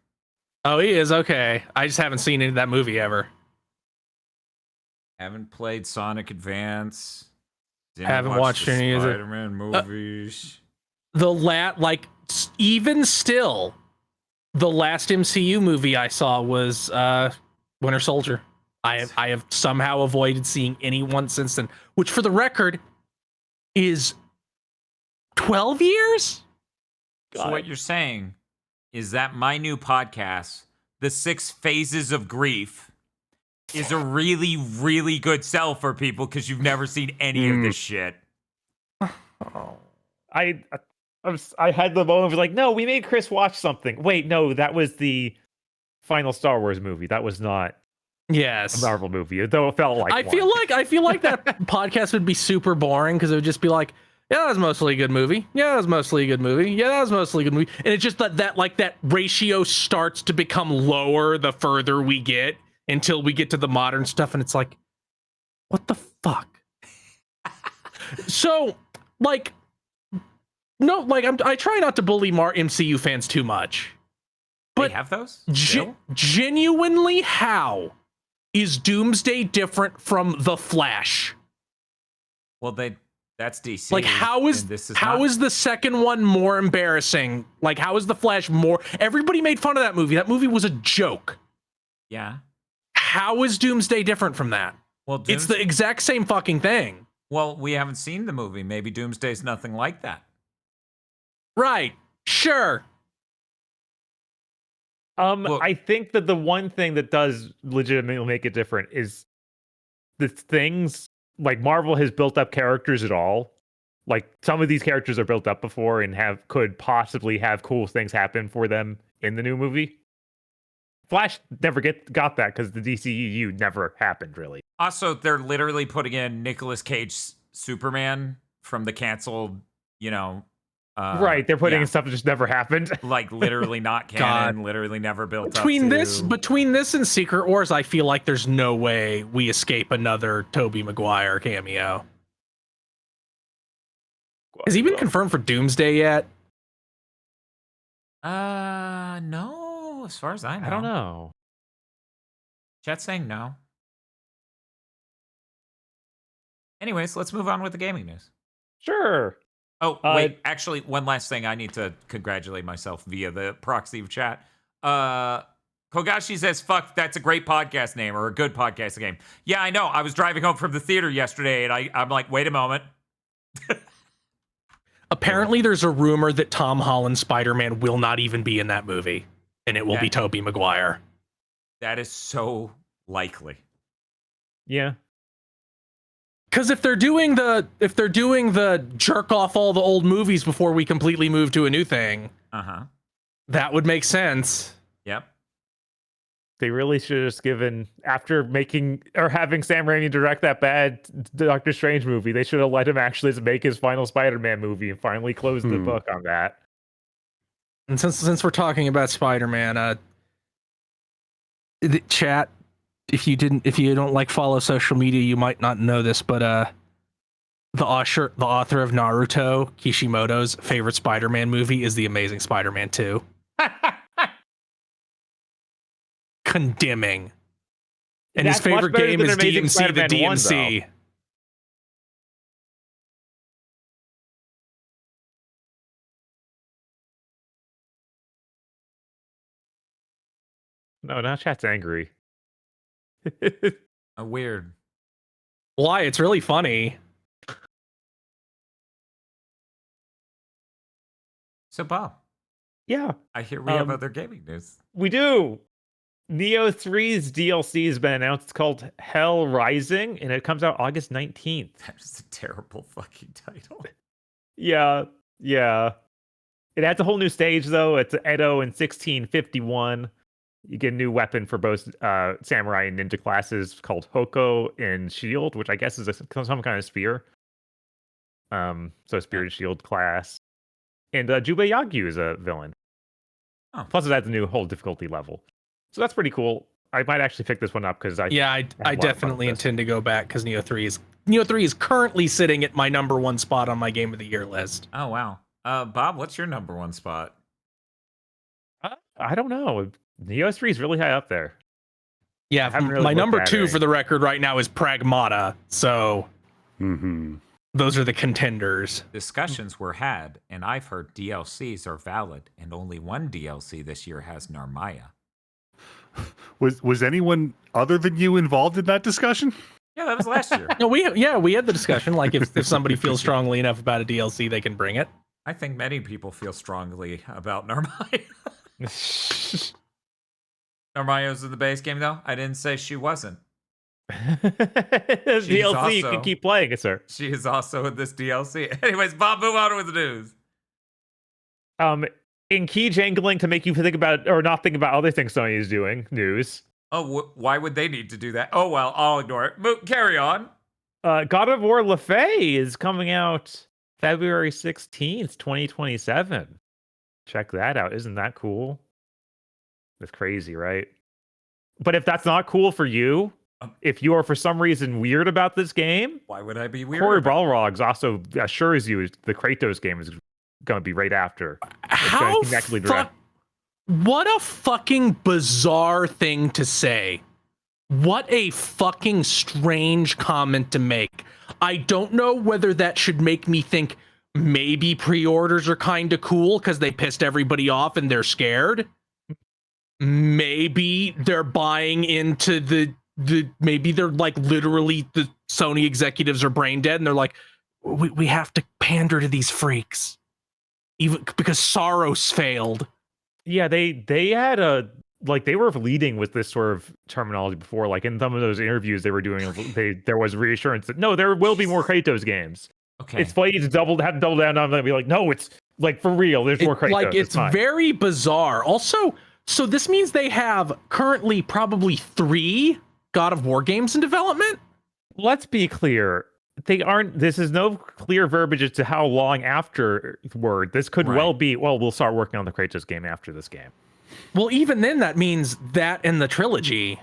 Oh, he is? Okay. I just haven't seen any of that movie ever. Haven't played Sonic Advance. Haven't watched any of the Spider-Man movies. Even still, the last MCU movie I saw was Winter Soldier. I have somehow avoided seeing anyone since then, which for the record is 12 years? So what you're saying is that my new podcast, The 6 Phases of Grief, is a really, really good sell for people because you've never seen any of this shit. Oh. I had the moment of like, no, we made Chris watch something. Wait, no, that was the final Star Wars movie. That was not a Yes. Marvel movie, though it felt like I one. feel like that podcast would be super boring because it would just be like, yeah, that was mostly a good movie. Yeah, that was mostly a good movie. Yeah, that was mostly a good movie. And it's just that ratio starts to become lower the further we get until we get to the modern stuff, and it's like, what the fuck? So, like, no, like I try not to bully MCU fans too much. But they have those? Genuinely, how is Doomsday different from The Flash? Well, that's DC. Like, how is the second one more embarrassing? Like, how is The Flash more? Everybody made fun of that movie. That movie was a joke. Yeah. How is Doomsday different from that? Well, it's the exact same fucking thing. Well, we haven't seen the movie. Maybe Doomsday's nothing like that. Right. Sure. I think that the one thing that does legitimately make it different is the things like Marvel has built up characters at all. Like some of these characters are built up before and could possibly have cool things happen for them in the new movie. Flash never got that because the DCEU never happened really. Also, they're literally putting in Nicolas Cage Superman from the canceled, right, they're putting in stuff that just never happened. Like literally not canon, literally never built between up between this and Secret Wars, I feel like there's no way we escape another Tobey Maguire cameo. Has he been confirmed for Doomsday yet? No, as far as I know. I don't know. Chat's saying no. Anyways, let's move on with the gaming news. Sure. Oh, wait. Actually, one last thing. I need to congratulate myself via the proxy of chat. Kogashi says, fuck, that's a great podcast name or a good podcast name. Yeah, I know. I was driving home from the theater yesterday, and I'm like, wait a moment. Apparently, there's a rumor that Tom Holland's Spider-Man will not even be in that movie, and it will be Tobey Maguire. That is so likely. Yeah. Because if they're doing the jerk off all the old movies before we completely move to a new thing, that would make sense. Yep. They really should have just given, after making or having Sam Raimi direct that bad Doctor Strange movie, they should have let him actually make his final Spider-Man movie and finally close the book on that. And since we're talking about Spider-Man, the chat, if you don't like follow social media, you might not know this, but the author of Naruto, Kishimoto's favorite Spider-Man movie is The Amazing Spider-Man 2. Condemning. And his favorite game is DMC the DMC. No, now chat's angry. Weird. Why? It's really funny. So, Bob. Yeah. I hear we have other gaming news. We do. Neo 3's DLC has been announced. It's called Hell Rising, and it comes out August 19th. That is a terrible fucking title. Yeah. It adds a whole new stage, though. It's Edo in 1651. You get a new weapon for both samurai and ninja classes called Hoko and Shield, which I guess is some kind of spear. So a spirited shield class. And Jubei Yagyu is a villain. Oh. Plus it adds a new whole difficulty level. So that's pretty cool. I might actually pick this one up because I definitely intend to go back because Neo 3 is currently sitting at my number one spot on my Game of the Year list. Oh, wow. Bob, what's your number one spot? I don't know. Neo 3 is really high up there. Yeah, my number two for the record right now is Pragmata. So those are the contenders. Discussions were had, and I've heard DLCs are valid, and only one DLC this year has Narmaya. Was anyone other than you involved in that discussion? Yeah, that was last year. No, we had the discussion. Like if somebody feels strongly enough about a DLC, they can bring it. I think many people feel strongly about Narmaya. Narmaya's in the base game, though. I didn't say she wasn't. DLC, you can also- keep playing it, sir. She is also in this DLC. Anyways, Bob, move on with the news. In key jangling to make you think about or not think about other things Sony is doing. News. Oh, why would they need to do that? Oh well, I'll ignore it. Carry on. God of War Le Fay is coming out February 16th, 2027. Check that out. Isn't that cool? That's crazy, right? But if that's not cool for you, if you are for some reason weird about this game, Why would I be weird? Cory Balrog also assures you the Kratos game is going to be right after. How connectedly direct. What a fucking bizarre thing to say. What a fucking strange comment to make. I don't know whether that should make me think maybe pre-orders are kind of cool because they pissed everybody off and they're scared. Maybe they're buying into the maybe they're like literally the Sony executives are brain dead and they're like, we have to pander to these freaks. Even because Soros failed. Yeah, they had they were leading with this sort of terminology before. Like in some of those interviews they were doing, there was reassurance that no, there will be more Kratos games. Okay. It's funny to have to double down on that and be like, no, it's like for real. There's more Kratos. Like it's very bizarre. Also, so this means they have currently probably 3 God of War games in development. Let's be clear. They aren't. This is no clear verbiage as to how long afterward. This could well be. Well, we'll start working on the Kratos game after this game. Well, even then, that means that and the trilogy.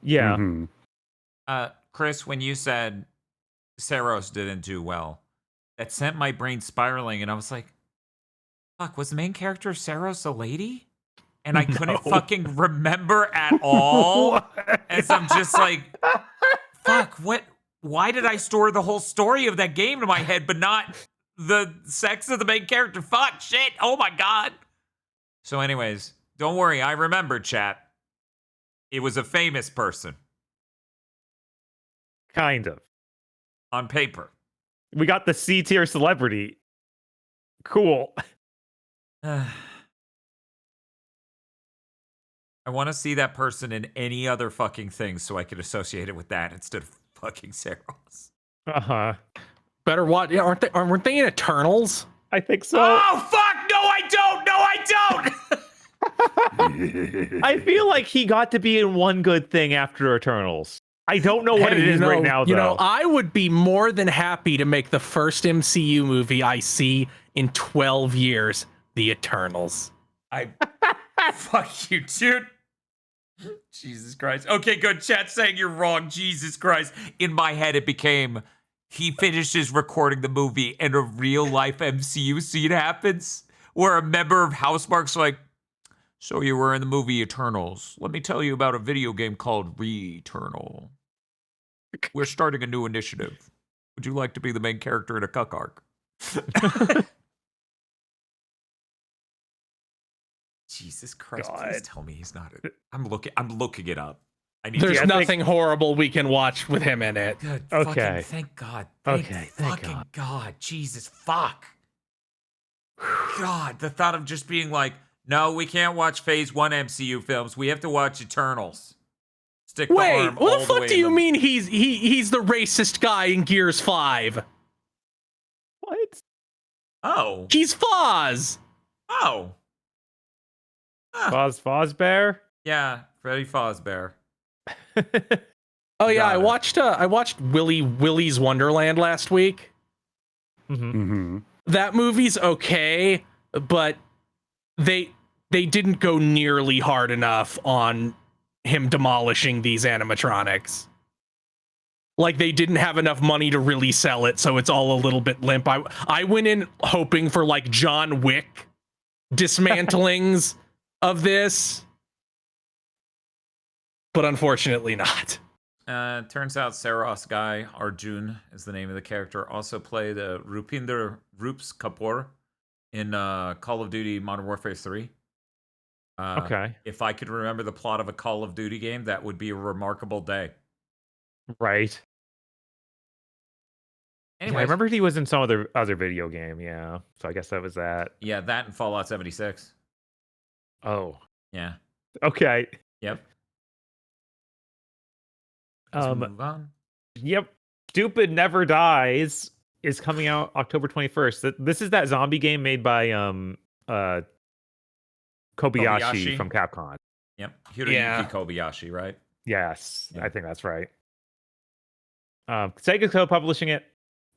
Yeah. Mm-hmm. Chris, when you said Saros didn't do well, that sent my brain spiraling, and I was like, "Fuck, was the main character of Saros a lady?" And I couldn't fucking remember at all. As I'm just like, "Fuck, what?" Why did I store the whole story of that game in my head, but not the sex of the main character? Fuck, shit, oh my god. So anyways, don't worry, I remember, chat. It was a famous person. Kind of. On paper. We got the C tier celebrity. Cool. I want to see that person in any other fucking thing so I could associate it with that instead of fucking Saros. Uh-huh. Better watch. Weren't they in Eternals? I think so. Oh fuck! No, I don't. I feel like he got to be in one good thing after Eternals. I don't know what it is right now, though. You know, I would be more than happy to make the first MCU movie I see in 12 years, The Eternals. Fuck you, dude. Jesus Christ. Okay, good. Chat saying you're wrong. Jesus Christ. In my head, it became he finishes recording the movie and a real life MCU scene happens where a member of Housemarque's like, so you were in the movie Eternals. Let me tell you about a video game called Returnal. We're starting a new initiative. Would you like to be the main character in a cuck arc? Jesus Christ! God. Please tell me he's not. I'm looking it up. I need. There's to, nothing horrible we can watch with him in it. Good. Okay. Fucking, thank God. Thank fucking God. Jesus fuck. God, the thought of just being like, no, we can't watch Phase 1 MCU films. We have to watch Eternals. Stick the Wait, arm what all the fuck way do in you the- mean he's the racist guy in Gears 5? What? Oh. He's Foz. Oh. Fozbear? Yeah, Freddy Fazbear. Oh yeah, Got I watched Willy's Wonderland last week. Mm-hmm. That movie's okay, but they didn't go nearly hard enough on him demolishing these animatronics. Like they didn't have enough money to really sell it, so it's all a little bit limp. I went in hoping for like John Wick dismantlings of this, but unfortunately not. Turns out Saros guy, Arjun is the name of the character, also played Rupinder Rups Kapoor in Call of Duty Modern Warfare 3. Okay. If I could remember the plot of a Call of Duty game, that would be a remarkable day. Right. Anyway, I remember he was in some other video game, yeah. So I guess that was that. Yeah, that and Fallout 76. Oh. Yeah. Okay. Yep. Let's Um, move on. Yep. Stupid Never Dies is coming out October 21st. This is that zombie game made by Kobayashi Kobayashi? from Capcom. Yep. Hiroyuki Yeah. Kobayashi, right? Yes, Yeah. I think that's right. Sega's co-publishing it.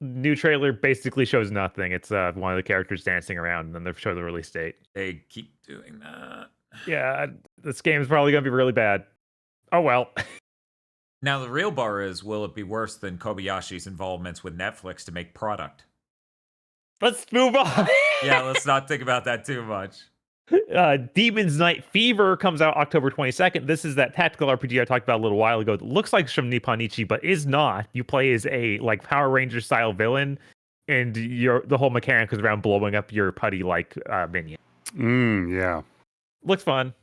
New trailer basically shows nothing. It's one of the characters dancing around, and then they show the release date. They keep doing that. Yeah, this game is probably going to be really bad. Oh well. Now, the real bar is, will it be worse than Kobayashi's involvements with Netflix to make product? Let's move on. Yeah, let's not think about that too much. Demon's Night Fever comes out October 22nd. This is that tactical RPG I talked about a little while ago. That looks like from Nipponichi, but is not. You play as a like Power Ranger style villain, and the whole mechanic is around blowing up your putty like minion. Yeah. Looks fun.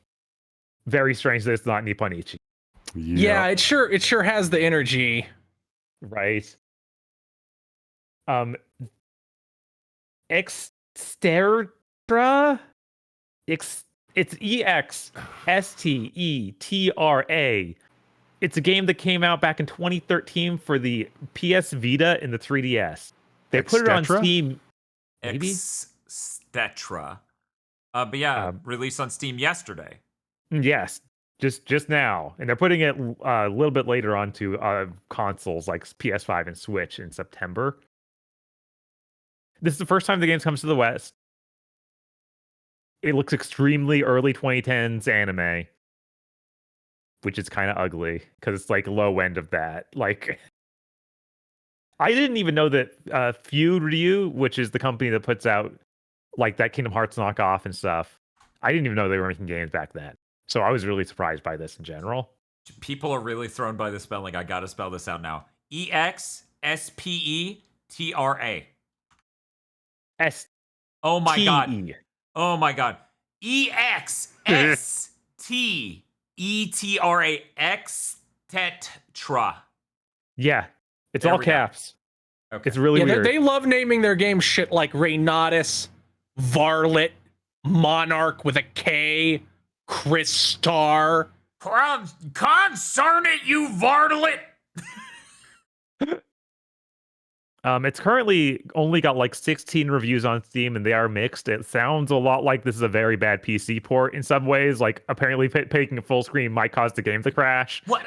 Very strange that it's not Nipponichi. Yeah, it sure has the energy. Right. Exterra? It's EXSTETRA. It's a game that came out back in 2013 for the PS Vita and the 3DS. They put it on Extetra? Steam. Maybe? Stetra. But yeah, released on Steam yesterday. Yes, just now, and they're putting it a little bit later onto consoles like PS5 and Switch in September. This is the first time the game comes to the West. It looks extremely early 2010s anime, which is kind of ugly because it's like low end of that. Like, I didn't even know that Furyu, which is the company that puts out like that Kingdom Hearts knockoff and stuff, I didn't even know they were making games back then. So I was really surprised by this in general. People are really thrown by the spelling. I gotta spell this out now. EXSPETRA. Oh my god. Oh my god. EXSTETRA. Extetra. Yeah, it's There all we go. caps. Okay. It's really Yeah, weird. they love naming their game shit like Reynatus, Varlet, Monarch with a K, Crystar. Concern it, you varlet! It's currently only got like 16 reviews on Steam, and they are mixed. It sounds a lot like this is a very bad PC port in some ways. Like apparently, taking a full screen might cause the game to crash. What?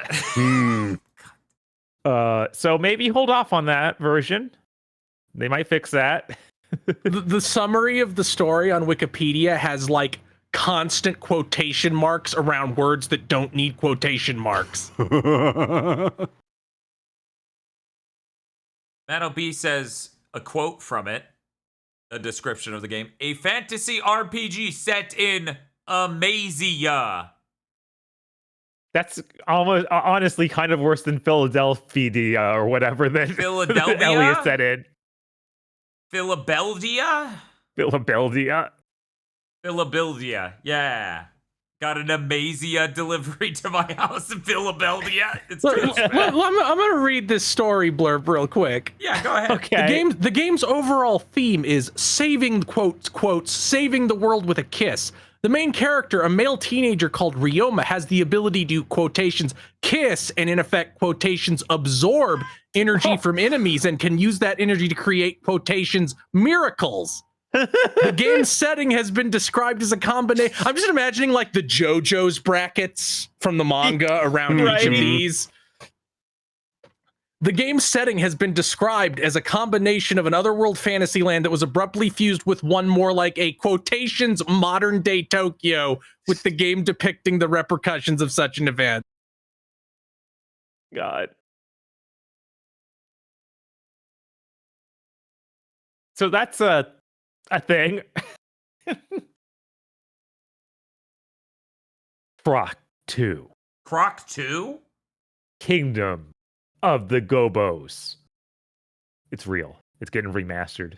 So maybe hold off on that version. They might fix that. The summary of the story on Wikipedia has like constant quotation marks around words that don't need quotation marks. Matt B says a quote from it, a description of the game. A fantasy RPG set in Amazia. That's almost honestly kind of worse than Philadelphia or whatever that Philadelphia? Elliot said in Philabeldia? Philadelphia. Philabeldia, yeah. Got an Amazia delivery to my house in Philadelphia. It's Look, pretty bad. I'm gonna read this story blurb real quick. Yeah, go ahead. Okay. The game's overall theme is saving quotes saving the world with a kiss. The main character, a male teenager called Ryoma, has the ability to quotations kiss and in effect quotations absorb energy from enemies and can use that energy to create quotations miracles. The game's setting has been described as a combination. I'm just imagining like the JoJo's brackets from the manga around each of these. The game's setting has been described as a combination of an otherworld fantasy land that was abruptly fused with one more like a quotations modern day Tokyo, with the game depicting the repercussions of such an event. God. So that's a thing. Croc 2. Croc 2? Kingdom of the Gobos. It's real. It's getting remastered.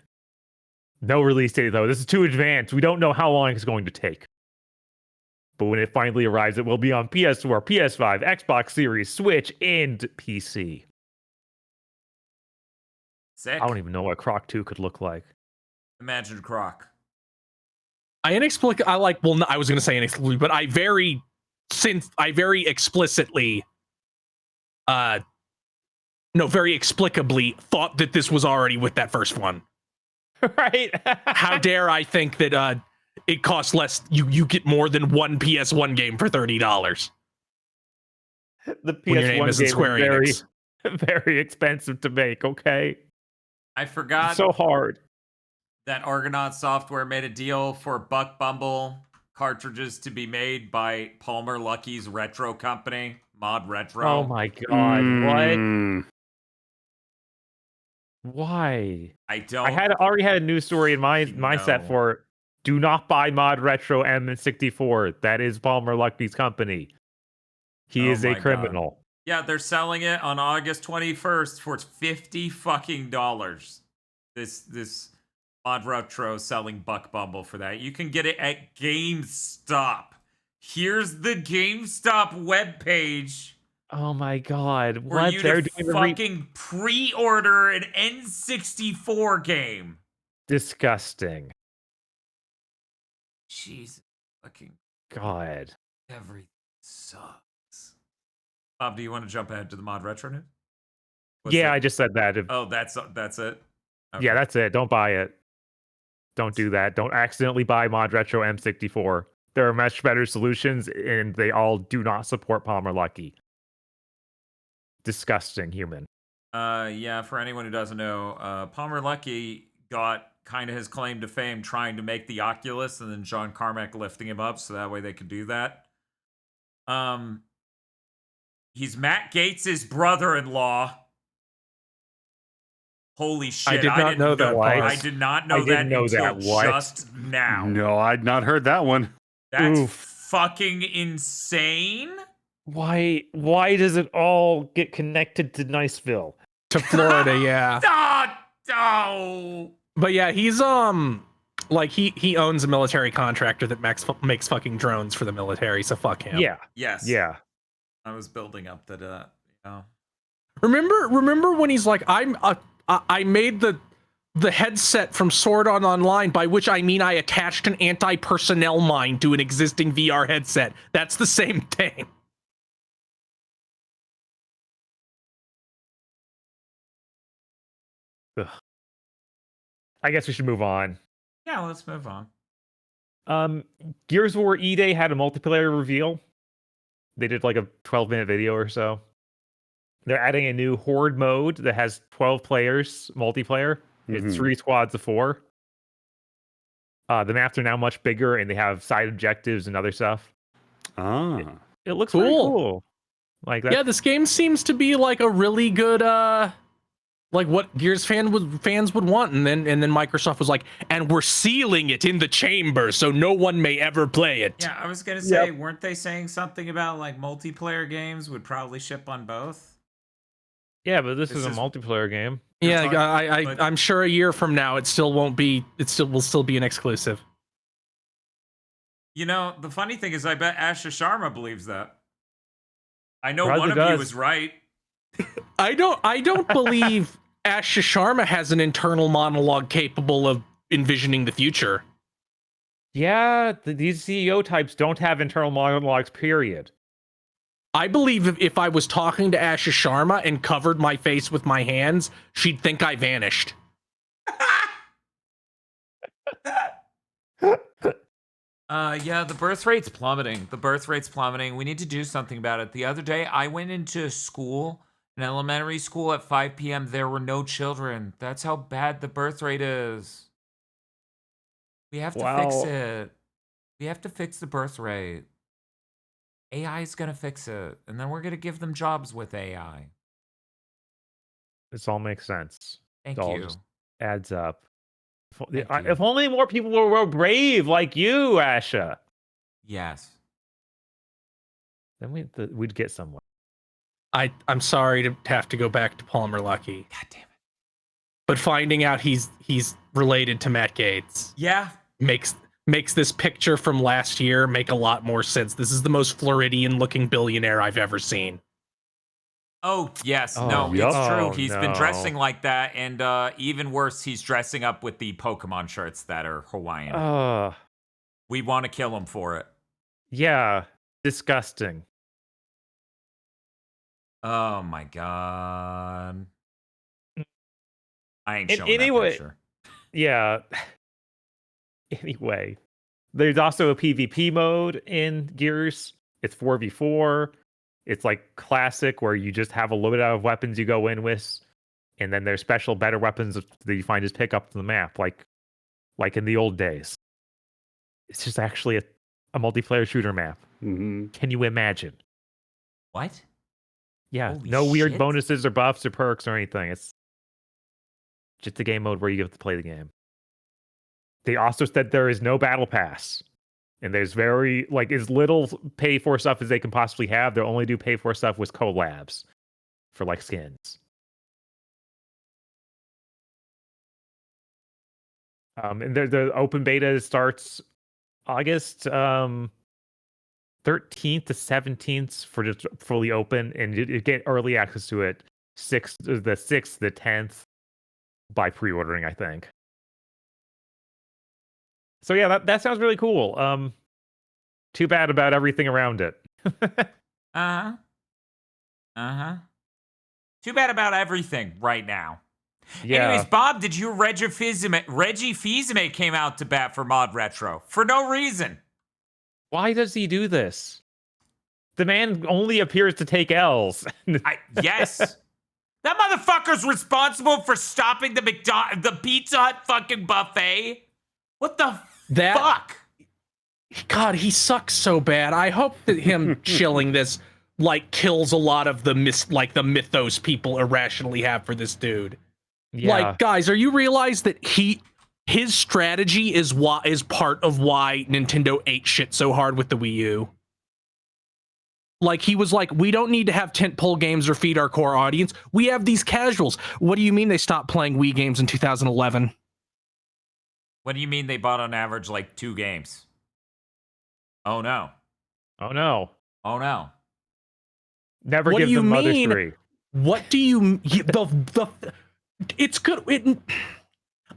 No release date, though. This is too advanced. We don't know how long it's going to take. But when it finally arrives, it will be on PS4, PS5, Xbox Series, Switch, and PC. Sick. I don't even know what Croc 2 could look like. Imagine Croc. I was going to say inexplicably, but I very explicitly no, very explicably thought that this was already with that first one. Right? How dare I think that it costs less? You get more than one PS1 game for $30 The when your name PS1 isn't game Square is very, Enix. very expensive to make. Okay, I forgot it's so hard. that Argonaut Software made a deal for Buck Bumble cartridges to be made by Palmer Lucky's retro company, Mod Retro. Oh my god! What? Mm. Why? I don't. I already had a news story in my set No. for do not buy Mod Retro M64. That is Palmer Lucky's company. He Oh is a my God. criminal. Yeah, they're selling it on August 21st for $50 fucking dollars. This Mod Retro selling Buck Bumble for that. You can get it at GameStop. Here's the GameStop webpage Oh my god! for What you they're to doing? fucking pre-order an N64 game. Disgusting. Jesus fucking God. everything sucks. Bob, do you want to jump ahead to the Mod Retro news? What's Yeah, it? I just said that. Oh, that's it. Okay. Yeah, that's it. Don't buy it. Don't do that. Don't accidentally buy Mod Retro M64. There are much better solutions, and they all do not support Palmer Lucky. Disgusting human. Yeah, for anyone who doesn't know, Palmer Lucky got kind of his claim to fame trying to make the Oculus and then John Carmack lifting him up so that way they could do that. He's Matt Gates' brother-in-law. Holy shit. I did not know that part. I did not know I that didn't know until that. What? just now. No, I'd not heard that one. That's Oof. fucking insane. Why does it all get connected to Niceville? To Florida, yeah. Oh. But yeah, he's like he owns a military contractor that makes fucking drones for the military, so fuck him. Yeah. Yes. Yeah. I was building up that, you know. Remember when he's like, I made the headset from Sword Art Online, by which I mean I attached an anti-personnel mine to an existing VR headset. That's the same thing. Ugh. I guess we should move on. Yeah, let's move on. Gears of War E-Day had a multiplayer reveal. They did like a 12-minute video or so. They're adding a new Horde mode that has 12 players, multiplayer. It's 3 squads of 4. The maps are now much bigger, and they have side objectives and other stuff. Ah. It looks Cool. pretty cool. Like that. Yeah, this game seems to be like a really good like what Gears fans would want, and then Microsoft was like, and we're sealing it in the chamber so no one may ever play it. Yeah, I was gonna say, weren't they saying something about like multiplayer games would probably ship on both? Yeah, but this This is a is- multiplayer game. Yeah, but- I'm sure a year from now it still won't be. It will still be an exclusive. You know, the funny thing is, I bet Asha Sharma believes that. I know Probably one of you does. is right. I don't believe Asha Sharma has an internal monologue capable of envisioning the future. Yeah, these CEO types don't have internal monologues, period. I believe if I was talking to Asha Sharma and covered my face with my hands, she'd think I vanished. Yeah, the birth rate's plummeting. We need to do something about it. The other day, I went into school, an elementary school at 5 p.m. There were no children. That's how bad the birth rate is. We have to fix Wow. it. We have to fix the birth rate. AI is going to fix it. And then we're going to give them jobs with AI. This all makes sense. Thank It all you. just adds up. Thank you. If only more people were brave like you, Asha, Yes. then we'd get somewhere. I'm sorry to have to go back to Palmer Lucky, God damn it. but finding out he's related to Matt Gates Yeah. makes this picture from last year make a lot more sense. This is the most Floridian looking billionaire I've ever seen. Oh, yes. Oh, No, yup. it's true. Oh, He's been no. dressing like that. And even worse, he's dressing up with the Pokemon shirts that are Hawaiian. We want to kill him for it. Yeah, disgusting. Oh my god. I ain't And showing that anyway- picture. Yeah. Anyway, there's also a PvP mode in Gears. It's 4v4. It's like classic where you just have a loadout of weapons you go in with, and then there's special better weapons that you find just pick up to the map, like in the old days. It's just actually a multiplayer shooter map. Mm-hmm. Can you imagine? What? Yeah, Holy no weird shit. bonuses or buffs or perks or anything. It's just a game mode where you get to play the game. They also said there is no battle pass. And there's very, like, as little pay for stuff as they can possibly have. They'll only do pay for stuff with collabs for, like, skins. And the open beta starts August 13th to 17th for just fully open, and you get early access to it the 6th, the 10th by pre-ordering, I think. So yeah, that sounds really cool. Too bad about everything around it. Uh-huh. Uh-huh. Too bad about everything right now. Yeah. Anyways, Bob, did you Reggie Fils-Aimé came out to bat for Mod Retro for no reason. Why does he do this? The man only appears to take L's. Yes. That motherfucker's responsible for stopping the Pizza Hut fucking buffet. What the fuck? God, he sucks so bad. I hope that him chilling this like kills a lot of the mythos people irrationally have for this dude. Yeah. Like, guys, are you realize that his strategy is part of why Nintendo ate shit so hard with the Wii U? Like, he was like, we don't need to have tentpole games or feed our core audience. We have these casuals. What do you mean they stopped playing Wii games in 2011? What do you mean they bought on average like 2 games? Oh no. Oh no. Oh no. Never What give do you them Mother mean? 3. What do you it's good.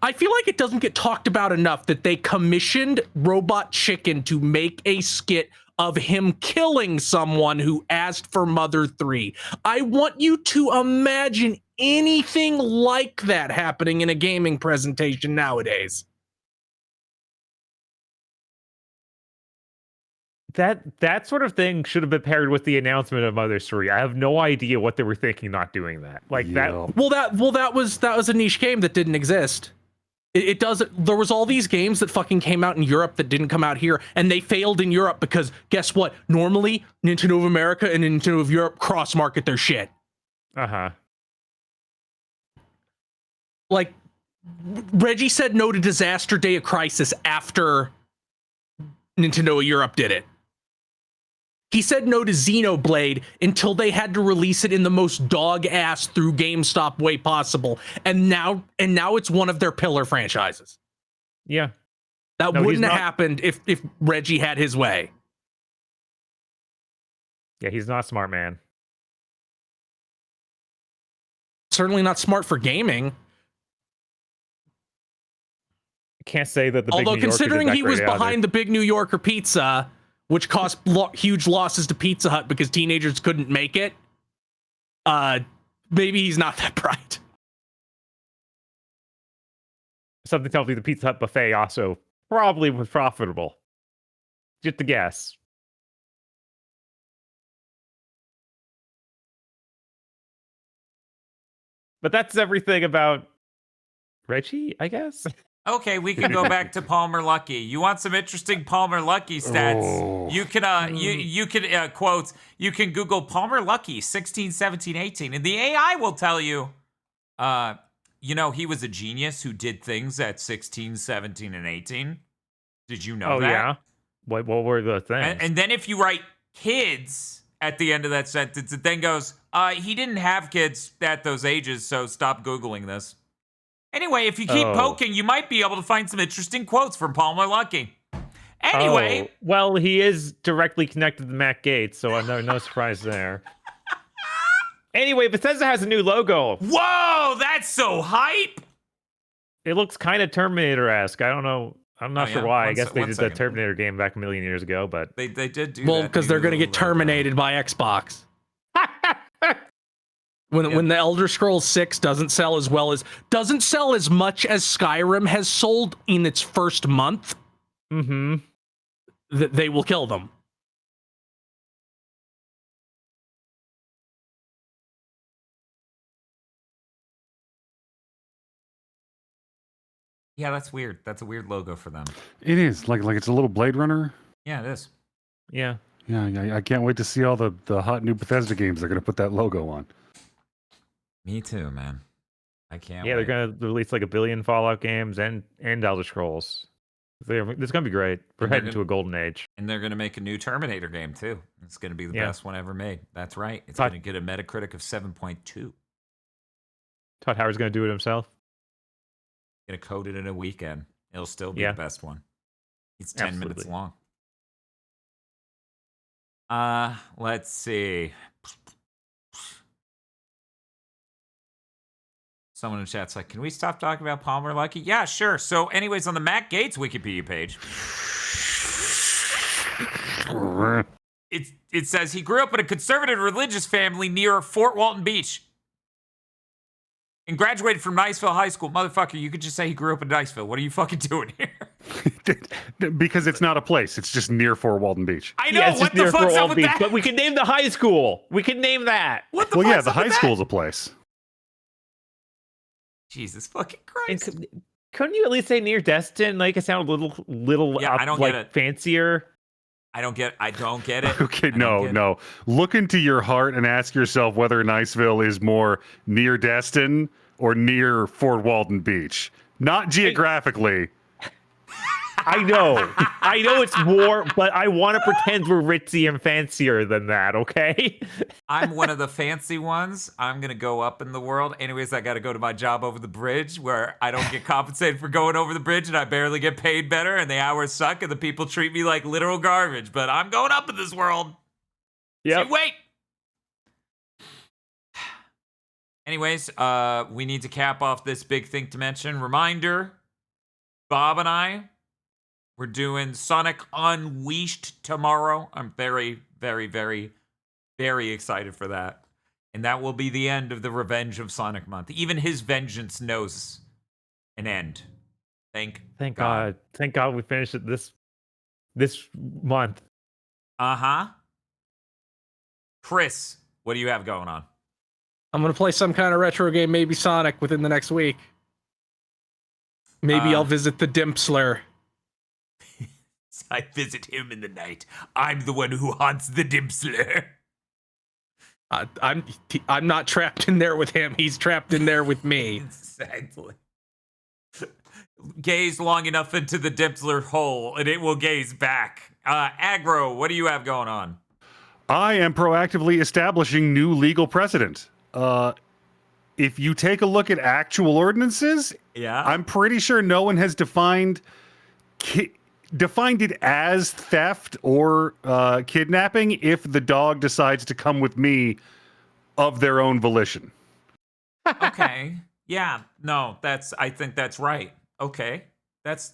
I feel like it doesn't get talked about enough that they commissioned Robot Chicken to make a skit of him killing someone who asked for Mother 3. I want you to imagine anything like that happening in a gaming presentation nowadays. That sort of thing should have been paired with the announcement of Mother 3. I have no idea what they were thinking not doing that. Like that. That was a niche game that didn't exist. It doesn't. There was all these games that fucking came out in Europe that didn't come out here, and they failed in Europe because guess what? Normally, Nintendo of America and Nintendo of Europe cross-market their shit. Uh-huh. Like, Reggie said no to Disaster Day of Crisis after Nintendo of Europe did it. He said no to Xenoblade until they had to release it in the most dog-ass through GameStop way possible. And now it's one of their pillar franchises. Yeah. That wouldn't have happened if Reggie had his way. Yeah, he's not a smart man. Certainly not smart for gaming. Can't say that the Although Big New Yorker considering did that he was great either. behind the Big New Yorker pizza, which cost huge losses to Pizza Hut because teenagers couldn't make it, maybe he's not that bright. Something tells me the Pizza Hut buffet also probably was profitable. Just a guess. But that's everything about Reggie, I guess. Okay, we can go back to Palmer Lucky. You want some interesting Palmer Lucky stats? Oh. You can you can quotes. You can Google Palmer Lucky 16, 17, 18, and the AI will tell you. He was a genius who did things at 16, 17, and 18. Did you know that? Oh yeah. What were the things? And then if you write kids at the end of that sentence, it then goes, he didn't have kids at those ages, so stop Googling this. Anyway, if you keep poking, you might be able to find some interesting quotes from Palmer Lucky. Anyway. Well, he is directly connected to Matt Gates, so no surprise there. Anyway, Bethesda has a new logo. Whoa, that's so hype! It looks kind of Terminator-esque. I don't know. I'm not sure why. I guess they did the second. Terminator game back a million years ago, but They did do that. Well, because they're going to get terminated by Xbox. When the Elder Scrolls 6 doesn't sell as much as Skyrim has sold in its first month, they will kill them. Yeah, that's weird. That's a weird logo for them. It is like it's a little Blade Runner. Yeah, it is. Yeah. Yeah, I can't wait to see all the hot new Bethesda games they're going to put that logo on. Me too, man. I can't. Yeah, wait. they're gonna release like a billion Fallout games and Elder Scrolls. It's gonna be great. We're heading to a golden age. And they're gonna make a new Terminator game too. It's gonna be the best one ever made. That's right. It's gonna get a Metacritic of 7.2. Todd Howard's gonna do it himself. Gonna code it in a weekend. It'll still be the best one. It's 10 minutes long. Let's see. Someone in chat's like, can we stop talking about Palmer Luckey? Yeah, sure. So anyways, on the Matt Gaetz Wikipedia page, it says he grew up in a conservative religious family near Fort Walton Beach and graduated from Niceville High School. Motherfucker, you could just say he grew up in Niceville. What are you fucking doing here? Because it's not a place. It's just near Fort Walton Beach. I know. What the fuck's up with that? But we can name the high school. We can name that. What the fuck's the up high with that? school's a place. Jesus fucking Christ. Couldn't you at least say near Destin? Like it sounded a little I don't like get it. fancier. I don't get it. Okay, no. Look into your heart and ask yourself whether Niceville is more near Destin or near Fort Walton Beach. Not geographically. I know it's more, but I want to pretend we're ritzy and fancier than that, okay? I'm one of the fancy ones. I'm going to go up in the world. Anyways, I got to go to my job over the bridge where I don't get compensated for going over the bridge and I barely get paid better and the hours suck and the people treat me like literal garbage. But I'm going up in this world. Yeah. Wait. Anyways, we need to cap off this big thing to mention. Reminder, Bob and I, we're doing Sonic Unleashed tomorrow. I'm very, very, very, very excited for that. And that will be the end of the Revenge of Sonic Month. Even his vengeance knows an end. Thank God. Thank God we finished it this month. Uh-huh. Chris, what do you have going on? I'm going to play some kind of retro game, maybe Sonic, within the next week. Maybe I'll visit the Dimpsler. I visit him in the night. I'm the one who haunts the Dimpsler. I'm not trapped in there with him. He's trapped in there with me. Exactly. Gaze long enough into the Dimpsler hole, and it will gaze back. Aggro, what do you have going on? I am proactively establishing new legal precedent. If you take a look at actual ordinances, I'm pretty sure no one has defined it as theft or kidnapping if the dog decides to come with me of their own volition. Okay. Yeah. No, I think that's right. Okay. That's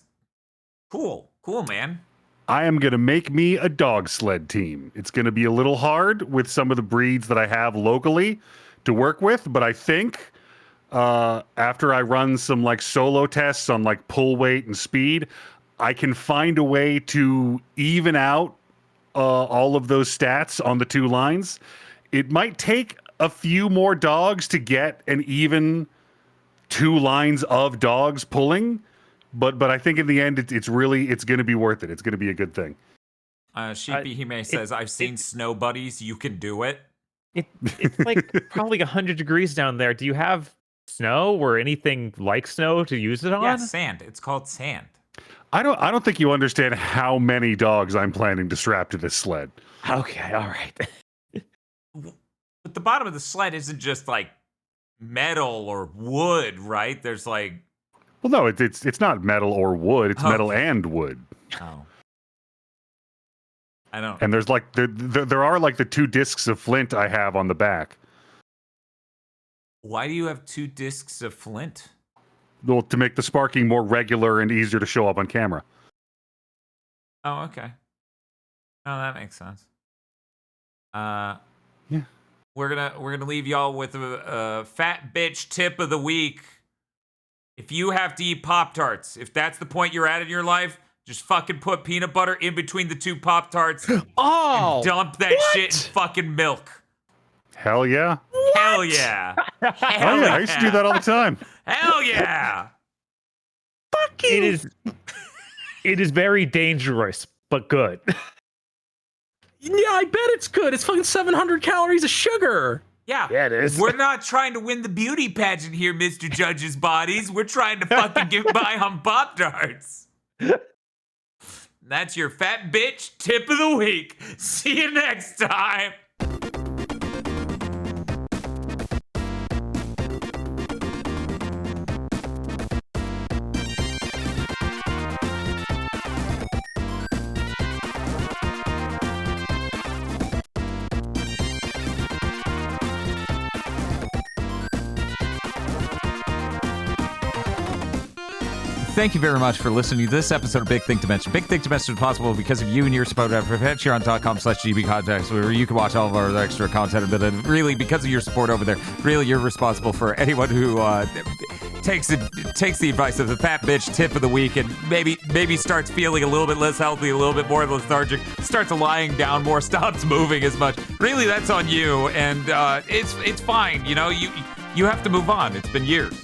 cool. Cool, man. I am going to make me a dog sled team. It's going to be a little hard with some of the breeds that I have locally to work with, but I think after I run some like solo tests on like pull weight and speed, I can find a way to even out all of those stats on the two lines. It might take a few more dogs to get an even two lines of dogs pulling, but I think in the end it's going to be worth it. It's going to be a good thing. Sheepy Hime says, I've seen snow buddies. You can do it. It's like probably 100 degrees down there. Do you have snow or anything like snow to use it on? Yeah, sand. It's called sand. I don't think you understand how many dogs I'm planning to strap to this sled. Okay, all right. But the bottom of the sled isn't just like metal or wood, right? There's like... Well, no, it's not metal or wood. It's metal and wood. Oh. I don't... And there's like there are like the 2 discs of flint I have on the back. Why do you have 2 discs of flint? Well, to make the sparking more regular and easier to show up on camera. Oh, okay. Oh, that makes sense. Yeah. we're gonna leave y'all with a fat bitch tip of the week. If you have to eat Pop-Tarts, if that's the point you're at in your life, just fucking put peanut butter in between the two Pop-Tarts. Oh, and dump that shit in fucking milk. Hell yeah. Hell yeah. Hell Oh yeah, I used to do that all the time. Hell yeah. It is very dangerous, but good. yeah, I bet it's good. It's fucking 700 calories of sugar. Yeah. Yeah, it is. We're not trying to win the beauty pageant here, Mr. Judge's Bodies. We're trying to fucking get by on Pop-Tarts. That's your fat bitch tip of the week. See you next time. Thank you very much for listening to this episode of Big Think Dimension. Big Think Dimension is possible because of you and your support at patreon.com/gbcontacts, where you can watch all of our extra content. But really, because of your support over there, really, you're responsible for anyone who takes the advice of the fat bitch tip of the week and maybe starts feeling a little bit less healthy, a little bit more lethargic, starts lying down more, stops moving as much. Really, that's on you, and it's fine. You know, you have to move on. It's been years.